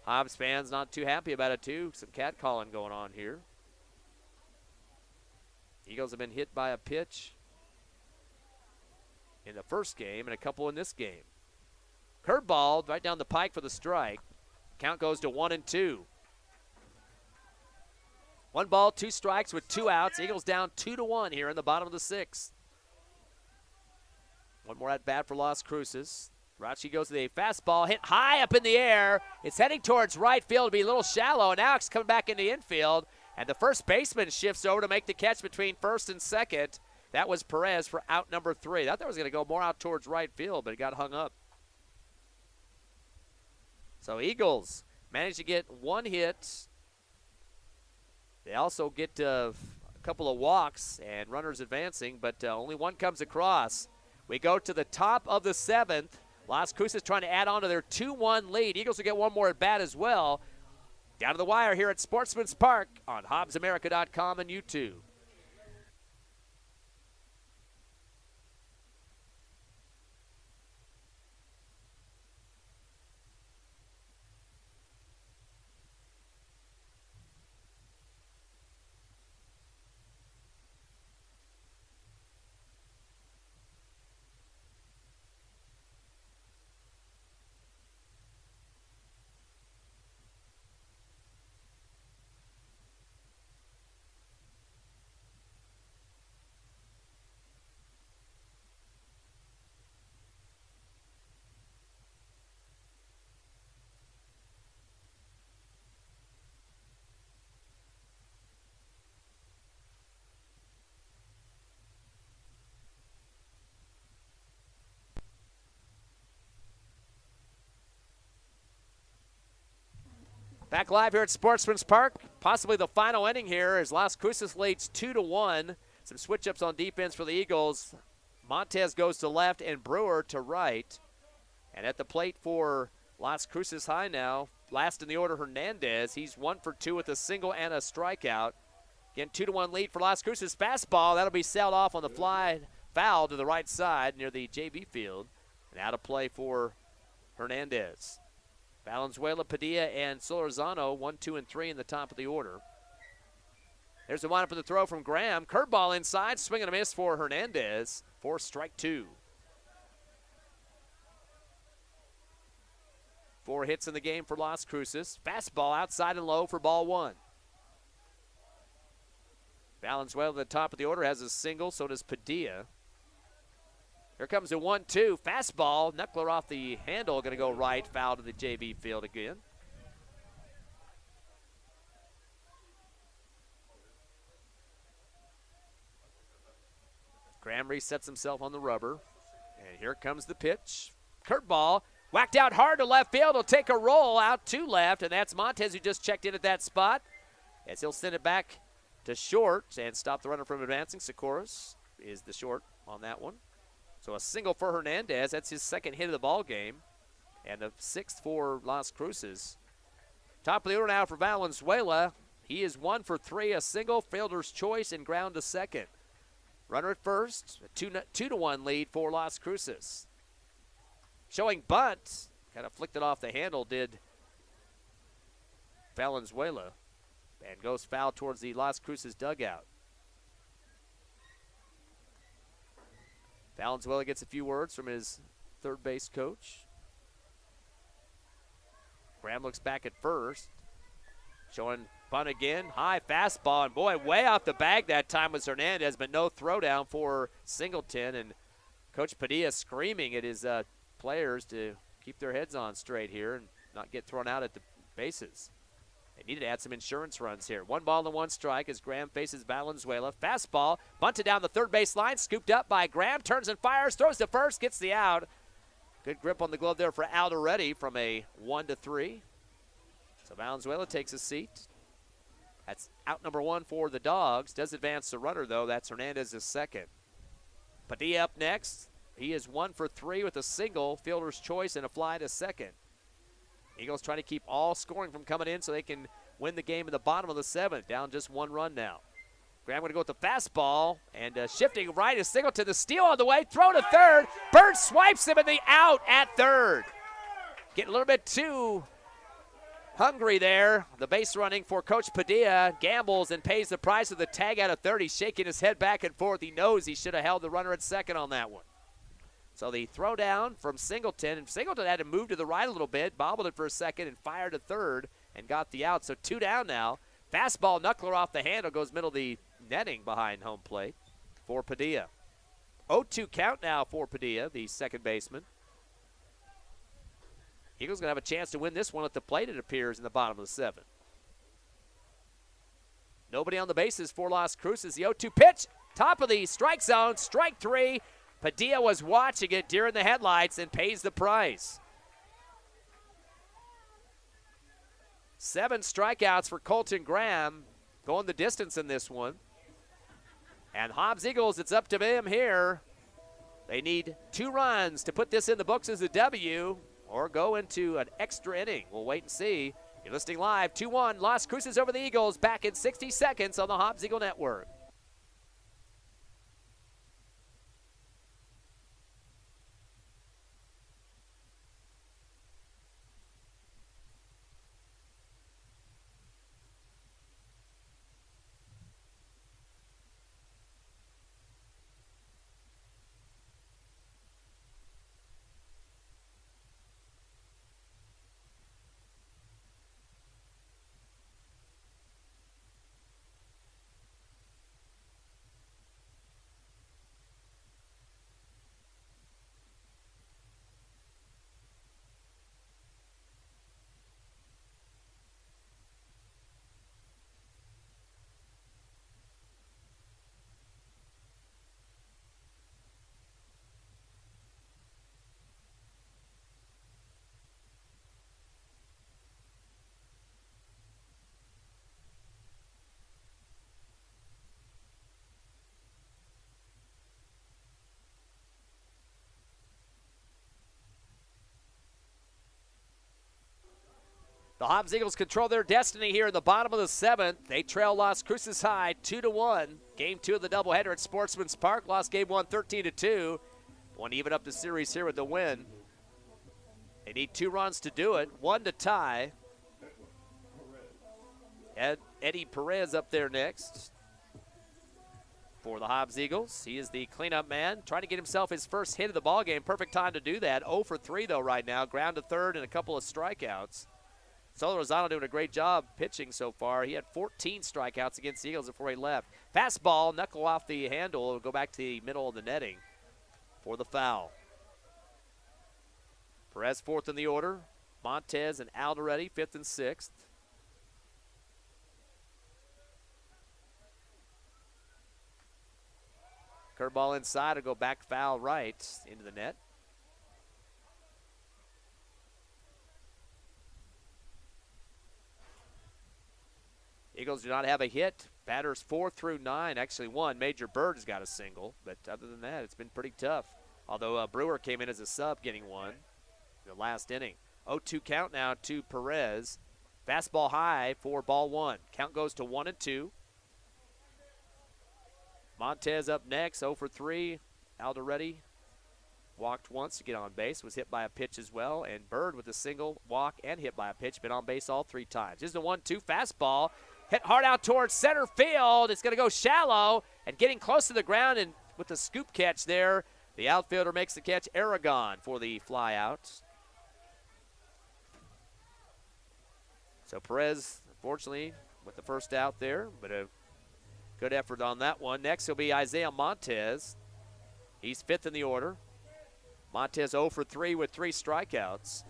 Hobbs fans not too happy about it too. Some catcalling going on here. Eagles have been hit by a pitch in the first game and a couple in this game. Curveball right down the pike for the strike. Count goes to 1-2. 1 ball, 2 strikes with 2 outs. Eagles down 2-1 here in the bottom of the 6th. One more at bat for Las Cruces. Rachi goes to the fastball, hit high up in the air. It's heading towards right field to be a little shallow, and now it's coming back into infield. And the first baseman shifts over to make the catch between first and second. That was Perez for out number 3. I thought that was going to go more out towards right field, but it got hung up. So Eagles managed to get 1 hit. They also get a couple of walks and runners advancing, but only 1 comes across. We go to the top of the 7th. Las Cruces trying to add on to their 2-1 lead. Eagles will get 1 more at bat as well. Down to the wire here at Sportsmans Park on HobbsAmerica.com and YouTube. Back live here at Sportsmans Park. Possibly the final inning here as Las Cruces leads 2-1. Some switch-ups on defense for the Eagles. Montez goes to left and Brewer to right. And at the plate for Las Cruces High now, last in the order, Hernandez. He's 1 for 2 with a single and a strikeout. Again, 2-1 lead for Las Cruces. Fastball, that'll be sailed off on the fly, foul to the right side near the JV field. And out of play for Hernandez. Valenzuela, Padilla, and Solorzano, 1, 2, and 3 in the top of the order. There's the windup for the throw from Graham. Curveball inside, swing and a miss for Hernandez for strike 2. 4 hits in the game for Las Cruces. Fastball outside and low for ball 1. Valenzuela at the top of the order has a single, so does Padilla. Here comes a 1-2. Fastball, knuckler off the handle, going to go right, foul to the JV field again. Graham resets himself on the rubber. And here comes the pitch. Curveball, whacked out hard to left field. He'll take a roll out to left, and that's Montez who just checked in at that spot. As he'll send it back to short and stop the runner from advancing. Sikoris is the short on that one. So a single for Hernandez. That's his second hit of the ball game. And the 6th for Las Cruces. Top of the order now for Valenzuela. He is 1 for 3, a single, fielder's choice, and ground to second. Runner at first, a 2-1 lead for Las Cruces. Showing bunt, kind of flicked it off the handle, did Valenzuela. And goes foul towards the Las Cruces dugout. Valenzuela gets a few words from his third base coach. Graham looks back at first. Showing bunt again. High fastball. And boy, way off the bag that time was Hernandez, but no throwdown for Singleton. And Coach Padilla screaming at his players to keep their heads on straight here and not get thrown out at the bases. They needed to add some insurance runs here. 1 ball and 1 strike as Graham faces Valenzuela. Fastball, bunted down the third base line, scooped up by Graham, turns and fires, throws to first, gets the out. Good grip on the glove there for Alderete from a 1-3. So Valenzuela takes a seat. That's out number 1 for the Dogs. Does advance the runner, though. That's Hernandez's second. Padilla up next. He is 1 for 3 with a single, fielder's choice, and a fly to second. Eagles trying to keep all scoring from coming in so they can win the game in the bottom of the 7th. Down just 1 run now. Graham going to go with the fastball, and shifting right is Singleton. The steal on the way, throw to third. Bird swipes him in the out at third. Getting a little bit too hungry there. The base running for Coach Padilla. Gambles and pays the price of the tag out of third. He's shaking his head back and forth. He knows he should have held the runner at second on that one. So the throw down from Singleton, and Singleton had to move to the right a little bit, bobbled it for a second, and fired to third and got the out. So 2 down now. Fastball, knuckler off the handle, goes middle of the netting behind home plate for Padilla. 0-2 count now for Padilla, the second baseman. Eagles going to have a chance to win this one at the plate, it appears, in the bottom of the 7th. Nobody on the bases for Las Cruces. The 0-2 pitch, top of the strike zone, strike 3. Padilla was watching it during the headlights and pays the price. 7 strikeouts for Colton Graham, going the distance in this one. And Hobbs Eagles, it's up to them here. They need 2 runs to put this in the books as a W or go into an extra inning. We'll wait and see. You're listening live, 2-1, Las Cruces over the Eagles, back in 60 seconds on the Hobbs Eagle Network. The Hobbs Eagles control their destiny here in the bottom of the 7th. They trail Las Cruces High 2-1. Game 2 of the doubleheader at Sportsmans Park. Lost game 1 13-2. Want to even up the series here with the win. They need 2 runs to do it, 1 to tie. Eddie Perez up there next for the Hobbs Eagles. He is the cleanup man, trying to get himself his first hit of the ballgame. Perfect time to do that. 0 for 3 though right now. Ground to third and a couple of strikeouts. Solorzano doing a great job pitching so far. He had 14 strikeouts against the Eagles before he left. Fastball, knuckle off the handle. It'll go back to the middle of the netting for the foul. Perez 4th in the order. Montez and Alderetti 5th and 6th. Curveball inside will go back foul right into the net. Eagles do not have a hit. Batters 4 through 9, actually 1. Major Bird has got a single, but other than that, it's been pretty tough. Although Brewer came in as a sub, getting 1 the last inning. 0-2 count now to Perez. Fastball high for ball 1. Count goes to 1-2. Montez up next, 0 for 3. Alderetti walked once to get on base, was hit by a pitch as well, and Bird with a single, walk, and hit by a pitch, been on base all 3 times. Here's the 1-2 fastball. Hit hard out towards center field. It's going to go shallow, and getting close to the ground, and with the scoop catch there, the outfielder makes the catch. Aragon for the fly out. So Perez, unfortunately, with the first out there, but a good effort on that one. Next will be Isaiah Montez. He's 5th in the order. Montez 0 for 3 with 3 strikeouts.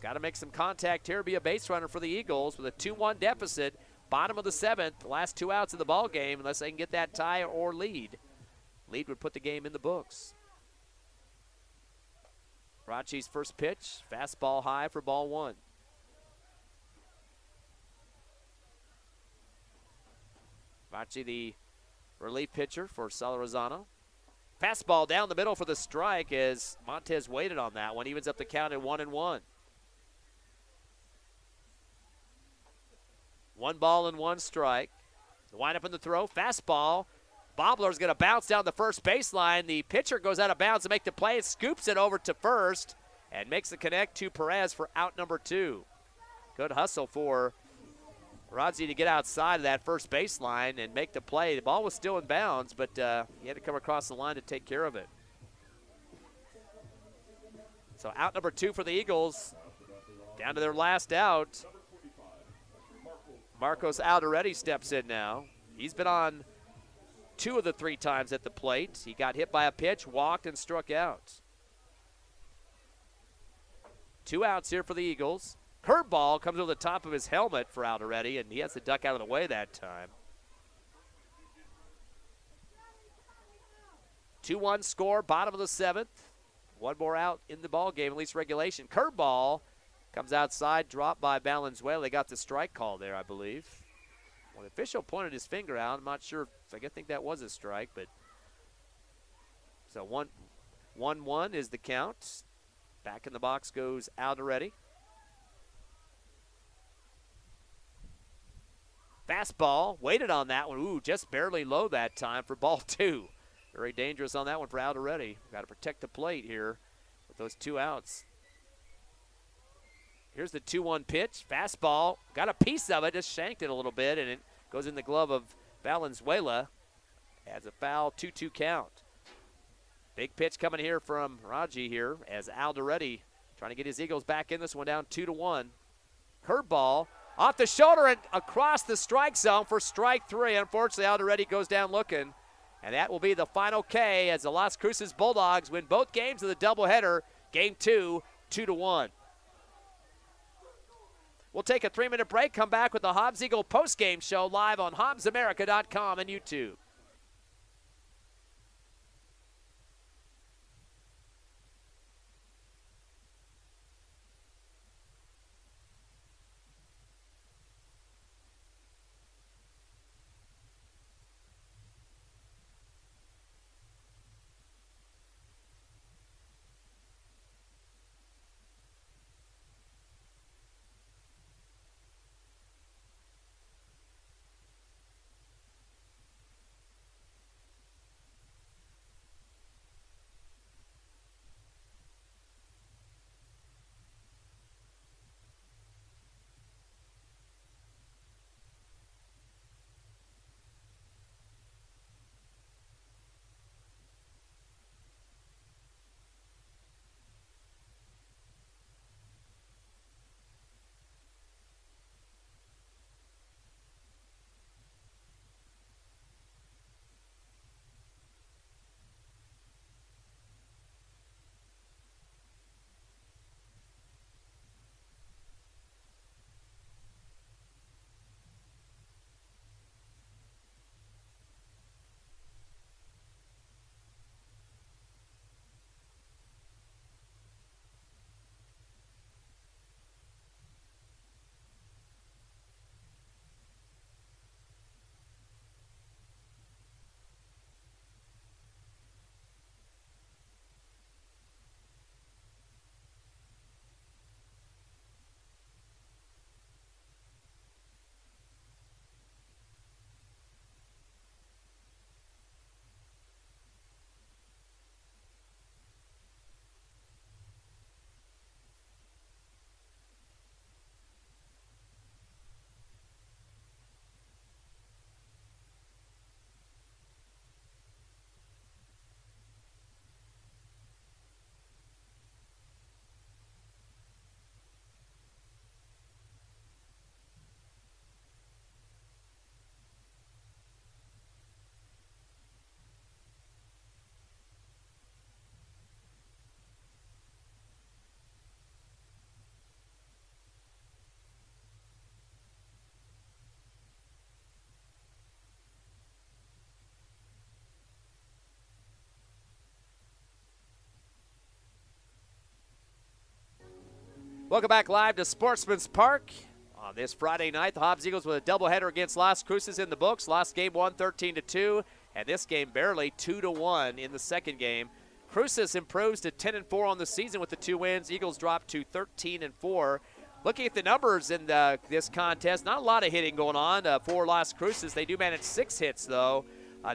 Got to make some contact here, be a base runner for the Eagles with a 2-1 deficit. Bottom of the 7th, the last 2 outs of the ball game, unless they can get that tie or lead. Lead would put the game in the books. Rachi's first pitch, fastball high for ball 1. Rachi, the relief pitcher for Solorzano. Fastball down the middle for the strike as Montez waited on that one. Evens up the count at 1-1. 1 ball and 1 strike. The windup in the throw. Fastball. Bobbler's going to bounce down the first baseline. The pitcher goes out of bounds to make the play. Scoops it over to first and makes the connect to Perez for out number 2. Good hustle for Rodzi to get outside of that first baseline and make the play. The ball was still in bounds, but he had to come across the line to take care of it. So out number 2 for the Eagles. Down to their last out. Marcos Alderetti steps in now. He's been on 2 of the 3 times at the plate. He got hit by a pitch, walked, and struck out. 2 outs here for the Eagles. Curveball comes over the top of his helmet for Alderetti, and he has to duck out of the way that time. 2-1 score, bottom of the 7th. 1 more out in the ball game, at least regulation. Curveball comes outside, dropped by Valenzuela. They got the strike call there, I believe. Well, the official pointed his finger out. I'm not sure if I think that was a strike, but so 1-1 is the count. Back in the box goes Alderetti. Fastball, waited on that one. Ooh, just barely low that time for ball 2. Very dangerous on that one for Alderetti. Got to protect the plate here with those 2 outs. Here's the 2-1 pitch. Fastball, got a piece of it, just shanked it a little bit, and it goes in the glove of Valenzuela. Has a foul, 2-2 count. Big pitch coming here from Raji here as Alderetti trying to get his Eagles back in this one, down 2-1. Curveball off the shoulder and across the strike zone for strike 3. Unfortunately, Alderetti goes down looking, and that will be the final K as the Las Cruces Bulldogs win both games of the doubleheader. Game 2, 2-1. We'll take a 3-minute break, come back with the Hobbs Eagle postgame show live on HobbsAmerica.com and YouTube. Welcome back live to Sportsmans Park on this Friday night. The Hobbs Eagles with a doubleheader against Las Cruces in the books. Last game won 13-2, and this game barely 2-1 in the second game. Cruces improves to 10-4 on the season with the 2 wins. Eagles drop to 13-4. Looking at the numbers in this contest, not a lot of hitting going on for Las Cruces. They do manage 6 hits, though.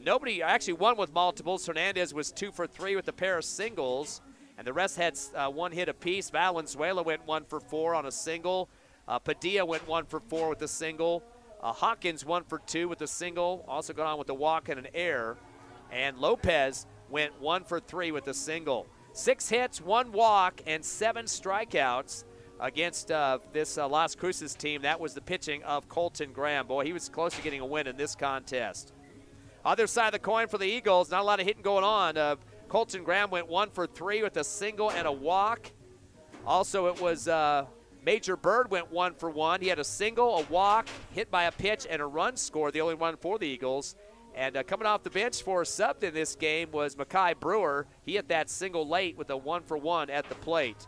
Nobody actually won with multiples. Hernandez was 2 for 3 with a pair of singles, and the rest had 1 hit apiece. Valenzuela went 1 for 4 on a single. Padilla went 1 for 4 with a single. Hawkins 1 for 2 with a single. Also got on with a walk and an error. And Lopez went 1 for 3 with a single. 6 hits, 1 walk, and 7 strikeouts against this Las Cruces team. That was the pitching of Colton Graham. Boy, he was close to getting a win in this contest. Other side of the coin for the Eagles, not a lot of hitting going on. Colton Graham went 1 for 3 with a single and a walk. Also, it was Major Bird went 1 for 1. He had a single, a walk, hit by a pitch, and a run scored, the only one for the Eagles. And coming off the bench for a sub in this game was Mackay Brewer. He hit that single late with a 1 for 1 at the plate.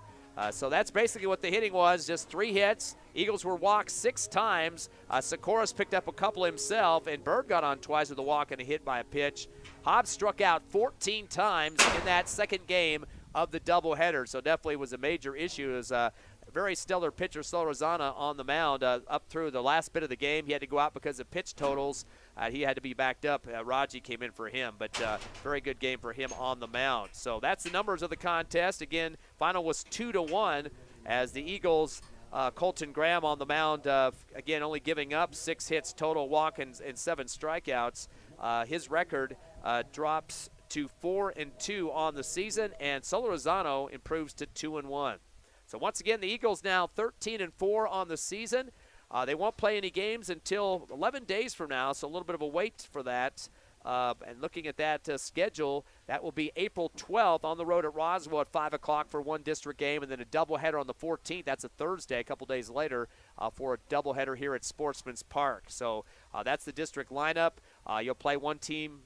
So that's basically what the hitting was, just 3 hits. Eagles were walked 6 times. Sikoris picked up a couple himself, and Bird got on twice with a walk and a hit by a pitch. Hobbs struck out 14 times in that second game of the doubleheader, so definitely was a major issue. It was a very stellar pitcher, Solorzana, on the mound up through the last bit of the game. He had to go out because of pitch totals. He had to be backed up. Raji came in for him, but very good game for him on the mound. So that's the numbers of the contest. Again, final was 2-1 as the Eagles, Colton Graham on the mound, again, only giving up 6 hits total, walk, and 7 strikeouts. His record drops to 4-2 on the season, and Solorzano improves to 2-1. So once again, the Eagles now 13-4 on the season. They won't play any games until 11 days from now, so a little bit of a wait for that. And looking at that schedule, that will be April 12th on the road at Roswell at 5 o'clock for one district game, and then a doubleheader on the 14th. That's a Thursday, a couple days later, for a doubleheader here at Sportsmans Park. So that's the district lineup. You'll play one team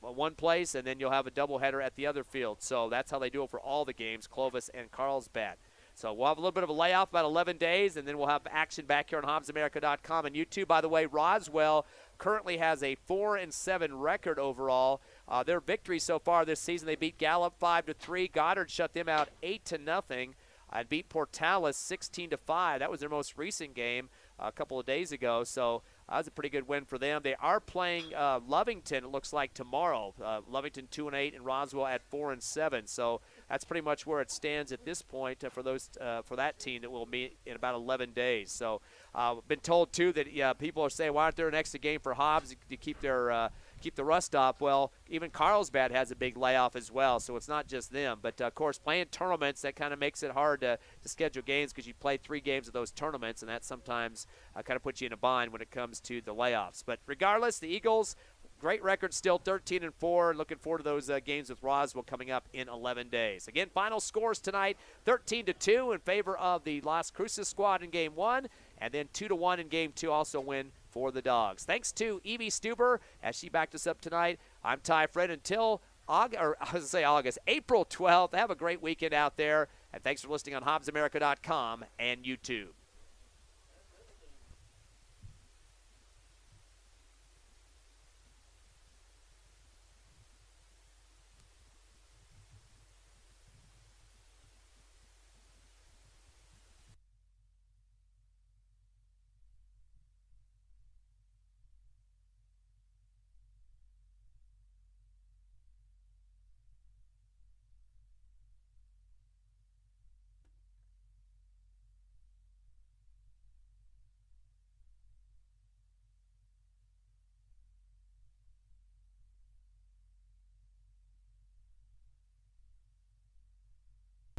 one place, and then you'll have a doubleheader at the other field. So that's how they do it for all the games, Clovis and Carlsbad. So we'll have a little bit of a layoff, about 11 days, and then we'll have action back here on HobbsAmerica.com and YouTube. By the way, Roswell currently has a 4-7 record overall. Their victory so far this season, they beat Gallup 5-3. Goddard shut them out 8-0, and beat Portales 16-5. That was their most recent game a couple of days ago. So that was a pretty good win for them. They are playing Lovington, it looks like, tomorrow. Lovington 2-8 and Roswell at 4-7. So that's pretty much where it stands at this point for that team that will meet in about 11 days. So been told, too, that people are saying, why aren't there an extra game for Hobbs to keep the rust off? Well, even Carlsbad has a big layoff as well, so it's not just them. But, of course, playing tournaments, that kind of makes it hard to schedule games because you play 3 games of those tournaments, and that sometimes kind of puts you in a bind when it comes to the layoffs. But regardless, the Eagles, great record still, 13-4. Looking forward to those games with Roswell coming up in 11 days. Again, final scores tonight, 13-2 in favor of the Las Cruces squad in Game 1, and then 2-1 in Game 2, also win for the Dogs. Thanks to Evie Stuber as she backed us up tonight. I'm Ty Fred until April 12th. Have a great weekend out there, and thanks for listening on HobbsAmerica.com and YouTube.